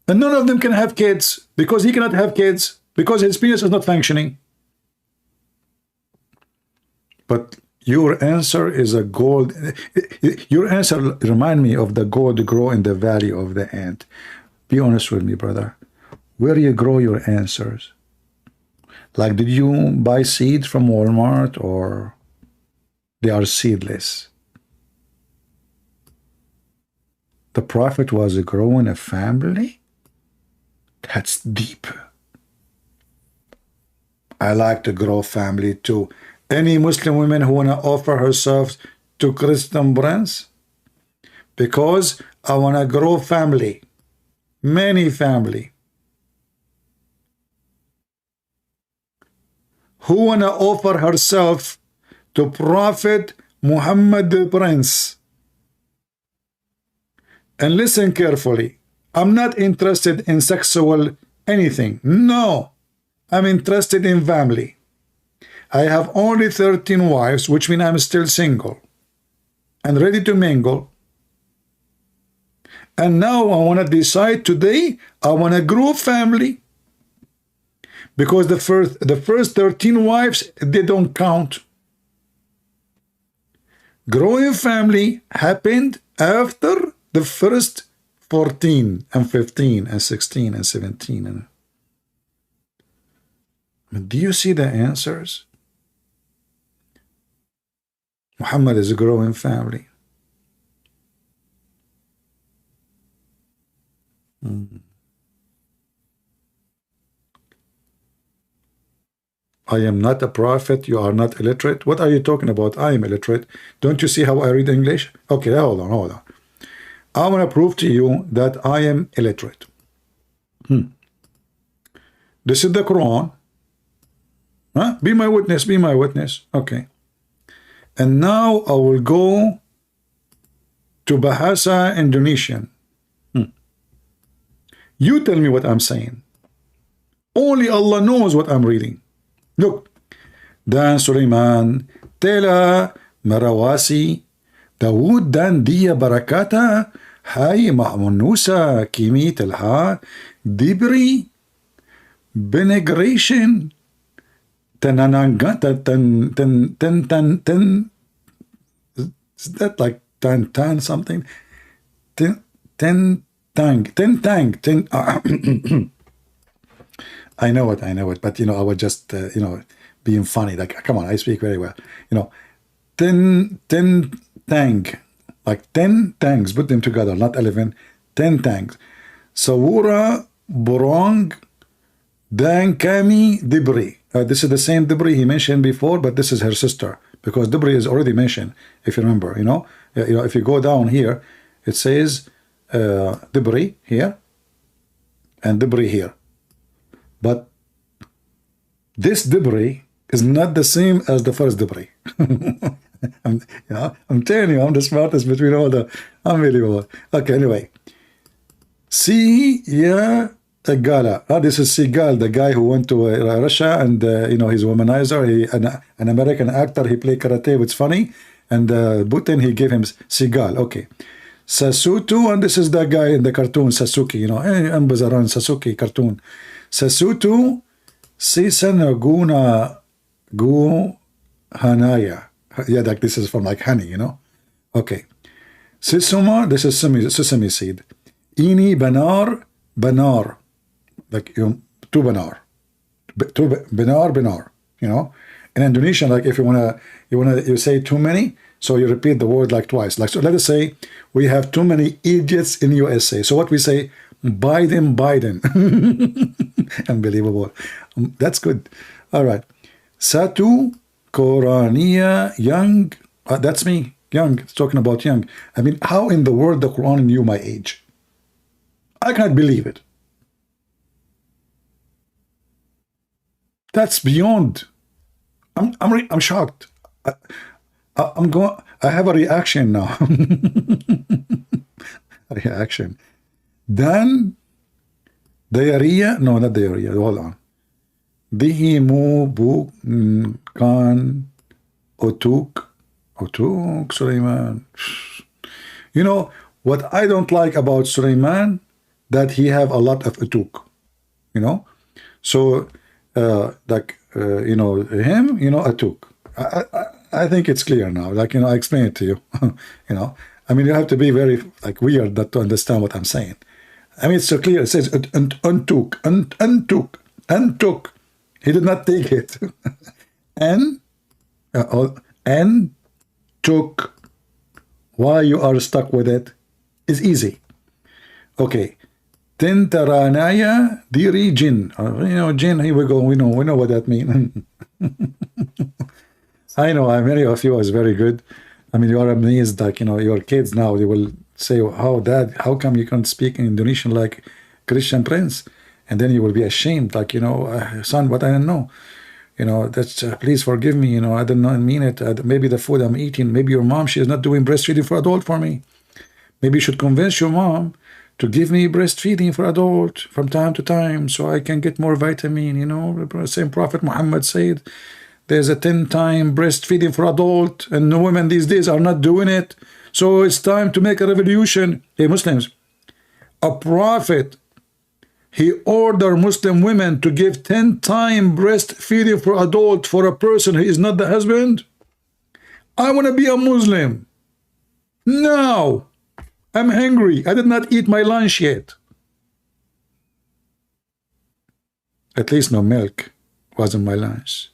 And none of them can have kids because he cannot have kids because his penis is not functioning. But your answer is a gold. Your answer remind me of the gold grow in the valley of the ant. Be honest with me, brother. Where do you grow your answers? Like, did you buy seeds from Walmart, or they are seedless? The Prophet was growing a family? That's deep. I like to grow family too. Any Muslim women who want to offer herself to Christian brands? Because I want to grow family. Many family. Who want to offer herself to Prophet Muhammad the Prince? And listen carefully. I'm not interested in sexual anything. No. I'm interested in family. I have only 13 wives, which means I'm still single and ready to mingle. And now I want to decide today, I want to grow family. Because the first 13 wives, they don't count. Growing family happened after the first 14 and 15 and 16 and 17. Do you see the answers? Muhammad is a growing family. I am not a prophet. You are not illiterate. What are you talking about? I am illiterate. Don't you see how I read English? Okay, hold on. I want to prove to you that I am illiterate. This is the Quran. Huh? Be my witness. Be my witness. Okay. And now I will go to Bahasa Indonesian. You tell me what I'm saying. Only Allah knows what I'm reading. Look. Dan Sulaiman tela merawasi Daud dan dia barakata hai ma'munusa kimi telha dibri benegration Tenananga, ten, is that like tan something? Ten tang. I know it, but I was just being funny. Like, come on, I speak very well. Ten tang, like 10 tangs, put them together, not 11, 10 tangs. Sawura Borong Dan Kami Dibri. This is the same Dibri he mentioned before, but this is her sister, because Dibri is already mentioned, if you remember. If you go down here, it says Dibri here and Dibri here. But this Dibri is not the same as the first Dibri. I'm telling you, I'm the smartest between all the unbelievable. Okay, anyway. Siya Gala. This is Seagal, the guy who went to Russia, and he's a womanizer. An American actor. He played karate. It's funny. And Putin, he gave him Seagal. Okay. Sasutu, and this is the guy in the cartoon, Sasuke. Ambazaran Sasuke cartoon. Sasutu Sisanaguna Gu Hanaya. Yeah, like this is from like honey, Okay. Sisuma, this is sesame seed. Ini banar, like two banar, benar. In Indonesian, like if you say too many, so you repeat the word like twice. Like, so let us say we have too many idiots in USA. So what we say, Biden. Unbelievable. That's good. All right. Satu Qur'ania young. That's me. Young. It's talking about young. I mean, how in the world the Quran knew my age? I can't believe it. That's beyond. I'm shocked. I have a reaction now. Reaction. Then diarrhea. No, not diarrhea. Hold on. Dihimu bu kan otuk Sulaiman. What I don't like about Sulaiman, that he have a lot of utuk. So him, atuk. I think it's clear now. Like, I explain it to you. I mean, you have to be very weird not to understand what I'm saying. I mean, it's so clear. It says untuk. He did not take it. And took. Why you are stuck with it is easy. Okay. Tintaranaya diri jin. Jin, here we go. We know what that means. I know, many of you is very good. I mean, you are amazed, your kids now, they will say, how come you can't speak in Indonesian like Christian Prince? And then you will be ashamed, son, what I don't know. That's, please forgive me, I did not mean it. Maybe the food I'm eating, maybe your mom, she is not doing breastfeeding for adult for me. Maybe you should convince your mom to give me breastfeeding for adult from time to time so I can get more vitamin, The same Prophet Muhammad said, there's a 10-time breastfeeding for adult, and the women these days are not doing it. So it's time to make a revolution. Hey, Muslims, a prophet, he ordered Muslim women to give 10-time breastfeeding for adult for a person who is not the husband. I want to be a Muslim. Now, I'm hungry. I did not eat my lunch yet. At least no milk wasn't my lunch.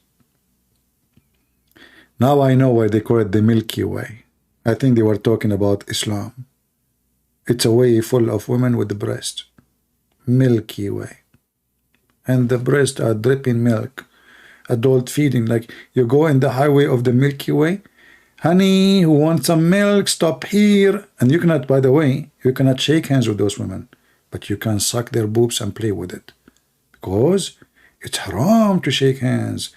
Now I know why they call it the Milky Way. I think they were talking about Islam. It's a way full of women with the breast. Milky Way. And the breasts are dripping milk. Adult feeding. Like you go in the highway of the Milky Way. Honey, who wants some milk? Stop here. And you cannot, by the way, you cannot shake hands with those women. But you can suck their boobs and play with it. Because it's haram to shake hands.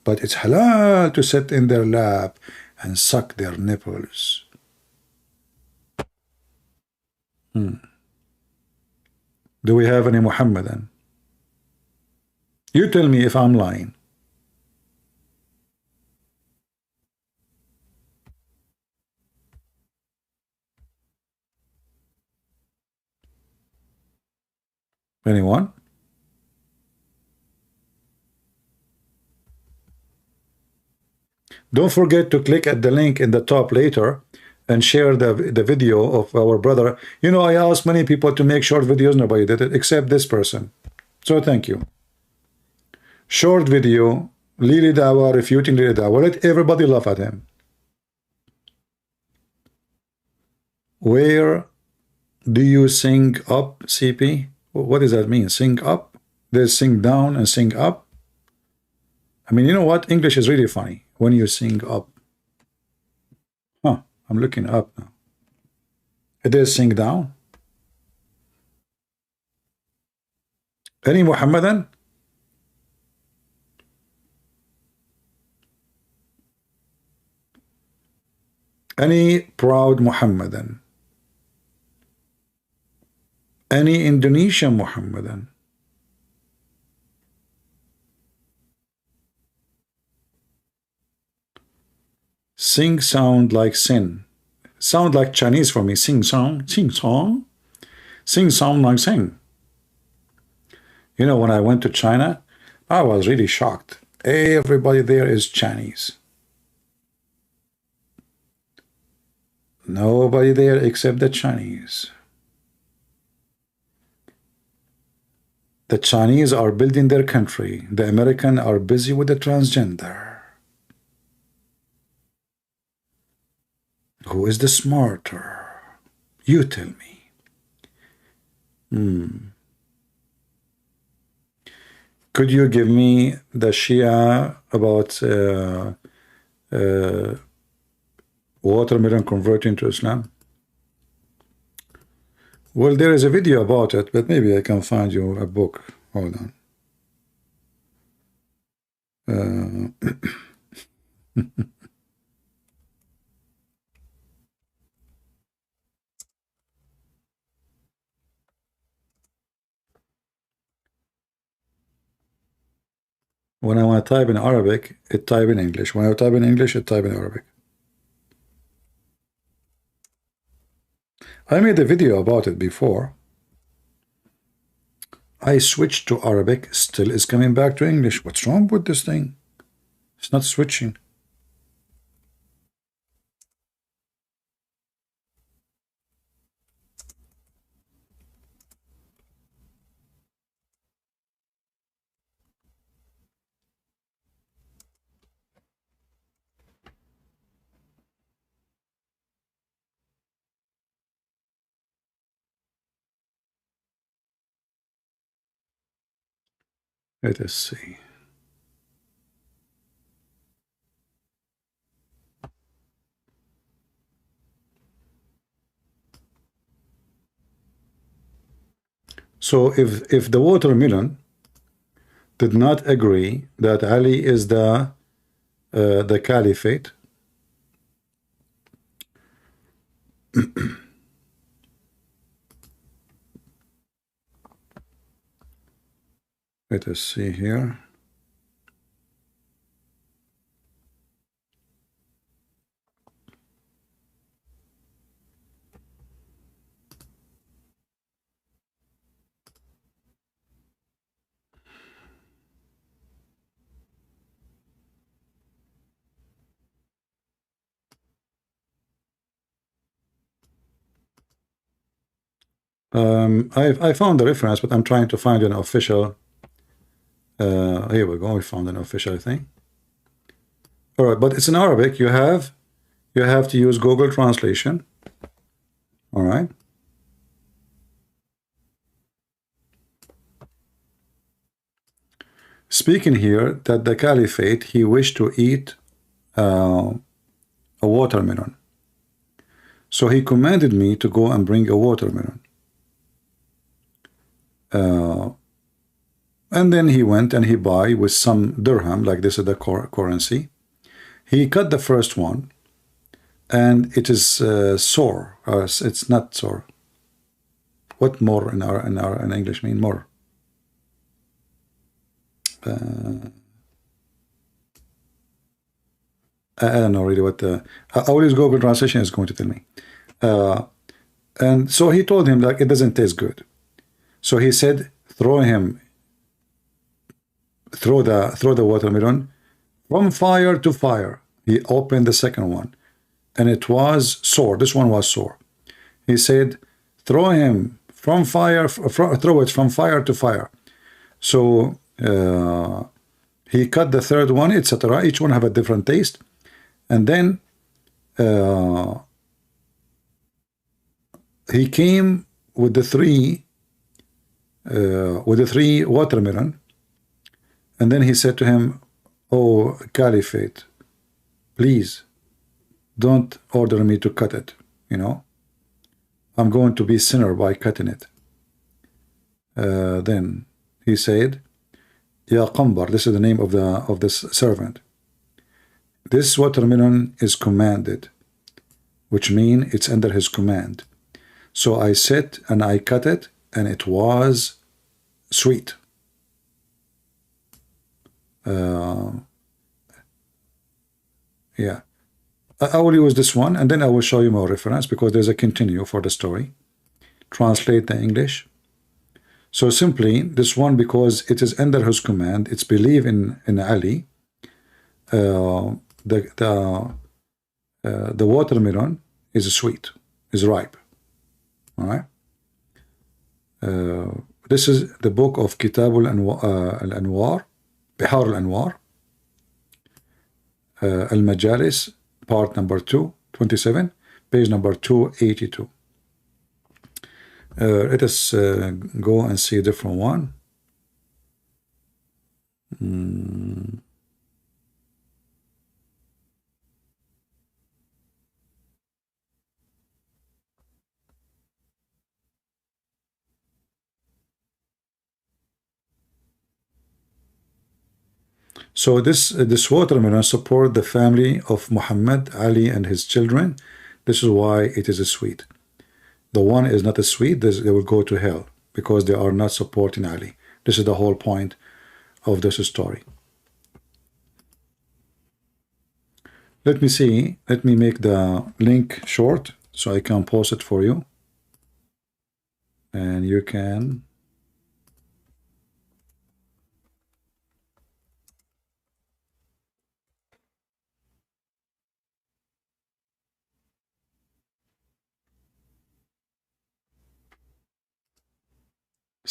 But it's halal to sit in their lap and suck their nipples. Do we have any Muhammadan? You tell me if I'm lying. Anyone? Don't forget to click at the link in the top later and share the video of our brother. You know, I asked many people to make short videos. Nobody did it except this person. So thank you. Short video, Lili Dawa, refuting Lili Dawa. Let everybody laugh at him. Where do you sing up, CP? What does that mean? Sing up? There's sing down and sing up. I mean, you know what? English is really funny when you sing up. Huh, I'm looking up now. It is sing down. Any Muhammadan? Any proud Muhammadan? Any Indonesian Muhammadan? Sing sound like sin. Sound like Chinese for me. Sing song. Sing song. Sing song like sing. You know, when I went to China, I was really shocked. Everybody there is Chinese. Nobody there except the Chinese. The Chinese are building their country. The Americans are busy with the transgender. Who is the smarter? You tell me. Could you give me the Shia about watermelon converting to Islam? Well, there is a video about it, but maybe I can find you a book. Hold on. When I want to type in Arabic, it type in English. When I type in English, it type in Arabic. I made a video about it before. I switched to Arabic, still is coming back to English. What's wrong with this thing? It's not switching. Let us see. So if the watermelon did not agree that Ali is the caliphate, let us see here. I found the reference, but I'm trying to find an official. Here we go. We found an official thing. All right, but it's in Arabic. You have to use Google Translation. All right. Speaking here that the caliphate, he wished to eat a watermelon. So he commanded me to go and bring a watermelon. And then he went and he buy with some dirham, like this is the currency. He cut the first one, and it is sore. It's not sore. What more in English mean more? I don't know really what the. I always Google Translation is going to tell me. And so he told him like it doesn't taste good. So he said, throw the watermelon from fire to fire. He opened the second one, and it was sore. This one was sore. He said, throw him from fire, throw it from fire to fire. So he cut the third one, etc. Each one have a different taste. And then he came with the three watermelon, and then he said to him, "Oh Caliphate, please don't order me to cut it. You know, I'm going to be sinner by cutting it." Then he said, "Ya Qambar," this is the name of this servant. This watermelon is commanded, which means it's under his command. So I sat and I cut it, and it was sweet. Yeah, I will use this one, and then I will show you more reference, because there's a continue for the story. Translate the English. So simply this one, because it is under his command, it's believe in Ali. The watermelon is sweet, is ripe. All right. This is the book of Kitab al-Anwar, Bihar al-Anwar, Al-Majalis, part number 2, 27, page number 282. Let us go and see a different one. So this watermelon support the family of Muhammad, Ali, and his children. This is why it is sweet. The one is not as sweet, they will go to hell, because they are not supporting Ali. This is the whole point of this story. Let me see. Let me make the link short so I can post it for you, and you can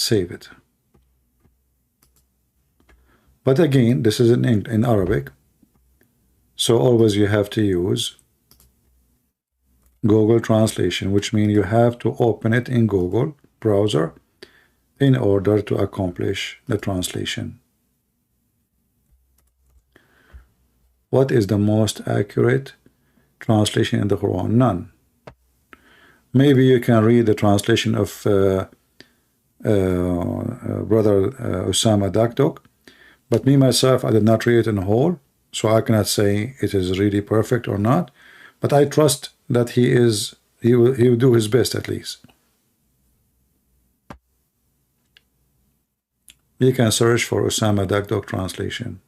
save it. But again, this is in Arabic, so always you have to use Google Translation, which means you have to open it in Google browser in order to accomplish the translation. What is the most accurate translation in the Quran? None. Maybe you can read the translation of brother Osama Dakdok, but me myself, I did not read it in whole, so I cannot say it is really perfect or not, but I trust that he will do his best at least. You can search for Osama Dakdok translation.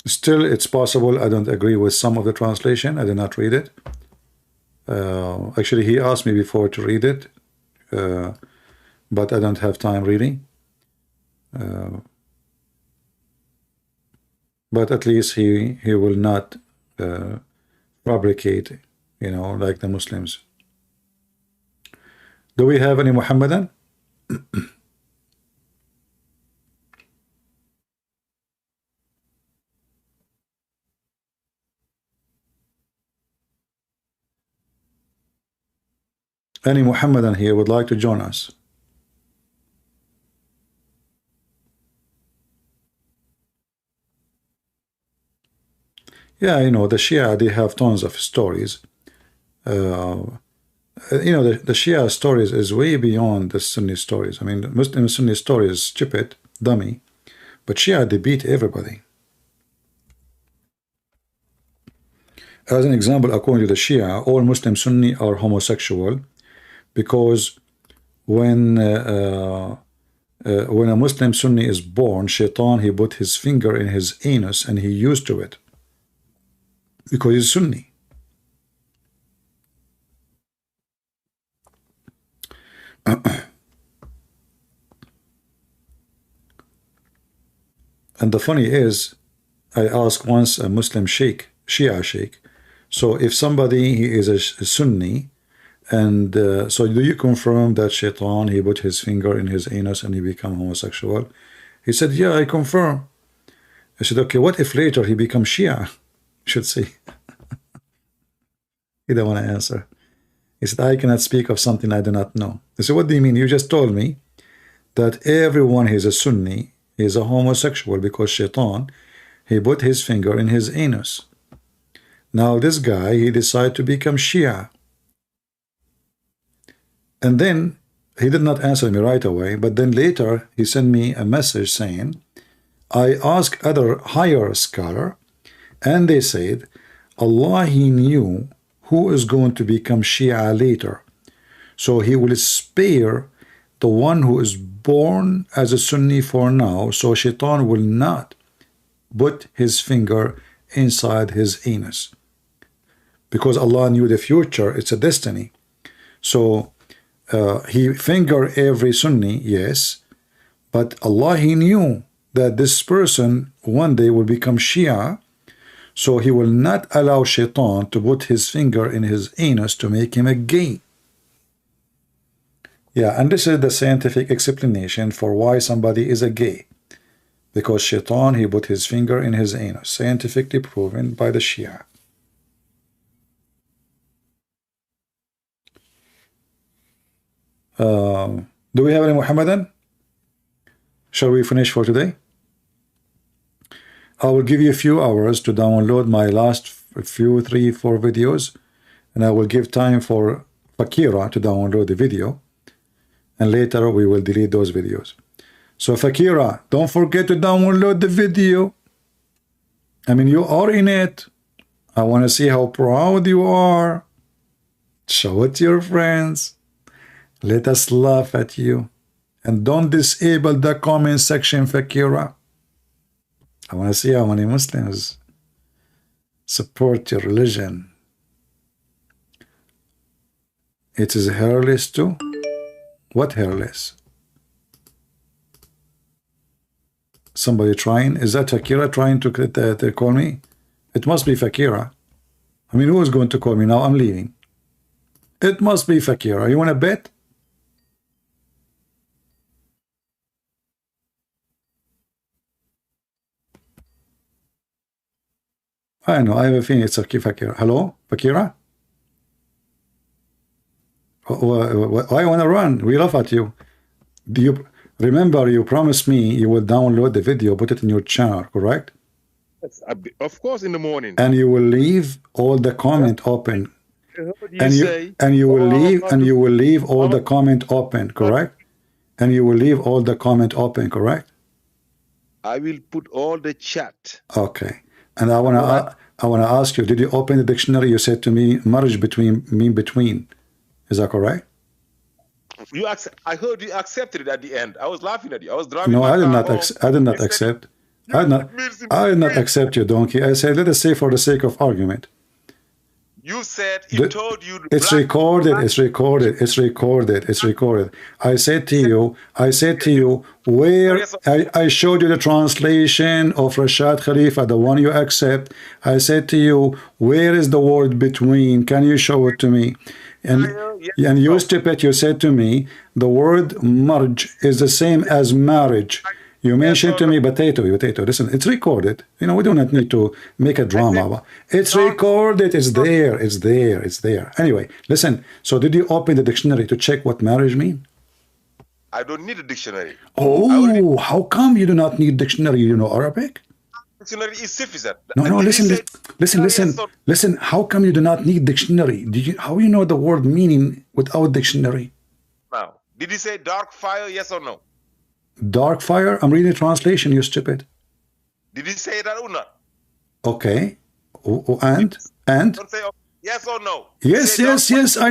Still, it's possible I don't agree with some of the translation. I did not read it. Actually, he asked me before to read it, but I don't have time reading. But at least he will not fabricate, you know, like the Muslims. Do we have any Muhammadan? Any Muhammadan here would like to join us? Yeah, you know, the Shia, they have tons of stories. You know, the Shia stories is way beyond the Sunni stories. I mean, the Muslim Sunni story is stupid, dummy, but Shia, they beat everybody. As an example, according to the Shia, all Muslim Sunni are homosexual, because when a Muslim Sunni is born, Shaitan, he put his finger in his anus and he used to it, because he's Sunni. And the funny is, I asked once a Muslim sheikh, Shia sheikh, so if somebody he is a Sunni, and so do you confirm that Shaitan, he put his finger in his anus and he become homosexual? He said, yeah, I confirm. I said, okay, what if later he becomes Shia? Should see. He don't want to answer. He said, I cannot speak of something I do not know. I said, what do you mean? You just told me that everyone who is a Sunni is a homosexual because Shaitan, he put his finger in his anus. Now this guy, he decided to become Shia. And then he did not answer me right away, but then later he sent me a message saying, I asked other higher scholar, and they said, Allah, he knew who is going to become Shia later. So he will spare the one who is born as a Sunni for now, so Shaitan will not put his finger inside his anus. Because Allah knew the future, it's a destiny. So he fingered every Sunni, yes, but Allah, he knew that this person one day will become Shia, so he will not allow Shaitan to put his finger in his anus to make him a gay. Yeah, and this is the scientific explanation for why somebody is a gay. Because Shaitan, he put his finger in his anus, scientifically proven by the Shia. Do we have any Muhammadan? Shall we finish for today? I will give you a few hours to download my last few 3-4 videos, and I will give time for Fakira to download the video, and later we will delete those videos. So Fakira, don't forget to download the video. I mean, you are in it. I want to see how proud you are. Show it to your friends. Let us laugh at you. And don't disable the comment section, Fakira. I want to see how many Muslims support your religion. It is hairless too? What hairless? Somebody trying? Is that Fakira trying to call me? It must be Fakira. I mean, who is going to call me now? I'm leaving. It must be Fakira. You want to bet? I know, I have a feeling it's Fakira. Hello, Fakira? Why you want to run? We laugh at you. Do you remember you promised me you will download the video, put it in your channel, correct? Yes, of course, in the morning. And you will leave all the comment open. And you will leave all the comment open, correct? And you will leave all the comment open, correct? I will put all the chat. Okay. And I wanna ask you, did you open the dictionary? You said to me, marriage between. Is that correct? I heard you accepted it at the end. I was laughing at you. I was driving. No, I did not accept. I did not accept you, donkey. I said, let us say for the sake of argument. You said it told you. It's recorded. It's recorded. It's recorded. It's recorded. I said to you, where I showed you the translation of Rashad Khalifa, the one you accept. I said to you, where is the word between? Can you show it to me? And you, Djupet, you said to me, the word marj is the same as marriage. You mentioned to me potato. Listen, it's recorded. You know, we do not need to make a drama. It's recorded. It's there. Anyway, listen. So did you open the dictionary to check what marriage means? I don't need a dictionary. Oh, how come you do not need dictionary? You know Arabic? Dictionary is sufficient. No, listen. How come you do not need dictionary? How you know the word meaning without dictionary? Now, did he say dark fire? Yes or no? Dark fire? I'm reading the translation, you stupid. Did he say that or not? Okay. And? Don't say yes or no. Yes. I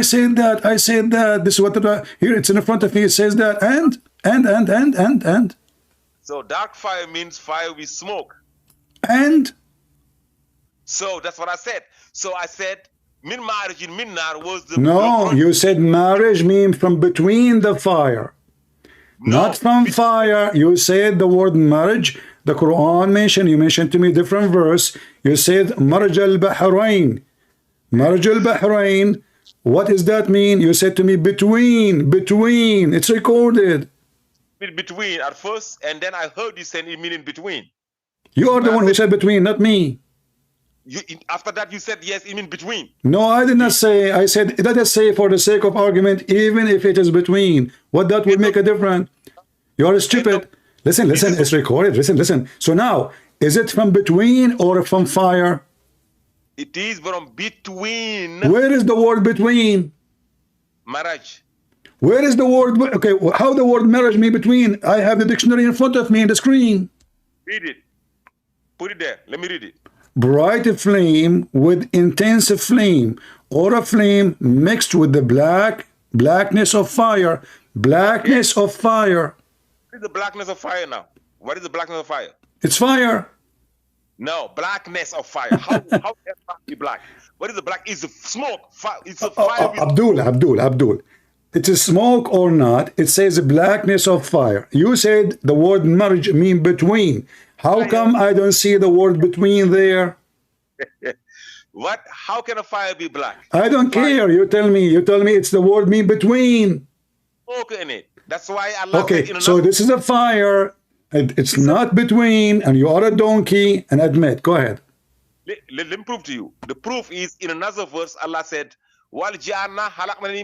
said that. This is what here it's in front of me. It says that and. So dark fire means fire with smoke. And? So that's what I said. So I said min marriage in minnar was the. No, you said marriage means from between the fire. No, not from fire. You said the word marriage. the Quran mentioned, you mentioned to me different verse. You said Marj al-Bahrain. Marj al-Bahrain. What does that mean? You said to me between. It's recorded. Between at first, and then I heard you saying it meaning between. You are the one who said between, not me. After that, you said yes, it means between. No, I did not say. I said, let us say for the sake of argument, even if it is between. What that will make a difference? You are stupid. Listen, it's recorded. Listen. So now, is it from between or from fire? It is from between. Where is the word between? Marriage. Where is the word? Okay, how the word marriage mean between? I have the dictionary in front of me in the screen. Read it. Put it there. Let me read it. Bright flame with intense flame, or a flame mixed with the blackness of fire. Blackness of fire. What is the blackness of fire now? What is the blackness of fire? It's fire. No, blackness of fire. How can fire be black? What is the black? It's a smoke. It's a fire. Abdul. It is smoke or not. It says blackness of fire. You said the word marriage mean between. How come I don't see the word between there? What? How can a fire be black? I don't care. You tell me it's the word mean between. Smoke in it. That's why Allah okay, said in so this is a fire. It's not between, and you are a donkey, and admit. Go ahead. Let me prove to you. The proof is in another verse, Allah said, Wal ja'alna halaqnani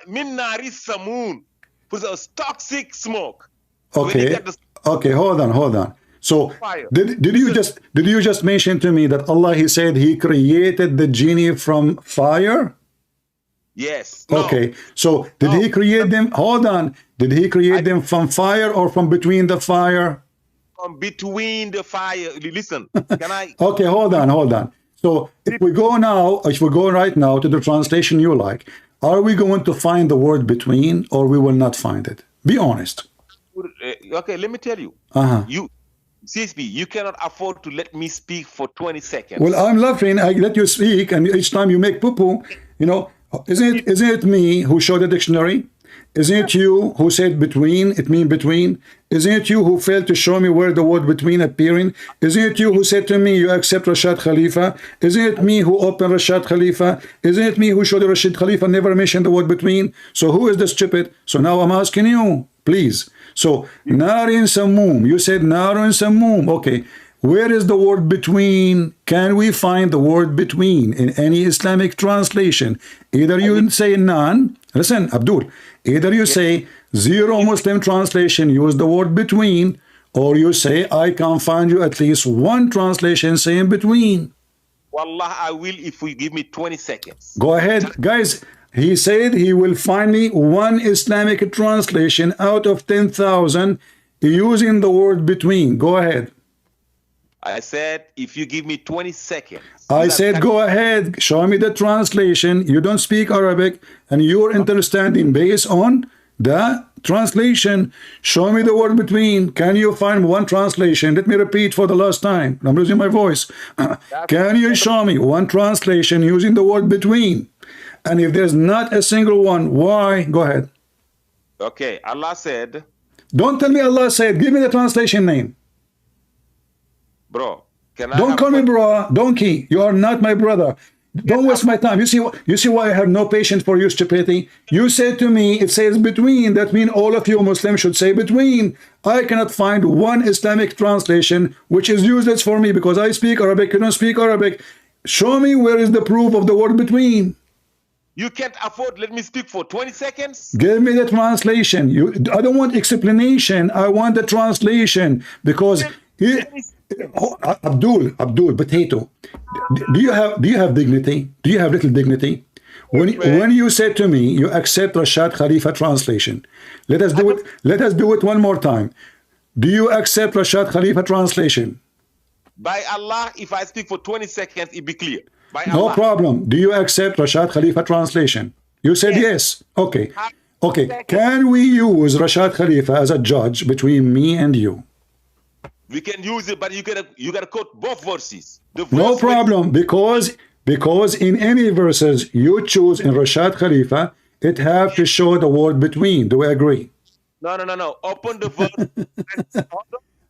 min nari samun. For the toxic smoke. Okay. Okay, hold on. So did you just mention to me that Allah, he said he created the genie from fire? Yes. Okay. So did he create them? Hold on. Did he create them from fire or from between the fire? From between the fire. Listen. Can I? Okay, hold on. So if we go right now to the translation you like, are we going to find the word between, or we will not find it? Be honest. Okay, let me tell you. CSB, you cannot afford to let me speak for 20 seconds. Well, I'm laughing. I let you speak, and each time you make poo-poo, isn't it me who showed the dictionary? Isn't it you who said between, it means between? Isn't it you who failed to show me where the word between appearing? Isn't it you who said to me, you accept Rashad Khalifa? Isn't it me who opened Rashad Khalifa? Isn't it me who showed the Rashid Khalifa never mentioned the word between? So who is the stupid? So now I'm asking you, please. So, Narin Samum, you said Narin Samum. Okay, where is the word between? Can we find the word between in any Islamic translation? Either you say none, listen, Abdul, either you say zero Muslim translation use the word between, or you say I can find you at least one translation saying between. Wallah, I will if you give me 20 seconds. Go ahead, guys. He said he will find me one Islamic translation out of 10,000 using the word between. Go ahead. I said, if you give me 20 seconds. I said, go ahead. Show me the translation. You don't speak Arabic, and your understanding based on the translation. Show me the word between. Can you find one translation? Let me repeat for the last time. I'm losing my voice. Can you show me one translation using the word between? And if there's not a single one, why? Go ahead. Okay, Allah said. Don't tell me Allah said. Give me the translation name. Bro, can I? Don't call me bro, donkey. You are not my brother. Don't waste my time. You see why I have no patience for you, stupidity. You said to me, it says between. That means all of you Muslims should say between. I cannot find one Islamic translation which is useless for me because I speak Arabic. You don't speak Arabic. Show me where is the proof of the word between. You can't afford, let me speak for 20 seconds. Give me the translation. I don't want explanation. I want the translation because Abdul, potato. Do you have dignity? Do you have little dignity? When you said to me, you accept Rashad Khalifa translation. Let us do it. Let us do it one more time. Do you accept Rashad Khalifa translation? By Allah, if I speak for 20 seconds, it be clear. No problem. Do you accept Rashad Khalifa translation? You said yes. Okay. Okay. Can we use Rashad Khalifa as a judge between me and you? We can use it, but you gotta quote both verses. No problem, because in any verses you choose in Rashad Khalifa, it have to show the word between. Do we agree? No. Open the verse.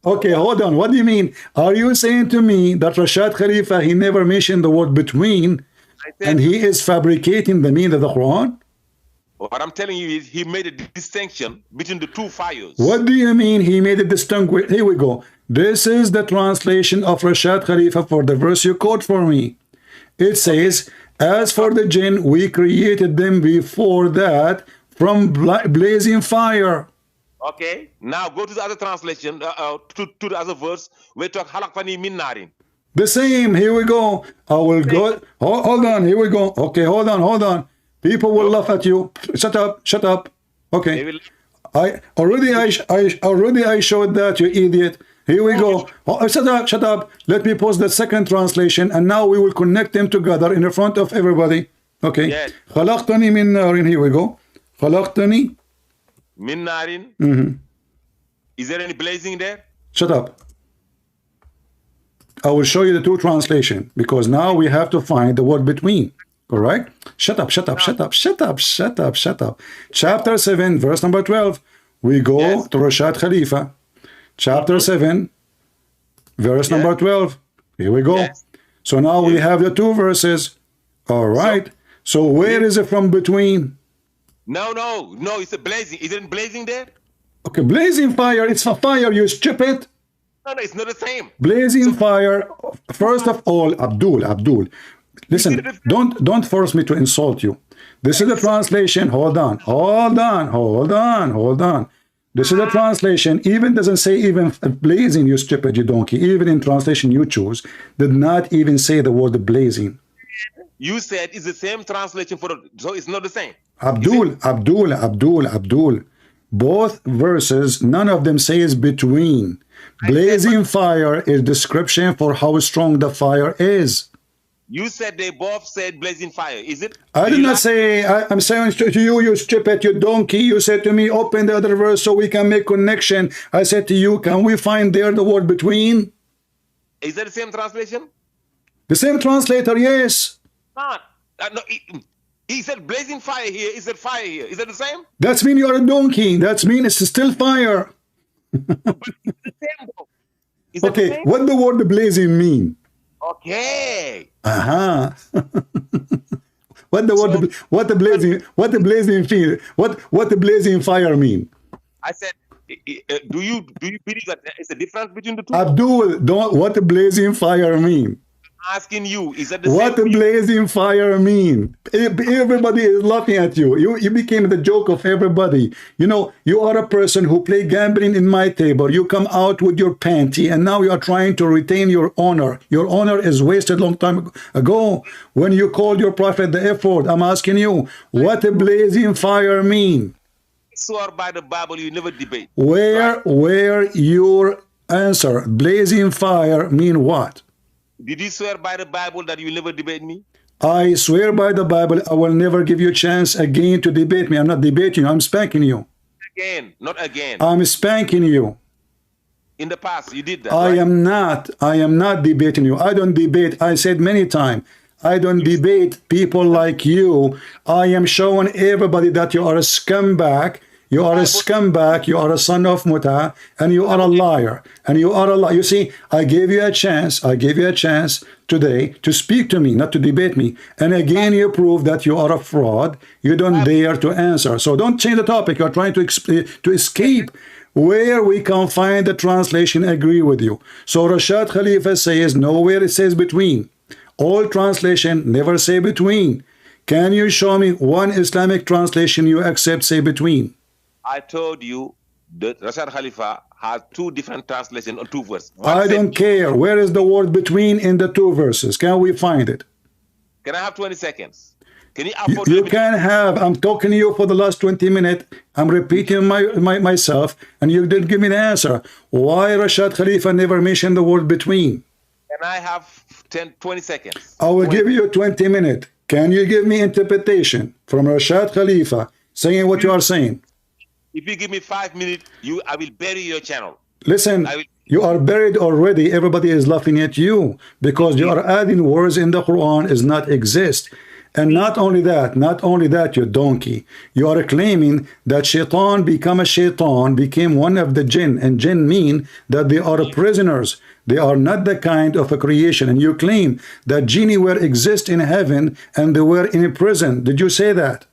Okay, hold on. What do you mean? Are you saying to me that Rashad Khalifa, he never mentioned the word between, and he is fabricating the meaning of the Quran? What I'm telling you is he made a distinction between the two fires. What do you mean he made a distinction? Here we go. This is the translation of Rashad Khalifa for the verse you quote for me. It says, as for the jinn, we created them before that from blazing fire. Okay, now go to the other translation, to the other verse, where talk halaqtani min narin. The same, here we go. I will go, hold on, here we go. Okay, hold on. People will laugh at you. Shut up. Okay. I already showed that, you idiot. Here we go. Oh, shut up. Let me post the second translation, and now we will connect them together in the front of everybody. Okay. Khalaqtani min narin. Here we go. Khalaqtani min narin. Is there any blazing there? Shut up. I will show you the two translation, because now we have to find the word between. Correct? Shut up. Chapter 7, verse number 12. We go to Rashad Khalifa. Chapter 7, verse number 12. Here we go. So now we have the two verses. All right. So where is it from between? No, it's a blazing. Isn't blazing there? Okay, blazing fire. It's a fire, you stupid. No, it's not the same. Blazing fire. First of all, Abdul. Listen, don't force me to insult you. This is the translation. Hold on. This is the translation. Even doesn't say even blazing, you stupid, you donkey. Even in translation you choose, did not even say the word blazing. You said it's the same translation so it's not the same. Abdul. Both verses, none of them says between. Blazing fire is description for how strong the fire is. You said they both said blazing fire, is it? I did not say, I'm saying to you, you stupid, you donkey. You said to me, open the other verse so we can make connection. I said to you, can we find there the word between? Is that the same translation? The same translator, yes. Not. No, he said blazing fire here. He said fire here. Is that the same? That's mean you're a donkey. That's mean it's still fire. But it's the same though. Okay, what the word blazing mean? Okay. What the blazing fire mean? I said, do you believe that there is a difference between the two? Abdul, what the blazing fire mean? I'm asking you, is that the same? What the blazing fire mean? Everybody is laughing at you. You became the joke of everybody. You know, you are a person who play gambling in my table. You come out with your panty, and now you are trying to retain your honor. Your honor is wasted long time ago when you called your prophet the F word. I'm asking you, what the blazing fire mean? Swear by the Bible, you never debate. Where your answer? Blazing fire mean what? Did you swear by the Bible that you never debate me? I swear by the Bible, I will never give you a chance again to debate me. I'm not debating you. I'm spanking you. Again, not again. I'm spanking you. In the past, you did that. I am not debating you. I don't debate. I said many times, I don't debate people like you. I am showing everybody that you are a scumbag. You are a scumbag, you are a son of Muta, and you are a liar. And you are a liar. You see, I gave you a chance today to speak to me, not to debate me. And again, you prove that you are a fraud. You don't dare to answer. So don't change the topic. You're trying to escape where we can find the translation agree with you. So Rashad Khalifa says, nowhere it says between. All translation never say between. Can you show me one Islamic translation you accept say between? I told you that Rashad Khalifa has two different translations on two verses. I don't care. Where is the word between in the two verses? Can we find it? Can I have 20 seconds? Can you can have. I'm talking to you for the last 20 minutes. I'm repeating myself, and you didn't give me the answer. Why Rashad Khalifa never mentioned the word between? Can I have 20 seconds? I will give you 20 minutes. Can you give me interpretation from Rashad Khalifa saying what you are saying? If you give me 5 minutes, I will bury your channel. Listen, you are buried already. Everybody is laughing at you because you are adding words in the Quran does not exist. And not only that, you donkey, you are claiming that shaitan became one of the jinn, and jinn mean that they are prisoners. They are not the kind of a creation. And you claim that genie were exist in heaven and they were in a prison. Did you say that?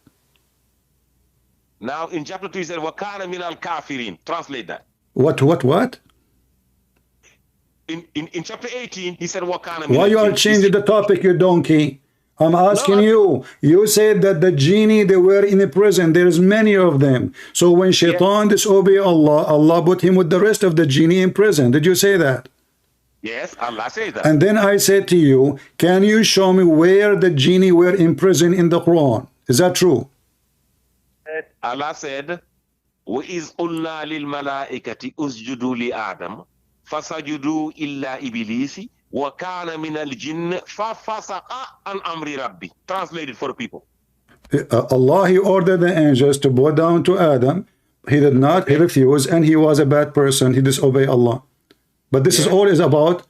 Now in chapter 2 he said, وَكَانَ مِنَ الْكَافِرِينَ. Translate that. What? In chapter 18 he said, وَكَانَ مِنَ Why you are changing the topic, you donkey? I'm asking you. You said that the genie, they were in a prison. There's many of them. So when shaitan disobeyed Allah, Allah put him with the rest of the genie in prison. Did you say that? Yes, Allah says that. And then I said to you, can you show me where the genie were in prison in the Quran? Is that true? Allah said, وَإِذْ قُلْنَا لِلْمَلَائِكَةِ أُسْجُدُوا لِآدَمَ فَسَجُدُوا إِلَّا إِبْلِيسِ وَكَانَ مِنَ الْجِنِّ فَفَسَقَ عَنْ أَمْرِ رَبِّهِ. Translated for the people. Allah, he ordered the angels to bow down to Adam. He did not, he refused, and he was a bad person. He disobeyed Allah. But this is all is about.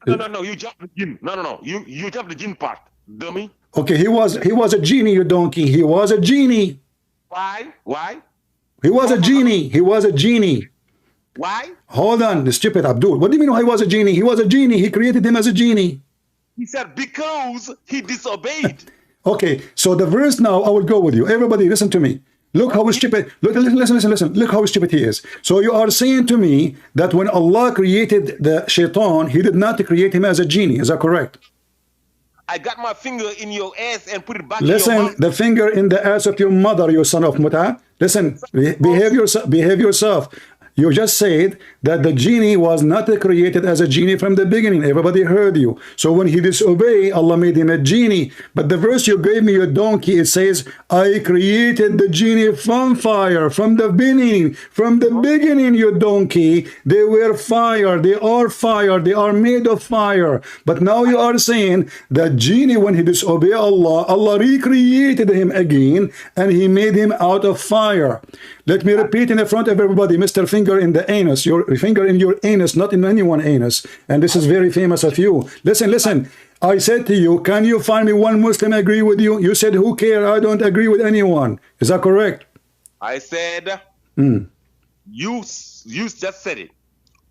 No, you jumped the jinn. No. You jumped the jinn part, dummy. Okay, he was a genie, you donkey. He was a genie. Why? He was a genie. Why? Hold on, stupid Abdul. What do you mean he was a genie? He was a genie. He created him as a genie. He said because he disobeyed. Okay, so the verse now, I will go with you. Everybody listen to me. Look how stupid, listen. Look how stupid he is. So you are saying to me that when Allah created the shaitan, he did not create him as a genie. Is that correct? I got my finger in your ass and put it back in your Listen, mouth. the finger in the ass of your mother, you son of muta. Listen, behave yourself. You just said that the genie was not created as a genie from the beginning. Everybody heard you. So when he disobeyed, Allah made him a genie. But the verse you gave me, you donkey, it says, I created the genie from fire, from the beginning. From the beginning, you donkey. They were fire. They are made of fire. But now you are saying that genie, when he disobeyed Allah, Allah recreated him again, and he made him out of fire. Let me repeat in the front of everybody, Mr. Finger in the anus, your finger in your anus, not in anyone's anus. And this is very famous of you. Listen. I said to you, can you find me one Muslim agree with you? You said, who care? I don't agree with anyone. Is that correct? I said, you just said it.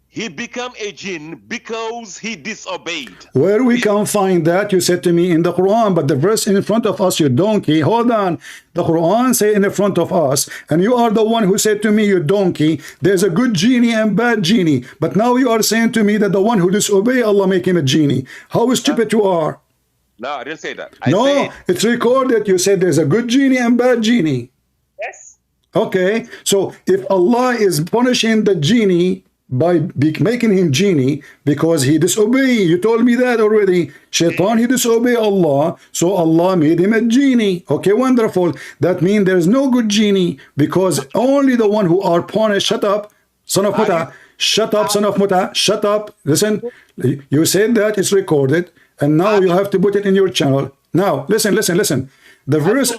He became a jinn because he disobeyed. Where we can find that? You said to me in the Quran, but the verse in front of us, you donkey. Hold on. The Quran say in the front of us, and you are the one who said to me, you donkey, there's a good genie and bad genie. But now you are saying to me that the one who disobey Allah make him a genie. How stupid you are. No, I didn't say that. It's recorded. You said there's a good genie and bad genie. Yes. Okay. So if Allah is punishing the genie by making him genie because he disobeyed, you told me that already. Shaitan, he disobeyed Allah, so Allah made him a genie. Okay, wonderful. That means there's no good genie because only the one who are punished. Shut up, son of muta. Shut up, son of muta. Shut up. Listen, you said that, it's recorded, and now you have to put it in your channel. Now, listen. The verse,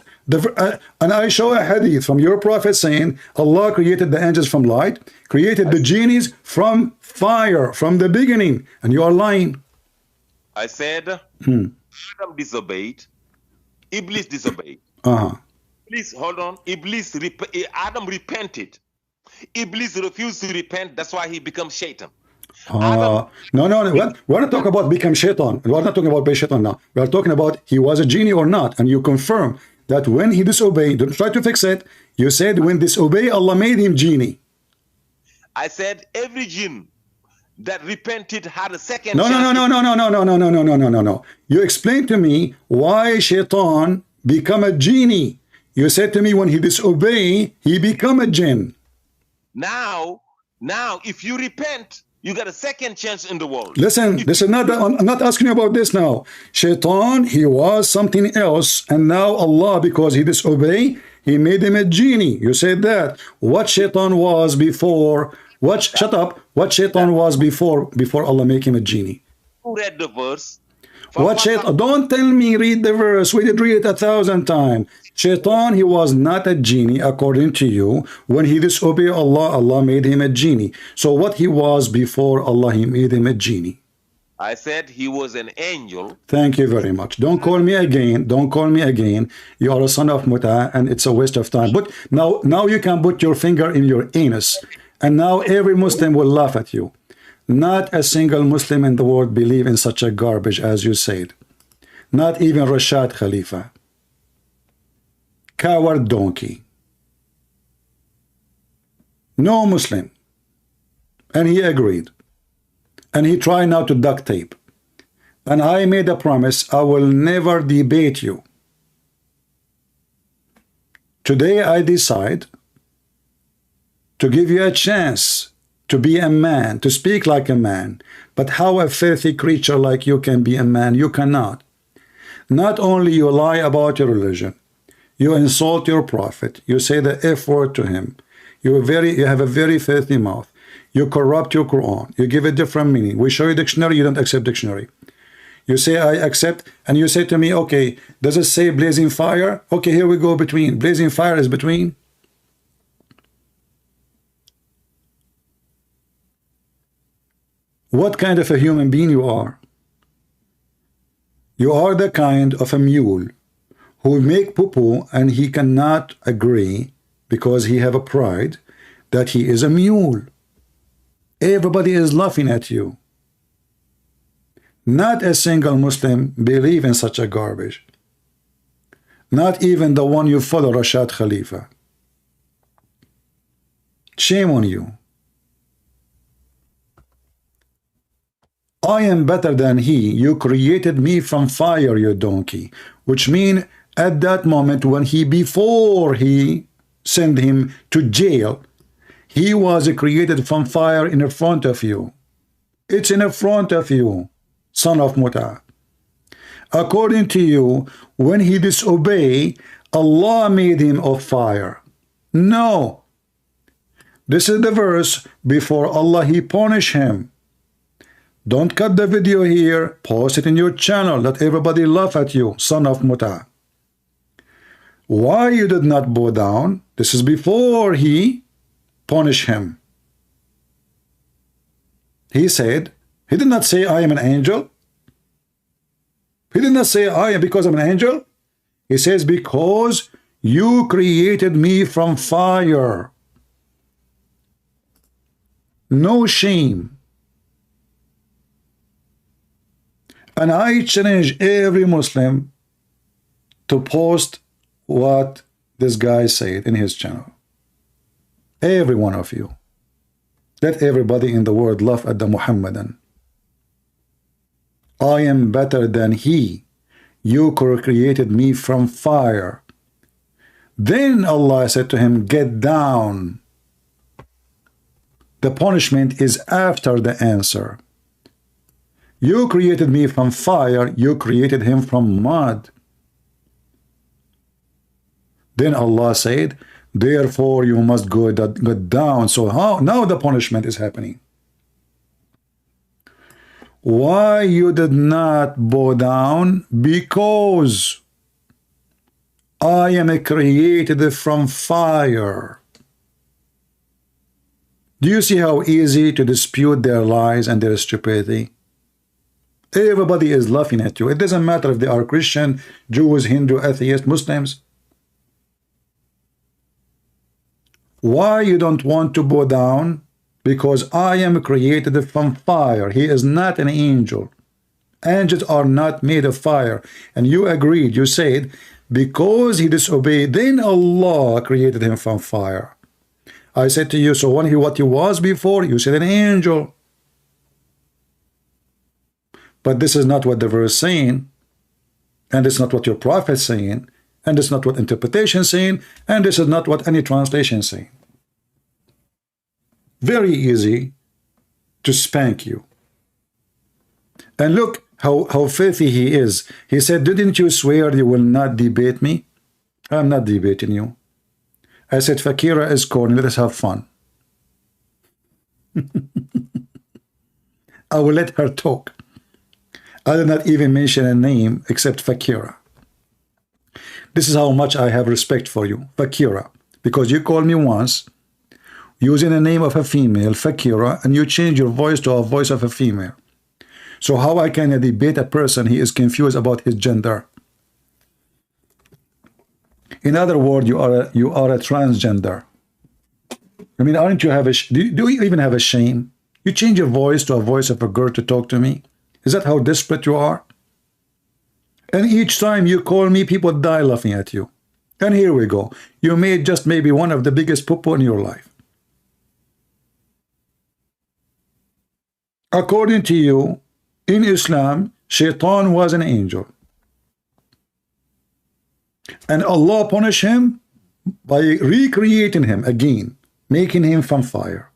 and I show a hadith from your prophet saying Allah created the angels from light, created the genies from fire from the beginning, and you are lying. I said Adam disobeyed, Iblis disobeyed. Iblis, hold on. Adam repented. Iblis refused to repent. That's why he becomes Shaitan. No. We're not talking about become shaitan. We're not talking about be shaitan now. We are talking about he was a genie or not. And you confirm that when he disobeyed, don't try to fix it. You said when disobeyed, Allah made him genie. I said every jinn that repented had a second chance. No. You explained to me why shaitan become a genie. You said to me when he disobeyed, he become a jinn. Now, if you repent, you got a second chance in the world. Listen, I'm not asking you about this now. Shaitan, he was something else, and now Allah, because he disobeyed, he made him a genie. You said that. What shaitan was before? Shut up. What shaitan was before Allah make him a genie? Who read the verse? What shaitan? Don't tell me read the verse. We did read it 1,000 times. Shaitan, he was not a genie according to you. When he disobeyed Allah, Allah made him a genie. So what he was before Allah, he made him a genie. I said he was an angel. Thank you very much. Don't call me again. Don't call me again. You are a son of muta, and it's a waste of time. But now you can put your finger in your anus, and now every Muslim will laugh at you. Not a single Muslim in the world believe in such a garbage as you said. Not even Rashad Khalifa. Coward donkey. No Muslim. And he agreed. And he tried now to duct tape. And I made a promise, I will never debate you. Today I decide to give you a chance to be a man, to speak like a man. But how a filthy creature like you can be a man? You cannot. Not only you lie about your religion, you insult your prophet, you say the F word to him, you have a very filthy mouth, you corrupt your Quran, you give a different meaning. We show you dictionary, you don't accept dictionary. You say I accept, and you say to me, okay, does it say blazing fire? Okay, here we go between. Blazing fire is between. What kind of a human being you are? You are the kind of a mule who make poo-poo and he cannot agree because he have a pride that he is a mule. Everybody is laughing at you. Not a single Muslim believe in such a garbage. Not even the one you follow, Rashad Khalifa. Shame on you. I am better than he. You created me from fire, you donkey. Which means at that moment when before he sent him to jail, he was created from fire in front of you. It's in front of you, son of muta. According to you, when he disobeyed, Allah made him of fire. No. This is the verse before Allah, he punished him. Don't cut the video here, post it in your channel, let everybody laugh at you, son of muta. Why you did not bow down? This is before he punished him. He said, he did not say I am an angel. He did not say I am because I'm an angel. He says because you created me from fire. No shame. And I challenge every Muslim to post what this guy said in his channel. Every one of you. Let everybody in the world laugh at the Muhammadan. I am better than he. You created me from fire. Then Allah said to him, get down. The punishment is after the answer. You created me from fire, you created him from mud. Then Allah said, therefore you must go down. So how now the punishment is happening? Why you did not bow down? Because I am created from fire. Do you see how easy to dispute their lies and their stupidity? Everybody is laughing at you. It doesn't matter if they are Christian, Jews, Hindu, atheist, Muslims. Why you don't want to bow down? Because I am created from fire. He is not an angel. Angels are not made of fire. And you agreed, you said, because he disobeyed, then Allah created him from fire. I said to you, so what he was before, you said an angel. But this is not what the verse is saying, and it's not what your prophet is saying, and it's not what interpretation is saying, and this is not what any translation is saying. Very easy to spank you. And look how filthy he is. He said, didn't you swear you will not debate me? I'm not debating you. I said, Fakira is corny, let us have fun. I will let her talk. I did not even mention a name except Fakira. This is how much I have respect for you, Fakira, because you called me once using the name of a female, Fakira, and you change your voice to a voice of a female. So how I can debate a person he is confused about his gender? In other words, you are a transgender. I mean, aren't you have a do you even have a shame? You change your voice to a voice of a girl to talk to me? Is that how desperate you are? And each time you call me, people die laughing at you. And here we go. You made just maybe one of the biggest poo-poo in your life. According to you, in Islam, Shaitan was an angel. And Allah punished him by recreating him again, making him from fire.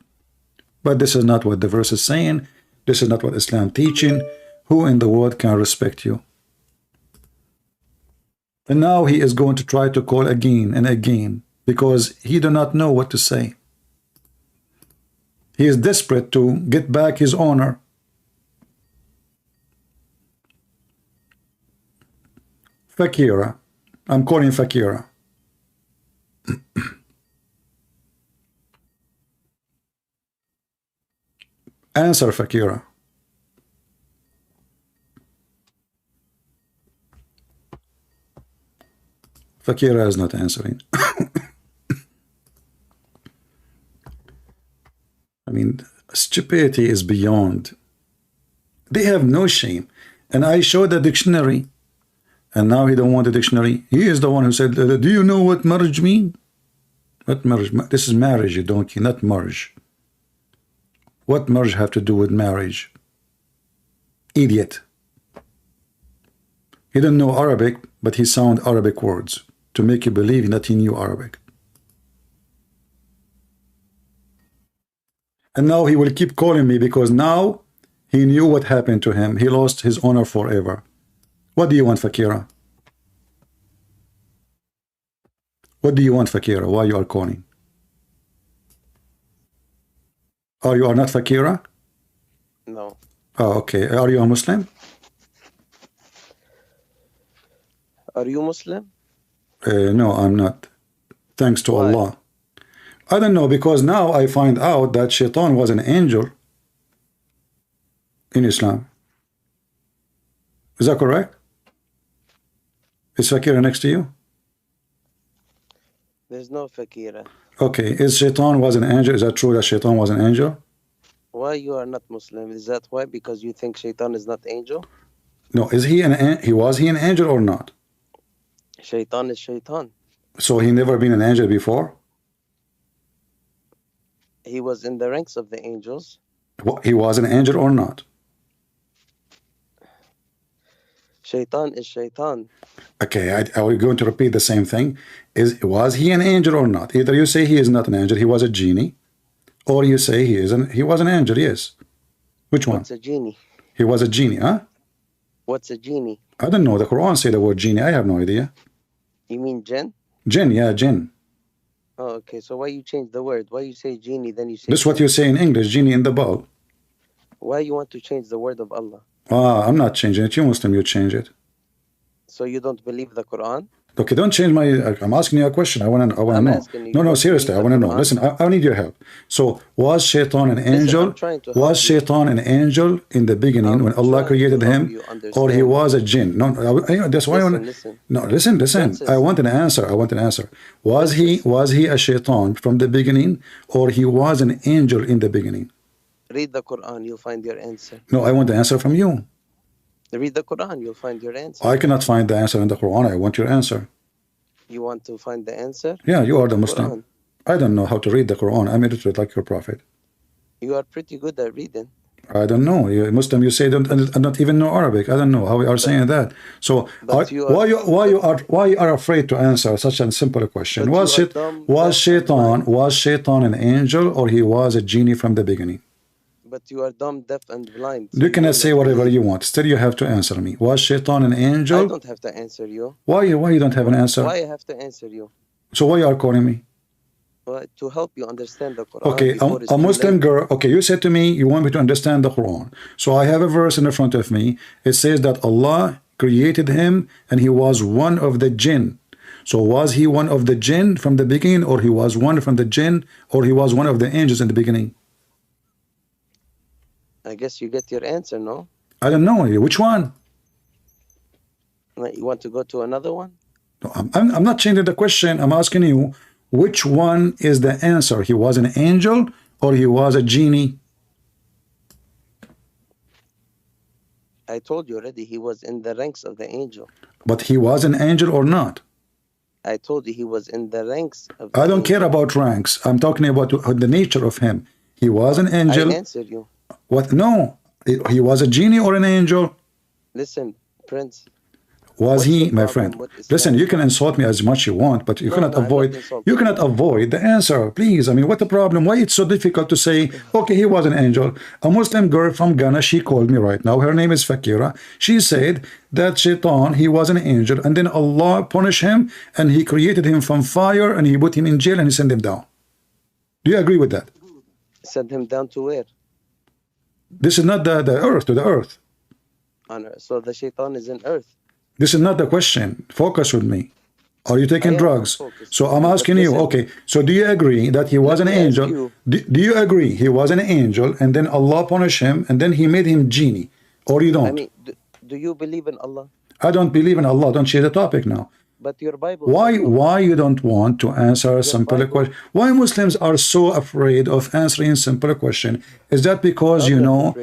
But this is not what the verse is saying. This is not what Islam teaching. Who in the world can respect you? And now he is going to try to call again and again because he do not know what to say. He is desperate to get back his honor. Fakira. I'm calling Fakira. Answer, Fakira. Fakira is not answering. I mean, stupidity is beyond. They have no shame. And I showed the dictionary. And now he don't want the dictionary. He is the one who said, do you know what marriage mean? What marriage? This is marriage, you donkey, not marriage. What marriage have to do with marriage? Idiot. He didn't know Arabic, but he sound Arabic words to make you believe that he knew Arabic. And now he will keep calling me because now he knew what happened to him. He lost his honor forever. What do you want, Fakira? What do you want, Fakira? Why you are calling? Oh, you are not Fakira? No. Oh, okay. Are you a Muslim? Are you Muslim? No, I'm not. Thanks to Allah. I don't know, because now I find out that Shaitan was an angel in Islam. Is that correct? Is Fakira next to you? There's no Fakira. Okay, is Shaitan was an angel? Is that true that Shaitan was an angel? Why you are not Muslim? Is that why? Because you think Shaitan is not angel? No, is he was he an angel or not? Shaitan is Shaitan. So he never been an angel before? He was in the ranks of the angels. He was an angel or not? Shaitan is Shaitan. Okay, I will going to repeat the same thing. Was he an angel or not? Either you say he is not an angel, he was a genie, or you say he was an angel, yes. Which one? What's a genie? He was a genie, huh? What's a genie? I don't know. The Quran say the word genie. I have no idea. You mean jinn? Jinn, yeah, jinn. Oh, okay. So why you change the word? Why you say genie, then you say... This is what you say in English, genie in the bowl. Why you want to change the word of Allah? I'm not changing it. You Muslim, you change it. So you don't believe the Quran? Okay, don't change my... I'm asking you a question. I want to know. No, seriously, I want to know. Listen, I need your help. So, was Shaitan an angel? Was Shaitan an angel in the beginning when Allah created him? Or he was a jinn? No, that's why I want... No, listen. I want an answer. Was he a Shaitan from the beginning? Or he was an angel in the beginning? Read the Quran, you'll find your answer. No, I want the answer from you. Read the Quran, you'll find your answer. I cannot find the answer in the Quran. I want your answer. You want to find the answer? Yeah, you are the Muslim. Quran. I don't know how to read the Quran. I'm illiterate like your prophet. You are pretty good at reading. I don't know. You Muslim, you say don't even know Arabic. I don't know how we are saying that. So why you are afraid to answer such a simple question? Was Shaitan an angel or he was a genie from the beginning? But you are dumb, deaf, and blind. So you cannot say whatever you want. Still, you have to answer me. Was Shaitan an angel? I don't have to answer you. Why you don't have an answer? Why I have to answer you? So why you are calling me? Well, to help you understand the Quran. Okay, a Muslim girl. Okay, you said to me you want me to understand the Quran. So I have a verse in the front of me. It says that Allah created him and he was one of the jinn. So was he one of the jinn from the beginning, or he was one from the jinn, or he was one of the angels in the beginning? I guess you get your answer, no? I don't know. Which one? You want to go to another one? No, I'm not changing the question. I'm asking you, which one is the answer? He was an angel or he was a genie? I told you already, he was in the ranks of the angel. But he was an angel or not? I told you he was in the ranks of I don't care about ranks. I'm talking about the nature of him. He was an angel. I answered you. What? No. He was a genie or an angel? Listen, Prince. Was he, my friend? Listen, you can insult me as much you want, but you cannot avoid the answer. Please, I mean, what the problem? Why it's so difficult to say, okay, he was an angel. A Muslim girl from Ghana, she called me right now. Her name is Fakira. She said that Shaitan, he was an angel, and then Allah punished him, and he created him from fire, and he put him in jail, and he sent him down. Do you agree with that? Send him down to where? This is not the earth, to the earth. On earth. So the Shaitan is in earth. This is not the question. Focus with me. Are you taking drugs? So I'm asking you, okay, so do you agree that he was an angel? Do you agree he was an angel and then Allah punished him and then he made him genie? Or you don't? I mean, do you believe in Allah? I don't believe in Allah. Don't share the topic now. But your Bible. Why you don't want to answer a simple question? Why Muslims are so afraid of answering simple question? Is that because you know?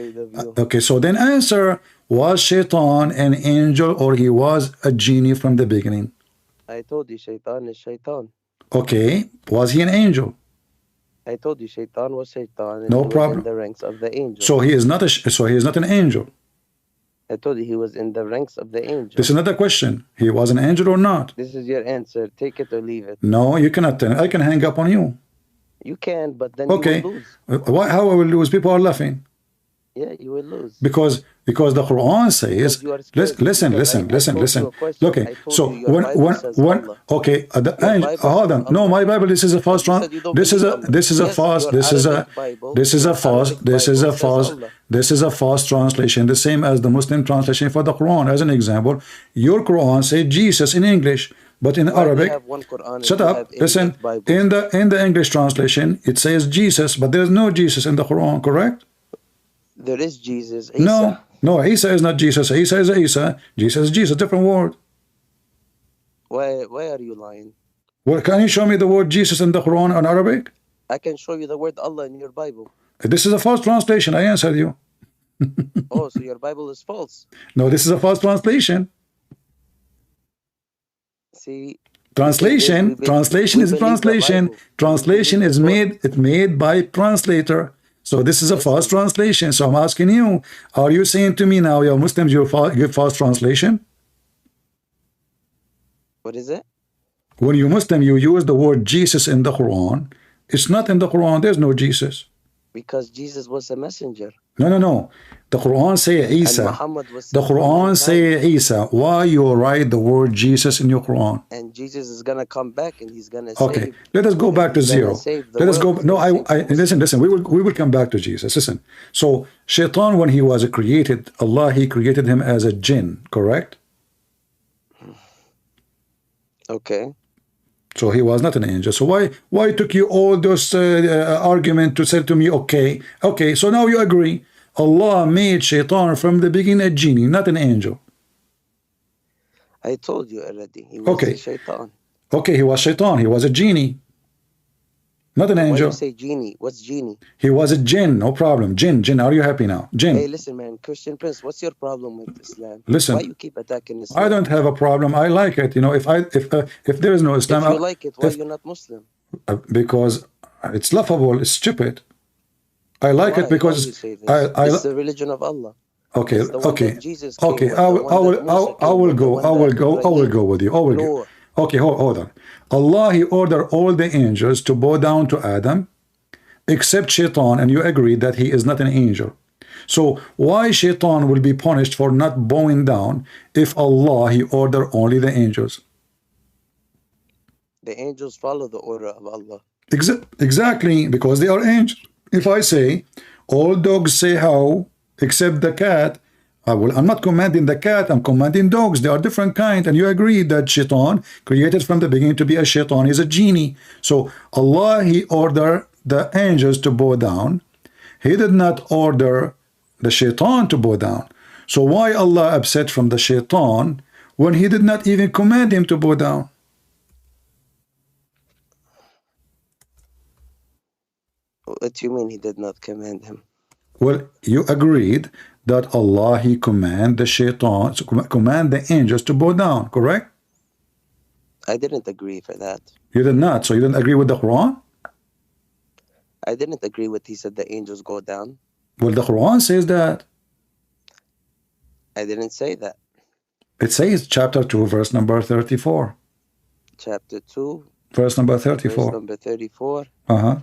Okay, so then answer. Was Shaitan an angel or he was a genie from the beginning? I told you Shaitan is Shaitan. Okay, was he an angel? I told you Shaitan was Shaitan. And no he was problem. In the ranks of the angels. So he is not an angel. I told you he was in the ranks of the angels. This is not a question. He was an angel or not? This is your answer. Take it or leave it. No, you cannot. I can hang up on you. You can, but then okay. You will lose. Why? How I will lose? People are laughing. Yeah, you will lose. Because the Quran says, listen. Okay, so when okay, hold on. No, my Bible. This is a false translation. This is a false translation. The same as the Muslim translation for the Quran. As an example, your Quran says Jesus in English, but in Arabic. Shut up. Listen. In the English translation, it says Jesus, but there is no Jesus in the Quran. Correct? There is Jesus. Isa. No, Isa is not Jesus. Isa is Isa. Jesus is Jesus, different word. Why are you lying? Well, can you show me the word Jesus in the Quran in Arabic? I can show you the word Allah in your Bible. This is a false translation. I answered you. Oh, so your Bible is false? No, this is a false translation. See. Translation is made by translator. So this is a false translation. So I'm asking you, are you saying to me now, you're Muslims, you give false translation? What is it? When you're Muslim, you use the word Jesus in the Quran. It's not in the Quran. There's no Jesus. Because Jesus was a messenger. No. The Quran say Isa. The Quran say Isa. Why you write the word Jesus in your Quran? And Jesus is gonna come back and he's gonna save. Okay, let us go back to zero. Let us go. No, listen. We will come back to Jesus. Listen. So Shaitan, when he was created, Allah, he created him as a jinn. Correct? Okay. So he was not an angel. So why took you all those argument to say to me, okay, so now you agree. Allah made Shaitan from the beginning a genie, not an angel. I told you already. He was a Shaitan. Okay, he was Shaitan. He was a genie, not an angel. Why do you say genie? What's genie? He was a jinn, no problem. Jinn, are you happy now? Jinn. Hey, listen, man. Christian Prince, what's your problem with Islam? Listen. Why you keep attacking Islam? I don't have a problem. I like it. You know, if there is no Islam. If you like it, why you're not Muslim? Because it's laughable. It's stupid. I like it because it's the religion of Allah. Okay. I will go with you. Okay, hold on. Allah, he ordered all the angels to bow down to Adam, except Shaitan, and you agree that he is not an angel. So why Shaitan will be punished for not bowing down if Allah, he ordered only the angels? The angels follow the order of Allah. Exactly, because they are angels. If I say, all dogs say how, except the cat, I'm not commanding the cat, I'm commanding dogs. They are different kind. And you agree that Shaitan, created from the beginning to be a Shaitan, is a genie. So Allah, he ordered the angels to bow down. He did not order the Shaitan to bow down. So why Allah upset from the shaitan when he did not even command him to bow down? What do you mean he did not command him? Well, you agreed that Allah, he command the shaitan, command the angels to bow down, correct? I didn't agree for that. You did not. So you didn't agree with the Quran? I didn't agree with he said the angels go down. Well, the Quran says that. I didn't say that. It says chapter 2, verse number 34. Chapter 2. Verse number 34. Verse number 34. Uh-huh.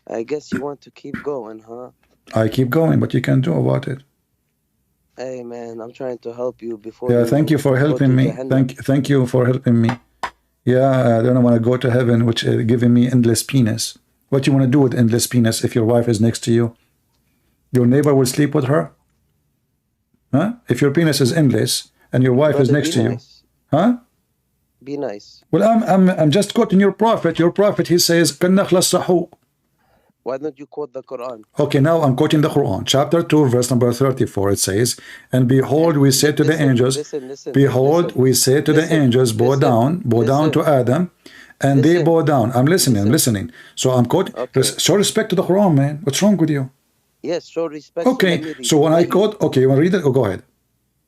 I guess you want to keep going, huh? I keep going, but you can do about it. Hey, man, I'm trying to help you before. Yeah, thank you for helping me. Thank you for helping me. Yeah, I don't want to go to heaven, which is giving me endless penis. What you want to do with endless penis if your wife is next to you? Your neighbor will sleep with her? Huh? If your penis is endless and your wife is next to you, huh? Be nice. Well, I'm just quoting your prophet. Your prophet, he says, why don't you quote the Quran? Okay, now I'm quoting the Quran. Chapter 2, verse number 34. It says, and behold, we said to the angels, behold, we said to the angels, bow down to Adam, and they bow down. I'm listening. So I'm quoting. Okay. Show respect to the Quran, man. What's wrong with you? Yes, show respect. Okay, so when I quote, okay, you want to read it? Oh, go ahead.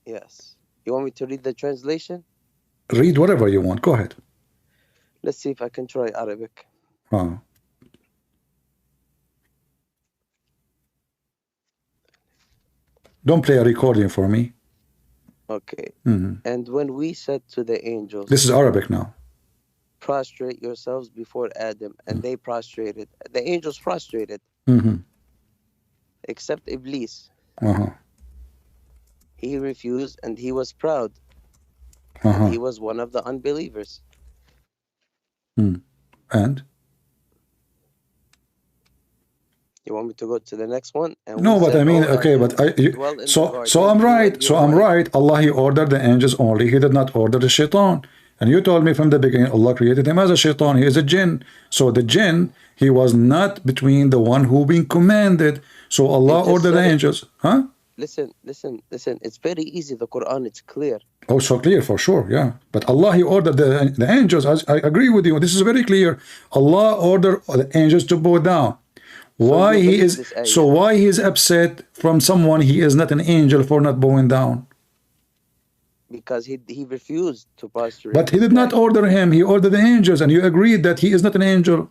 Yes. You want me to read the translation? Read whatever you want. Go ahead. Let's see if I can try Arabic. Oh. Don't play a recording for me. Okay. And when we said to the angels, this is Arabic now. Prostrate yourselves before Adam, and they prostrated. The angels prostrated. Except Iblis. He refused and he was proud. And he was one of the unbelievers. And? You want me to go to the next one? And no, but I mean, okay, but so I'm right. So I'm right. Allah, he ordered the angels only. He did not order the shaitan. And you told me from the beginning, Allah created him as a shaitan. He is a jinn. So the jinn, he was not between the one who being commanded. So Allah ordered the angels. Huh? Listen. It's very easy. The Quran, it's clear. Oh, so clear for sure, yeah. But Allah, he ordered the angels. I agree with you. This is very clear. Allah ordered the angels to bow down. Why he is upset from someone he is not an angel for not bowing down? Because he refused to prostrate. But he did not order him. He ordered the angels, and you agreed that he is not an angel.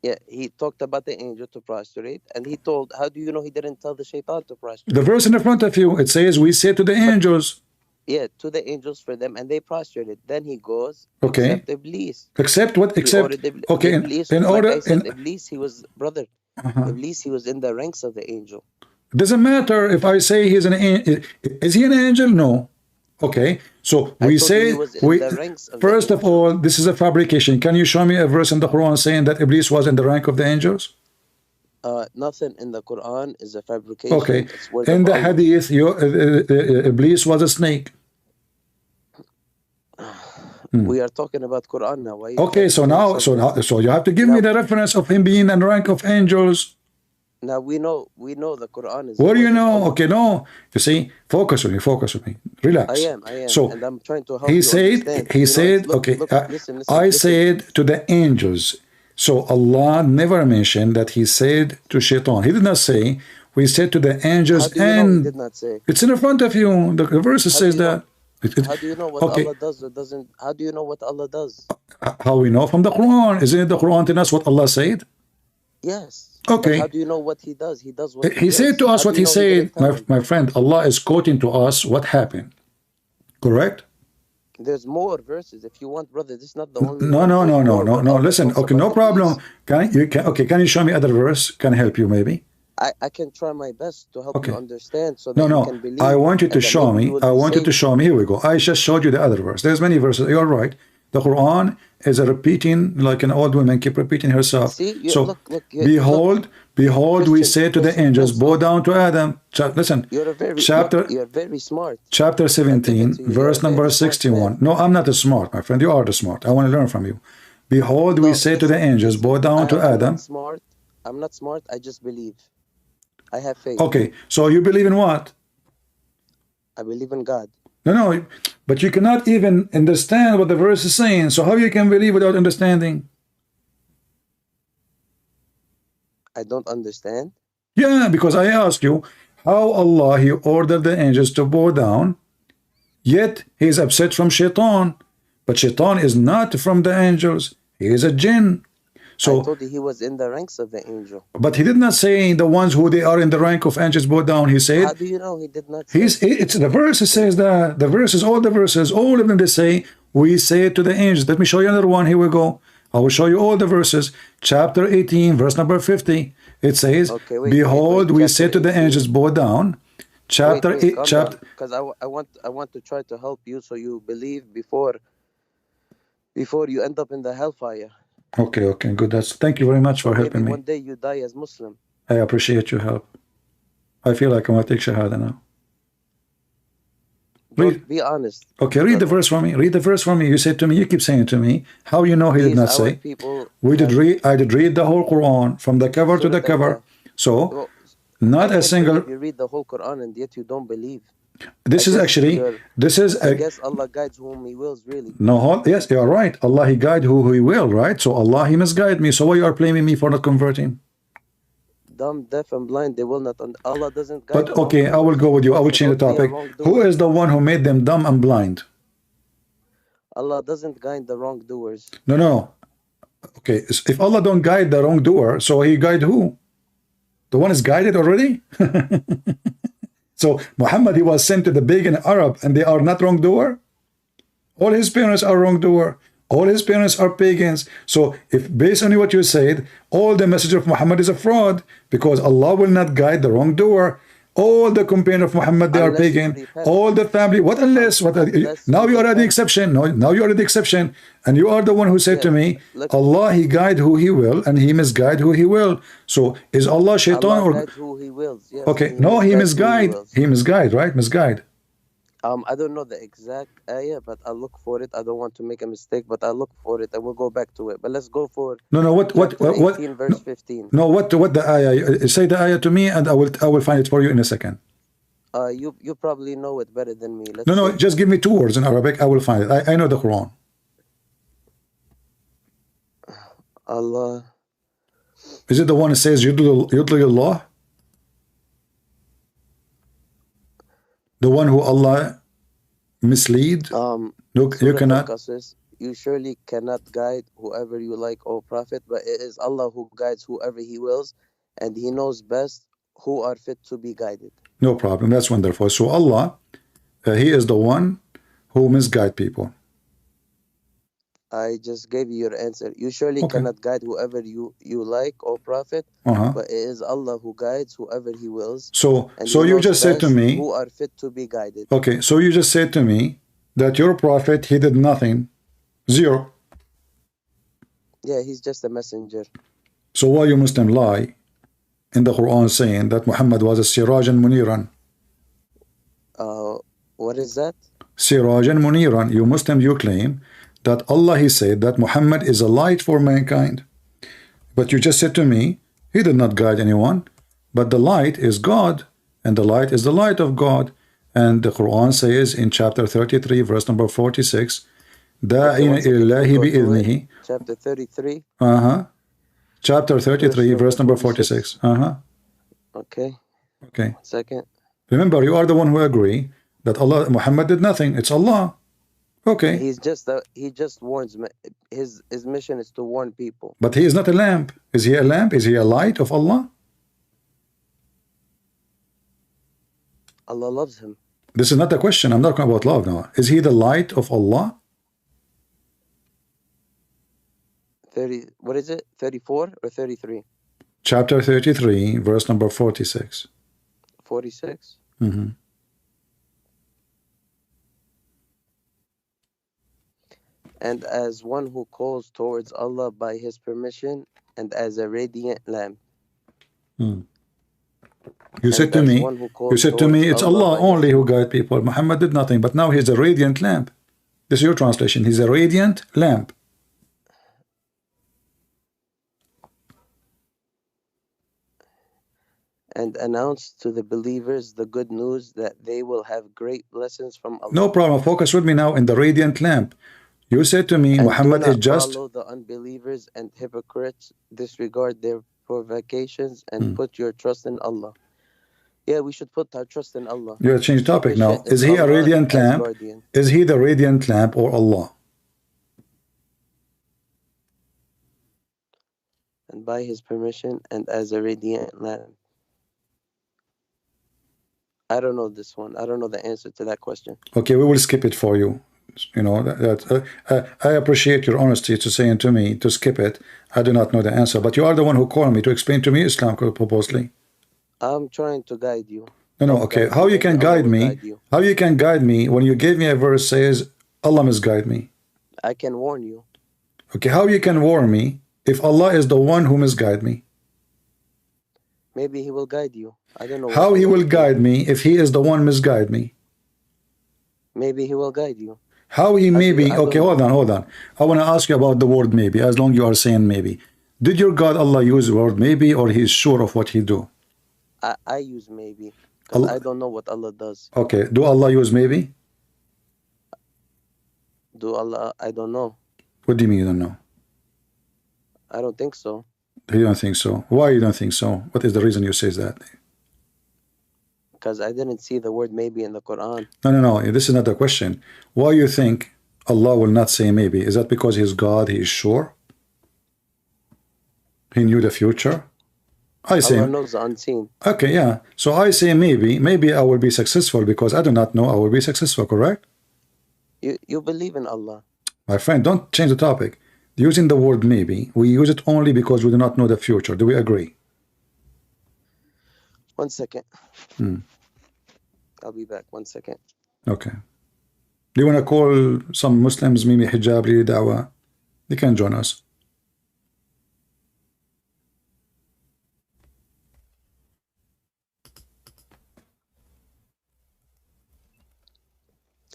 Yeah, he talked about the angel to prostrate, and he told, how do you know he didn't tell the shaitan to prostrate? The verse in the front of you, it says, we said to the angels. Yeah, to the angels for them, and they prostrated. Then he goes, okay. Except Iblis. Except what? Except, okay, Iblis, in order... Like I said, Iblis, he was, brother, Iblis, he was in the ranks of the angel. It doesn't matter if I say he's an angel. Is he an angel? No. Okay, so we say, first of all, this is a fabrication. Can you show me a verse in the Quran saying that Iblis was in the rank of the angels? Nothing in the Quran is a fabrication. Okay, in the hadith, Iblis was a snake. We are talking about Quran now. Why okay, so you have to give me the reference of him being in the rank of angels. Now we know the Quran is. What do you know? Okay, no. You see, focus on me. Relax. I am. So and I'm trying to help he said, listen, I said to the angels. So Allah never mentioned that he said to shaitan. He did not say, we said to the angels, and he did not say? It's in front of you. The verse says that. How do you know what Allah does or doesn't? How do you know what Allah does? How we know? From the Quran. Isn't it the Quran telling us what Allah said? Yes. Okay. But how do you know what he does? He does what he said to us what he said. My friend, Allah is quoting to us what happened. Correct? There's more verses. If you want, brother, this is not the only No. Listen, okay, no problem. Can you show me other verse? Can I help you maybe? I can try my best to help you understand so that you can believe. I want you to show me. Here we go. I just showed you the other verse. There's many verses. You're right. The Quran is a repeating, like an old woman keep repeating herself. So behold, we say to the angels, bow down to Adam. Listen, you're very smart. Chapter 17, verse number 61. No, I'm not smart, my friend. You are the smart. I want to learn from you. Behold, we say to the angels, bow down to Adam. I'm not smart. I just believe. I have faith. Okay, so you believe in what? I believe in God. No, but you cannot even understand what the verse is saying. So how you can believe without understanding? I don't understand. Yeah, because I ask you how Allah He ordered the angels to bow down, yet He is upset from Shaitan. But Shaitan is not from the angels. He is a jinn. So I told you he was in the ranks of the angel. But he did not say the ones who they are in the rank of angels bow down. He said. How do you know he did not say? It's the verse says that. The verses, all of them they say, we say it to the angels. Let me show you another one. Here we go. I will show you all the verses. Chapter 18, verse number 50. It says, behold, we say to the angels, bow down. Chapter 8, chapter. Because I want to try to help you so you believe before you end up in the hellfire. Okay, good. Thank you very much for helping me. One day you die as Muslim. I appreciate your help. I feel like I'm going to take Shahada now. Be honest. Okay, read the verse for me. Read the verse for me. You said to me, you keep saying to me, how you know he did not say. I did read the whole Quran from the cover to the cover. So, not a single. You read the whole Quran and yet you don't believe. This is actually, I guess Allah guides whom He wills, really. No, yes, you are right. Allah He guide who He will, right? So Allah He must guide me. So why you are blaming me for not converting? Dumb, deaf, and blind, they will not. Allah doesn't guide. But okay, I will go with you. I will change the topic. Who is the one who made them dumb and blind? Allah doesn't guide the wrongdoers. No. Okay, if Allah don't guide the wrongdoer, so He guide who? The one is guided already? So Muhammad, he was sent to the pagan Arab and they are not wrongdoer? All his parents are wrongdoer. All his parents are pagans. So if based on what you said, all the message of Muhammad is a fraud because Allah will not guide the wrongdoer. All the companions of Muhammad, they are pagan. All the family, what unless? Now you are the exception. No, now you are the exception. And you are the one who said to me, Allah, He guide who He will and He misguide who He will. So is Allah Shaitan or? Who He wills. Yes, okay, no, He misguide. He misguide, right? Misguide. I don't know the exact ayah, but I'll look for it. I don't want to make a mistake, but I'll look for it and we'll go back to it. But let's go for No, what 18, verse 15. No, what the ayah? Say the ayah to me and I will find it for you in a second. You probably know it better than me. No, just give me 2 words in Arabic. I will find it. I know the Quran. Allah. Is it the one that says Yudlillah? The one who Allah mislead? Look, you cannot. You surely cannot guide whoever you like, O Prophet, but it is Allah who guides whoever He wills, and He knows best who are fit to be guided. No problem. That's wonderful. So Allah, He is the one who misguide people. I just gave you your answer. You surely cannot guide whoever you like, O Prophet, but it is Allah who guides whoever He wills. So you just said to me, who are fit to be guided. Okay, so you just said to me that your Prophet, he did nothing, zero. Yeah, he's just a messenger. So why you Muslim lie in the Quran saying that Muhammad was a Sirajan Muniran? What is that? Sirajan Muniran. You Muslim, you claim that Allah, He said that Muhammad is a light for mankind. But you just said to me, He did not guide anyone, but the light is God, and the light is the light of God. And the Quran says in chapter 33, verse number 46, Da'ina illahi bi'idnihi. Chapter 33. Chapter 33, verse number 46. Okay. 1 second. Remember, you are the one who agree that Allah, Muhammad did nothing. It's Allah. Okay. He just warns. His mission is to warn people. But he is not a lamp. Is he a lamp? Is he a light of Allah? Allah loves him. This is not a question. I'm not talking about love now. Is he the light of Allah? 30. What is it? 34 or 33? Chapter 33, verse number 46. 46. And as one who calls towards Allah by His permission, and as a radiant lamp. You said to me, it's Allah only who guide people. Muhammad did nothing, but now he's a radiant lamp. This is your translation. He's a radiant lamp. and announce to the believers the good news that they will have great blessings from Allah. No problem. Focus with me now in the radiant lamp. You said to me, And Muhammad do not is just... follow the unbelievers and hypocrites, disregard their provocations, and put your trust in Allah. Yeah, we should put our trust in Allah. You have changed topic now. Is he a radiant lamp? Is he the radiant lamp or Allah? And by his permission and as a radiant lamp. I don't know this one. I don't know the answer to that question. Okay, we will skip it for you. You know, I appreciate your honesty to saying to me to skip it. I do not know the answer, but you are the one who called me to explain to me Islam purposely. I'm trying to guide you. No, okay. How you can guide me? How you can guide me when you gave me a verse says Allah misguide me? I can warn you. Okay, how you can warn me if Allah is the one who misguide me? Maybe he will guide you. I don't know. How he will guide me if he is the one misguide me? Maybe he will guide you. How he maybe? Okay, hold on. I want to ask you about the word maybe, as long you are saying maybe. Did your God Allah use the word maybe, or he's sure of what he do? I use maybe, because I don't know what Allah does. Okay, do Allah use maybe? Do Allah? I don't know. What do you mean you don't know? I don't think so. You don't think so? Why you don't think so? What is the reason you say that? Because I didn't see the word maybe in the Quran. No. This is not the question. Why you think Allah will not say maybe? Is that because he's God, he is sure? He knew the future? I say Allah knows the unseen. Okay, yeah. So I say maybe I will be successful because I do not know I will be successful, correct? You believe in Allah. My friend, don't change the topic. Using the word maybe, we use it only because we do not know the future. Do we agree? 1 second. I'll be back. 1 second. Okay. Do you want to call some Muslims, Mimi Hijab, Li Da'wah? They can join us.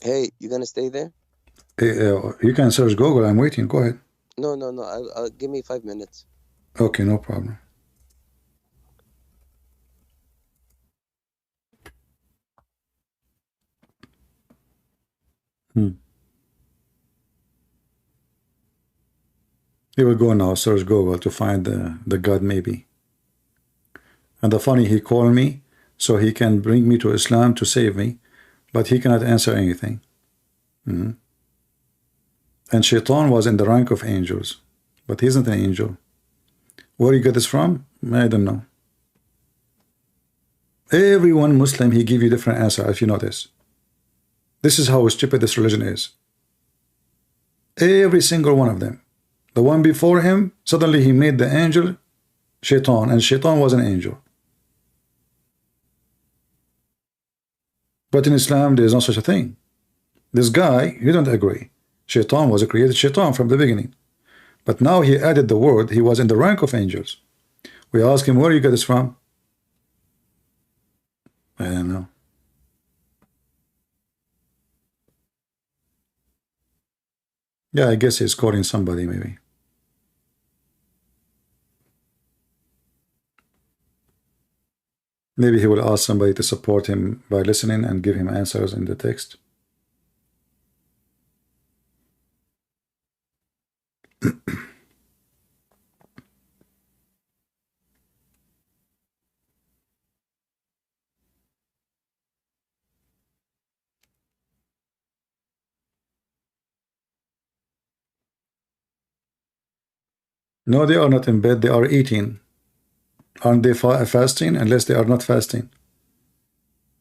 Hey, you gonna stay there? You can search Google. I'm waiting. Go ahead. No. I'll give me 5 minutes. Okay, no problem. He will go now, search Google to find the God maybe. And the funny, he called me so he can bring me to Islam to save me, but he cannot answer anything. And Shaitan was in the rank of angels, but he isn't an angel. Where you get this from? I don't know. Every one Muslim, he give you different answer, if you notice. This is how stupid this religion is. Every single one of them. The one before him, suddenly he made the angel Shaitan, and Shaitan was an angel. But in Islam, there is no such a thing. This guy, he don't agree. Shaitan was a created Shaitan from the beginning. But now he added the word, he was in the rank of angels. We ask him, where you get this from? I don't know. Yeah, I guess he's calling somebody maybe. Maybe he will ask somebody to support him by listening and give him answers in the text. No, they are not in bed, they are eating. Aren't they fasting? Unless they are not fasting.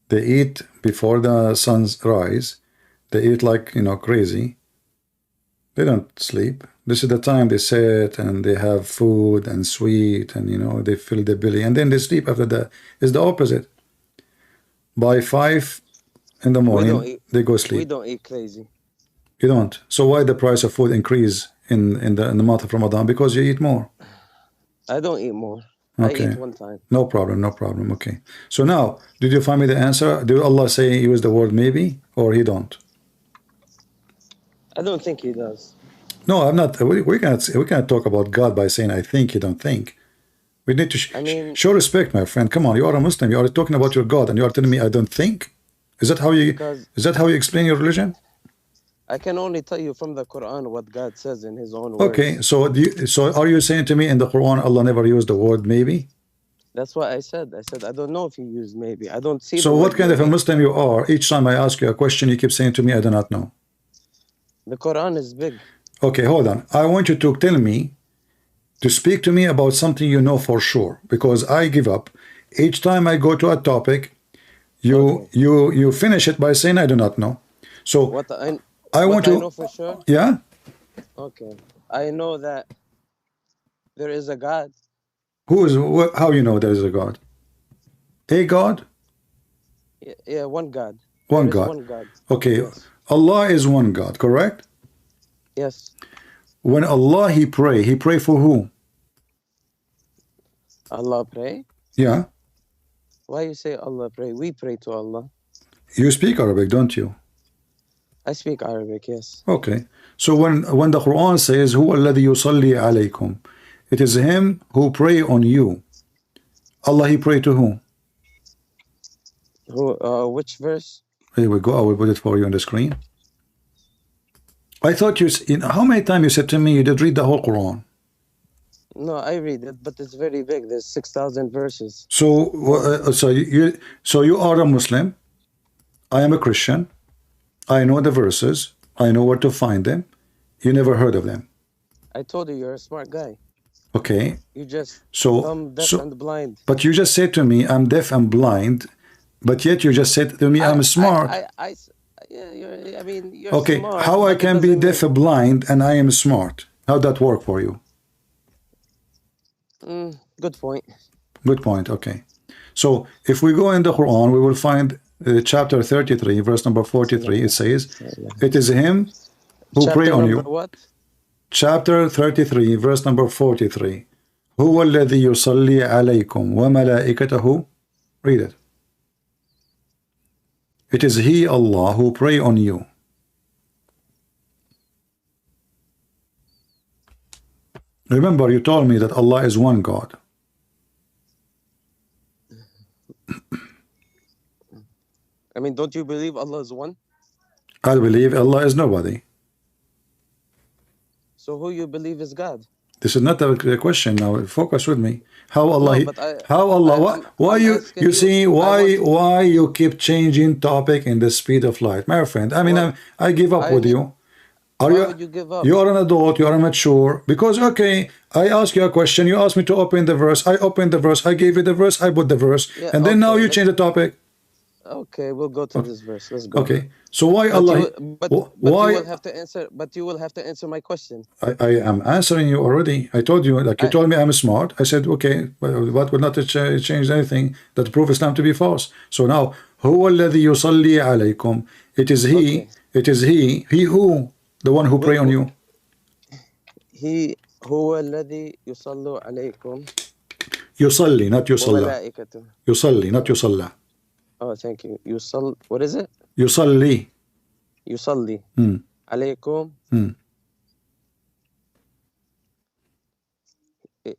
They eat before the sun's rise. They eat like, crazy. They don't sleep. This is the time they sit and they have food and sweet and, they fill their belly. And then they sleep after that. It's the opposite. By 5 in the morning, they go sleep. We don't eat crazy. You don't. So why the price of food increase in the month of Ramadan? Because you eat more. I don't eat more. Okay. I eat 1 time. No problem. Okay. So now, did you find me the answer? Did Allah say use the word maybe, or he don't? I don't think he does. No, I'm not. We cannot talk about God by saying I think, you don't think. We need to I mean, show respect, my friend. Come on, you are a Muslim. You are talking about your God, and you are telling me I don't think. Is that how you? Because Is that how you explain your religion? I can only tell you from the Quran what God says in His own words. Okay, so so are you saying to me in the Quran Allah never used the word maybe? That's what I said. I said I don't know if He used maybe. I don't see. So what kind of a Muslim you are? Each time I ask you a question, you keep saying to me I do not know. The Quran is big. Okay, hold on. I want you to tell me, to speak to me about something you know for sure, because I give up. Each time I go to a topic, you finish it by saying I do not know. So What I want to know for sure. Yeah? Okay, I know that there is a God. How you know there is a God? A God? Yeah, one God. One There is God. One God. Okay, Yes. Allah is one God, correct? Yes. When Allah He pray for who? Allah pray. Yeah. Why you say Allah pray? We pray to Allah. You speak Arabic, don't you? I speak Arabic. Yes. Okay. So when the Quran says هو الذي يصلي عليكم, it is Him who pray on you. Allah He pray to who? Which verse? Here we go. I will put it for you on the screen. I thought how many times you said to me you did read the whole Quran? No, I read it, but it's very big. There's 6,000 verses. So so you are a Muslim. I am a Christian. I know the verses. I know where to find them. You never heard of them. I told you you're a smart guy. Okay. You just So deaf and blind. But you just said to me I'm deaf and blind, but yet you just said to me I'm smart. I mean, you're Okay, smart. how I but can it be doesn't deaf and blind and I am smart? How that work for you? Good point. Good point. Okay. So if we go in the Quran, we will find chapter 33, verse number 43. It says, it is Him who pray on you. What? Chapter 33, verse number 43. هو الذي يصلي عليكم وملائكته. Read it. It is He, Allah, who pray on you. Remember, you told me that Allah is one God. I mean, don't you believe Allah is one? I believe Allah is nobody. So who you believe is God? This is not a question now. Focus with me. How Allah? No, but how Allah? Why you see why you keep changing topic in the speed of light, my friend? I mean, I give up with you. Why would you give up? You are an adult. You are mature. Because okay, I ask you a question. You asked me to open the verse. I opened the verse. I gave you the verse. I put the verse, Yeah, and then now okay, you change the topic. Okay, we'll go to this verse. Let's go. Okay. So why Allah? Why? You will have to answer. But you will have to answer my question. I am answering you already. I told you, like you told me I'm smart. I said, okay, what will not change anything that prove Islam to be false. So now, هو الذي يصلي عليكم. It is He. Okay. It is He. He who? The one who pray on you. He هو الذي يصلي عليكم. يصلي, not يصلى. يصلي, not يصلى. Oh, thank you. Yusall. What is it? يصلي. يصلي. عليكم.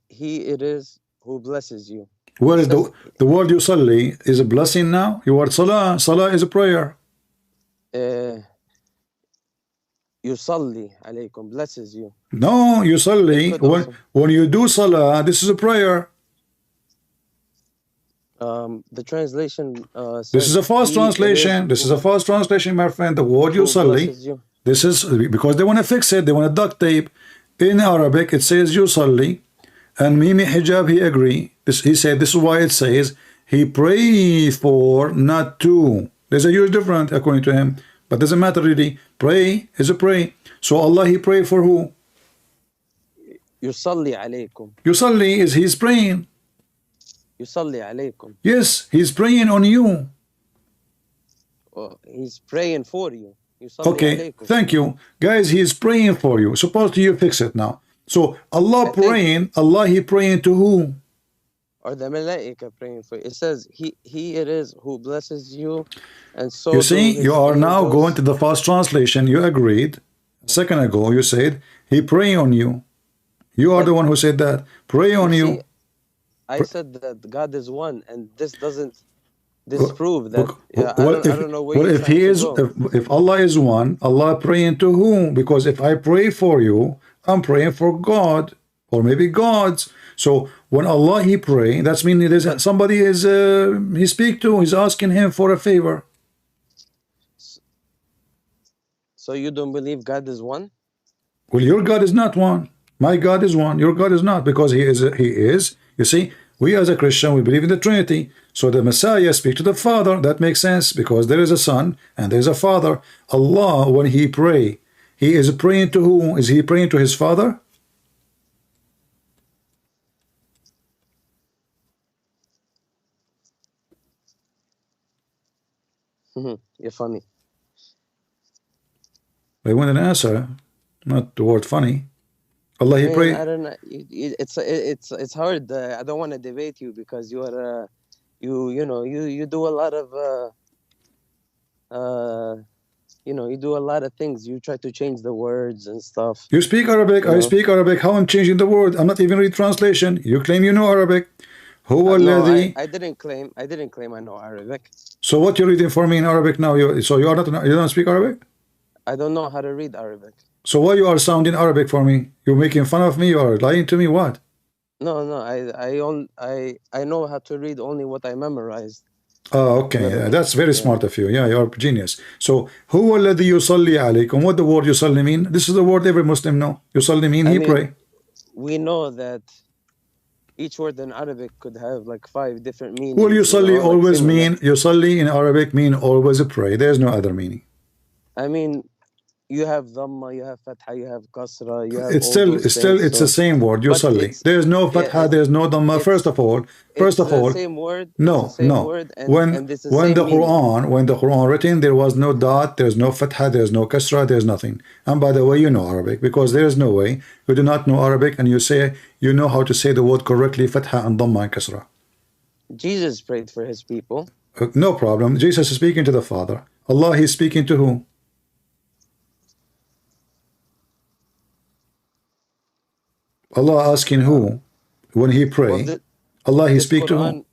He it is who blesses you. Where is the word يصلي is a blessing now? Your word salah. Salah is a prayer. يصلي عليكم blesses you. No, يصلي. When you do salah, this is a prayer. The translation says, this is a false translation. This is a false translation, my friend. The word yusalli. This is because they want to fix it. They want to duct tape. In Arabic, it says yusalli, and Mimi Hijab he agree. He said this is why it says he pray for, not to. There's a huge difference according to him, but doesn't matter really. Pray is a pray. So Allah he pray for who? Yusalli alaykum. Yusalli is he's praying. Yusalli alaykum. Yes, he's praying on you. Oh, he's praying for you. Yusalli okay, alaykum. Thank you. Guys, he's praying for you. Supposed you fix it now. So Allah praying, Allah he praying to who? Or the malaika praying for you. It says he it is who blesses you. And so you see, you are now going to the false translation. You agreed. A second ago you said he pray on you. You are the one who said that. Pray on you. I said that God is one, and this doesn't disprove that. I don't know where well, you're if he trying is, to go. if Allah is one, Allah praying to whom? Because if I pray for you, I'm praying for God, or maybe gods. So when Allah he pray, that's meaning there's somebody is he speak to, he's asking him for a favor. So you don't believe God is one? Well, your God is not one. My God is one. Your God is not, because he is. You see, we as a Christian, we believe in the Trinity. So the Messiah speaks to the Father. That makes sense, because there is a Son and there is a Father. Allah, when he pray, he is praying to whom? Is he praying to his Father? You're funny. They want an answer, not the word funny. Allah, he pray. I don't know. It's hard. I don't want to debate you because you are you do a lot of you do a lot of things. You try to change the words and stuff. You speak Arabic. I speak Arabic. How I'm changing the word? I'm not even read translation. You claim you know Arabic. No, I didn't claim. I know Arabic. So what you're reading for me in Arabic now? You don't speak Arabic? I don't know how to read Arabic. So why you are sounding Arabic for me? You're making fun of me? You are lying to me? What? No. I know how to read only what I memorized. Oh, okay. That's very smart of you. Yeah, you're a genius. So, huwa alladhi yusalli alaykum. What the word yusalli mean? This is the word every Muslim know. Yusalli mean he pray. We know that each word in Arabic could have like 5 different meanings. Well, yusalli always mean, yusalli in Arabic mean always pray. There's no other meaning. I mean, you have dhamma, you have fatha, you have kasra, you have it's still it's the same word, yusalli. There's no fatha, there's no dhamma. First of all, same word. No. Word and, when the Quran written, there was no dot, there's no fatha, there's no kasra, there's nothing. And by the way, you know Arabic, because there is no way you do not know Arabic and you say you know how to say the word correctly, fatha and dhamma and kasra. Jesus prayed for his people. No problem. Jesus is speaking to the Father. Allah, he's speaking to whom? Allah asking who? When he pray, Allah he speak to whom?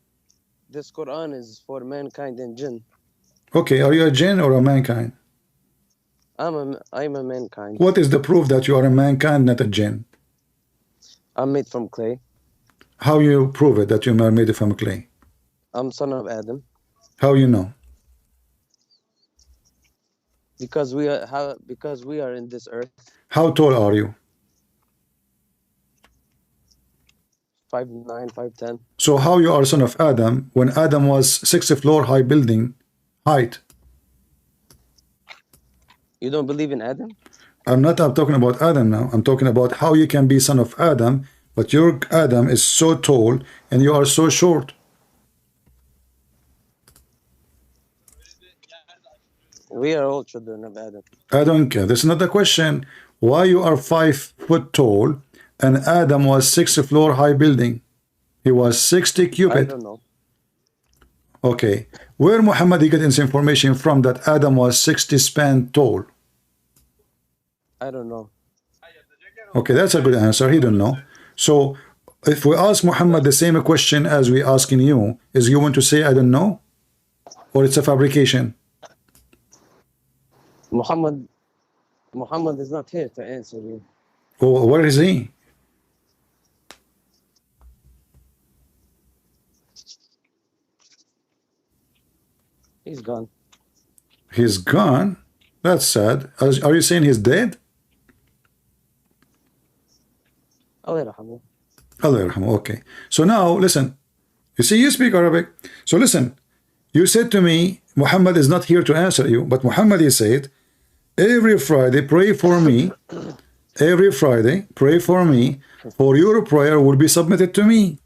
This Quran is for mankind and jinn. Okay, are you a jinn or a mankind? I'm a mankind. What is the proof that you are a mankind, not a jinn? I'm made from clay. How you prove it that you are made from clay? I'm son of Adam. How you know? Because we are in this earth. How tall are you? 5'9", 5'10". So how you are son of Adam when Adam was 6th floor high building height? You don't believe in Adam? I'm talking about Adam now. I'm talking about how you can be son of Adam, but your Adam is so tall and you are so short. We are all children of Adam. I don't care. This is not the question. Why you are 5 foot tall and Adam was 6th floor high building? He was 60 cubit. I don't know. Okay. Where Muhammad he get his information from that Adam was 60 span tall? I don't know. Okay, that's a good answer. He don't know. So if we ask Muhammad the same question as we asking you, is you want to say I don't know? Or it's a fabrication? Muhammad is not here to answer you. Oh, where is he? He's gone. He's gone? That's sad. Are you saying he's dead? Allah yarhamu. Allah yarhamu. Okay. So now, listen. You see, you speak Arabic. So listen. You said to me, Muhammad is not here to answer you. But Muhammad, he said, every Friday, pray for me. Every Friday, pray for me. For your prayer will be submitted to me.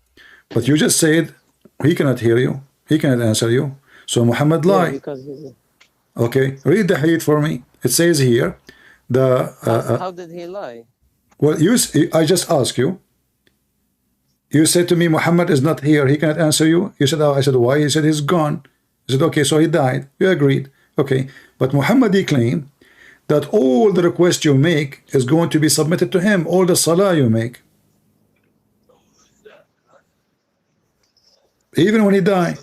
But you just said, he cannot hear you. He cannot answer you. So Muhammad lied. Okay, read the hadith for me. It says here, how did he lie? Well, I just asked you. You said to me, Muhammad is not here. He cannot answer you. You said, I said, why? He said, he's gone. I said, okay, so he died. You agreed. Okay, but Muhammad, he claimed that all the requests you make is going to be submitted to him. All the salah you make. even when he died.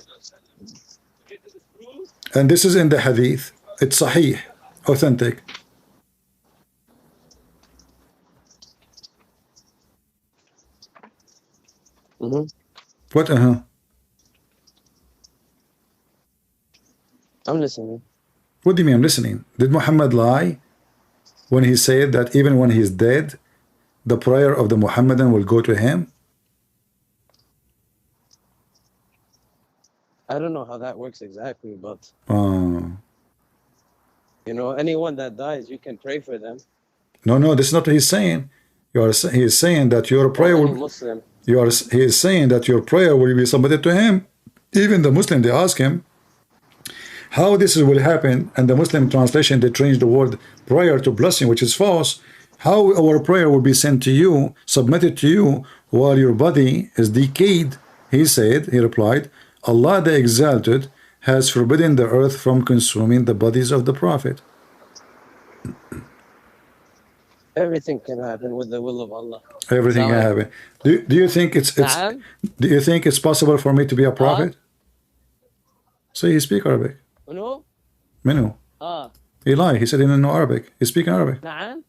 And this is in the hadith. It's sahih, authentic. What? I'm listening. What do you mean I'm listening? Did Muhammad lie when he said that even when he's dead, the prayer of the Muhammadan will go to him? I don't know how that works exactly, but you know, anyone that dies, you can pray for them. No, this is not what he's saying. He is saying that your prayer will. Muslim. He is saying that your prayer will be submitted to him. Even the Muslim, they ask him how this will happen, and the Muslim translation they changed the word prayer to blessing, which is false. How our prayer will be sent to you, submitted to you, while your body is decayed? He replied, Allah the Exalted has forbidden the earth from consuming the bodies of the Prophet. Everything can happen with the will of Allah. Everything can happen. Do you think do you think it's possible for me to be a prophet? So you speak Arabic. No. Minu. He lied. He said he didn't know Arabic. He's speaking Arabic. نعم.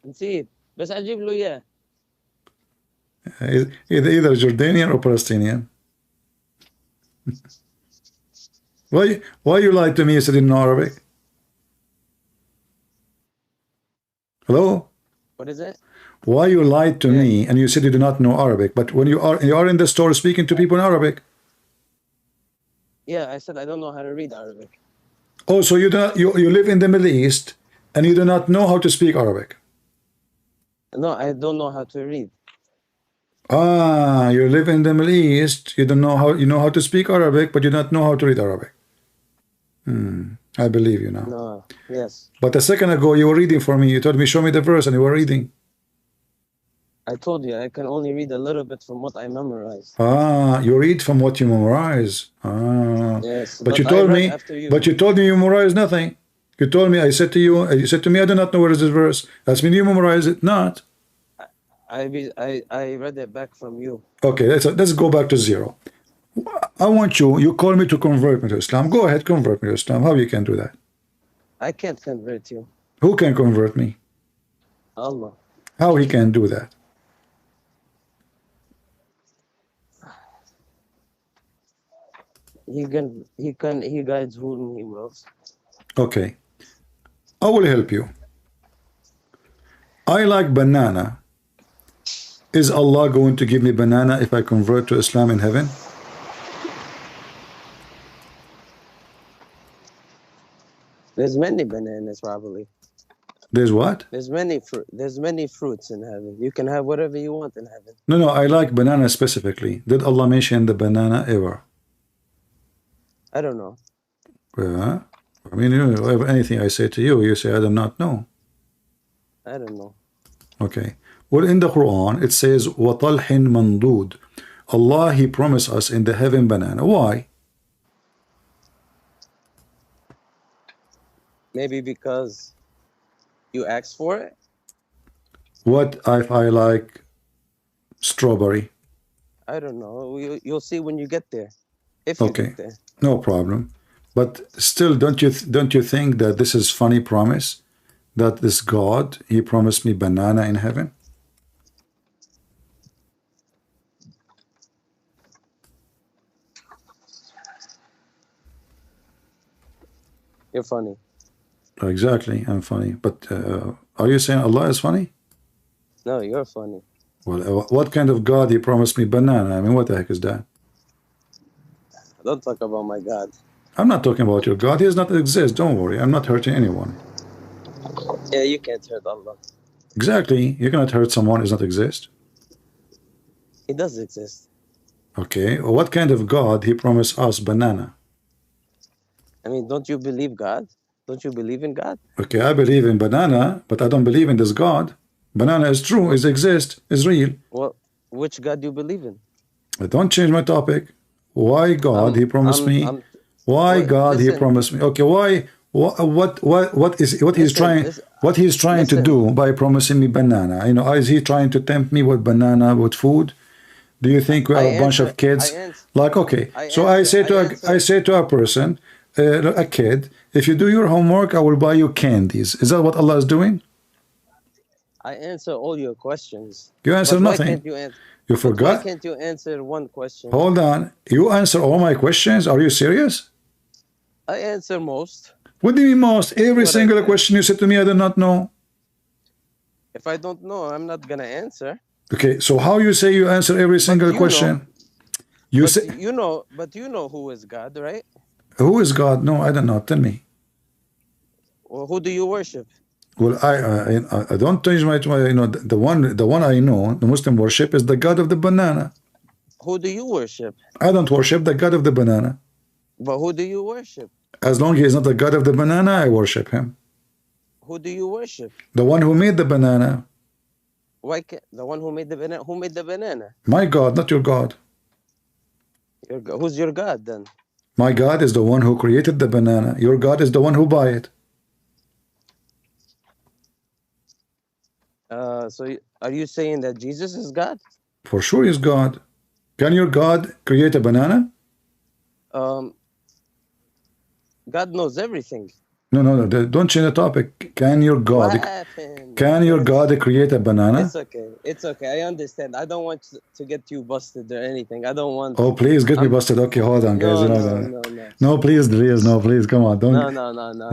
نسيت بس أجيب له إياه. Either Jordanian or Palestinian. Why you lied to me? You said you didn't know Arabic. Hello? What is it? Why you lied to me and you said you do not know Arabic, but when you are in the store speaking to people in Arabic? Yeah, I said I don't know how to read Arabic. Oh, so you live in the Middle East and you do not know how to speak Arabic? No, I don't know how to read. You live in the Middle East. You don't know how to speak Arabic, but you don't know how to read Arabic. I believe you now. No, yes. But a second ago you were reading for me. You told me show me the verse, and you were reading. I told you I can only read a little bit from what I memorized. You read from what you memorize. Yes. But you told me. But you told me you memorize nothing. You told me. I said to you. You said to me, I do not know where is this verse. That's mean you memorize it not. I read it back from you. Okay, let's go back to zero. I want you. You call me to convert me to Islam. Go ahead, convert me to Islam. How you can do that? I can't convert you. Who can convert me? Allah. How he can do that? He guides whom he wills. Okay. I will help you. I like banana. Is Allah going to give me banana if I convert to Islam in heaven? There's many bananas probably. There's what? There's many fruits in heaven. You can have whatever you want in heaven. No, I like banana specifically. Did Allah mention the banana ever? I don't know. Well, I mean, anything I say to you, you say I do not know. I don't know. Okay. Well, in the Quran, it says, وَطَلْحٍ مَنْضُودٍ. Allah, He promised us in the heaven banana. Why? Maybe because you asked for it? What if I like strawberry? I don't know. You'll see when you get there. If you get there. No problem. But still, don't you think that this is funny promise? That this God, He promised me banana in heaven? You're funny. Exactly, I'm funny. But are you saying Allah is funny? No, you're funny. Well, what kind of God He promised me banana? I mean, what the heck is that? Don't talk about my God. I'm not talking about your God. He does not exist. Don't worry. I'm not hurting anyone. Yeah, you can't hurt Allah. Exactly. You cannot hurt someone who does not exist. He does exist. Okay. What kind of God He promised us banana? I mean, don't you believe God? Don't you believe in God? Okay, I believe in banana, but I don't believe in this God. Banana is true, it exists, is real. Well, which God do you believe in? Don't change my topic. Why God He promised me? Why God He promised me? Okay, what he's trying to do by promising me banana? You know, is he trying to tempt me with banana, with food? Do you think we are a bunch of kids? Like, okay, so I say to a person, a kid, if you do your homework, I will buy you candies. Is that what Allah is doing? I answer all your questions. You answer nothing. Why can't you answer? You forgot? Why can't you answer one question? Hold on. You answer all my questions? Are you serious? I answer most. What do you mean most? Every single question you said to me, I do not know. If I don't know, I'm not gonna answer. Okay, so how you say you answer every single question? You say you know, but you know who is God, right? Who is God? No, I don't know. Tell me. Well, who do you worship? Well, I don't change my you know the one I know, the Muslim worship is the God of the banana. Who do you worship? I don't worship the God of the banana. But who do you worship? As long as he is not the God of the banana, I worship him. Who do you worship? The one who made the banana. Why can't the one who made the banana? Who made the banana? My God, not your God. Who's your God then? My God is the one who created the banana. Your God is the one who buy it. So are you saying that Jesus is God? For sure he's God. Can your God create a banana? God knows everything. No, don't change the topic. Can your God create a banana? It's okay. I understand. I don't want to get you busted or anything. I don't want. Oh, please get me busted. Okay, hold on, guys. No, please, come on. Don't.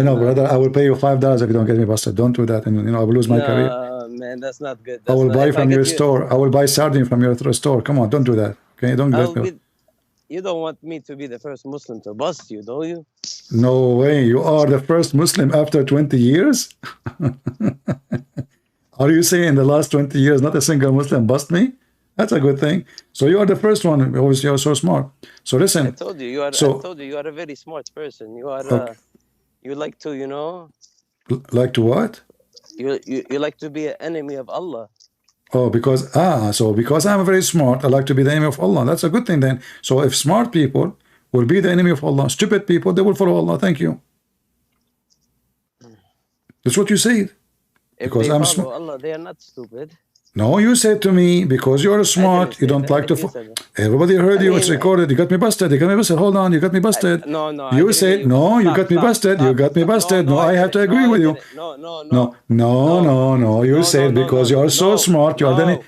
No, brother. I will pay you $5 if you don't get me busted. Don't do that, and I will lose my career. Man, that's not good. I will buy from your store. I will buy sardine from your store. Come on, don't do that. Okay, don't get me. You don't want me to be the first Muslim to bust you, do you? No way. You are the first Muslim after 20 years? Are you saying in the last 20 years not a single Muslim bust me? That's a good thing. So you are the first one. Obviously, you're so smart. So listen. I told you are a very smart person. You are. You like to, you know. Like to what? You like to be an enemy of Allah. Oh, because I'm very smart, I like to be the enemy of Allah. That's a good thing then. So if smart people will be the enemy of Allah, stupid people, they will follow Allah. Thank you. That's what you said. Because I'm smart. Allah, they are not stupid. No, you said to me, because you're smart, you don't like to. Everybody heard you. It's recorded. You got me busted. Hold on, you got me busted. No. You said no. You got me busted. You got me busted. No, I have to agree with you. No. You said because you are so smart, you are the.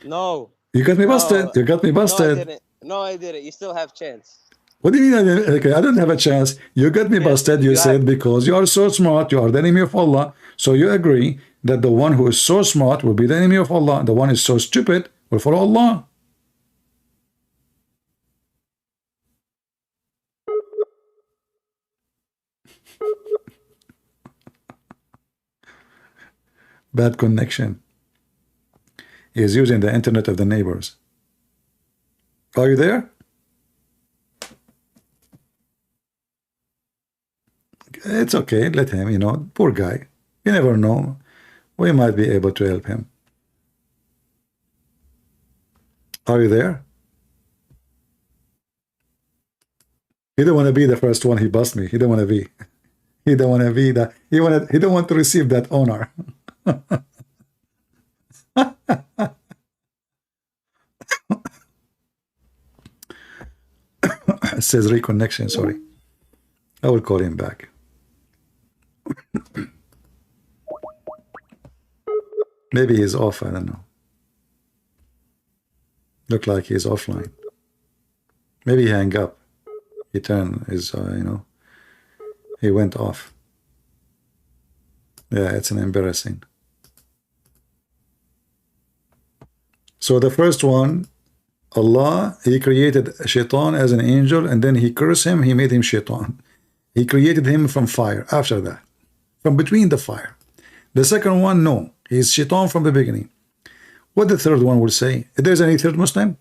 No. You got me busted. You got me busted. No, I didn't. You still have chance. What do you mean? Okay, I don't have a chance. You got me busted. You said because you are so smart, you are the enemy of Allah. So you agree that the one who is so smart will be the enemy of Allah. The one who is so stupid will follow Allah. Bad connection. He is using the internet of the neighbors. Are you there? It's okay. Let him, poor guy. You never know. We might be able to help him. Are you there? He don't want to be the first one. He bust me. He don't want to be. He don't want to be that. He don't want to receive that honor. It says reconnection. Sorry. I will call him back. Maybe he's off, I don't know. Look like he's offline. Maybe he hung up. He turned his, he went off. Yeah, it's an embarrassing. So the first one, Allah, he created Shaitan as an angel and then he cursed him, he made him Shaitan. He created him from fire after that, from between the fire. The second one, no. He's Shaitan from the beginning. What the third one will say? If there's any third Muslim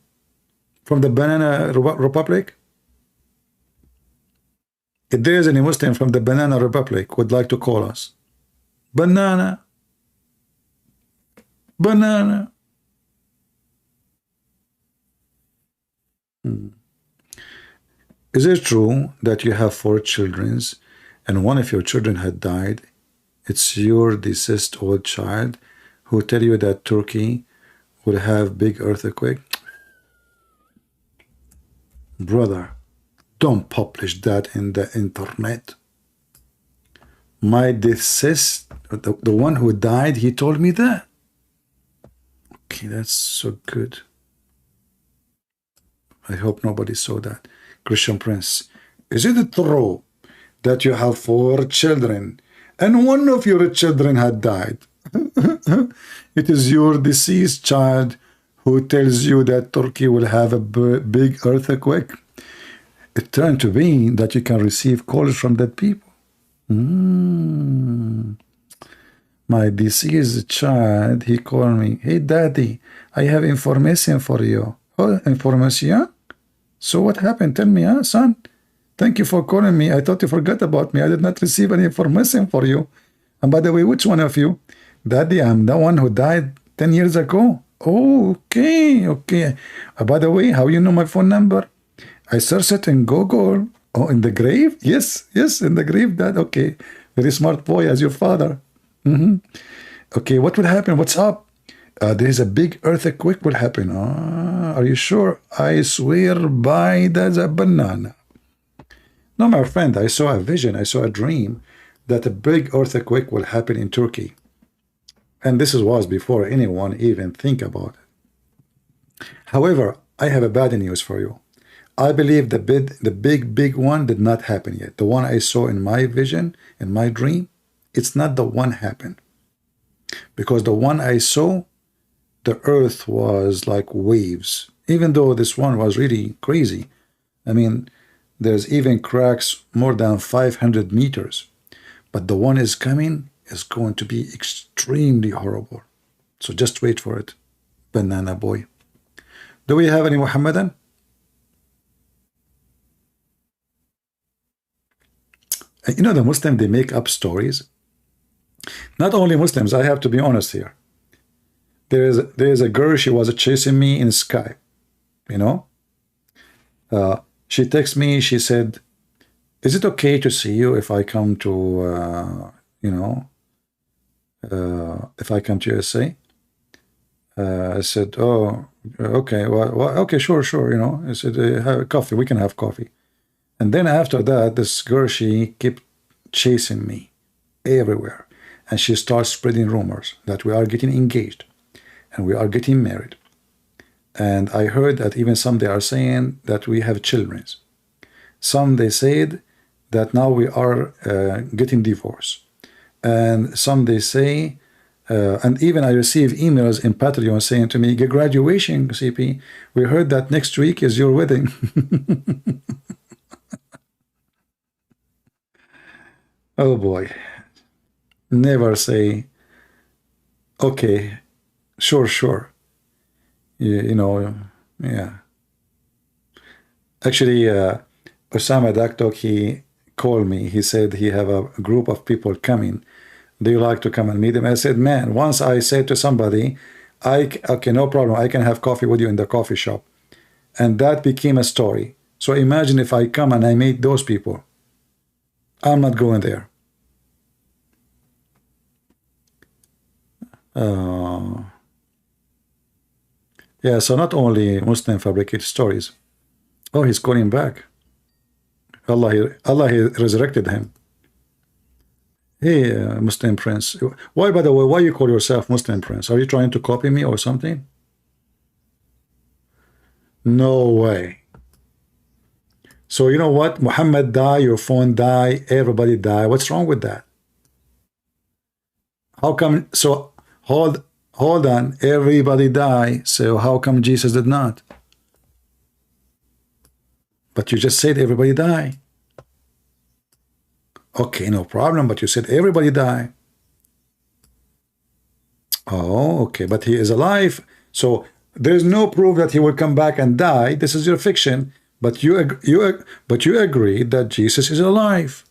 from the Banana Republic? If there's any Muslim from the Banana Republic would like to call us. Banana. Is it true that you have 4 children and one of your children had died, it's your deceased old child who tell you that Turkey will have big earthquake? Brother, don't publish that in the internet. My deceased, the one who died, he told me that. Okay, that's so good. I hope nobody saw that. Christian Prince, is it true that you have 4 children and one of your children had died? It is your deceased child who tells you that Turkey will have a big earthquake. It turned to be that you can receive calls from that people. My deceased child, he called me, hey daddy, I have information for you. Oh, information? So what happened? Tell me, huh, son? Thank you for calling me. I thought you forgot about me. I did not receive any information for you. And by the way, which one of you? Daddy, I'm the one who died 10 years ago. Oh, okay, okay. By the way, how you know my phone number? I searched it in Google. Oh, in the grave? Yes, yes, in the grave, Dad. Okay, very smart boy as your father. Okay, what will happen? What's up? There is a big earthquake will happen. Are you sure? I swear by the banana. No, my friend, I saw a vision. I saw a dream that a big earthquake will happen in Turkey. And this was before anyone even think about it. However, I have a bad news for you. I believe the big one did not happen yet. The one I saw in my vision, in my dream, it's not the one happened. Because the one I saw, the earth was like waves. Even though this one was really crazy. I mean, there's even cracks more than 500 meters. But the one is coming is going to be extremely horrible. So just wait for it, banana boy. Do we have any Muhammadan? You know, the Muslims, they make up stories. Not only Muslims, I have to be honest here. There is a girl, she was chasing me in Skype, you know. She texted me, she said, is it okay to see you if I come to, you know, if I come to USA? I said, oh, okay, well, okay, sure, you know. I said, have coffee, we can have coffee. And then after that, this girl, she kept chasing me everywhere. And she starts spreading rumors that we are getting engaged and we are getting married. And I heard that even some they are saying that we have children. Some they said that now we are getting divorced. And some they say, and even I receive emails in Patreon saying to me, graduation, CP, we heard that next week is your wedding. Oh boy. Never say, okay, sure. You know, yeah. Actually, Osama Daktok, he called me. He said he have a group of people coming. Do you like to come and meet them? I said, man, once I said to somebody, okay, no problem. I can have coffee with you in the coffee shop. And that became a story. So imagine if I come and I meet those people. I'm not going there. Yeah, so not only Muslim fabricate stories. Oh, he's calling back. Allah he resurrected him. Hey, Muslim Prince. Why, by the way, why you call yourself Muslim Prince? Are you trying to copy me or something? No way. So you know what? Muhammad die, your phone die, everybody die. What's wrong with that? How come? So hold on. Everybody die. So how come Jesus did not? But you just said everybody die. Okay, no problem. But you said everybody die. Oh, okay. But he is alive. So there is no proof that he will come back and die. This is your fiction. But you agree that Jesus is alive.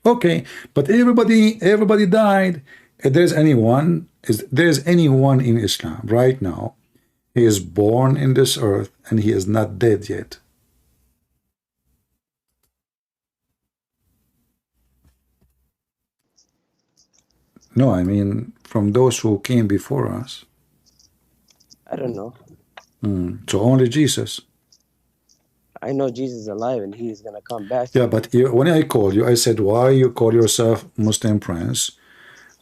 Okay. But everybody died. If there's anyone in Islam right now, he is born in this earth and he is not dead yet. No, I mean from those who came before us. I don't know. So only Jesus. I know Jesus is alive and he's gonna come back. Yeah, but when I called you, I said, why you call yourself Muslim Prince?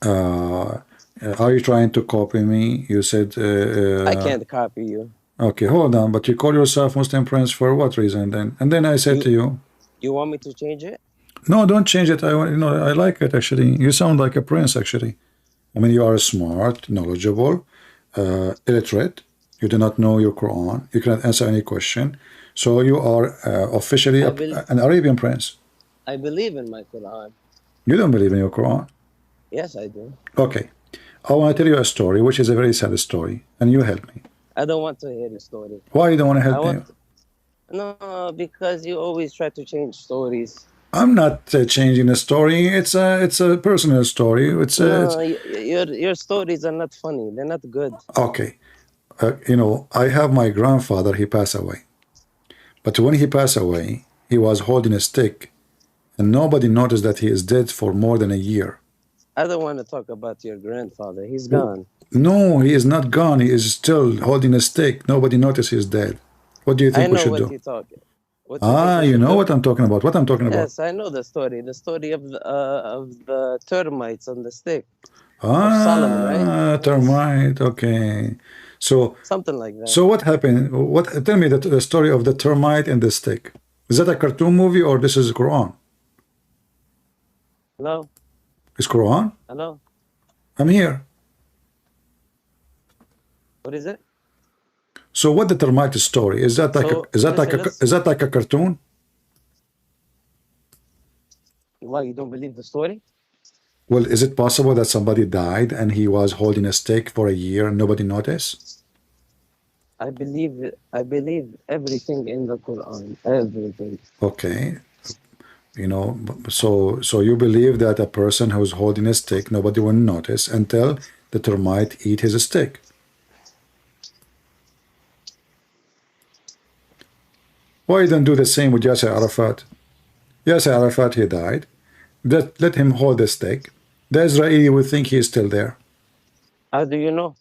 Are you trying to copy me? You said... I can't copy you. Okay, hold on. But you call yourself Muslim Prince for what reason then? And then I said to you... You want me to change it? No, don't change it. I like it, actually. You sound like a prince, actually. I mean, you are smart, knowledgeable, illiterate. You do not know your Quran. You cannot answer any question. So you are officially an Arabian prince. I believe in my Quran. You don't believe in your Quran? Yes, I do. Okay. I want to tell you a story, which is a very sad story, and you help me. I don't want to hear the story. Why you don't want to help me? No, because you always try to change stories. I'm not changing the story. It's a personal story. Your stories are not funny. They're not good. Okay. You know, I have my grandfather. He passed away. But when he passed away, he was holding a stick, and nobody noticed that he is dead for more than a year. I don't want to talk about your grandfather. He's gone. No, he is not gone. He is still holding a stick. Nobody noticed he's dead. What do you think we should do? You know what I'm talking about. What I'm talking about. Yes, I know the story. The story of the termites on the stick. Solomon, right? Termite. Okay. So something like that. So what happened? Tell me the story of the termite and the stick. Is that a cartoon movie or this is Quran? Hello. Is Quran? Hello. I'm here. What is it? So what the termite story? Is that like a cartoon? Why, you don't believe the story? Well, is it possible that somebody died and he was holding a stick for a year and nobody noticed? I believe everything in the Quran. Everything. Okay. You know, so you believe that a person who's holding a stick, nobody will notice until the termite eat his stick. Why you don't do the same with Yasser Arafat? Yasser Arafat, he died. Let him hold the stick. The Israeli will think he is still there. How do you know?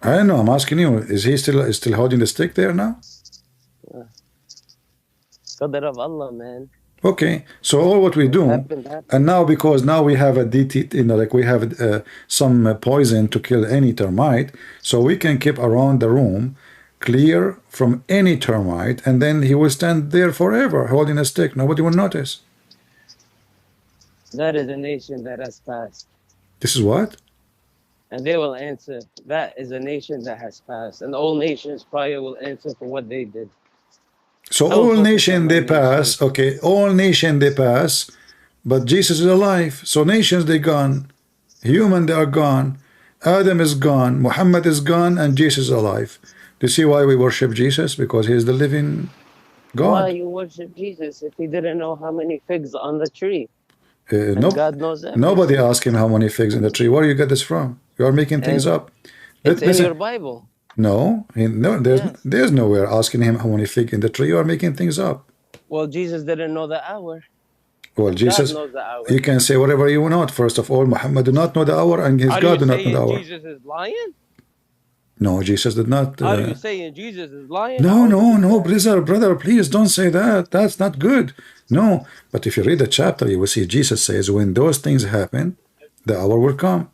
I don't know. I'm asking you. Is he still holding the stick there now? Qadar of Allah, man. Okay. So all what we do, and now because now we have a DT, you know, like we have some poison to kill any termite, so we can keep around the room clear from any termite, and then he will stand there forever holding a stick. Nobody will notice. That is a nation that has passed. This is what? And they will answer. That is a nation that has passed. And all nations prior will answer for what they did. So all nation they pass. Okay, all nation they pass. But Jesus is alive. So nations they gone. Human they are gone. Adam is gone. Muhammad is gone. And Jesus is alive. Do you see why we worship Jesus? Because he is the living God. Why you worship Jesus if he didn't know how many figs on the tree? God knows that. Nobody asked him how many figs in the tree. Where do you get this from? You are making things up. It's in your Bible. No, there's nowhere asking him how many figs in the tree. You are making things up. Well, Jesus didn't know the hour. Well, Jesus, God knows the hour. You can say whatever you want. First of all, Muhammad did not know the hour, and his God did not know the hour. Jesus is lying? No, Jesus did not. Are you saying Jesus is lying? No, brother, please don't say that. That's not good. No, but if you read the chapter, you will see Jesus says, when those things happen, the hour will come.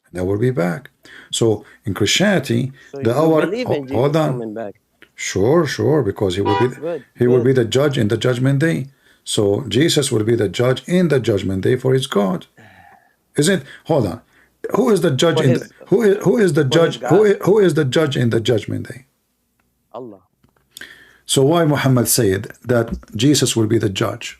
And I will be back. So in Christianity, the hour. Hold on. Coming back. Sure, because he will be the judge in the judgment day. So Jesus will be the judge in the judgment day for his God. Isn't? Hold on. Who is the judge who is the judge who is the judge in the judgment day? Allah. So why Muhammad said that Jesus will be the judge?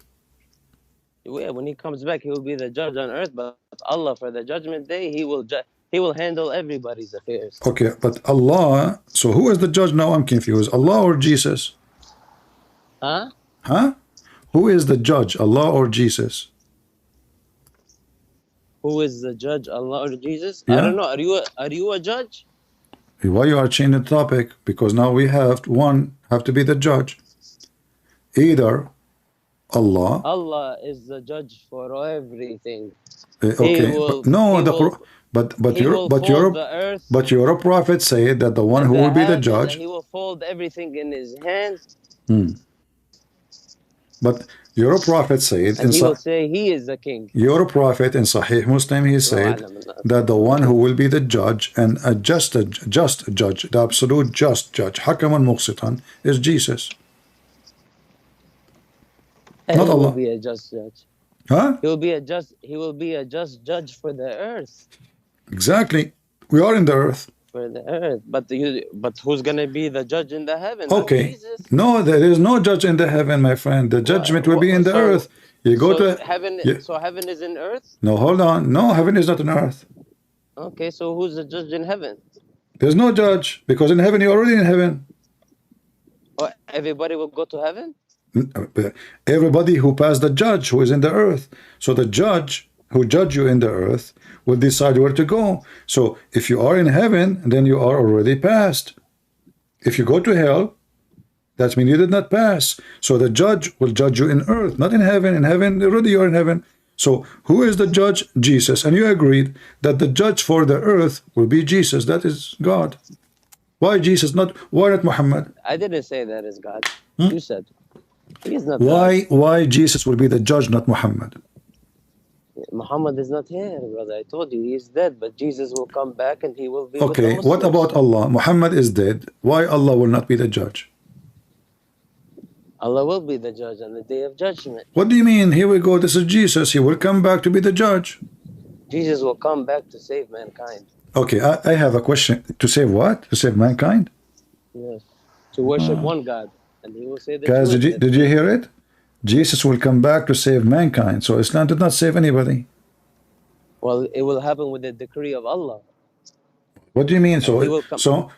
Yeah, when he comes back, he will be the judge on earth, but Allah for the judgment day, he will handle everybody's affairs. Okay, but Allah, so who is the judge now? I'm confused. Allah or Jesus? Huh? Who is the judge, Allah or Jesus? Who is the judge, Allah or Jesus? Yeah. I don't know. Are you a judge? Why you are changing the topic? Because now we have to be the judge. Either Allah. Allah is the judge for everything. Okay, but your prophet said that the one who will be the judge. He will fold everything in his hands. But your prophet said, and he will say he is the king. Your prophet in Sahih Muslim, he said that the one who will be the judge and a just judge, the absolute just judge, Hakaman Muqsitan, is Jesus. And not he Allah. Will be a just judge. Huh? He will be a just judge for the earth. Exactly. We are in the earth. For the earth, but who's gonna be the judge in the heaven? Okay. No, there is no judge in the heaven, my friend. The judgment will be in the earth. You go to heaven. So heaven is in earth. No, hold on. No, heaven is not on earth. Okay, so who's the judge in heaven? There's no judge because in heaven you're already in heaven. Oh, everybody will go to heaven. Everybody who passed the judge who is in the earth. So the judge who judge you in the earth will decide where to go. So if you are in heaven, then you are already passed. If you go to hell, that means you did not pass. So the judge will judge you in earth, not in heaven. In heaven, already you are in heaven. So who is the judge? Jesus. And you agreed that the judge for the earth will be Jesus. That is God. Why Jesus? Why not Muhammad? I didn't say that is God. You said he is not. Why Jesus will be the judge, not Muhammad? Muhammad is not here, brother. I told you he is dead, but Jesus will come back and he will be. Okay, what about Allah? Muhammad is dead. Why Allah will not be the judge? Allah will be the judge on the day of judgment. What do you mean? Here we go. This is Jesus. He will come back to be the judge. Jesus will come back to save mankind. Okay, I have a question. To save what? To save mankind? Yes. To worship one God, and he will say the guys, truth. did you hear it? Jesus will come back to save mankind. So Islam did not save anybody. Well, it will happen with the decree of Allah. What do you mean? So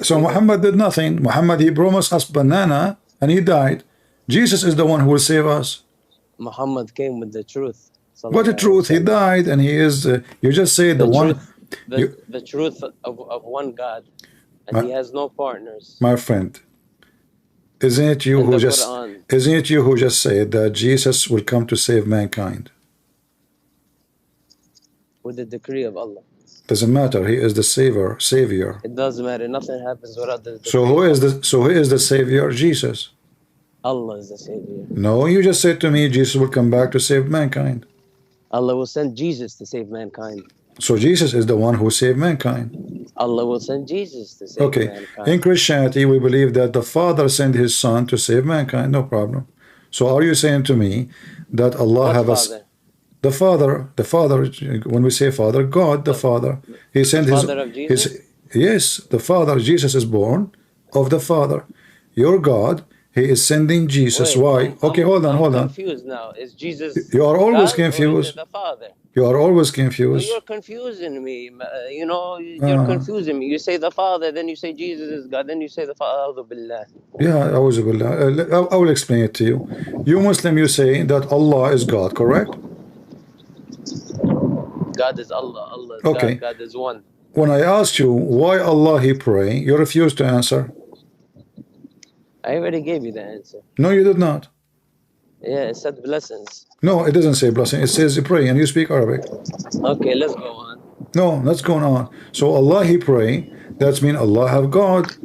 Muhammad did nothing. Muhammad, he promised us banana and he died. Jesus is the one who will save us. Muhammad came with the truth. What the truth? He died and he is, you just say the one. The truth of one God. And he has no partners. My friend. Isn't it you who just said that Jesus will come to save mankind? With the decree of Allah. Doesn't matter. He is the savior. It doesn't matter. Nothing happens without the decree. So who is the savior? Jesus. Allah is the savior. No, you just said to me Jesus will come back to save mankind. Allah will send Jesus to save mankind. So Jesus is the one who saved mankind. Allah will send Jesus to save mankind. In Christianity, we believe that the Father sent His Son to save mankind. No problem. So are you saying to me that Allah have us? The Father. When we say Father, God, the Father. He sent Yes, the Father. Jesus is born of the Father. Your God. He is sending Jesus. Why? Okay, hold on. I'm confused now. Is Jesus? You are always God, confused. Or is it the Father? You are always confused. You're confusing me. You're confusing me. You say the Father, then you say Jesus is God, then you say the Father. Billah. Yeah, I will explain it to you. You Muslim, you say that Allah is God, correct? God is Allah. Allah is okay. God. God is one. When I asked you why Allah He pray, you refused to answer. I already gave you the answer. No, you did not. Yeah, it said blessings. No, it doesn't say blessing. It says pray, and you speak Arabic. Okay, let's go on. No, that's going on. So Allah He pray. That means Allah have God.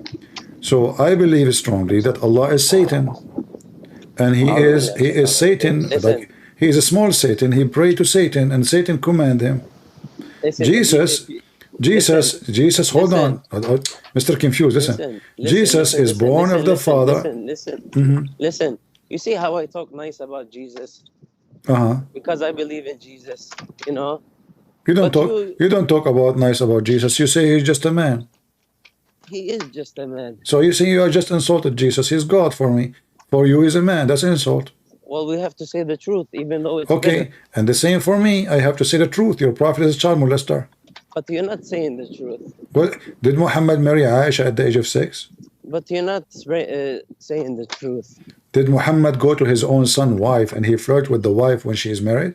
So I believe strongly that Allah is Satan, and He is Satan. Like He is a small Satan. He pray to Satan, and Satan command him. Jesus, hold on. Mr. Confused, listen. Jesus is born of the Father. Listen. You see how I talk nice about Jesus? Because I believe in Jesus, you know. You don't talk about nice about Jesus. You say he's just a man. He is just a man. So you say you are just insulted Jesus. He's God for me. For you, he's a man. That's an insult. Well, we have to say the truth, even though it's okay. Bitter. And the same for me. I have to say the truth. Your prophet is a child molester. But you're not saying the truth. Well, did Muhammad marry Aisha at the age of 6? But you're not saying the truth. Did Muhammad go to his own son's wife and he flirt with the wife when she is married?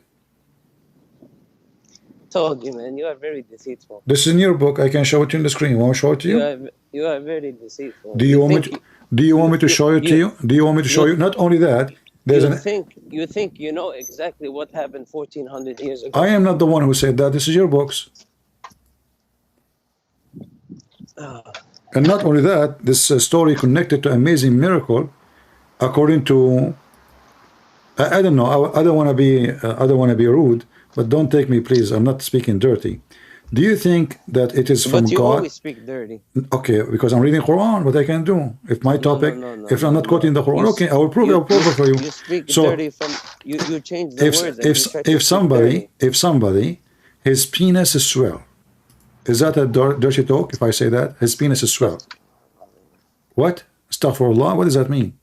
Told you, man. You are very deceitful. This is in your book. I can show it to you on the screen. Want me to show it to you? You are very deceitful. Do you want me to show it to you? Do you want me to show you? Not only that, You think you know exactly what happened 1400 years ago. I am not the one who said that. This is your books. And not only that, this story connected to amazing miracle, according to I don't know. I don't want to be rude, but don't take me, please. I'm not speaking dirty. Do you think that it is from God? But you God? always speak dirty. Okay, because I'm reading Quran. What I can do? If my topic, if I'm not quoting the Quran, okay, I will prove it for you. You speak so, dirty from you change the words. If somebody, his penis is swell, is that a dirty talk? If I say that his penis is swell, what? Astaghfirullah. What does that mean?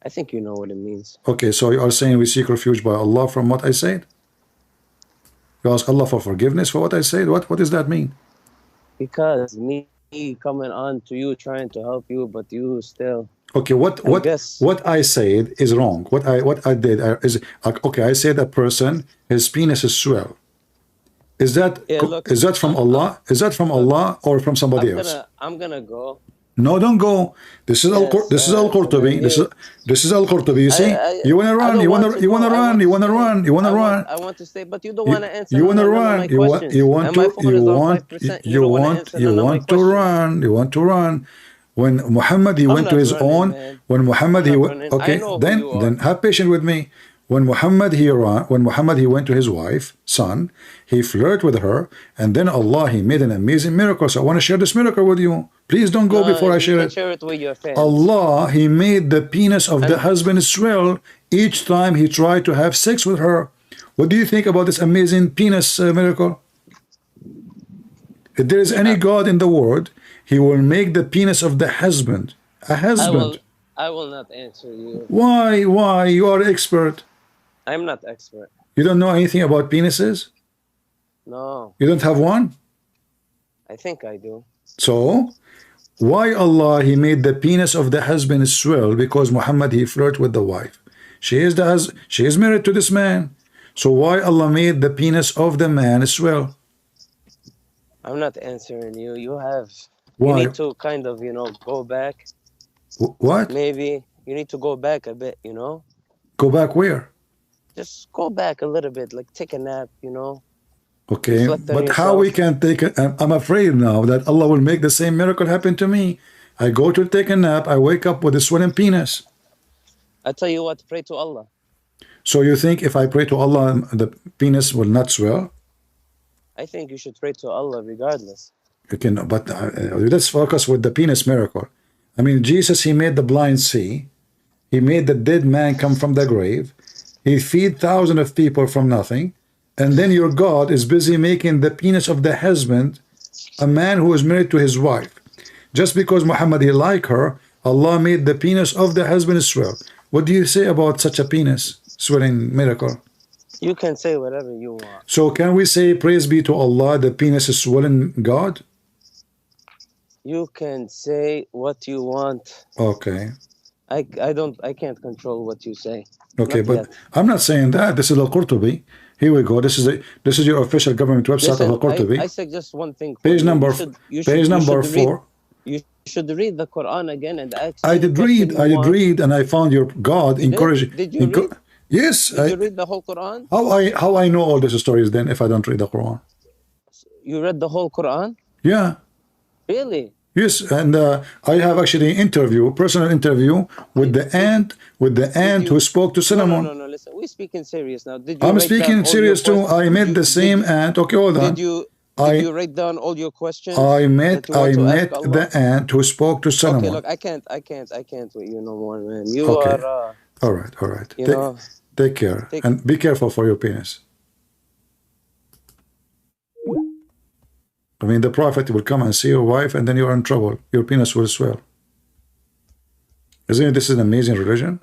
I think you know what it means. Okay, so you are saying we seek refuge by Allah from what I said? You ask Allah for forgiveness for what I said? What does that mean? Because me coming on to you trying to help you, but you still. Okay, what I said is wrong. What I did is okay. I said a person, his penis is swell. Is that from Allah? Is that from Allah or from somebody else? I'm gonna go. No, don't go. This is Al-Qurtubi. This is Al-Qurtubi. You see, you wanna run. You wanna run. I want to stay, but you don't want to answer. You wanna run. You want to run. When Muhammad he went to his own. When Muhammad he went. Okay, then have patience with me. When Muhammad he went to his wife, son, he flirted with her, and then Allah he made an amazing miracle. So I want to share this miracle with you. Please don't go before I share it. Share it with your fans. Allah he made the penis of the husband swell each time he tried to have sex with her. What do you think about this amazing penis miracle? If there is any God in the world, he will make the penis of the husband a husband. I will not answer you. Why? Why? You are expert. I'm not expert. You don't know anything about penises? No. You don't have one? I think I do. So, why Allah he made the penis of the husband swell? Because Muhammad he flirted with the wife. She is married to this man. So why Allah made the penis of the man swell? I'm not answering you. Why? You need to kind of, go back. What? Maybe you need to go back a bit, Go back where? Just go back a little bit, like take a nap, Okay, but how we can take it? I'm afraid now that Allah will make the same miracle happen to me. I go to take a nap, I wake up with a swelling penis. I tell you what, pray to Allah. So you think if I pray to Allah, the penis will not swell? I think you should pray to Allah regardless. Okay, no, but let's focus with the penis miracle. I mean, Jesus, he made the blind see. He made the dead man come from the grave. He feed thousands of people from nothing. And then your God is busy making the penis of the husband a man who is married to his wife. Just because Muhammad he like her, Allah made the penis of the husband swell. What do you say about such a penis swelling miracle? You can say whatever you want. So can we say praise be to Allah, the penis is swelling God? You can say what you want. Okay. I can't control what you say. Okay, but I'm not saying that. This is Al-Qurtubi. Here we go. This is your official government website of Al-Qurtubi. I suggest one thing. Page number 4. You should read the Quran again and ask. I did read, and I found your God encouraging. Did you read? Yes. Did you read the whole Quran? How I know all these stories then if I don't read the Quran? You read the whole Quran? Yeah. Really? Yes, and I have actually personal interview with the ant who spoke to Solomon. No, listen, we're speaking serious now. I'm speaking serious too. I met the same ant. Okay, hold on. Did you write down all your questions? I met the ant who spoke to Solomon. Okay, look, I can't with you no more, man. You are. All right. Take care and be careful for your penis. I mean, the prophet will come and see your wife, and then you're in trouble. Your penis will swell. Isn't this an amazing religion?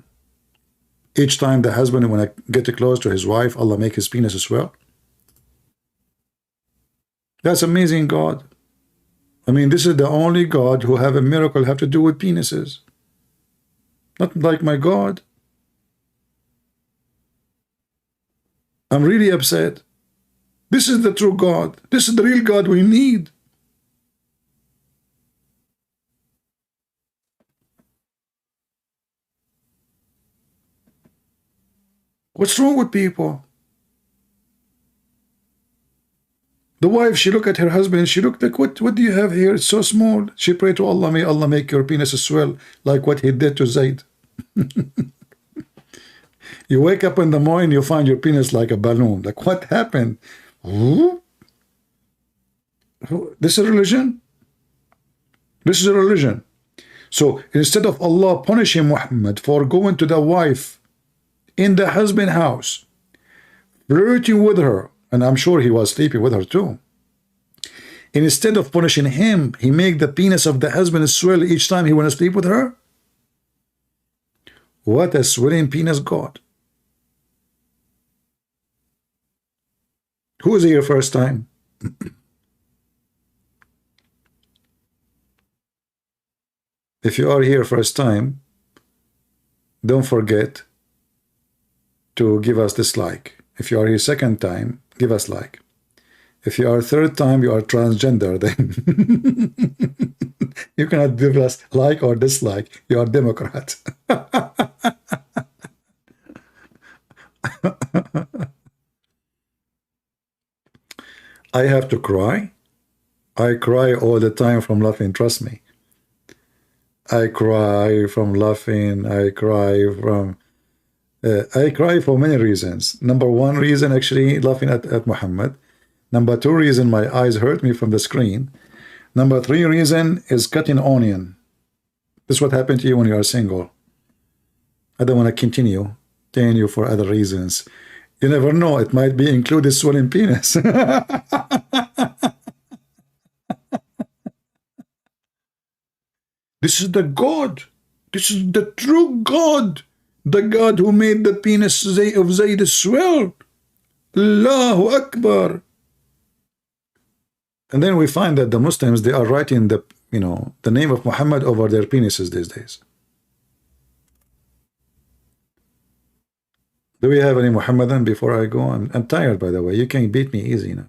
Each time the husband, when I get close to his wife, Allah make his penis swell. That's amazing, God. I mean, this is the only God who have a miracle have to do with penises. Not like my God. I'm really upset. This is the true God. This is the real God we need. What's wrong with people? The wife, she looked at her husband, she looked like, what do you have here? It's so small. She prayed to Allah, may Allah make your penis swell like what he did to Zayd. You wake up in the morning, you find your penis like a balloon. Like, what happened? Ooh? This is a religion? This is a religion. So instead of Allah punishing Muhammad for going to the wife in the husband's house, flirting with her, and I'm sure he was sleeping with her too. And instead of punishing him, he made the penis of the husband swell each time he went to sleep with her. What a swelling penis God. Who is here first time? If you are here first time, don't forget to give us this like. If you are here second time, give us like. If you are third time, you are transgender, then you cannot give us like or dislike. You are Democrat. I have to cry. I cry all the time from laughing, trust me. I cry from laughing. I cry for many reasons. Number one reason, actually, laughing at Muhammad. Number two reason, my eyes hurt me from the screen. Number three reason is cutting onion. This is what happened to you when you are single. I don't want to continue telling you for other reasons. You never know, it might be included swelling penis. This is the God. This is the true God. The God who made the penis of Zayd swell. Allahu Akbar. And then we find that the Muslims, they are writing the name of Muhammad over their penises these days. Do we have any Muhammadan before I go? I'm tired, by the way. You can beat me easy now.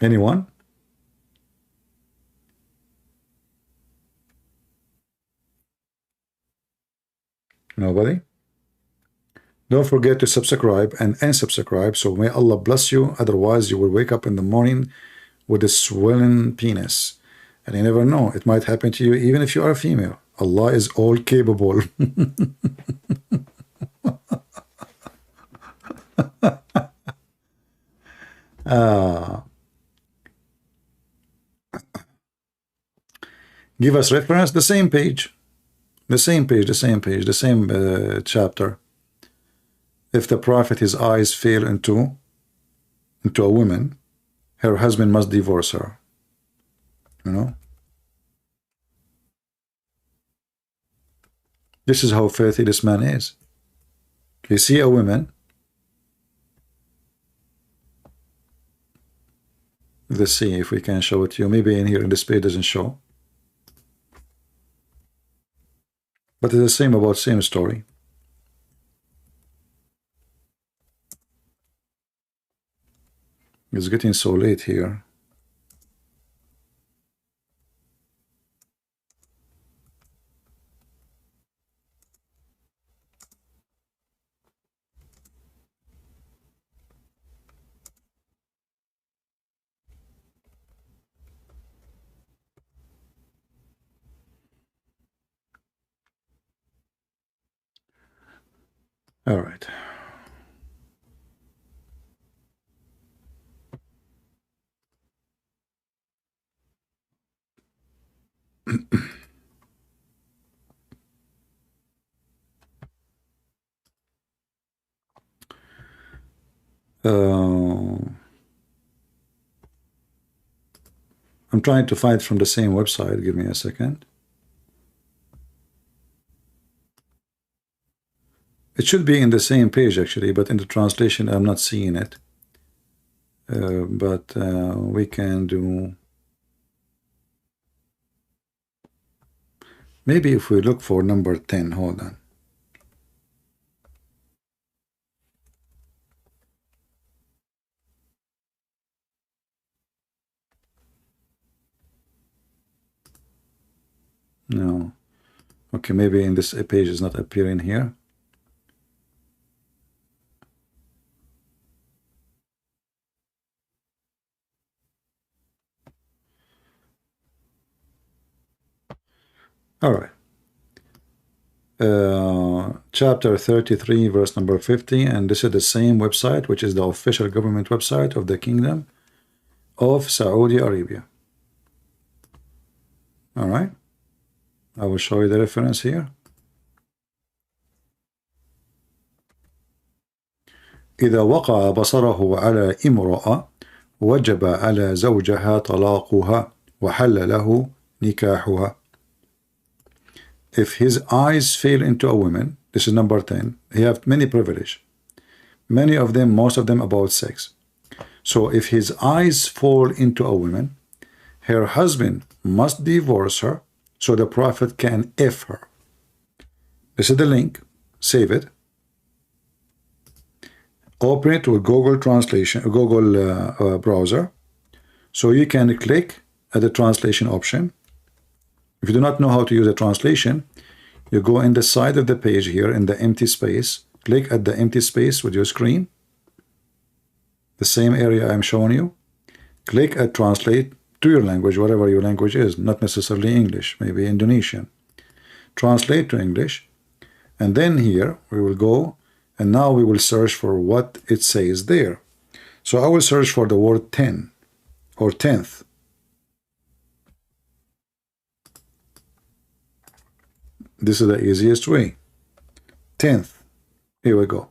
Anyone? Nobody? Don't forget to subscribe and unsubscribe, so may Allah bless you. Otherwise, you will wake up in the morning with a swollen penis. And you never know, it might happen to you even if you are a female. Allah is all capable. Give us reference, the same page. The same page, the same page, the same chapter. If the prophet, his eyes fail into a woman, her husband must divorce her. You know? This is how filthy this man is. You see a woman. Let's see if we can show it to you. Maybe in here in this page doesn't show. But it's the same about same story. It's getting so late here. All right. I'm trying to find from the same website. Give me a second. It should be in the same page actually, but in the translation I'm not seeing it. But we can do. Maybe if we look for number 10, hold on. No. Okay, maybe in this page is not appearing here. All right. Chapter 33, verse number 50, and this is the same website, which is the official government website of the Kingdom of Saudi Arabia. All right. I will show you the reference here. إذا وقع بصره على امرأة وجب على زوجها طلاقها وحل له نكاحها. If his eyes fail into a woman, this is number 10, he have many privilege. Many of them, most of them about sex. So if his eyes fall into a woman, her husband must divorce her so the Prophet can F her. This is the link. Save it. Open it with Google Translation, Google browser. So you can click at the translation option. If you do not know how to use a translation, you go in the side of the page here in the empty space. Click at the empty space with your screen. The same area I'm showing you. Click at translate to your language, whatever your language is, not necessarily English, maybe Indonesian. Translate to English. And then here we will go, and now we will search for what it says there. So I will search for the word 10 or 10th. This is the easiest way. 10th. Here we go.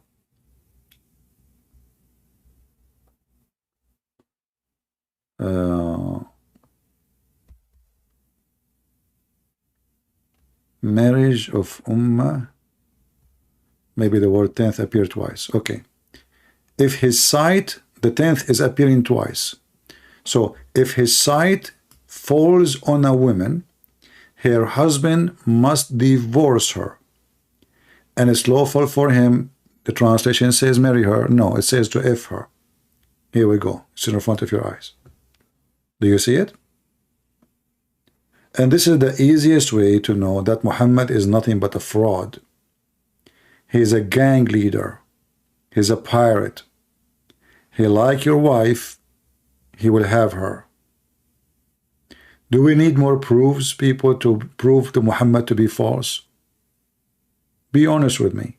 Marriage of Ummah. Maybe the word 10th appeared twice. Okay. If his sight, the 10th is appearing twice. So if his sight falls on a woman, her husband must divorce her. And it's lawful for him, the translation says marry her. No, it says to F her. Here we go. It's in front of your eyes. Do you see it? And this is the easiest way to know that Muhammad is nothing but a fraud. He is a gang leader. He's a pirate. He like your wife, he will have her. Do we need more proofs, people, to prove to Muhammad to be false? Be honest with me.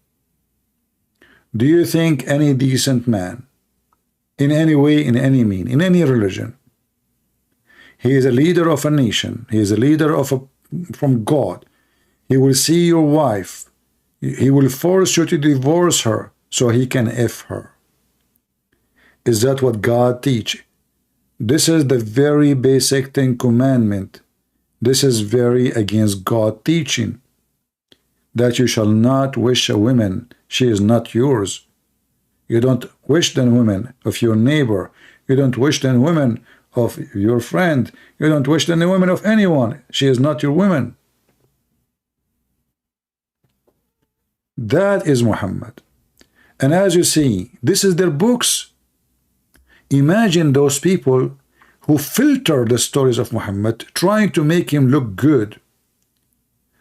Do you think any decent man, in any way, in any mean, in any religion, he is a leader of a nation, he is a leader of from God, he will see your wife, he will force you to divorce her so he can F her? Is that what God teach? This is the very basic 10 commandment. This is very against God teaching. That you shall not wish a woman, she is not yours. You don't wish the woman of your neighbor. You don't wish the woman of your friend. You don't wish the woman of anyone. She is not your woman. That is Muhammad. And as you see, this is their books. Imagine those people who filter the stories of Muhammad, trying to make him look good.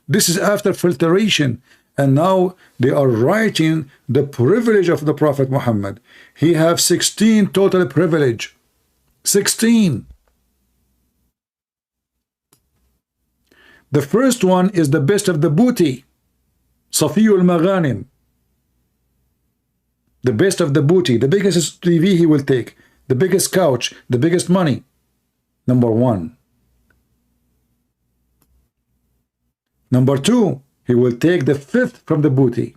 This is after filtration, and now they are writing the privilege of the Prophet Muhammad. He have 16 total privilege. 16. The first one is the best of the booty. Safiyul Maghanim. The best of the booty. The biggest TV he will take. The biggest couch, the biggest money. Number 1. Number 2, he will take the 5th from the booty.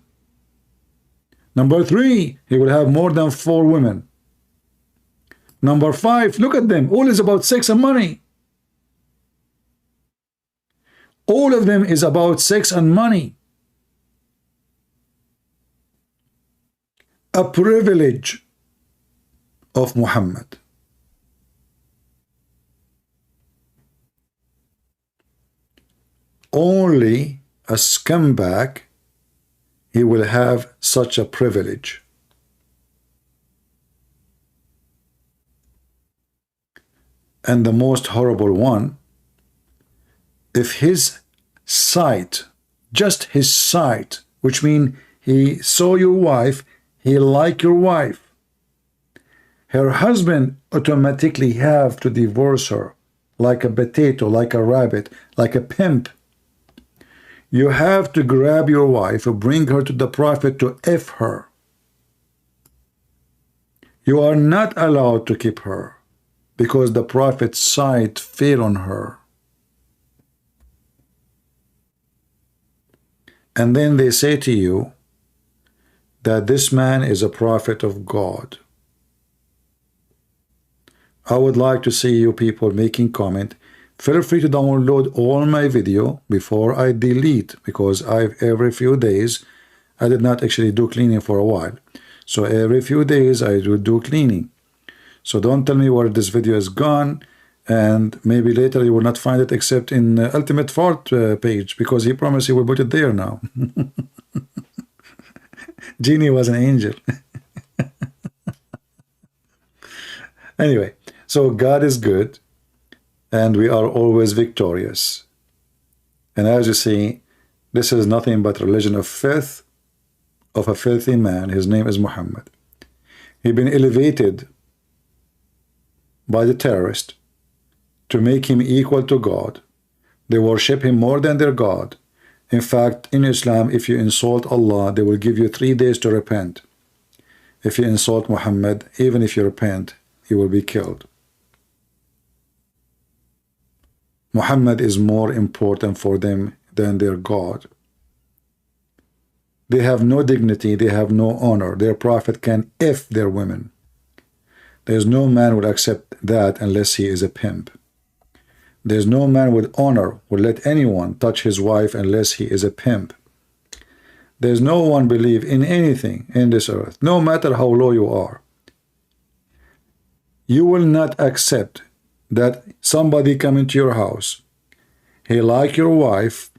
Number 3, he will have more than 4 women. Number 5, look at them. All is about sex and money. All of them is about sex and money. A privilege of Muhammad. Only a scumbag, he will have such a privilege. And the most horrible one, if his sight, just his sight, which means he saw your wife, he liked your wife, her husband automatically have to divorce her, like a potato, like a rabbit, like a pimp. You have to grab your wife and bring her to the Prophet to F her. You are not allowed to keep her because the Prophet's sight fell on her. And then they say to you that this man is a prophet of God. I would like to see you people making comment. Feel free to download all my video before I delete, because every few days I did not actually do cleaning for a while. So every few days I do cleaning. So don't tell me where this video is gone, and maybe later you will not find it except in Ultimate Fart page, because he promised he will put it there now. Genie was an angel. Anyway, so God is good, and we are always victorious. And as you see, this is nothing but religion of faith of a filthy man. His name is Muhammad. He's been elevated by the terrorist to make him equal to God. They worship him more than their God. In fact, in Islam, if you insult Allah, they will give you 3 days to repent. If you insult Muhammad, even if you repent, you will be killed. Muhammad is more important for them than their God. They have no dignity, they have no honor. Their prophet can F their women. There's no man would accept that unless he is a pimp. There's no man with honor would let anyone touch his wife unless he is a pimp. There's no one believe in anything in this earth, no matter how low you are. You will not accept that somebody come into your house, he like your wife,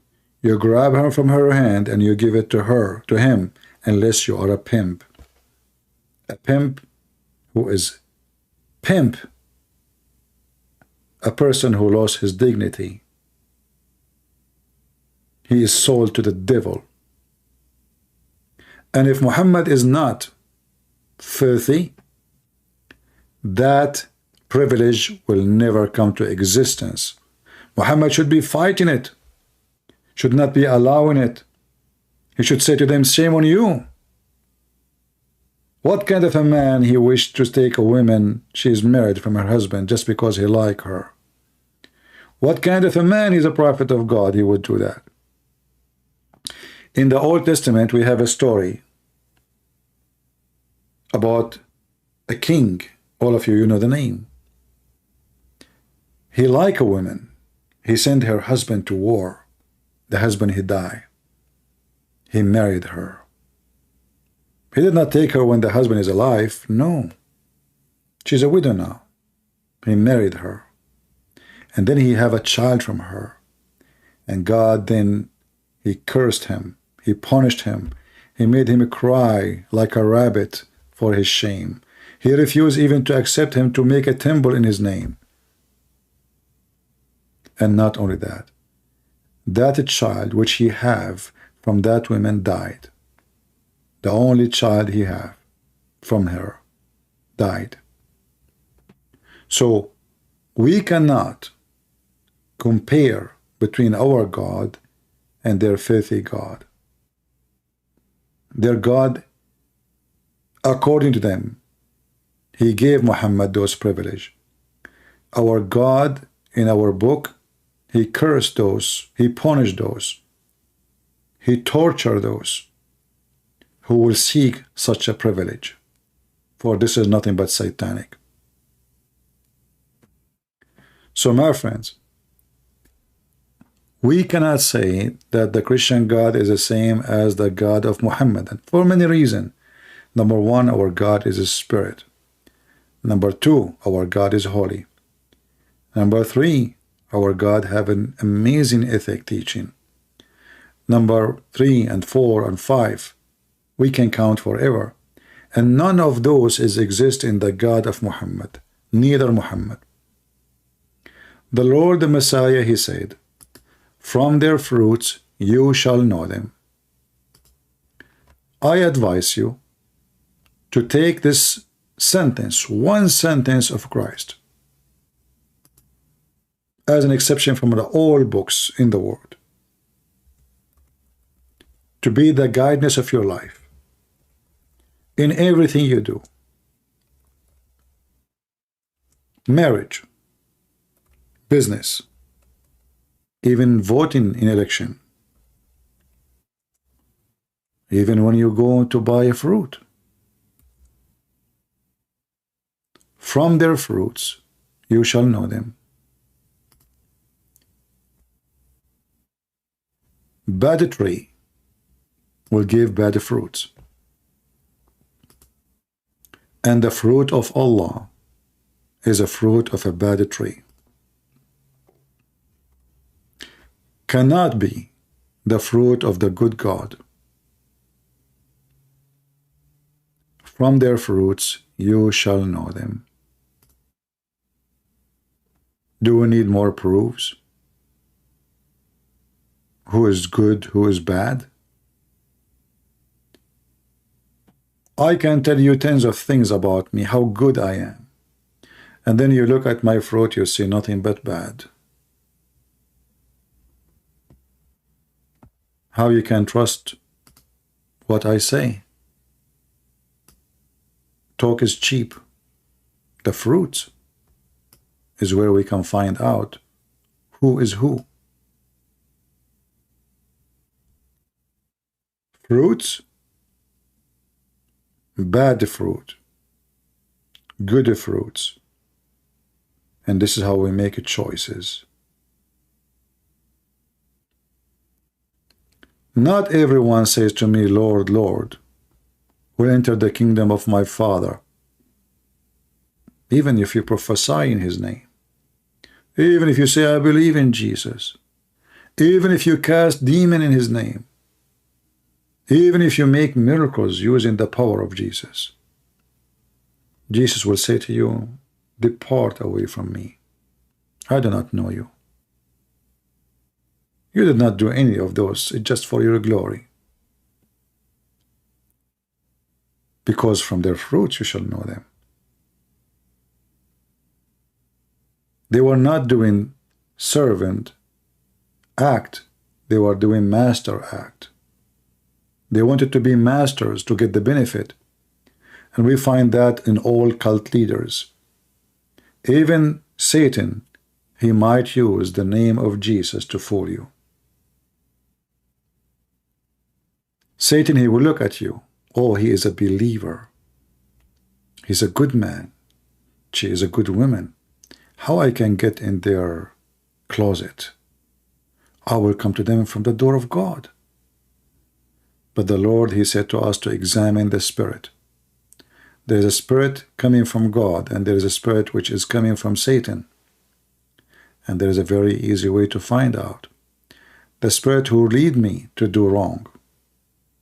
you grab her from her hand and you give it to her, to him, unless you are a pimp. A pimp who is pimp, a person who lost his dignity. He is sold to the devil. And if Muhammad is not filthy, that privilege will never come to existence. Muhammad should be fighting it, should not be allowing it. He should say to them, shame on you. What kind of a man he wished to take a woman she is married from her husband just because he like her? What kind of a man is a prophet of God he would do that? In the Old Testament we have a story about a king. All of you, you know the name. He liked a woman. He sent her husband to war. The husband, he died. He married her. He did not take her when the husband is alive. No. She's a widow now. He married her. And then he have a child from her. And God then, he cursed him. He punished him. He made him cry like a rabbit for his shame. He refused even to accept him to make a temple in his name. And not only that, that child which he have from that woman died. The only child he have from her died. So we cannot compare between our God and their filthy God. Their God, according to them, he gave Muhammad those privileges. Our God, in our book, he cursed those, he punished those, he tortured those who will seek such a privilege, for this is nothing but satanic. So my friends, we cannot say that the Christian God is the same as the God of Muhammad for many reasons. Number one, our God is a spirit. Number two, our God is holy. Number three, our God have an amazing ethic teaching. Number 3 and 4 and 5, we can count forever. And none of those exist in the God of Muhammad, neither Muhammad. The Lord, the Messiah, he said, From their fruits you shall know them. I advise you to take this sentence, one sentence of Christ, as an exception from all books in the world, to be the guidance of your life in everything you do. Marriage, business, even voting in election, even when you go to buy a fruit. From their fruits you shall know them. Bad tree will give bad fruits, and the fruit of Allah is a fruit of a bad tree. Cannot be the fruit of the good God. From their fruits you shall know them. Do we need more proofs? Who is good, who is bad? I can tell you tens of things about me, how good I am. And then you look at my fruit, you see nothing but bad. How you can trust what I say? Talk is cheap. The fruits is where we can find out who is who. Fruits, bad fruit, good fruits. And this is how we make choices. Not everyone says to me, Lord, Lord, will enter the kingdom of my Father, even if you prophesy in his name, even if you say, I believe in Jesus, even if you cast demon in his name, even if you make miracles using the power of Jesus. Jesus will say to you, depart away from me. I do not know you. You did not do any of those, it's just for your glory. Because from their fruits you shall know them. They were not doing servant act, they were doing master act. They wanted to be masters to get the benefit. And we find that in all cult leaders. Even Satan, he might use the name of Jesus to fool you. Satan, he will look at you. Oh, he is a believer. He's a good man. She is a good woman. How I can get in their closet? I will come to them from the door of God. But the Lord, he said to us to examine the spirit. There is a spirit coming from God, and there is a spirit which is coming from Satan. And there is a very easy way to find out. The spirit who lead me to do wrong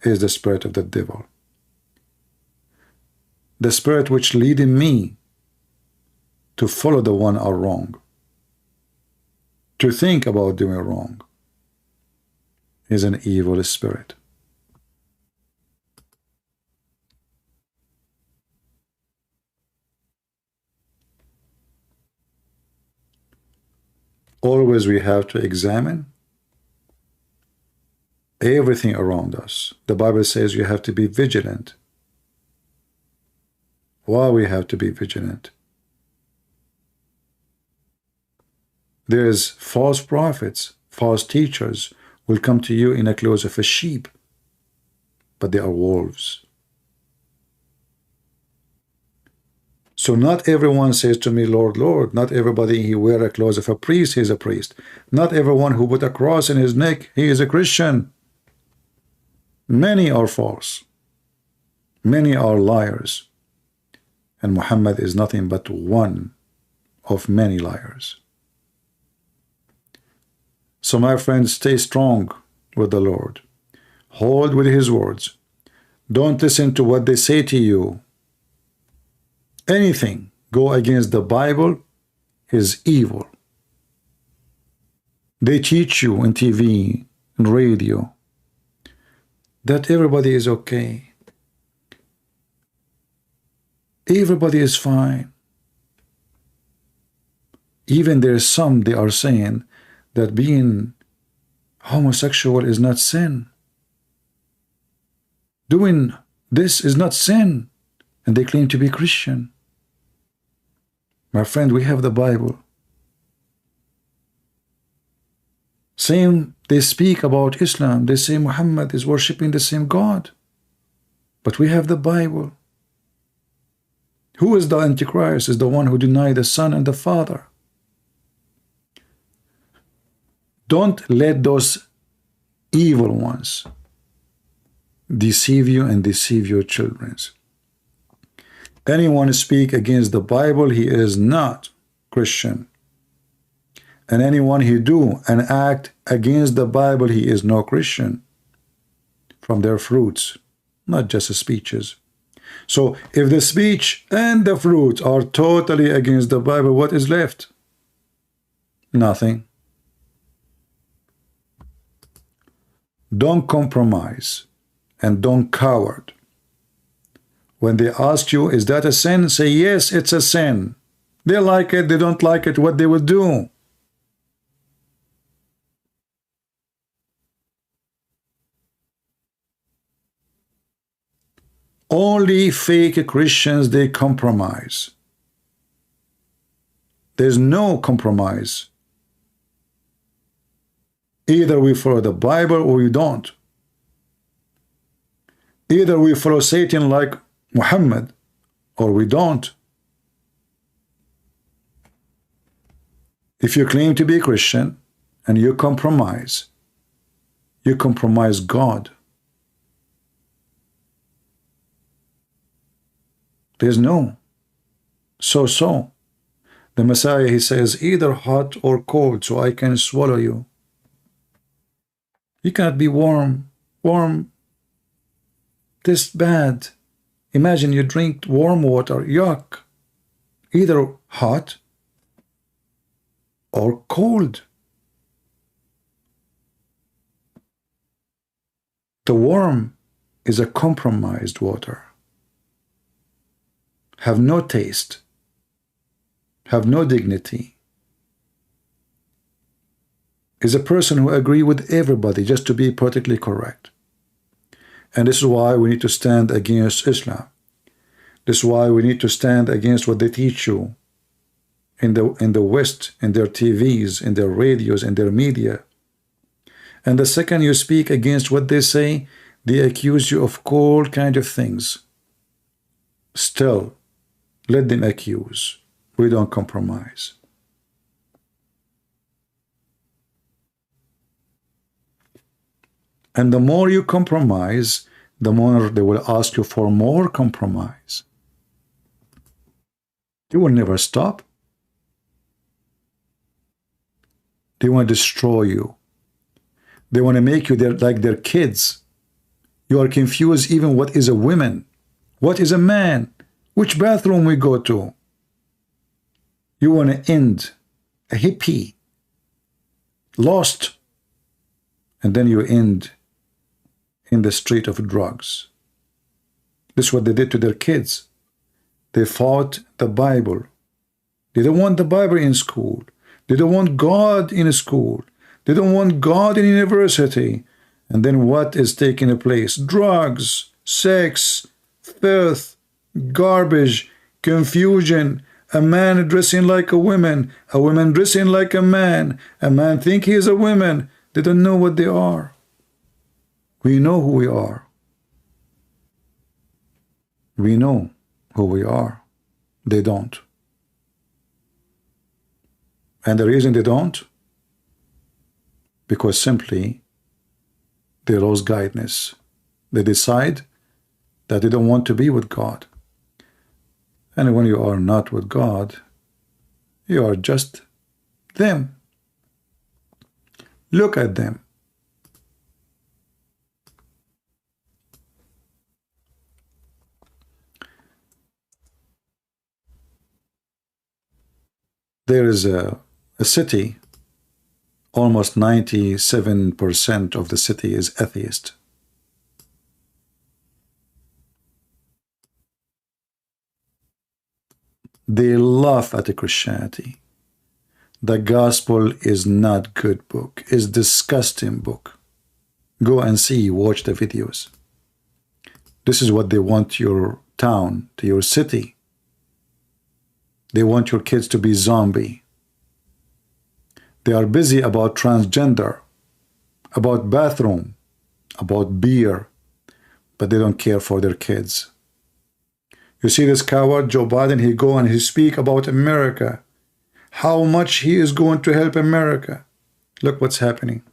is the spirit of the devil. The spirit which leading me to follow the one are wrong, to think about doing wrong, is an evil spirit. Always we have to examine everything around us. The Bible says you have to be vigilant. Why we have to be vigilant? There's false prophets, false teachers will come to you in the clothes of a sheep, but they are wolves. So not everyone says to me, Lord, Lord. Not everybody he wear a clothes of a priest, he is a priest. Not everyone who put a cross in his neck, he is a Christian. Many are false. Many are liars. And Muhammad is nothing but one of many liars. So my friends, stay strong with the Lord. Hold with his words. Don't listen to what they say to you. Anything go against the Bible is evil. They teach you on TV and radio that everybody is okay. Everybody is fine. Even there's some, they are saying that being homosexual is not sin. Doing this is not sin. And they claim to be Christian. My friend, we have the Bible. Same, they speak about Islam. They say Muhammad is worshipping the same God. But we have the Bible. Who is the Antichrist? Is the one who denied the Son and the Father. Don't let those evil ones deceive you and deceive your children. Anyone speak against the Bible, he is not Christian. And anyone who do and act against the Bible, he is no Christian. From their fruits, not just speeches. So if the speech and the fruits are totally against the Bible, what is left? Nothing. Don't compromise and don't coward. When they ask you, is that a sin? Say, yes, it's a sin. They like it, they don't like it, what they will do. Only fake Christians, they compromise. There's no compromise. Either we follow the Bible or we don't. Either we follow Satan like Muhammad or we don't. If you claim to be a Christian and you compromise God. There's no so. The Messiah, he says, either hot or cold, so I can swallow you. You cannot be warm. Warm, this bad. Imagine you drink warm water, yuck. Either hot or cold. The warm is a compromised water. Have no taste, have no dignity, is a person who agree with everybody just to be politically correct. And this is why we need to stand against Islam. This is why we need to stand against what they teach you in the West, in their TVs, in their radios, in their media. And the second you speak against what they say, they accuse you of all kinds of things. Still, let them accuse. We don't compromise. And the more you compromise, the more they will ask you for more compromise. They will never stop. They want to destroy you. They want to make you like their kids. You are confused even what is a woman, what is a man, which bathroom we go to. You want to end a hippie, lost, and then you end in the street of drugs. This is what they did to their kids. They fought the Bible. They don't want the Bible in school. They don't want God in school. They don't want God in university. And then what is taking place? Drugs, sex, filth, garbage, confusion, a man dressing like a woman dressing like a man think he is a woman. They don't know what they are. We know who we are. We know who we are. They don't. And the reason they don't, because simply they lost guidance. They decide that they don't want to be with God. And when you are not with God, you are just them. Look at them. There is a city almost 97% of the city is atheist. They laugh at the Christianity. The gospel is not good book. It's disgusting book. Go and see, watch the videos. This is what they want your town, to your city. They want your kids to be zombie. They are busy about transgender, about bathroom, about beer, but they don't care for their kids. You see this coward, Joe Biden, he go and he speak about America, how much he is going to help America. Look what's happening.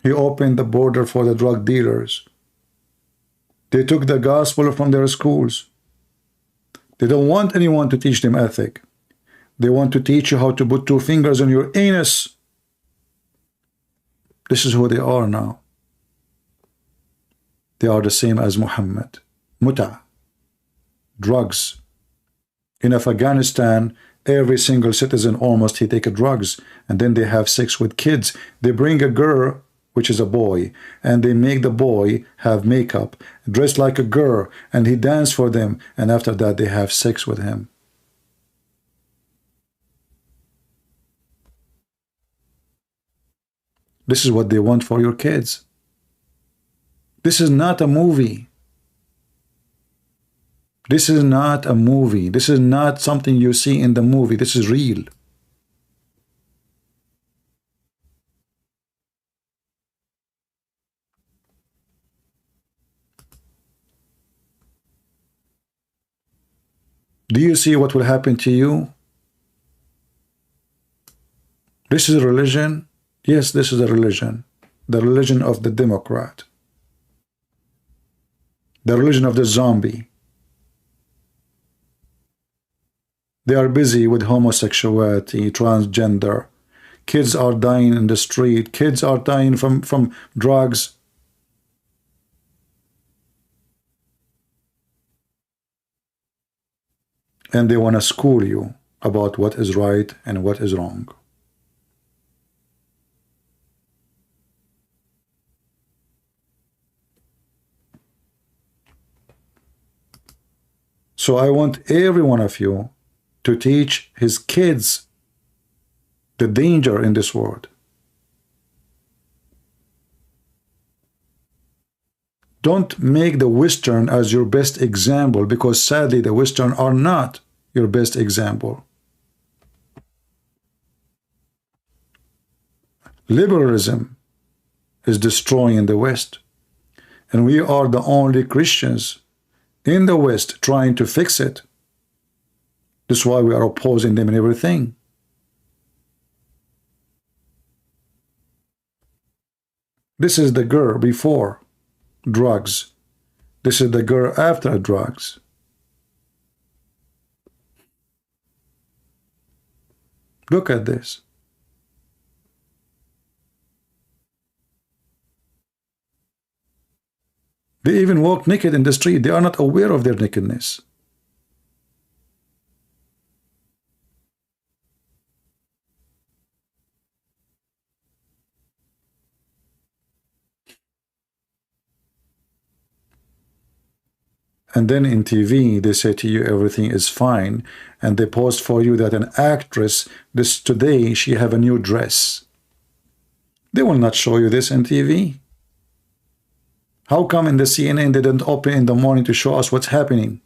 He opened the border for the drug dealers. They took the gospel from their schools. They don't want anyone to teach them ethic. They want to teach you how to put 2 fingers on your anus. This is who they are now. They are the same as Muhammad. Muta. Drugs. In Afghanistan, every single citizen almost he take drugs, and then they have sex with kids. They bring a girl, which is a boy, and they make the boy have makeup, dress like a girl, and he dance for them, and after that they have sex with him. This is what they want for your kids. This is not a movie. This is not a movie. This is not something you see in the movie. This is real. Do you see what will happen to you? This is a religion. Yes, this is a religion. The religion of the Democrat. The religion of the zombie. They are busy with homosexuality, transgender. Kids are dying in the street. Kids are dying from drugs. And they want to school you about what is right and what is wrong. So I want every one of you to teach his kids the danger in this world. Don't make the Western as your best example, because sadly the Western are not your best example. Liberalism is destroying the West, and we are the only Christians in the West trying to fix it. That's why we are opposing them and everything. This is the girl before drugs. This is the girl after drugs. Look at this. They even walk naked in the street. They are not aware of their nakedness. And then in TV, they say to you everything is fine, and they post for you that an actress, this today, she have a new dress. They will not show you this in TV. How come in the CNN they don't open in the morning to show us what's happening?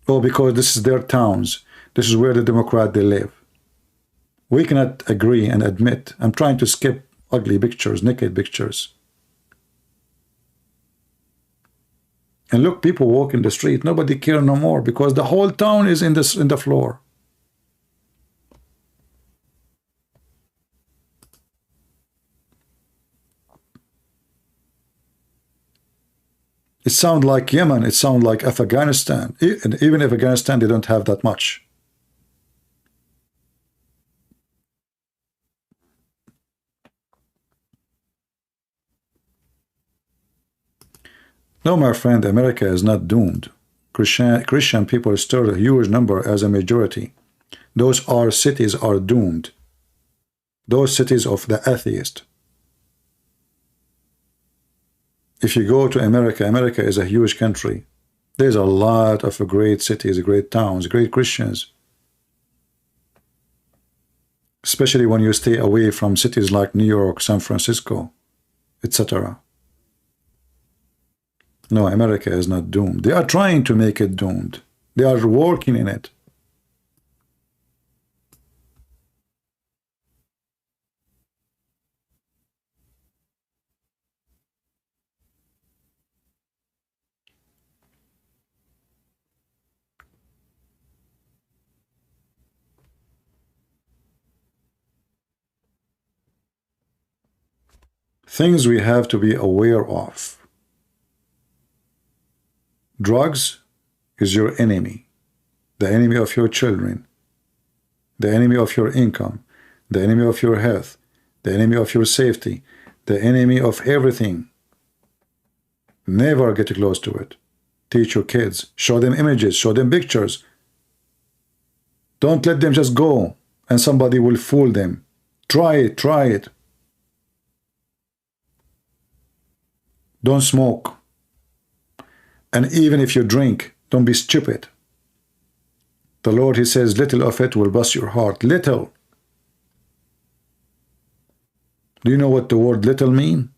Oh, because this is their towns. This is where the Democrat they live. We cannot agree and admit. I'm trying to skip ugly pictures, naked pictures. And look, people walk in the street. Nobody care no more because the whole town is in the floor. It sounds like Yemen. It sounds like Afghanistan. And even Afghanistan, they don't have that much. No, my friend, America is not doomed. Christian people are still a huge number as a majority. Those cities are doomed. Those cities of the atheist. If you go to America, America is a huge country. There's a lot of great cities, great towns, great Christians. Especially when you stay away from cities like New York, San Francisco, etc. No, America is not doomed. They are trying to make it doomed. They are working in it. Things we have to be aware of. Drugs is your enemy, the enemy of your children, the enemy of your income, the enemy of your health, the enemy of your safety, the enemy of everything. Never get close to it. Teach your kids, show them images, show them pictures. Don't let them just go and somebody will fool them. Try it, try it. Don't smoke. And even if you drink, don't be stupid. The Lord, He says, little of it will bust your heart. Little. Do you know what the word little mean?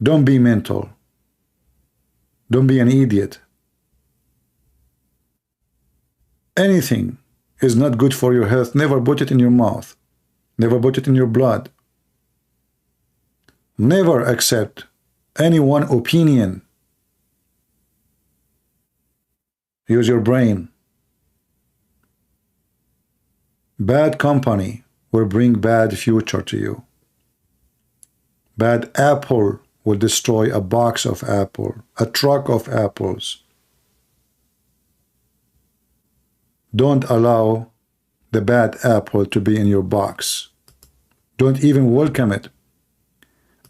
Don't be mental. Don't be an idiot. Anything is not good for your health. Never put it in your mouth. Never put it in your blood. Never accept any one opinion. Use your brain. Bad company will bring bad future to you. Bad apple will destroy a box of apple, a truck of apples. Don't allow the bad apple to be in your box. Don't even welcome it.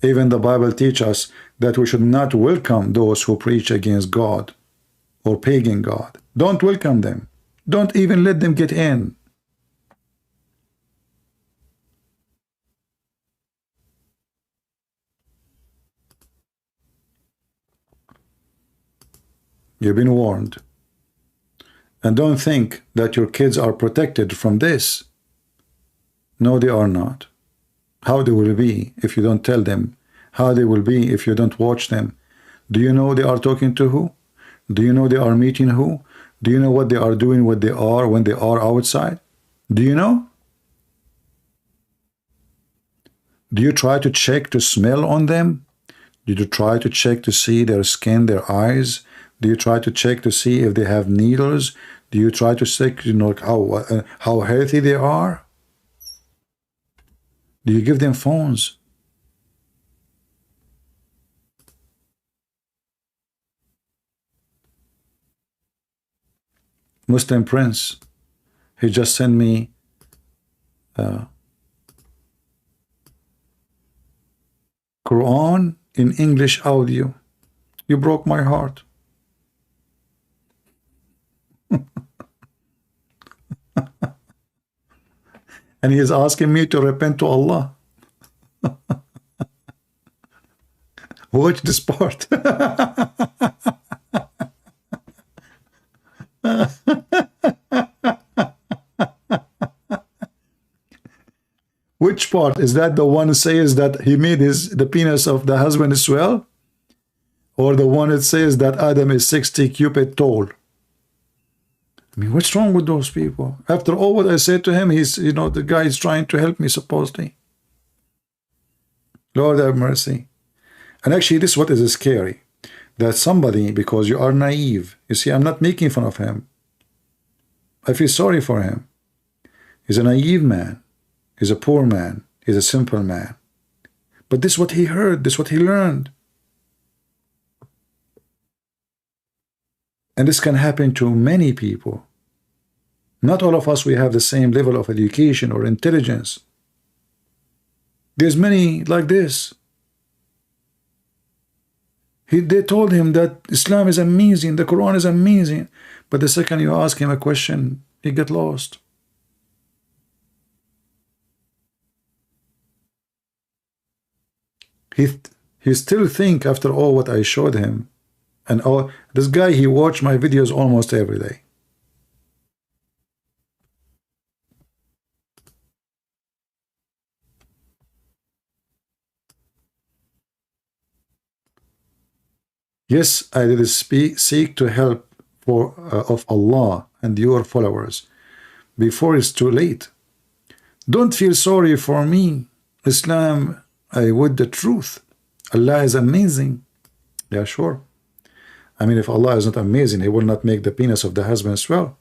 Even the Bible teaches us that we should not welcome those who preach against God or pagan God. Don't welcome them. Don't even let them get in. You've been warned. And don't think that your kids are protected from this. No, they are not. How they will be if you don't tell them. How they will be if you don't watch them. Do you know they are talking to who? Do you know they are meeting who? Do you know what they are doing, what they are when they are outside? Do you know? Do you try to check to smell on them? Do you try to check to see their skin, their eyes? Do you try to check to see if they have needles? Do you try to check, you know, how healthy they are? Do you give them phones? Muslim Prince, he just sent me Qur'an in English audio. You broke my heart. And he is asking me to repent to Allah. Watch this part. Which part? Is that the one that says that he made the penis of the husband swell? Or the one that says that Adam is 60 cubits tall? I mean, what's wrong with those people? After all what I said to him, he's, you know, the guy is trying to help me, supposedly. Lord have mercy. And actually, this is what is scary. That somebody, because you are naive, you see, I'm not making fun of him. I feel sorry for him. He's a naive man. He's a poor man. He's a simple man. But this is what he heard. This is what he learned. And this can happen to many people. Not all of us, we have the same level of education or intelligence. There's many like this. They told him that Islam is amazing, the Quran is amazing. But the second you ask him a question, he get lost. he still think after all what I showed him, and all this guy, he watched my videos almost every day. Yes, I did seek to help of Allah and your followers before it's too late. Don't feel sorry for me. Islam, I would the truth. Allah is amazing. Yeah, sure. I mean, if Allah is not amazing, He will not make the penis of the husband swell.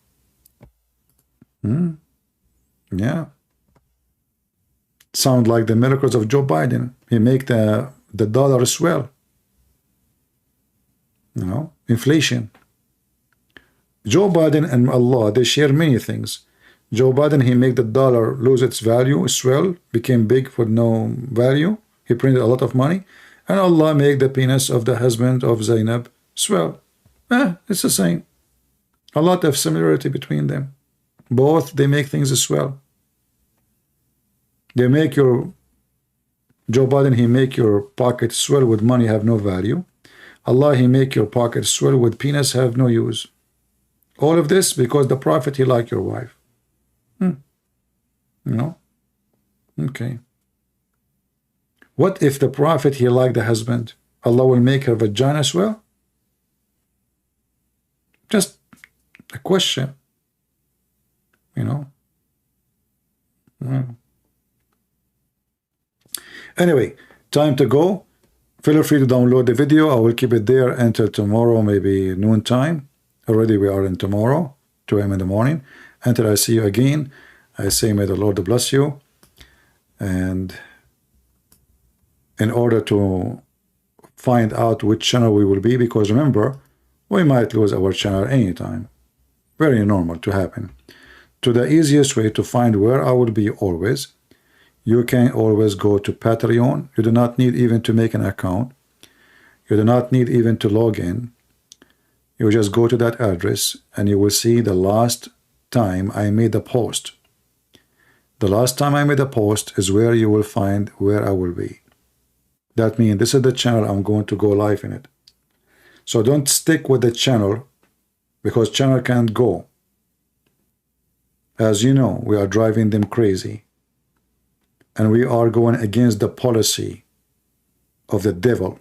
Yeah. Sound like the miracles of Joe Biden. He make the dollar swell. You know, inflation. Joe Biden and Allah, they share many things. Joe Biden, he make the dollar lose its value, swell, became big for no value. He printed a lot of money. And Allah make the penis of the husband of Zainab swell. It's the same. A lot of similarity between them. Both, they make things swell. They make your, Joe Biden, he make your pocket swell with money have no value. Allah, he make your pocket swell with penis have no use. All of this because the prophet, he like your wife. No? Okay. What if the prophet, he like the husband? Allah will make her vagina swell? Just a question. You know? Anyway, time to go. Feel free to download the video. I will keep it there until tomorrow, maybe noon time. Already we are in tomorrow, 2 a.m. in the morning. Until I see you again, I say may the Lord bless you. And in order to find out which channel we will be, because remember, we might lose our channel anytime. Very normal to happen. To the easiest way to find where I will be always, you can always go to Patreon. You do not need even to make an account. You do not need even to log in. You just go to that address and you will see the last time I made a post. The last time I made a post is where you will find where I will be. That means this is the channel I'm going to go live in it. So don't stick with the channel because channel can't go. As you know, we are driving them crazy. And we are going against the policy of the devil.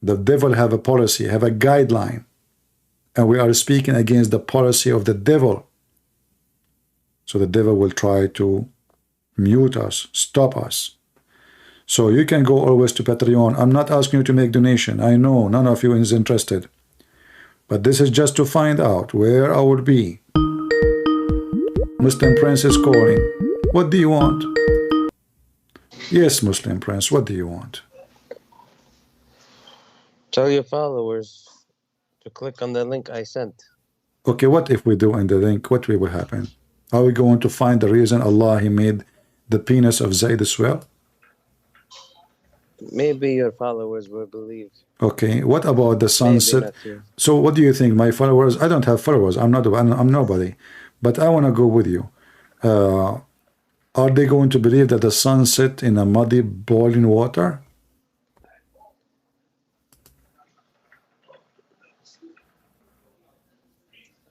The devil have a policy, have a guideline. And we are speaking against the policy of the devil. So the devil will try to mute us, stop us. So you can go always to Patreon. I'm not asking you to make donation. I know none of you is interested. But this is just to find out where I will be. Muslim Prince is calling. What do you want? Yes, Muslim Prince, what do you want? Tell your followers to click on the link I sent. Okay, what if we do in the link? What will happen? Are we going to find the reason Allah, he made the penis of Zayd swell? Maybe your followers will believe. Okay, what about the sunset? So what do you think? My followers, I don't have followers. I'm nobody. But I want to go with you. Are they going to believe that the sun set in a muddy, boiling water?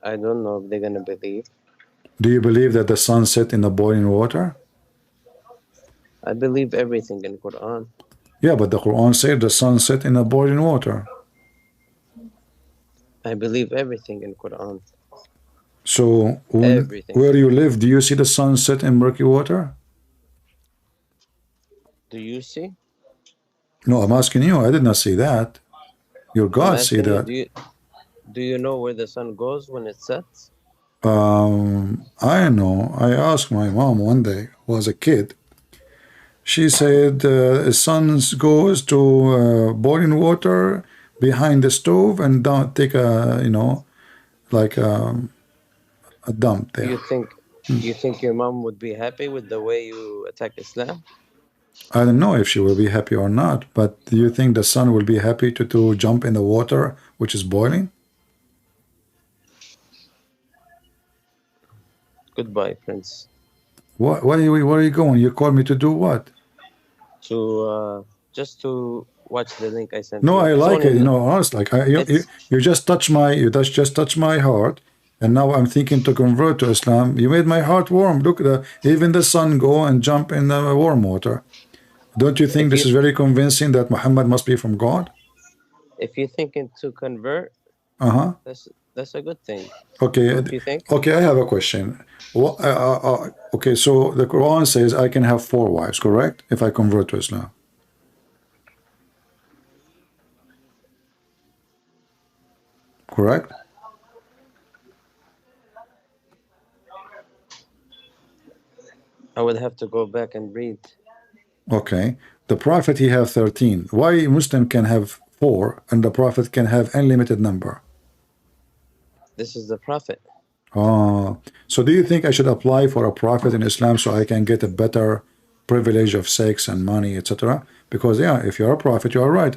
I don't know if they're going to believe. Do you believe that the sun set in the boiling water? I believe everything in Quran. Yeah, but the Quran said the sun set in the boiling water. I believe everything in Quran. So where you live, do you see the sun set in murky water? Do you see? No, I'm asking you. I did not see that. Your God see that. Do you know where the sun goes when it sets? I know. I asked my mom one day, was a kid. She said the sun goes to boiling water behind the stove and don't take a, you know, like a dump there. You think your mom would be happy with the way you attack Islam? I don't know if she will be happy or not, but do you think the sun will be happy to jump in the water which is boiling? Goodbye, Prince. Where are you going? You called me to do what? To just to watch the link I sent. No, you. I It's like only it. You know, honestly, like you just touch my heart, and now I'm thinking to convert to Islam. You made my heart warm. Look, even the sun go and jump in the warm water. Don't you think this is very convincing that Muhammad must be from God? If you're thinking to convert, that's a good thing. Okay. Don't you think? Okay, I have a question. Okay, so the Quran says I can have 4 wives, correct? If I convert to Islam. Correct? I would have to go back and read. Okay. The Prophet, he have 13. Why Muslim can have 4 and the Prophet can have unlimited number? This is the Prophet. Oh, so do you think I should apply for a Prophet in Islam so I can get a better privilege of sex and money, etc.? Because, yeah, if you're a Prophet, you are right.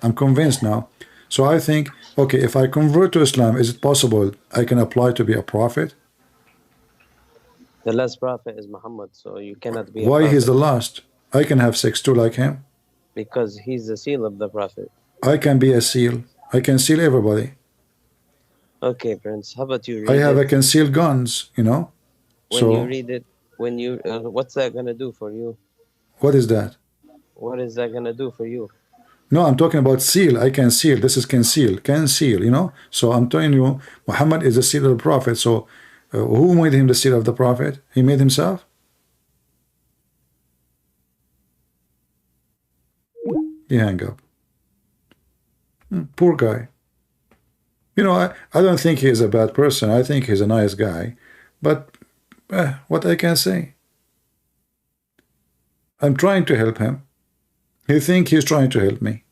I'm convinced now. So I think, okay, if I convert to Islam, is it possible I can apply to be a Prophet? The last Prophet is Muhammad, so you cannot be a Why prophet. he's the last? I can have sex too like him. Because he's the seal of the Prophet. I can be a seal. I can seal everybody. Okay, Prince, how about you read I can seal guns, you know. When you read it, what's that gonna do for you? What is that? What is that gonna do for you? No, I'm talking about seal. I can seal. This is can seal, you know. So I'm telling you, Muhammad is the seal of the Prophet. So who made him the seal of the Prophet? He made himself? He hang up. Poor guy. You know, I don't think he is a bad person. I think he's a nice guy. But what I can say? I'm trying to help him. He think he's trying to help me.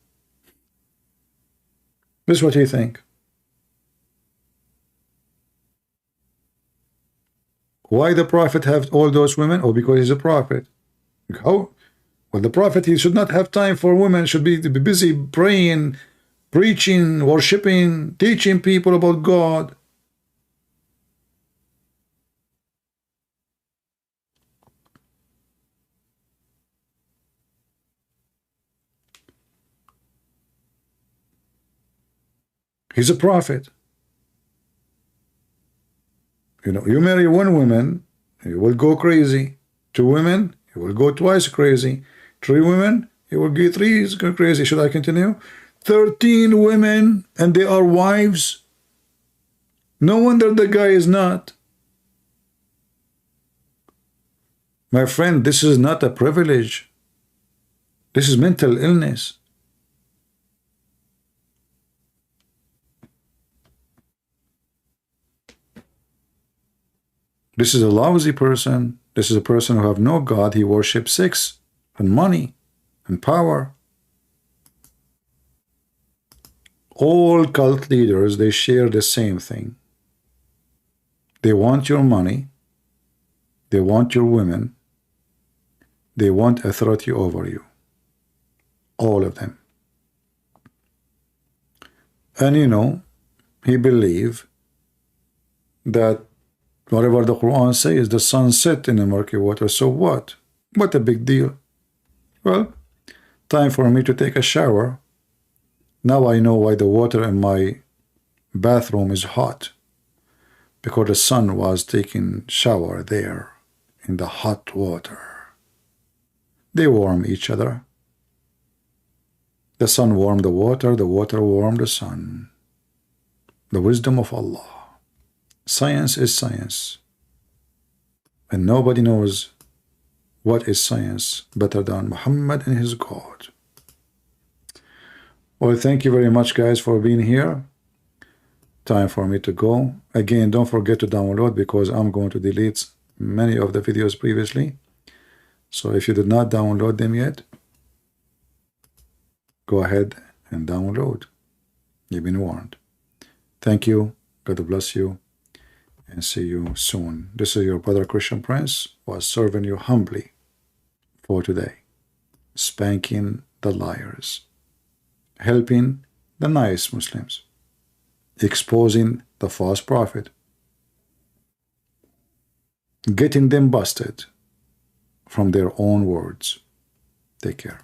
This is what he think. Why the Prophet have all those women? Oh, because he's a prophet. How? Well, the Prophet, he should not have time for women. Should be busy praying, preaching, worshipping, teaching people about God. He's a prophet. You know, you marry 1 woman, you will go crazy. 2 women, you will go twice crazy. 3 women, you will get 3 crazy. Should I continue? 13 women, and they are wives. No wonder the guy is not. My friend, this is not a privilege. This is mental illness. This is a lousy person. This is a person who have no God. He worships sex and money and power. All cult leaders, they share the same thing. They want your money. They want your women. They want authority over you. All of them. And you know, he believes that whatever the Quran says, the sun set in the murky water, so what? What a big deal. Well, time for me to take a shower. Now I know why the water in my bathroom is hot. Because the sun was taking shower there in the hot water. They warm each other. The sun warmed the water warmed the sun. The wisdom of Allah. Science is science. And nobody knows what is science better than Muhammad and his God. Well, thank you very much, guys, for being here. Time for me to go. Again, don't forget to download because I'm going to delete many of the videos previously. So if you did not download them yet, go ahead and download. You've been warned. Thank you. God bless you. And see you soon. This is your brother Christian Prince, was serving you humbly for today. Spanking the liars. Helping the nice Muslims. Exposing the false prophet. Getting them busted from their own words. Take care.